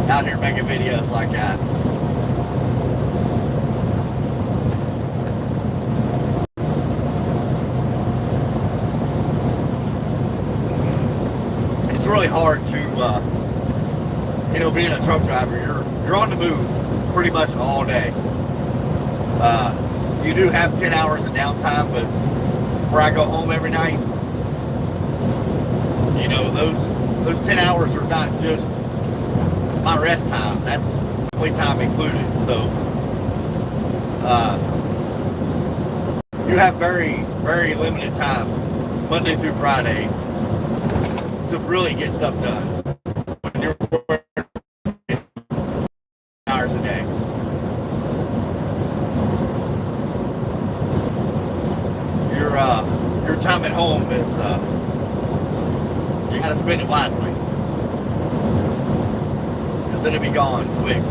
Speaker 2: out here making videos like that. It's really hard to, being a truck driver, you're on the move pretty much all day. You do have 10 hours of downtime, but where I go home every night, those 10 hours are not just my rest time. That's family time included. So you have very, very limited time, Monday through Friday, to really get stuff done. When you're working hours a day. Your time at home is you gotta spend it wisely, because it'll be gone quick.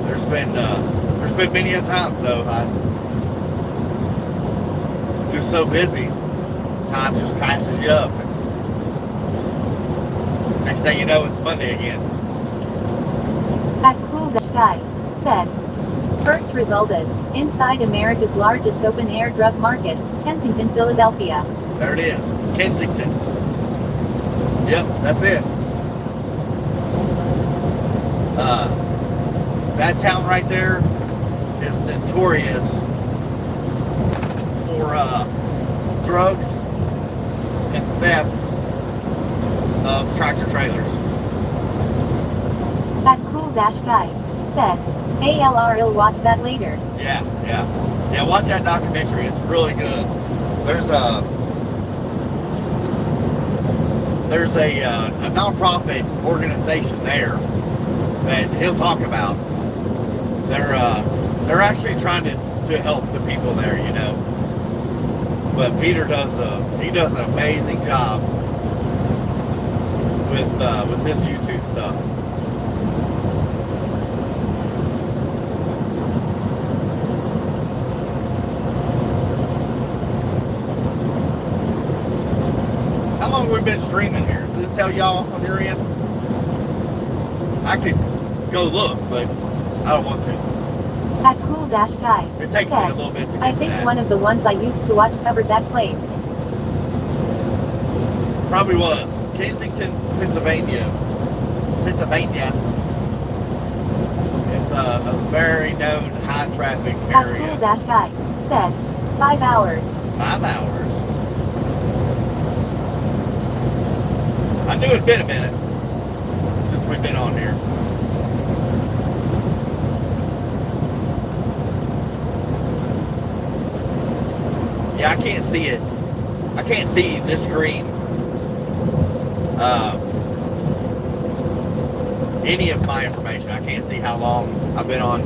Speaker 2: There's been many a time though I'm just so busy, time just passes you up. Next thing you know, it's Monday again.
Speaker 1: At Cool Dash Guy said, first result is, inside America's largest open-air drug market, Kensington, Philadelphia.
Speaker 2: There it is, Kensington. Yep, that's it. That town right there is notorious for drugs and theft of tractor trailers.
Speaker 1: At Cool Dash Guy said, ALRL watch that later.
Speaker 2: Yeah, watch that documentary, it's really good. There's a non-profit organization there that he'll talk about. They're actually trying to help the people there, But Peter does an amazing job with his YouTube stuff. How long have we been streaming here? Does this tell y'all on your end? I could go look, but I don't want to.
Speaker 1: At Cool Dash Guy
Speaker 2: It takes me
Speaker 1: said,
Speaker 2: a little bit to get
Speaker 1: I
Speaker 2: to
Speaker 1: think
Speaker 2: that.
Speaker 1: one of the ones I used to watch covered that place.
Speaker 2: Probably was. Kensington, Pennsylvania. It's a very known high traffic
Speaker 1: At
Speaker 2: area.
Speaker 1: Cool Dash Guy said, 5 hours.
Speaker 2: 5 hours. I knew it'd been a minute since we've been on here. Yeah, I can't see it. I can't see this screen. Any of my information. I can't see how long I've been on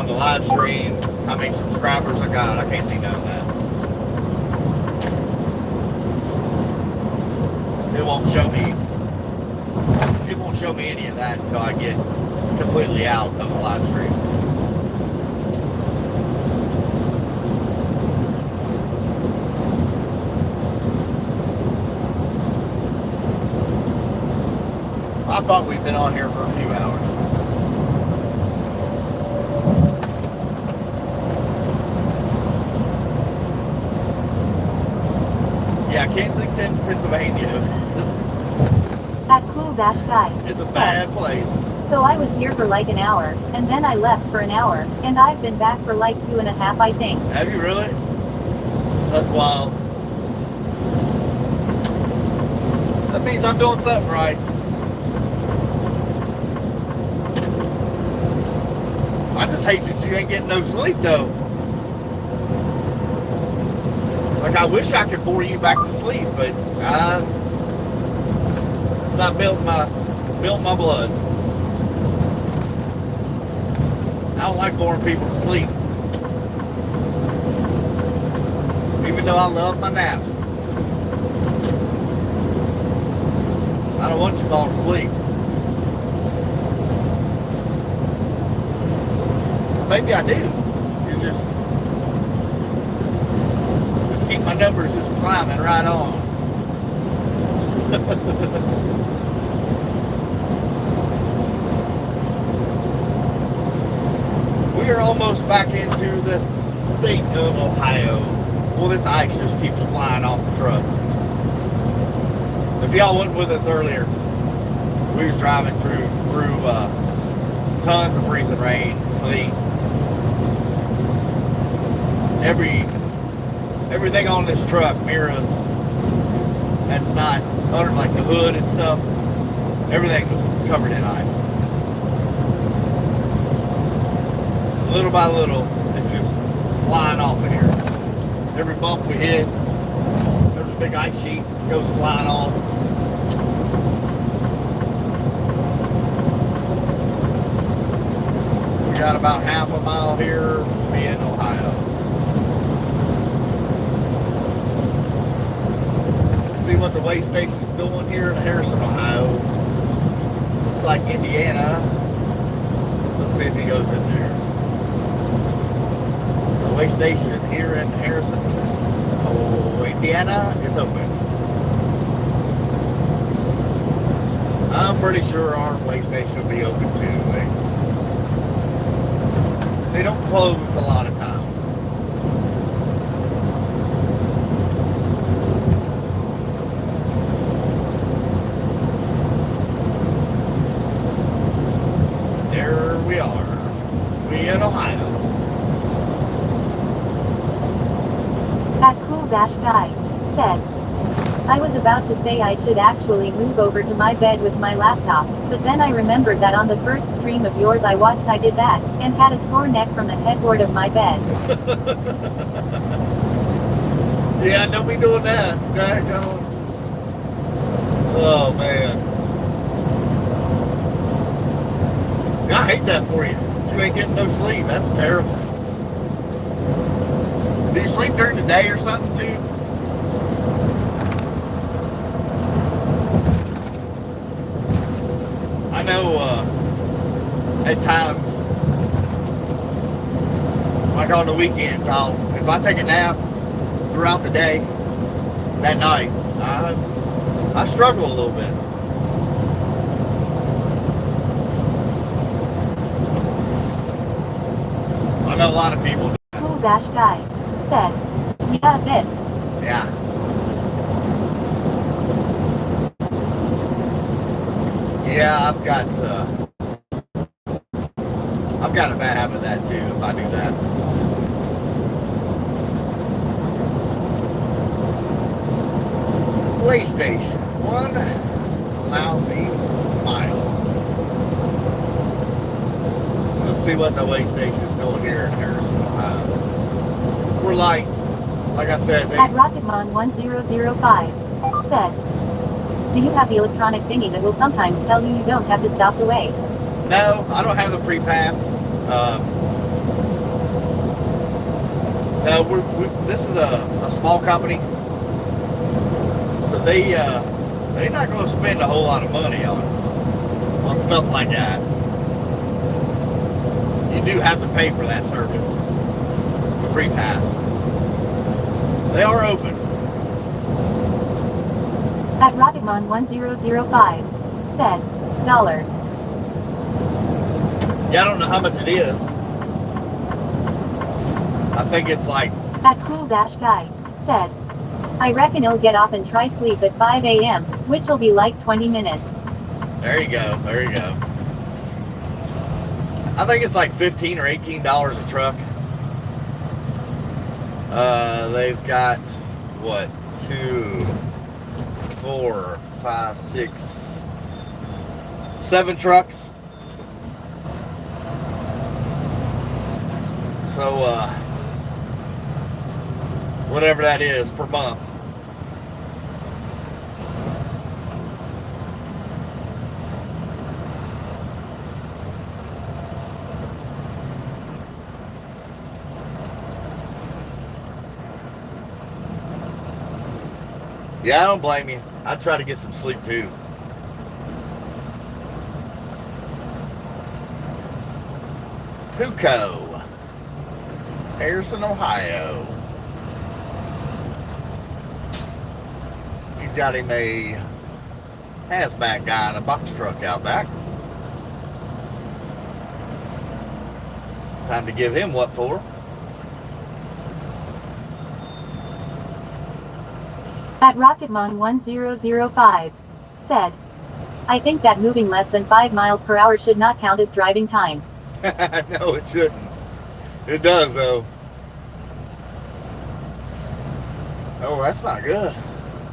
Speaker 2: the live stream, how many subscribers I got. I can't see none of that. It won't show me any of that until I get completely out of the live stream. I thought we'd been on here for a few hours. Yeah, Kensington, Pennsylvania.
Speaker 1: That cool dash guy.
Speaker 2: It's a
Speaker 1: said,
Speaker 2: bad place.
Speaker 1: So I was here for like an hour, and then I left for an hour, and I've been back for like 2.5, I think.
Speaker 2: Have you really? That's wild. That means I'm doing something right. I just hate that you ain't getting no sleep though. Like I wish I could bore you back to sleep, but it's not built my blood. I don't like boring people to sleep. Even though I love my naps. I don't want you falling asleep. Maybe I do. You're just keep my numbers just climbing right on. We are almost back into the state of Ohio. Well, this ice just keeps flying off the truck. If y'all wasn't with us earlier, we was driving through tons of freezing rain, sleet. Everything on this truck, mirrors, that's not under like the hood and stuff, everything was covered in ice. Little by little, it's just flying off of here. Every bump we hit, there's a big ice sheet, goes flying off. We got about half a mile here, we'll be in Ohio. Let's see what the weigh station's doing here in Harrison, Ohio. Looks like Indiana. Let's see if he goes in there. The weigh station here in Harrison, Indiana is open. I'm pretty sure our weigh station will be open too. They don't close a lot of times. There we are. We in Ohio.
Speaker 1: That cool dash guy said, I was about to say I should actually move over to my bed with my laptop, but then I remembered that on the first stream of yours I watched I did that, and had a sore neck from the headboard of my bed.
Speaker 2: Yeah, don't be doing that. Don't. Oh man. I hate that for you. You ain't getting no sleep. That's terrible. Do you sleep during the day or something too? I know at times, like on the weekends, if I take a nap throughout the day, that night, I struggle a little bit. I know a lot of people.
Speaker 1: Cool dash guy said, yeah, a bit.
Speaker 2: Yeah. Yeah, I've got a bad habit of that too, if I do that. Weigh station, 1 lousy mile. Let's see what the weigh station's doing here in Harrison, Ohio. We're like I said,
Speaker 1: At Rocketmon 1005 said, do you have the electronic thingy that will sometimes tell you don't have to stop to weigh?
Speaker 2: No, I don't have the pre-pass. No, this is a small company, so they're not going to spend a whole lot of money on stuff like that. You do have to pay for that service, the pre-pass. They are open.
Speaker 1: At Rocketmon 1005 said, $.
Speaker 2: Yeah, I don't know how much it is. I think it's like...
Speaker 1: At Cool Dash Guy said, I reckon he'll get off and try sleep at 5 a.m., which'll be like 20 minutes.
Speaker 2: There you go. There you go. I think it's like $15 or $18 a truck. They've got what? 2, 4, 5, 6, 7 trucks. So, whatever that is per month. Yeah, I don't blame you. I'd try to get some sleep too. Puco, Harrison, Ohio. He's got him a hazmat guy in a box truck out back. Time to give him what for.
Speaker 1: At Rocketmon1005 said, I think that moving less than 5 miles per hour should not count as driving time.
Speaker 2: No, it shouldn't. It does, though. Oh, that's not good.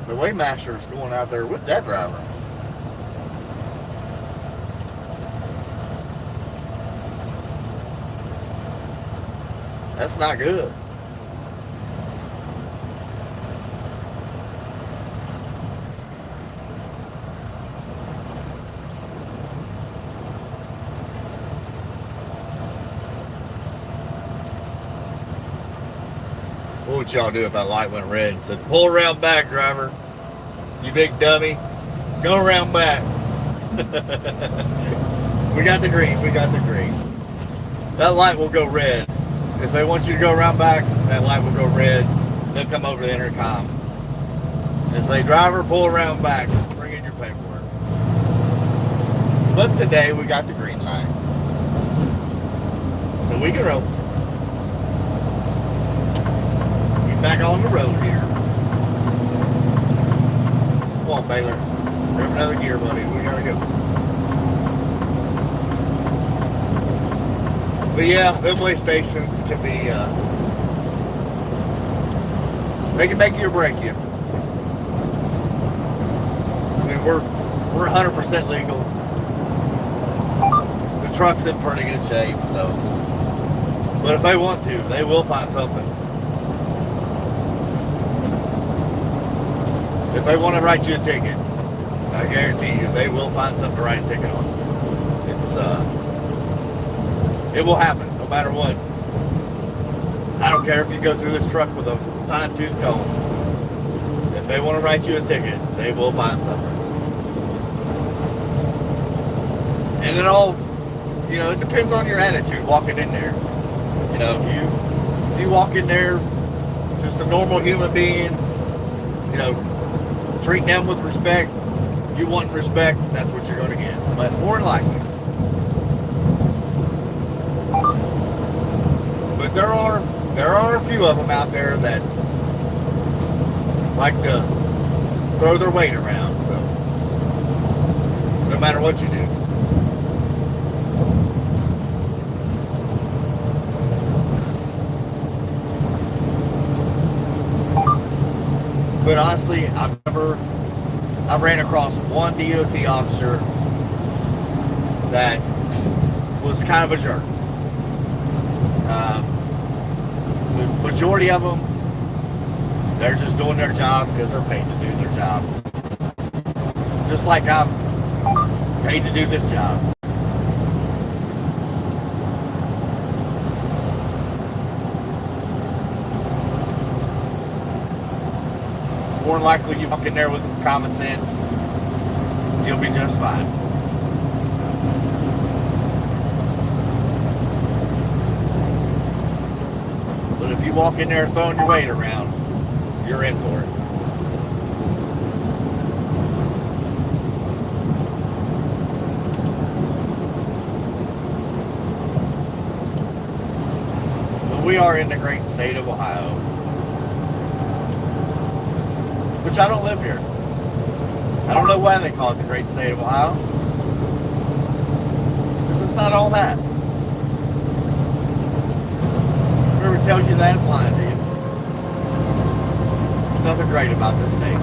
Speaker 2: The Waymaster's going out there with that driver. That's not good. What would y'all do if that light went red and said, pull around back, driver? You big dummy. Go around back. We got the green. We got the green. That light will go red. If they want you to go around back, that light will go red. They'll come over the intercom and say, driver, pull around back. Bring in your paperwork. But today, we got the green light. So we can roll. Back on the road here. Come on, Baylor. Grab another gear, buddy. We gotta go. But yeah, them way stations can be, they can make you or break you. I mean, we're 100% legal. The truck's in pretty good shape, so. But if they want to, they will find something. If they want to write you a ticket, I guarantee you, they will find something to write a ticket on. It will happen, no matter what. I don't care if you go through this truck with a fine-tooth comb. If they want to write you a ticket, they will find something. And it all, you know, it depends on your attitude walking in there. You know, if you walk in there just a normal human being, you know, treating them with respect, you want respect, that's what you're going to get. But more than likely. But there are a few of them out there that like to throw their weight around, so no matter what you do. But honestly, I've ran across one DOT officer that was kind of a jerk. The majority of them, they're just doing their job because they're paid to do their job. Just like I'm paid to do this job. More than likely, you walk in there with common sense, you'll be just fine. But if you walk in there throwing your weight around, you're in for it. But we are in the great state of Ohio. which I don't live here. I don't know why they call it the great state of Ohio. Because it's not all that. Whoever tells you that is lying to you. There's nothing great about this state.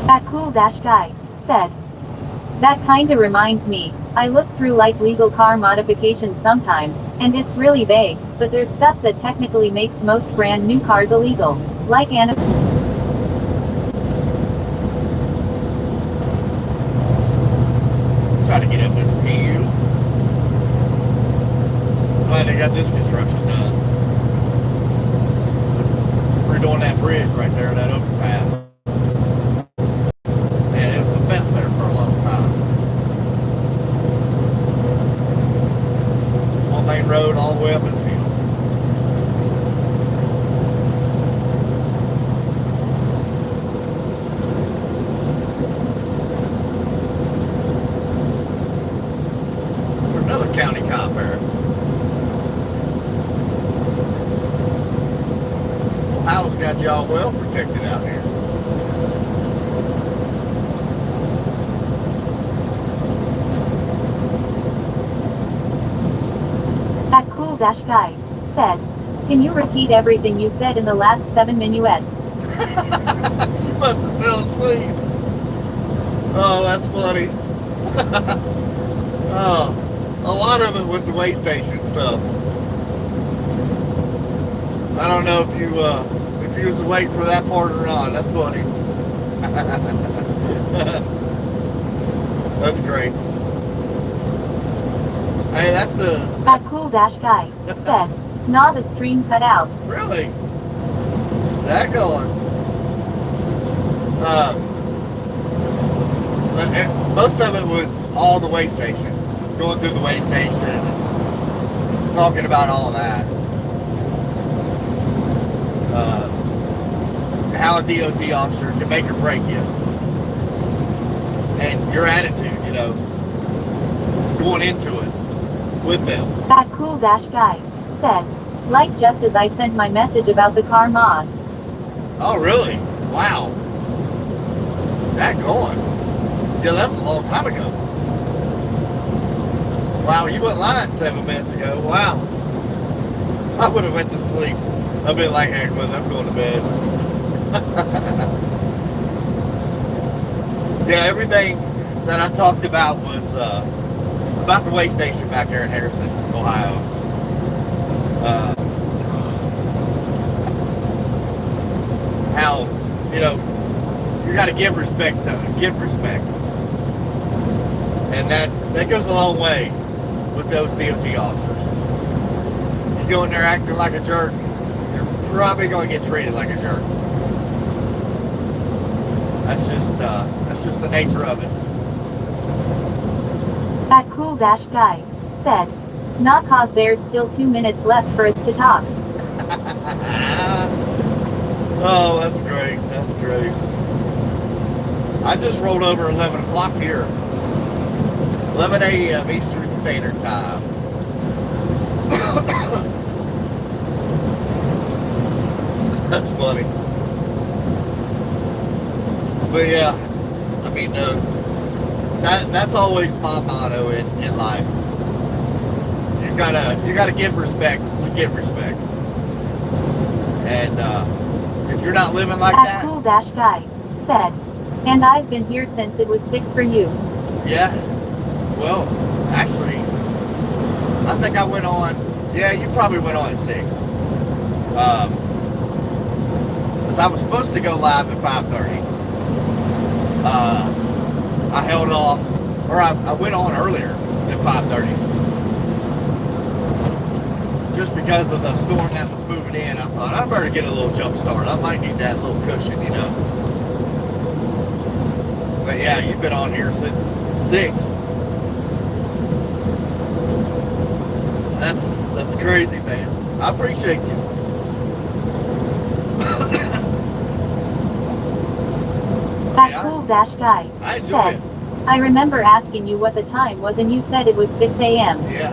Speaker 1: That cool dash guy said. That kinda reminds me, I look through like legal car modifications sometimes, and it's really vague, but there's stuff that technically makes most brand new cars illegal. Like
Speaker 2: Try to get up this hill. Glad they got this construction done. Redoing that bridge right there, that overpass. Man, it was a mess there for a long time. One main road all the way up this hill. There's another county cop there. Ohio's got y'all well protected out here.
Speaker 1: That cool dash guy said. Can you repeat everything you said in the last 7 minuets?
Speaker 2: You must have fell asleep. Oh, that's funny. Oh, a lot of it was the way station stuff. I don't know if you was awake for that part or not. That's funny. That's great. Hey, that's the
Speaker 1: That cool dash guy said. Nah, the stream cut out.
Speaker 2: really that going. Most of it was all the way station, going through the way station, talking about all that. How a DOT officer can make or break you, and your attitude, you know, going into it with them.
Speaker 1: That cool dash guy said. Like just as I sent my message about the car mods.
Speaker 2: Oh, really? Wow. That going. Yeah, that was a long time ago. Wow, you went lying 7 minutes ago. Wow. I would have went to sleep. I've been like, hey, well, I'm going to bed. Yeah, everything that I talked about was about the way station back there in Harrison, Ohio. How, you know, you got to give respect, give respect. And that goes a long way with those DOT officers. You go in there acting like a jerk, you're probably going to get treated like a jerk. That's just the nature of it.
Speaker 1: That cool dash guy said. Not cause there's still 2 minutes left for us to talk.
Speaker 2: Oh, that's great. That's great. I just rolled over 11 o'clock here. 11 a.m. Eastern Standard Time. That's funny. But yeah, I mean, that's always my motto in life. You gotta give respect to get respect. And if you're not living like
Speaker 1: That
Speaker 2: that,
Speaker 1: cool dash guy said. And I've been here since it was 6 for you.
Speaker 2: yeah. Well, actually, I think I went on. Yeah, you probably went on at 6. Because I was supposed to go live at 5:30. I held off, or I went on earlier than 5:30. just because of the storm that was moving in, I thought I better get a little jump start. I might need that little cushion, you know. But yeah, you've been on here since 6. That's crazy, man. I appreciate you.
Speaker 1: That
Speaker 2: Yeah.
Speaker 1: cool dash guy
Speaker 2: I enjoy
Speaker 1: said,
Speaker 2: it.
Speaker 1: I remember asking you what the time was and you said it was 6 a.m.
Speaker 2: Yeah.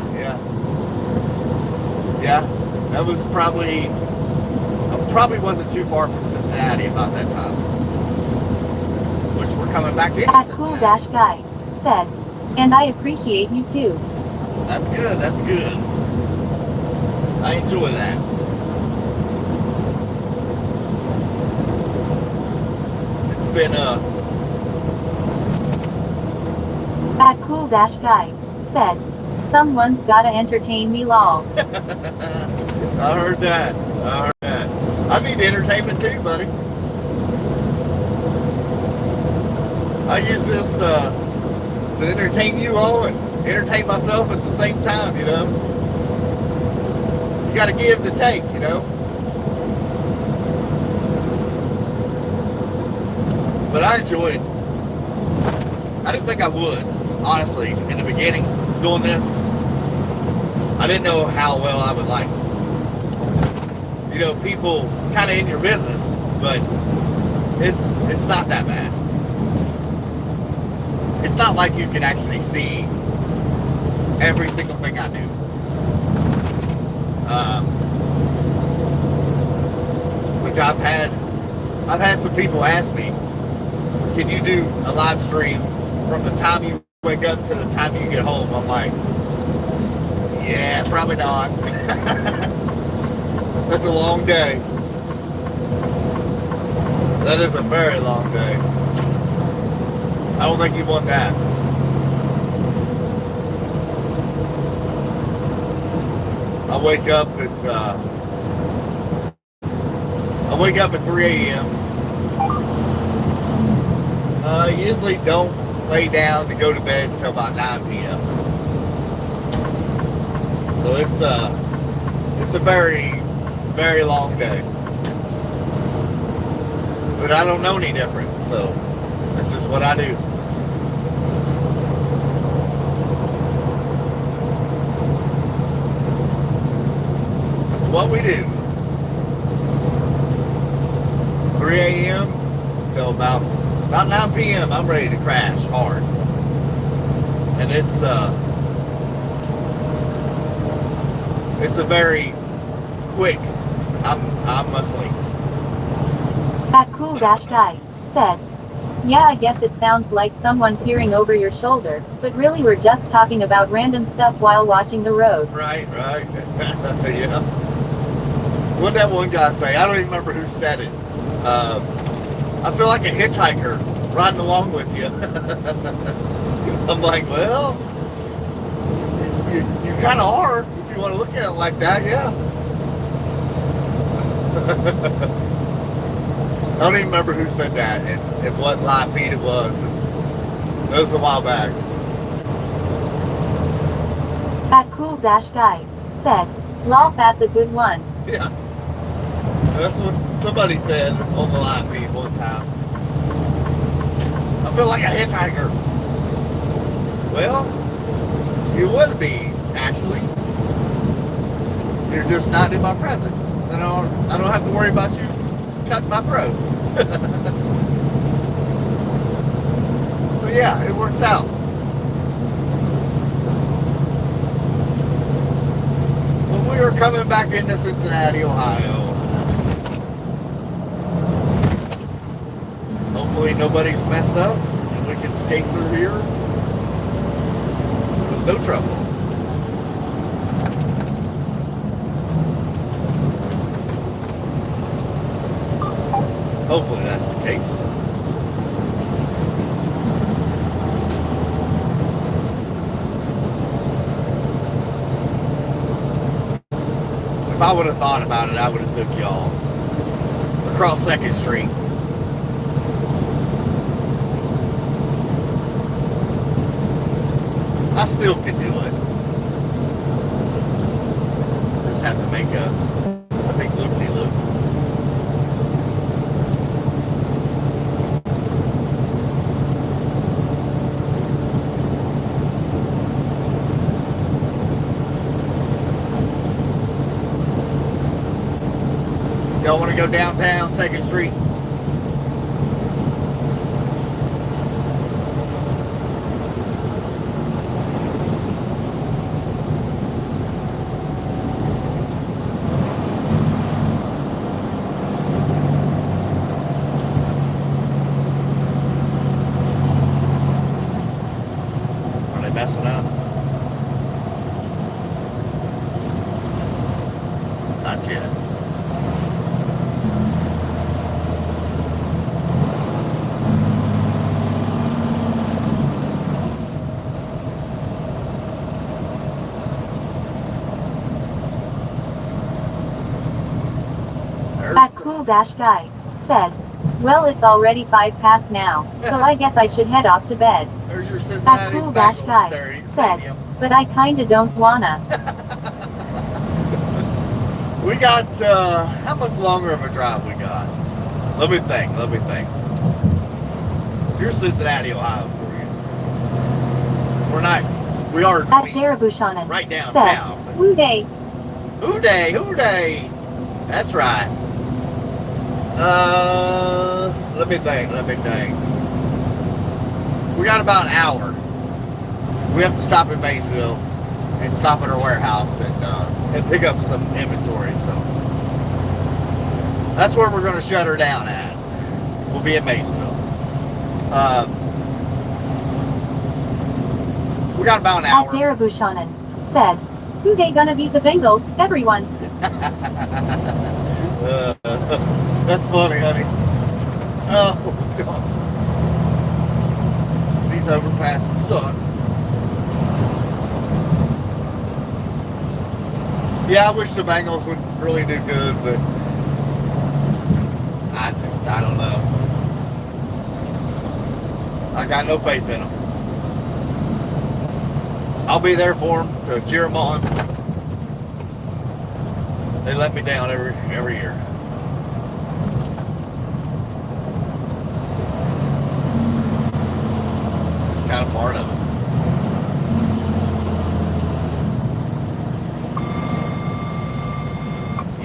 Speaker 2: That was probably, I probably wasn't too far from Cincinnati about that time. Which we're coming back into
Speaker 1: That cool
Speaker 2: Cincinnati.
Speaker 1: dash guy said, and I appreciate you too.
Speaker 2: That's good. That's good. I enjoy that. It's been
Speaker 1: That cool dash guy said, someone's gotta entertain me lol.
Speaker 2: I heard that. I need entertainment too, buddy. I use this to entertain you all and entertain myself at the same time, you know. You gotta give to take, you know. But I enjoy it. I didn't think I would, honestly, in the beginning, doing this. I didn't know how well I would like it. You know, people kind of in your business, but it's not that bad. It's not like you can actually see every single thing I do. Which I've had some people ask me, can you do a live stream from the time you wake up to the time you get home? I'm like, yeah, probably not. That's a long day. That is a very long day. I don't think you want that. I wake up at 3 a.m. I usually don't lay down to go to bed until about 9 p.m. So it's a very, very long day. But I don't know any different, so that's just what I do. That's what we do. 3 a.m. till about 9 p.m. I'm ready to crash hard. And it's a very quick, I'm asleep.
Speaker 1: That cool dash guy said, yeah, I guess it sounds like someone peering over your shoulder, but really we're just talking about random stuff while watching the road.
Speaker 2: Right. Yeah. What'd that one guy say? I don't even remember who said it. I feel like a hitchhiker riding along with you. I'm like, well, you kind of are, if you want to look at it like that, yeah. I don't even remember who said that and what live feed it was. It was a while back.
Speaker 1: That cool dash guy said, lol, that's a good one.
Speaker 2: Yeah. That's what somebody said on the live feed one time. I feel like a hitchhiker. Well, you would be, actually. You're just not in my presence. I don't have to worry about you cutting my throat. So yeah, it works out. When we were coming back into Cincinnati, Ohio, hopefully nobody's messed up and we can skate through here with no trouble. Hopefully that's the case. If I would have thought about it, I would have took y'all across 2nd Street. I still could do it. Just have to make a big loop-de-loop. Y'all want to go downtown 2nd Street? Are they messing up? Not yet.
Speaker 1: That cool dash guy said, well, it's already 5 past now, so I guess I should head off to bed.
Speaker 2: There's your
Speaker 1: That
Speaker 2: Cincinnati
Speaker 1: cool dash
Speaker 2: Bengals
Speaker 1: guy
Speaker 2: Stadium.
Speaker 1: said, but I kinda don't wanna.
Speaker 2: We got, how much longer of a drive we got? Let me think. Here's Cincinnati, Ohio for you. We are
Speaker 1: At Darabushanan
Speaker 2: right
Speaker 1: said,
Speaker 2: downtown.
Speaker 1: woo day.
Speaker 2: Hooday. That's right. Let me think. We got about an hour. We have to stop in Maysville and stop at our warehouse and pick up some inventory. So that's where we're going to shut her down at. We'll be in Maysville. We got about an hour.
Speaker 1: At Darabushanan said, who they gonna beat the Bengals, everyone.
Speaker 2: That's funny, honey. Oh, gosh. These overpasses suck. Yeah, I wish the Bengals would really do good, but I don't know. I got no faith in them. I'll be there for them to cheer them on. They let me down every year. It's kind of part of it.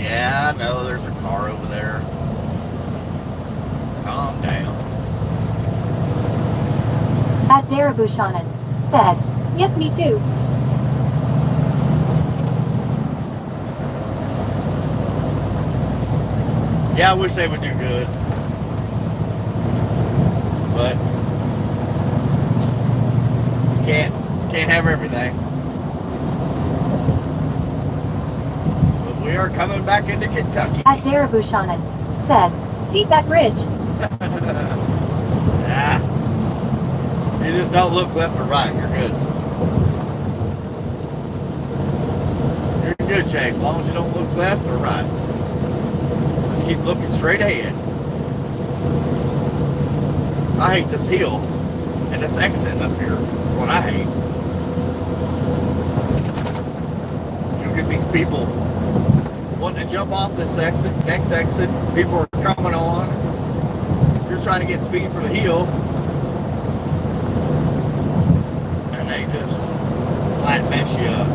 Speaker 2: Yeah, I know there's a car over there. Calm down.
Speaker 1: At Darabushanan said, yes, me too.
Speaker 2: Yeah, I wish they would do good. But you can't have everything. But we are coming back into Kentucky.
Speaker 1: At Darabushanan said, beat that bridge.
Speaker 2: Nah. You just don't look left or right. You're good. You're in good shape as long as you don't look left or right. Just keep looking straight ahead. I hate this hill and this exit up here. That's what I hate. You get these people wanting to jump off this exit, next exit. People are coming on. You're trying to get speed for the hill. And they just flat mess you up.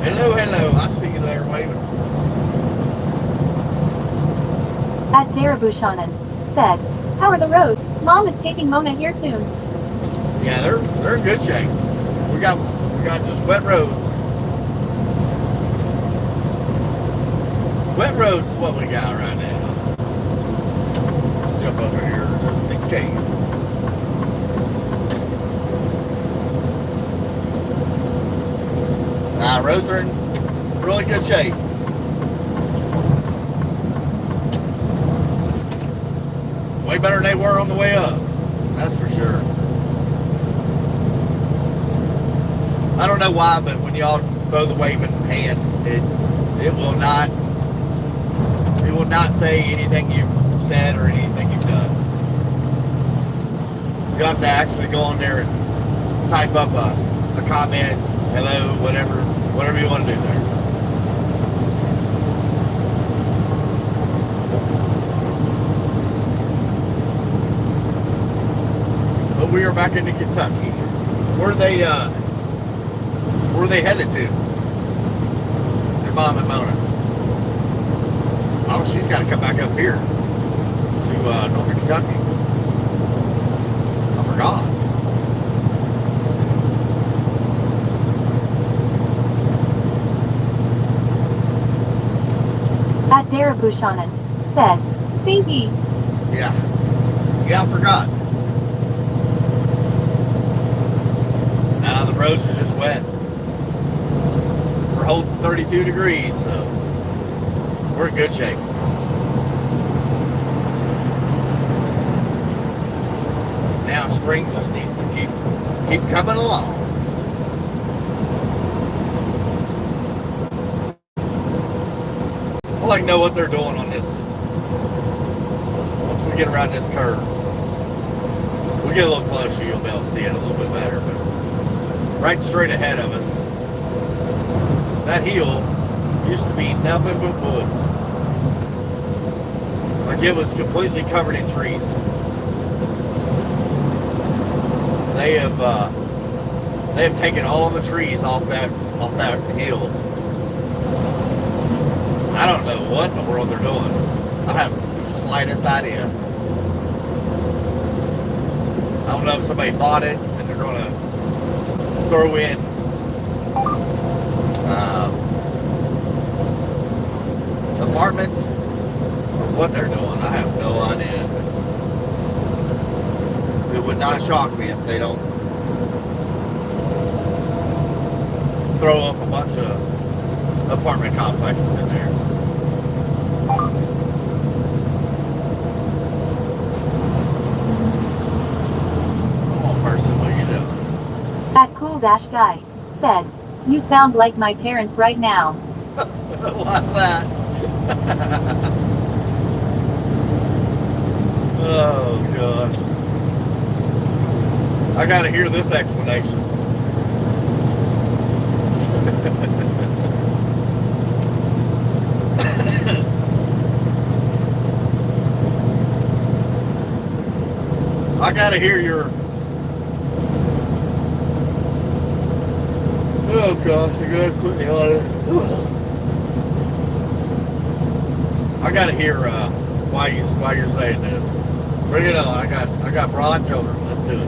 Speaker 2: Hello. I see you there waving.
Speaker 1: At Darabushanan said, how are the roads? Mom is taking Mona here soon.
Speaker 2: Yeah, they're in good shape. We got just wet roads. Wet roads is what we got right now. Let's jump over here just in case. Roads are in really good shape. Way better than they were on the way up. That's for sure. I don't know why, but when y'all throw the waving hand, it will not say anything you've said or anything you've done. You have to actually go on there and type up a comment, hello, whatever you want to do there. But we are back into Kentucky. Where they headed to? Their mom and Mona. Oh, she's got to come back up here to northern Kentucky. I forgot.
Speaker 1: At Darabushanan said, Singy.
Speaker 2: Yeah, I forgot. Now the roads are just wet. We're holding 32 degrees, so we're in good shape. Now spring just needs to keep coming along. I like to know what they're doing on this. Once we get around this curve, we'll get a little closer, you'll be able to see it a little bit better. But right straight ahead of us, that hill used to be nothing but woods. Like it was completely covered in trees. They have taken all the trees off that hill. I don't know what in the world they're doing. I have the slightest idea. I don't know if somebody bought it and they're going to throw in apartments or what they're doing. I have no idea. It would not shock me if they don't throw up a bunch of apartment complexes in there. Come on, person, what are you doing?
Speaker 1: That cool dash guy said, you sound like my parents right now.
Speaker 2: What's that? Oh, God. I gotta hear this explanation. I gotta hear your... Oh gosh, I gotta put me on it. I gotta hear why you're saying this. Bring it on. I got broad shoulders. Let's do it.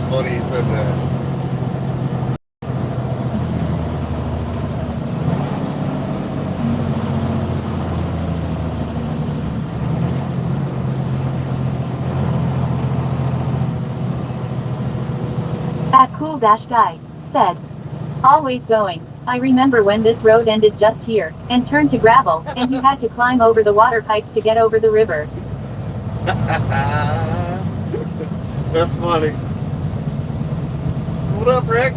Speaker 2: Funny you said that.
Speaker 1: That cool dash guy said, always going. I remember when this road ended just here and turned to gravel and you had to climb over the water pipes to get over the river.
Speaker 2: That's funny. What up, Rex?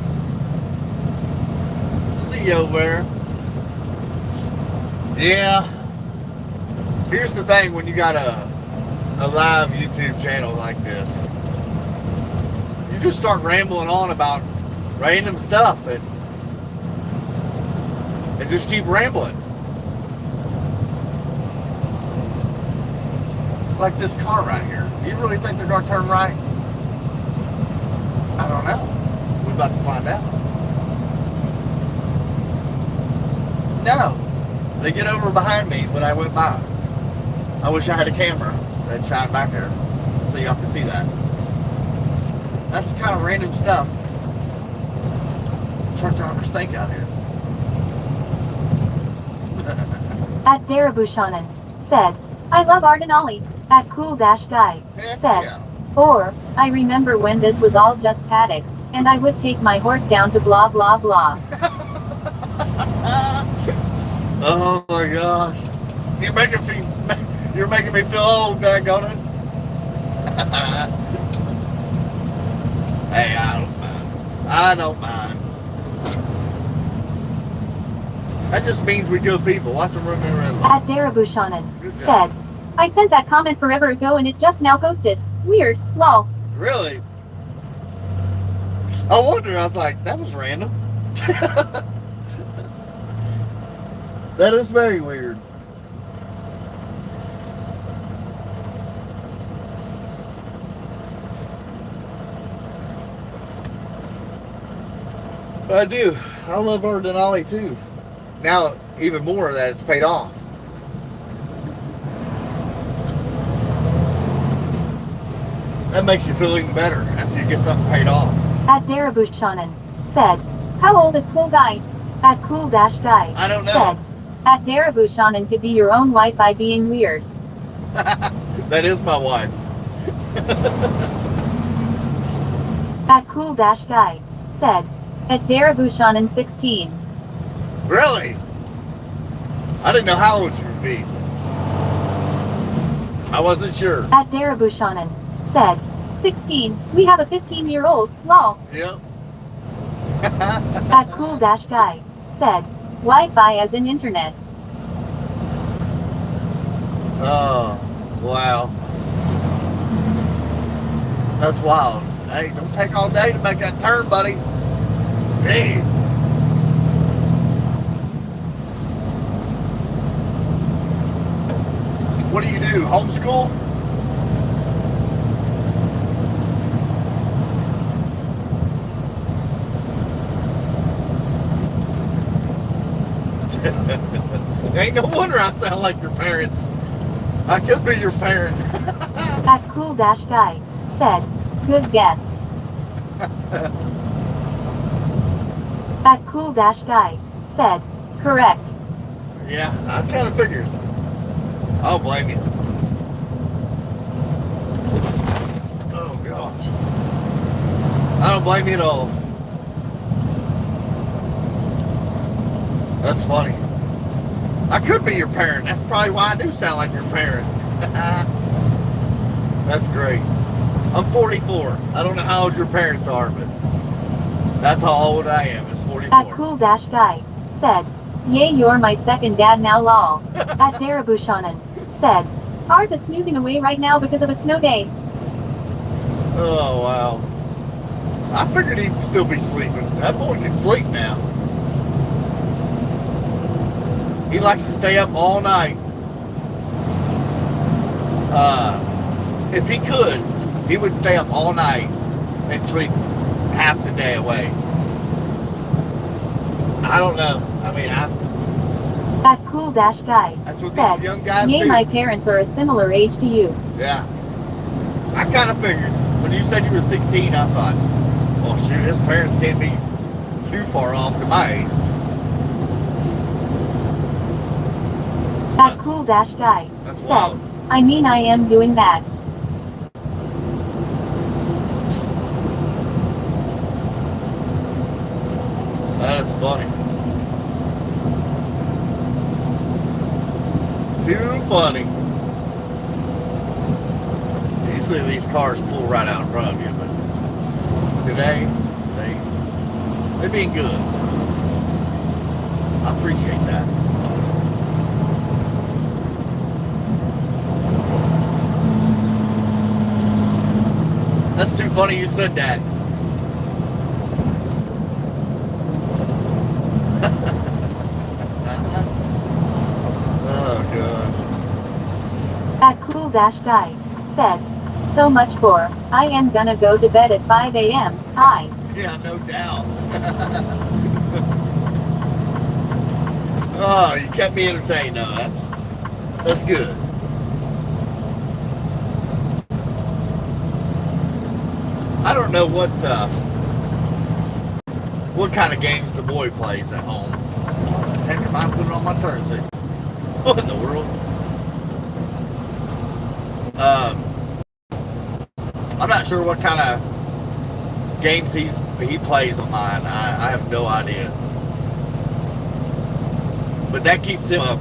Speaker 2: See you over there. Yeah. Here's the thing when you got a live YouTube channel like this. You just start rambling on about random stuff and just keep rambling. Like this car right here. Do you really think they're going to turn right? I don't know. We're about to find out. No. They get over behind me when I went by. I wish I had a camera that shine back there so y'all can see that. That's the kind of random stuff truck drivers think out here.
Speaker 1: At Darabushanan said, I love Art and Ollie. At cool dash guy said,
Speaker 2: Yeah.
Speaker 1: or, I remember when this was all just paddocks, and I would take my horse down to blah blah blah.
Speaker 2: Oh my gosh. You're making me, feel old, daggone it. I don't mind. That just means we good people. Watch them run in the red light.
Speaker 1: At Darabushanan
Speaker 2: Good
Speaker 1: said,
Speaker 2: job.
Speaker 1: I sent that comment forever ago and it just now ghosted. Weird. Lol.
Speaker 2: Really? I wonder. I was like, that was random. That is very weird. I do. I love our Denali too. Now, even more that it's paid off. That makes you feel even better after you get something paid off.
Speaker 1: At Darabushanan said, how old is cool guy? At cool dash guy
Speaker 2: I don't know.
Speaker 1: said, at Darabushanan could be your own wife by being weird.
Speaker 2: That is my wife.
Speaker 1: At cool dash guy said, at Darabushanan 16.
Speaker 2: Really? I didn't know how old you would be. I wasn't sure.
Speaker 1: At Darabushanan said, 16. We have a 15-year-old. Lol.
Speaker 2: Yep.
Speaker 1: At cool dash guy said, Wi-Fi as in internet.
Speaker 2: Oh, wow. That's wild. Hey, don't take all day to make that turn, buddy. Jeez. What do you do? Homeschool? Ain't no wonder I sound like your parents. I could be your parent.
Speaker 1: At cool dash guy said, good guess. At cool dash guy said, correct.
Speaker 2: Yeah, I kind of figured. I don't blame you. Oh gosh. I don't blame you at all. That's funny. I could be your parent. That's probably why I do sound like your parent. That's great. I'm 44. I don't know how old your parents are, but that's how old I am. It's 44.
Speaker 1: At cool dash guy said, yay, you're my second dad now lol. At Darabushanan said, ours is snoozing away right now because of a snow day.
Speaker 2: Oh, wow. I figured he'd still be sleeping. That boy can sleep now. He likes to stay up all night. If he could, he would stay up all night and sleep half the day away. I don't know. I mean,
Speaker 1: At cool dash guy
Speaker 2: that's what
Speaker 1: said,
Speaker 2: these young guys
Speaker 1: yay,
Speaker 2: do.
Speaker 1: my parents are a similar age to you.
Speaker 2: Yeah. I kind of figured. When you said you were 16, I thought, well, shoot, his parents can't be too far off to my age.
Speaker 1: At cool dash guy
Speaker 2: That's
Speaker 1: said,
Speaker 2: wild.
Speaker 1: I mean I am doing that.
Speaker 2: That is funny. Too funny. Usually these cars pull right out in front of you, but today they're being good. I appreciate that. That's too funny you said that. Oh gosh.
Speaker 1: At cool dash guy said, so much for, I am gonna go to bed at 5 a.m. Hi.
Speaker 2: Yeah, no doubt. Oh, you kept me entertained though. That's good. I don't know what kind of games the boy plays at home. Heck, if I put it on my Thursday. What in the world? I'm not sure what kind of games he plays online. I have no idea. But that keeps him up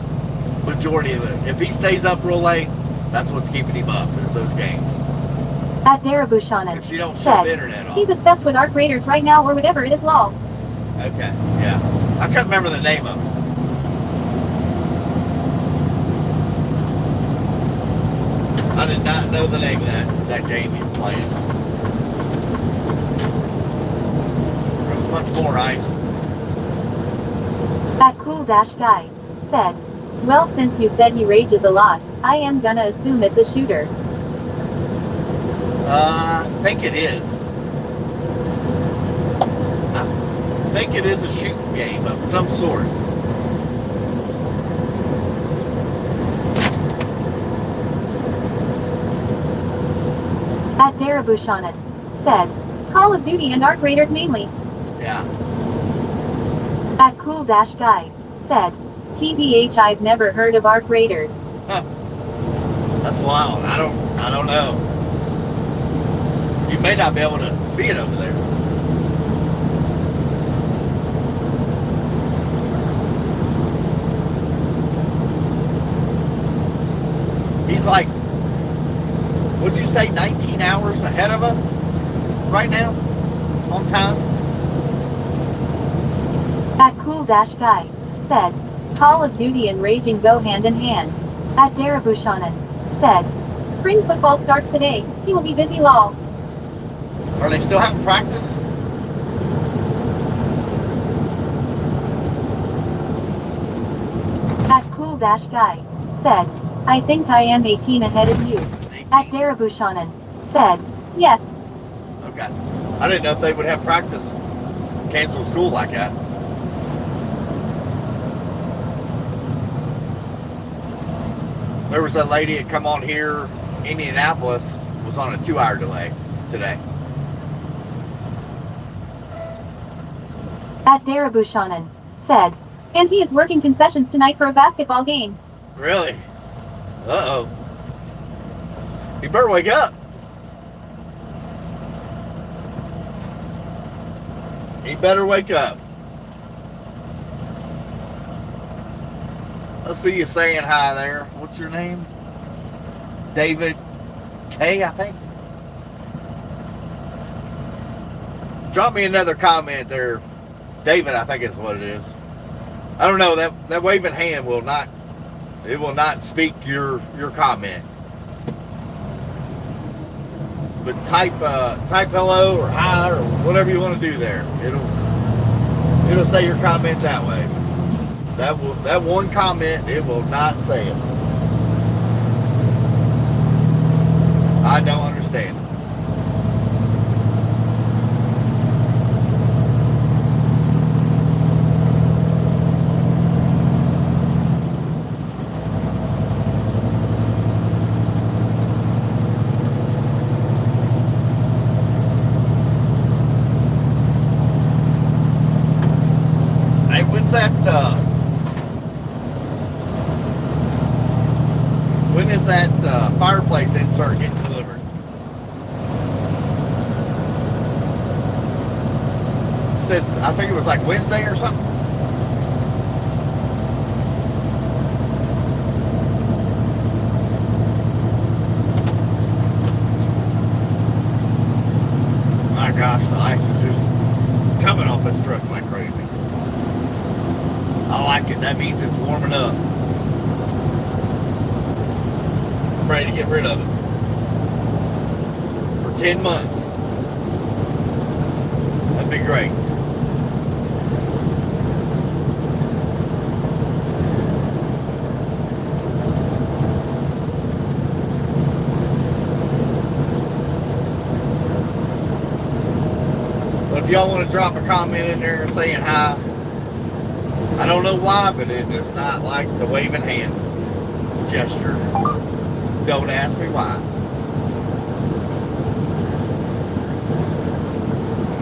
Speaker 2: majority of it. If he stays up real late, that's what's keeping him up, is those games.
Speaker 1: At Darabushanan
Speaker 2: If she don't shut the
Speaker 1: said,
Speaker 2: internet off.
Speaker 1: he's obsessed with Arc Raiders right now or whatever it is lol.
Speaker 2: Okay, yeah. I couldn't remember the name of it. I did not know the name of that game he's playing. There's much more ice.
Speaker 1: At Cool Dash Guy said, well, since you said he rages a lot, I am gonna assume it's a shooter.
Speaker 2: I think it is. I think it is a shooting game of some sort.
Speaker 1: At Darabushanan said, Call of Duty and Arc Raiders mainly.
Speaker 2: Yeah.
Speaker 1: At Cool Dash Guy said, TBH, I've never heard of Arc Raiders.
Speaker 2: Huh. That's wild. I don't know. You may not be able to see it over there. He's like, would you say 19 hours ahead of us right now on time?
Speaker 1: At Cool Dash Guy said, Call of Duty and raging go hand in hand. At Darabushanan said, spring football starts today. He will be busy lol.
Speaker 2: Are they still having practice?
Speaker 1: At Cool Dash Guy said, I think I am 18 ahead of you.
Speaker 2: 18.
Speaker 1: At Darabushanan said, yes.
Speaker 2: Okay. I didn't know if they would have practice. Cancel school like that. There was a lady that come on here, Indianapolis, was on a 2-hour delay today.
Speaker 1: At Darabushanan said, and he is working concessions tonight for a basketball game.
Speaker 2: Really? Uh-oh. You better wake up. You better wake up. I see you saying hi there. What's your name? David K, I think. Drop me another comment there. David, I think is what it is. I don't know. That waving hand will not speak your comment. But type hello or hi or whatever you want to do there. It'll say your comment that way. That one comment, it will not say it. I don't understand it. Hey, when's that? When is that fireplace insert getting delivered? Said, I think it was like Wednesday or something. My gosh, the ice is just coming off this truck like crazy. I like it. That means it's warming up. I'm ready to get rid of it. For 10 months. That'd be great. But if y'all want to drop a comment in there saying hi, I don't know why, but it's not like the waving hand gesture. Don't ask me why.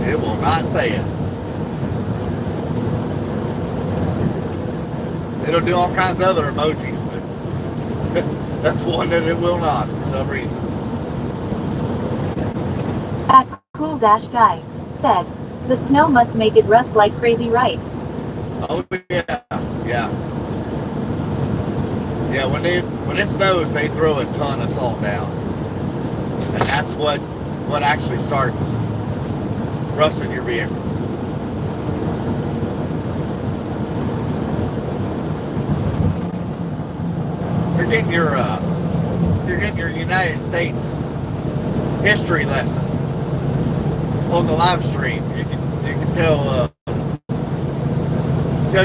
Speaker 2: It will not say it. It'll do all kinds of other emojis, but that's one that it will not for some reason.
Speaker 1: At Cool Dash Guy said, the snow must make it rust like crazy, right?
Speaker 2: Oh yeah, yeah. Yeah, when it snows, they throw a ton of salt down. And that's what what actually starts rusting your vehicles. You're getting your United States history lesson on the live stream. You can tell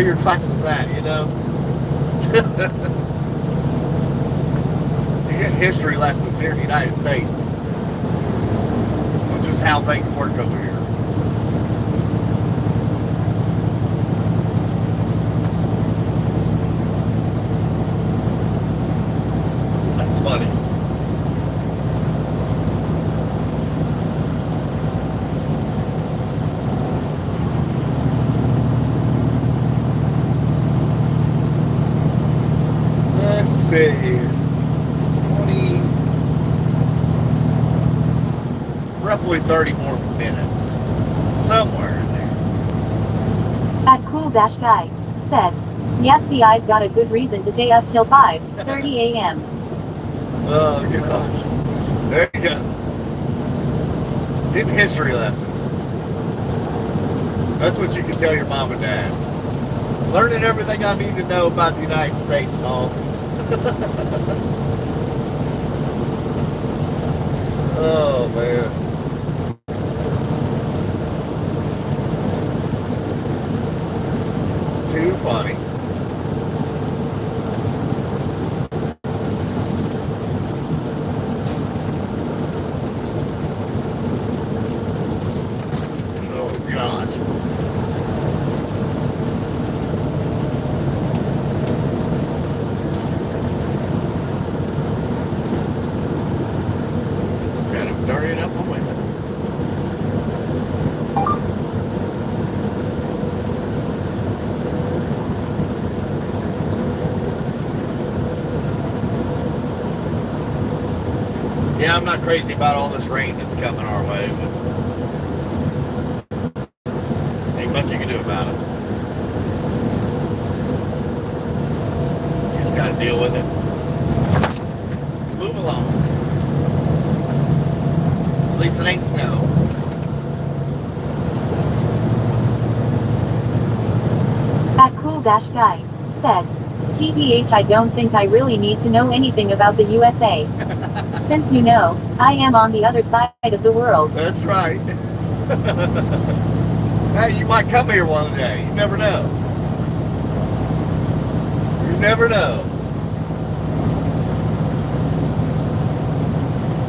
Speaker 2: your classes that, you know. You get history lessons here in the United States, which is how things work over here. That's funny. Let's see. 20, roughly 30 more minutes. Somewhere in there.
Speaker 1: At Cool-Guy said, yeah, see, I've got a good reason to stay up till 5:30 a.m.
Speaker 2: Oh gosh. There you go. Getting history lessons. That's what you can tell your mom and dad. Learning everything I need to know about the United States, Mom. Oh man. It's too funny. Oh gosh. Got him darting up my window. Yeah, I'm not crazy about all this rain that's coming our way, but ain't much you can do about it. You just gotta deal with it. Move along. At least it ain't snow.
Speaker 1: At Cool-Guy said, TBH, I don't think I really need to know anything about the USA. Since you know, I am on the other side of the world.
Speaker 2: That's right. Hey, you might come here one day. You never know. You never know.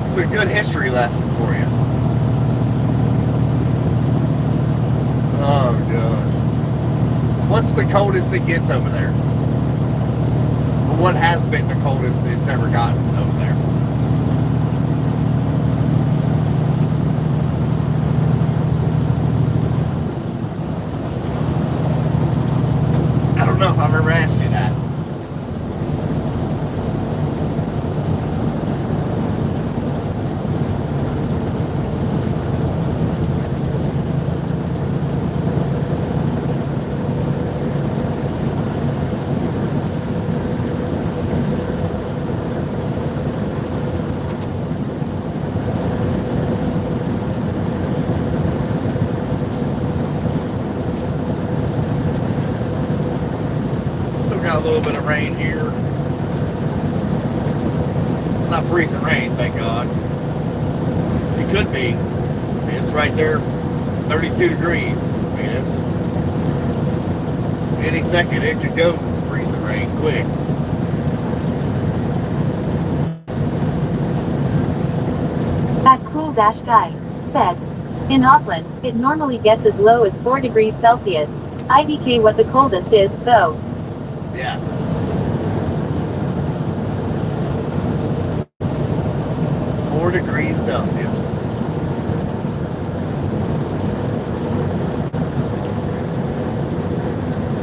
Speaker 2: It's a good history lesson for you. Oh gosh. What's the coldest it gets over there? Or what has been the coldest it's ever gotten over there? I don't know if I've ever asked you that. Got a little bit of rain here. Not freezing rain, thank God. It could be. It's right there, 32 degrees. I mean, it's any second it could go freezing rain quick.
Speaker 1: At Cool-Guy said, in Auckland, it normally gets as low as 4 degrees Celsius. IDK what the coldest is, though.
Speaker 2: Yeah. .4°C.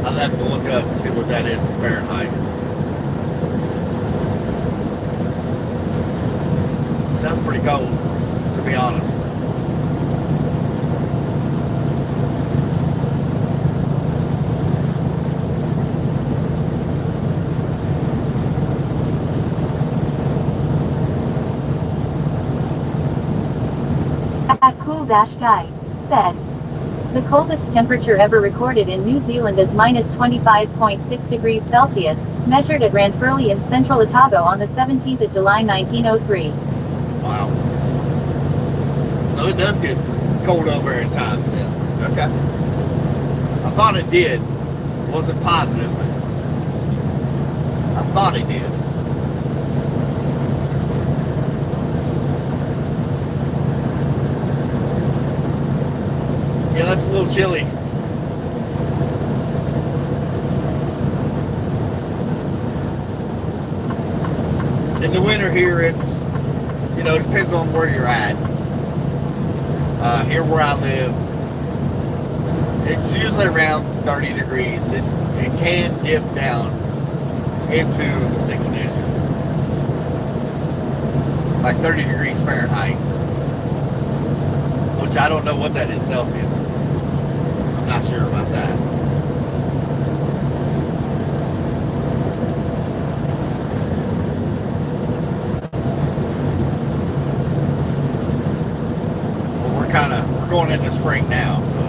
Speaker 2: I'll have to look up and see what that is in Fahrenheit. Sounds pretty cold, to be honest.
Speaker 1: At Cool-Guy said, the coldest temperature ever recorded in New Zealand is minus 25.6 degrees Celsius, measured at Ranfurly in central Otago on the 17th of July 1903.
Speaker 2: Wow. So it does get cold over at times then. Okay. I thought it did. Wasn't positive, but I thought it did. Yeah, that's a little chilly. In the winter here, it's, you know, it depends on where you're at. Here where I live, it's usually around 30 degrees. It can dip down into the single digits. Like 30 degrees Fahrenheit. Which I don't know what that is Celsius. I'm not sure about that. We're going into spring now, so.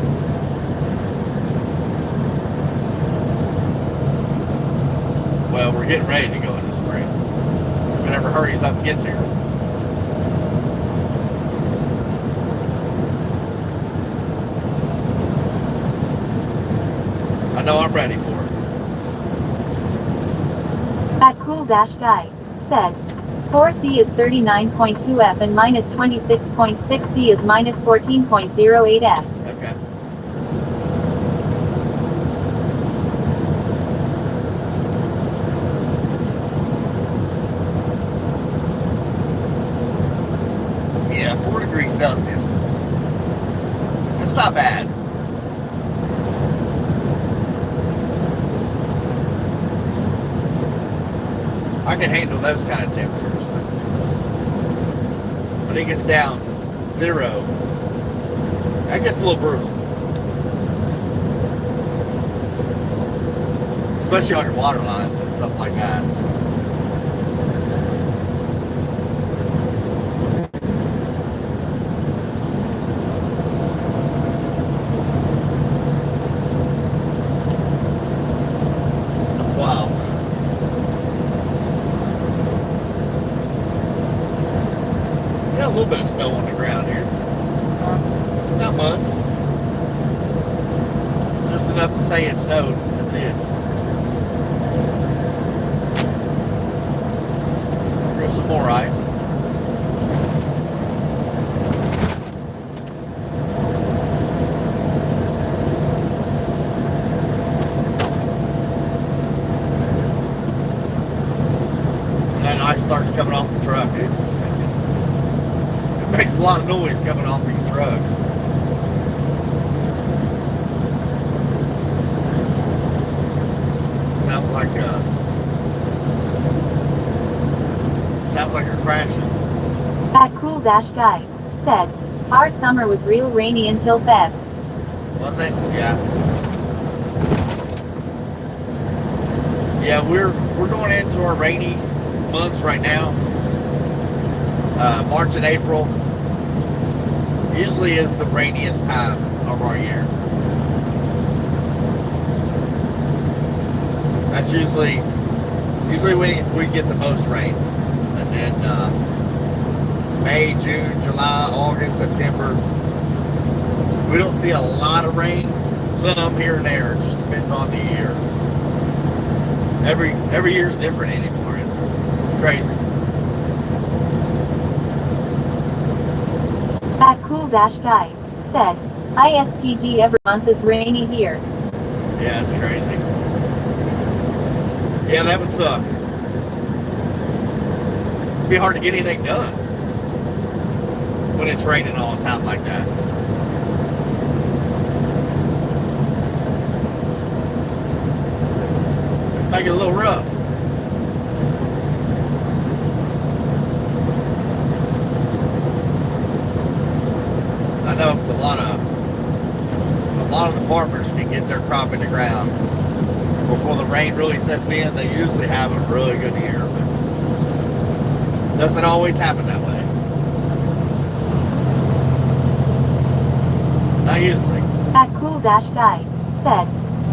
Speaker 2: Well, we're getting ready to go into spring. If it ever hurries up and gets here. I know I'm ready for it.
Speaker 1: At Cool-Guy said, 4C is 39.2 F and minus 26.6 C is minus 14.08 F.
Speaker 2: Okay. Yeah, 4 degrees Celsius. That's not bad. I can handle those kind of temperatures. When it gets down 0, that gets a little brutal. Especially on your water lines and stuff like that. That's wild. A little bit of snow on the ground here. Not much. Just enough to say it snowed. That's it. There's some more ice. And that ice starts coming off the truck, dude. Makes a lot of noise coming off these trucks. Sounds like you're crashing.
Speaker 1: At Cool-Guy said, our summer was real rainy until Feb.
Speaker 2: Was it? Yeah. Yeah, we're going into our rainy months right now. March and April usually is the rainiest time of our year. That's usually when we get the most rain. And then May, June, July, August, September, we don't see a lot of rain. Some here and there. It just depends on the year. Every year's different anymore. It's crazy.
Speaker 1: At Cool-Guy said, ISTG every month is rainy here.
Speaker 2: Yeah, it's crazy. Yeah, that would suck. It'd be hard to get anything done when it's raining all the time like that. Make it a little rough. I know if a lot of the farmers can get their crop in the ground before the rain really sets in, they usually have a really good year, but it doesn't always happen that way. easily.
Speaker 1: At Cool-Guy said,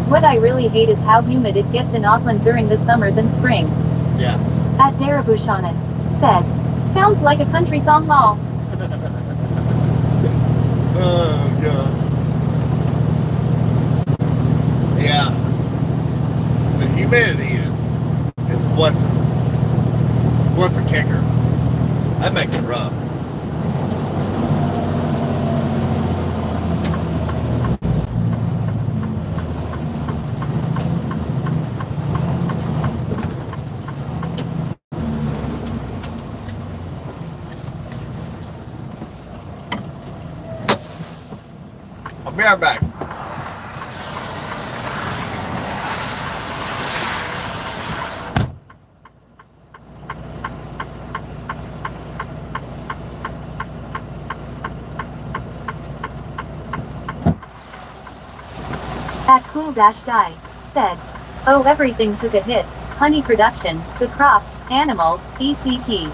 Speaker 1: what I really hate is how humid it gets in Auckland during the summers and springs.
Speaker 2: Yeah.
Speaker 1: At Darabushanan said, sounds like a country song lol.
Speaker 2: Oh gosh. Yeah. The humidity is what's a kicker. That makes it rough. I'll be right back.
Speaker 1: At Cool-Guy said, oh, everything took a hit. Honey production, the crops, animals, etc.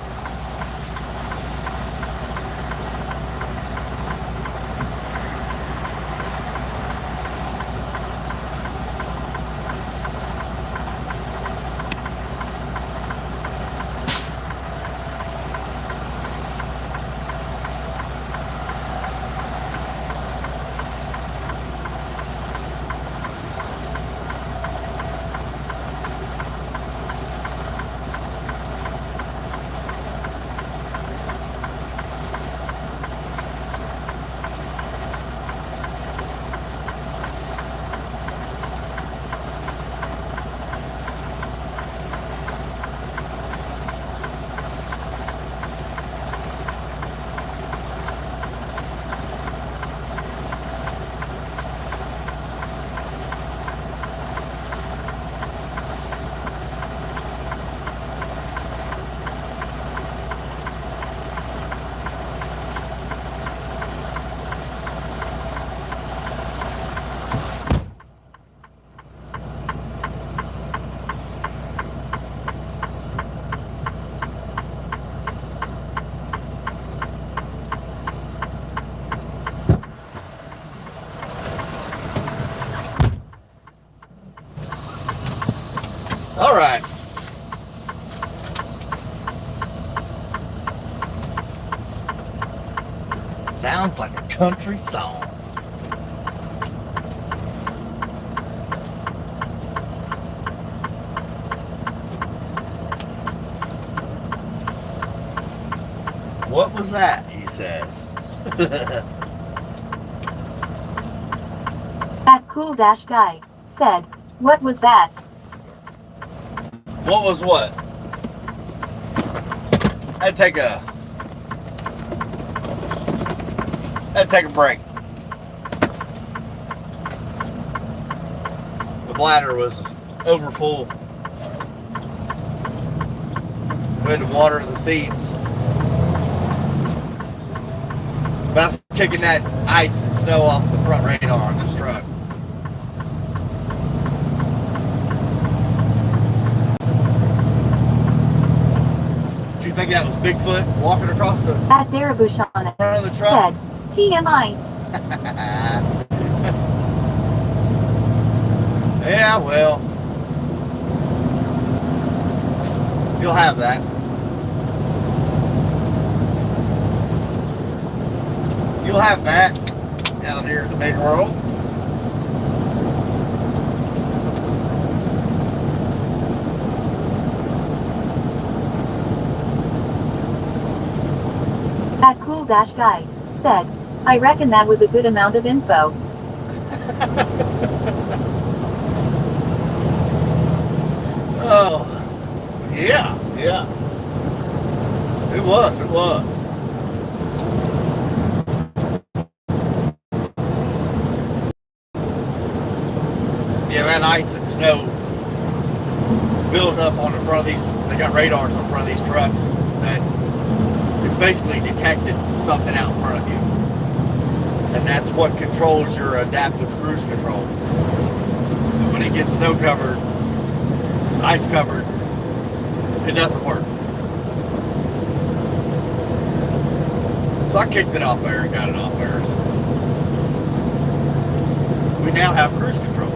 Speaker 2: All right. Sounds like a country song. What was that? He says.
Speaker 1: At Cool-Guy said, what was that?
Speaker 2: What was what? I'd take a break. The bladder was over full. We had to water the seeds. But I was kicking that ice and snow off the front radar on this truck. Do you think that was Bigfoot walking across the
Speaker 1: At Darabushanan
Speaker 2: front of the truck?
Speaker 1: said, TMI.
Speaker 2: Yeah, well, you'll have that. You'll have that out here in the big world.
Speaker 1: At Cool-Guy said, I reckon that was a good amount of info.
Speaker 2: Oh, yeah. It was. Yeah, that ice and snow built up on the front of these. They got radars on front of these trucks that it's basically detected something out in front of you. And that's what controls your adaptive cruise control. When it gets snow covered, ice covered, it doesn't work. So I kicked it off there and got it off there. we now have cruise control.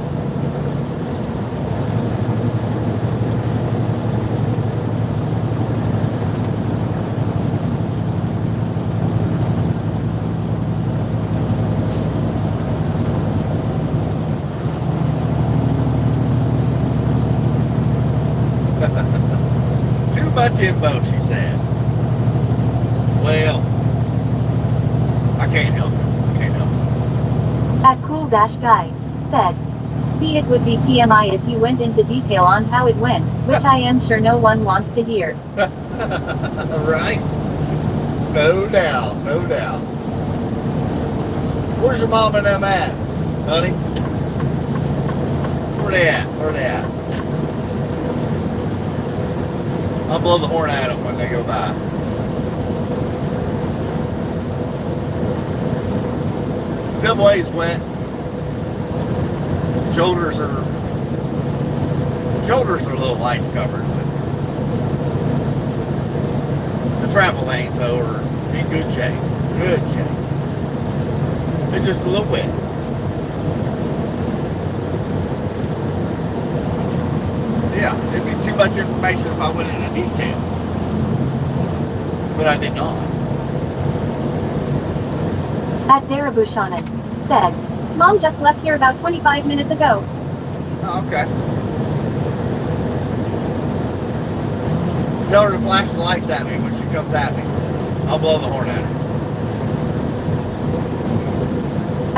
Speaker 2: Too much info, she said. Well, I can't help it. I can't help it.
Speaker 1: At Cool Dash Guy said, see, it would be TMI if you went into detail on how it went, which I am sure no one wants to hear.
Speaker 2: Right? No doubt, no doubt. Where's your mom and them at, honey? Where they at? Where they at? I'll blow the horn at them when they go by. Good ways went. Shoulders are a little ice covered, but the travel lanes though are in good shape. Good shape. It's just a little wet. Yeah, it'd be too much information if I went into detail. But I did not.
Speaker 1: At Darabushanan said, Mom just left here about 25 minutes ago.
Speaker 2: Oh, okay. Tell her to flash the lights at me when she comes at me. I'll blow the horn at her.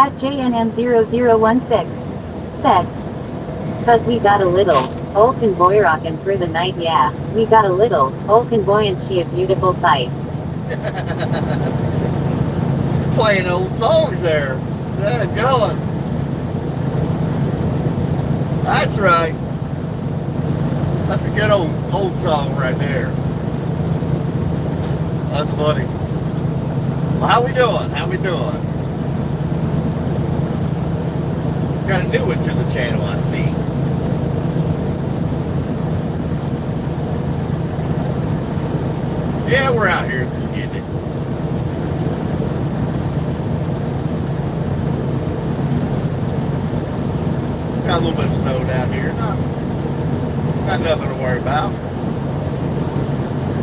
Speaker 1: At JNM0016 said, cause we got a little old convoy rockin' through the night, yeah. We got a little old convoy and she a beautiful sight.
Speaker 2: Playing old songs there. There it going. That's right. That's a good old song right there. That's funny. Well, how we doing? How we doing? Got a new one to the channel, I see. Yeah, we're out here just getting it. Got a little bit of snow down here. Got nothing to worry about. A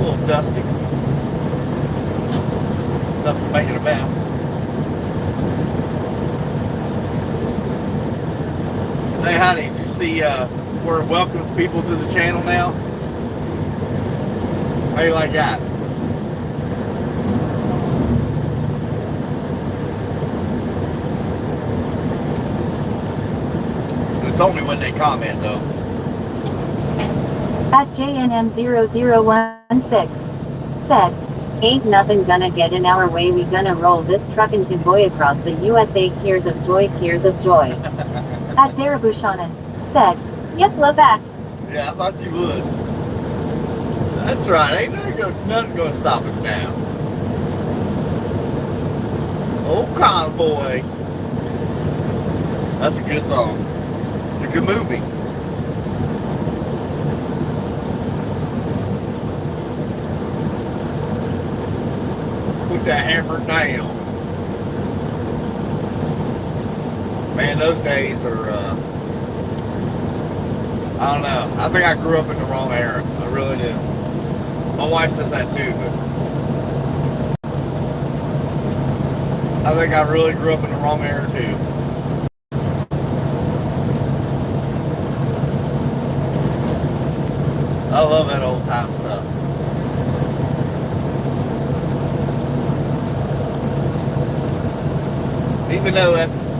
Speaker 2: little dusty. Enough to make it a mess. Hey, honey, did you see where it welcomes people to the channel now? How you like that? It's only when they comment, though.
Speaker 1: At JNM0016 said, ain't nothing gonna get in our way, we gonna roll this truckin' convoy across the USA, tears of joy, tears of joy. At Darabushanan said, yes, love that.
Speaker 2: Yeah, I thought you would. That's right, ain't nothing gonna stop us now. Old Convoy. That's a good song. It's a good movie. Put that hammer down. Man, those days are, I don't know. I think I grew up in the wrong era. I really do. My wife says that too, but I think I really grew up in the wrong era too. I love that old time stuff. Even though that's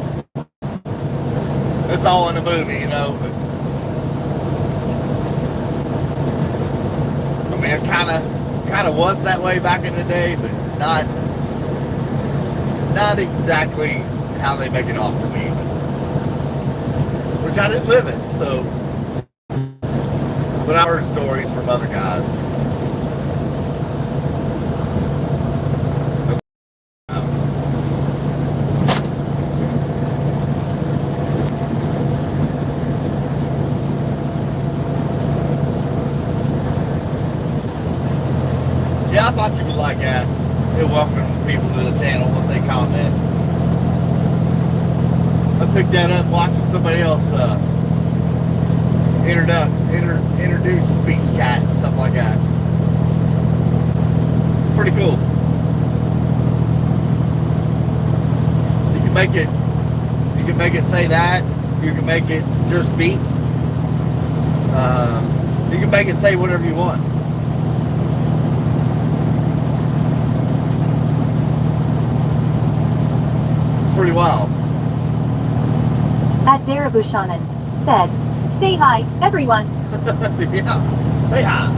Speaker 2: all in the movie, you know, but I mean, it kind of was that way back in the day, but not exactly how they make it off to be, which I didn't live it, so. But I heard stories from other guys. Yeah, I thought you would like that. It welcomes people to the channel once they comment. picked that up watching somebody else introduce speech chat and stuff like that. It's pretty cool. You can make it say that. You can make it just beep. You can make it say whatever you want. It's pretty wild.
Speaker 1: At Darabushanan said, "Say hi, everyone."
Speaker 2: Yeah, say hi.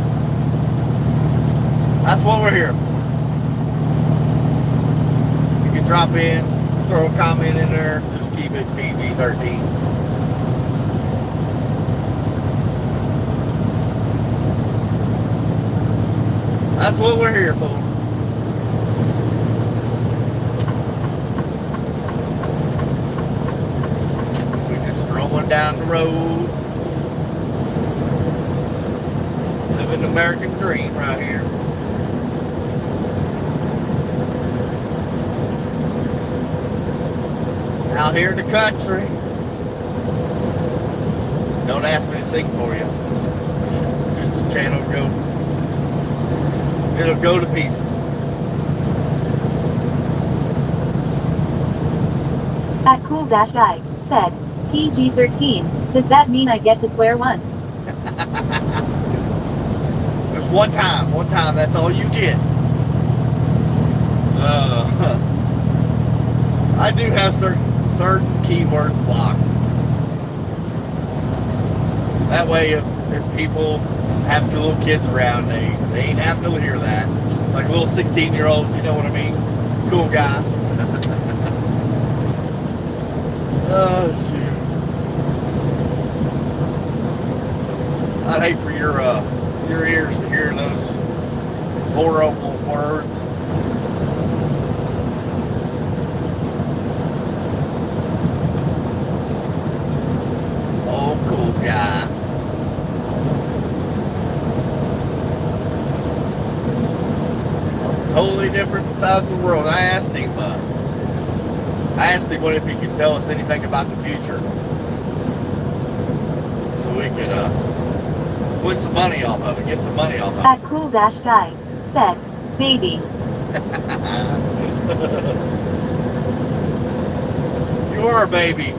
Speaker 2: That's what we're here for. You can drop in, throw a comment in there, just keep it PG-13. That's what we're here for. We're just strolling down the road. Living the American dream right here. Out here in the country. Don't ask me to sing for you. Just the channel go. It'll go to pieces.
Speaker 1: At Cool-Guy said, PG-13, does that mean I get to swear once?
Speaker 2: Just one time, that's all you get. I do have certain keywords blocked. That way, if people have little kids around, they ain't having to hear that. Like little 16-year-olds, you know what I mean? Cool guy. Oh, shoot. I'd hate for your ears to hear those horrible words. Oh, cool guy. Totally different sides of the world. I asked him what if he could tell us anything about the future, so we could win some money off of it, get some money off of it.
Speaker 1: At Cool-Guy said, baby.
Speaker 2: You are a baby.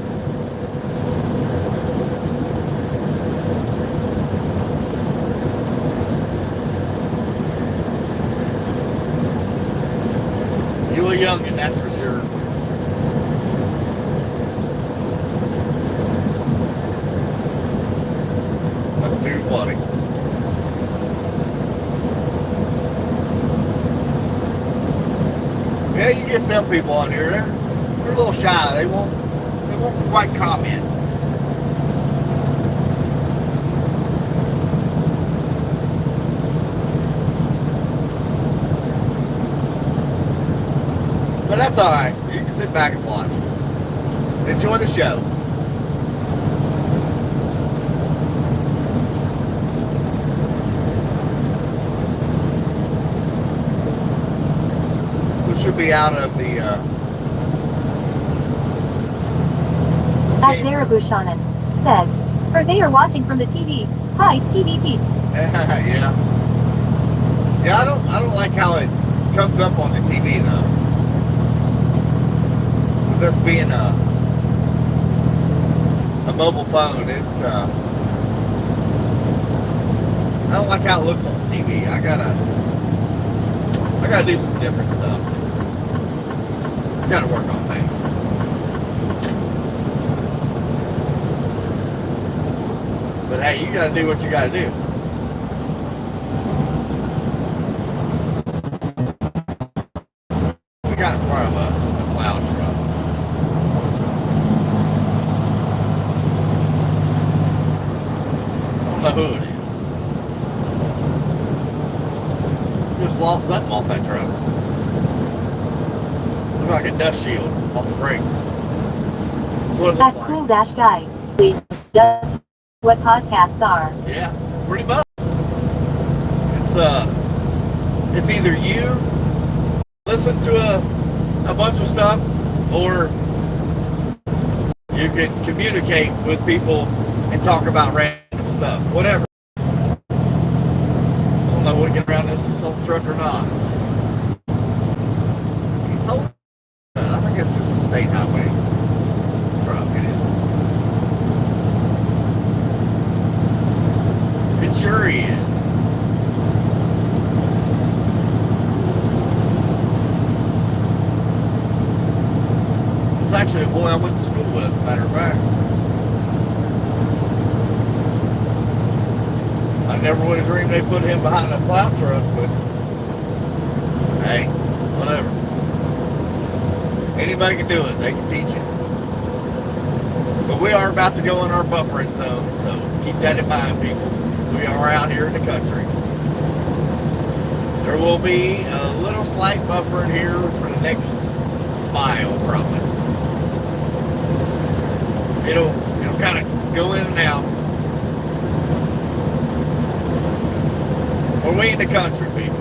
Speaker 2: You a youngin', that's for sure. That's too funny. Yeah, you get some people on here. They're a little shy. They won't quite comment. But that's all right. You can sit back and watch. Enjoy the show. We should be out of the.
Speaker 1: At Darabushanan said, or they are watching from the TV. Hi, TV peeps.
Speaker 2: Yeah. Yeah, I don't like how it comes up on the TV though. With us being a mobile phone, I don't like how it looks on the TV. I gotta do some different stuff. Gotta work on things. But hey, you gotta do what you gotta do. We got in front of us with the plow truck. I don't know who it is. Just lost something off that truck. Looked like a dust shield off the brakes. That's what it
Speaker 1: At
Speaker 2: looked like.
Speaker 1: Cool-Guy, just what podcasts are.
Speaker 2: Yeah, pretty much. It's either you listen to a bunch of stuff, or You can communicate with people and talk about random stuff, whatever. I don't know if we can around this old truck or not. He's holding it. I think it's just a state highway truck. It is. It sure is. It's actually a boy I went to school with, as a matter of fact. I never would have dreamed they'd put him behind a plow truck, but hey, whatever. Anybody can do it. They can teach it. But we are about to go in our buffering zone, so keep that in mind, people. We are out here in the country. There will be a little slight buffering here for the next mile, probably. It'll kind of go in and out. But we in the country, people.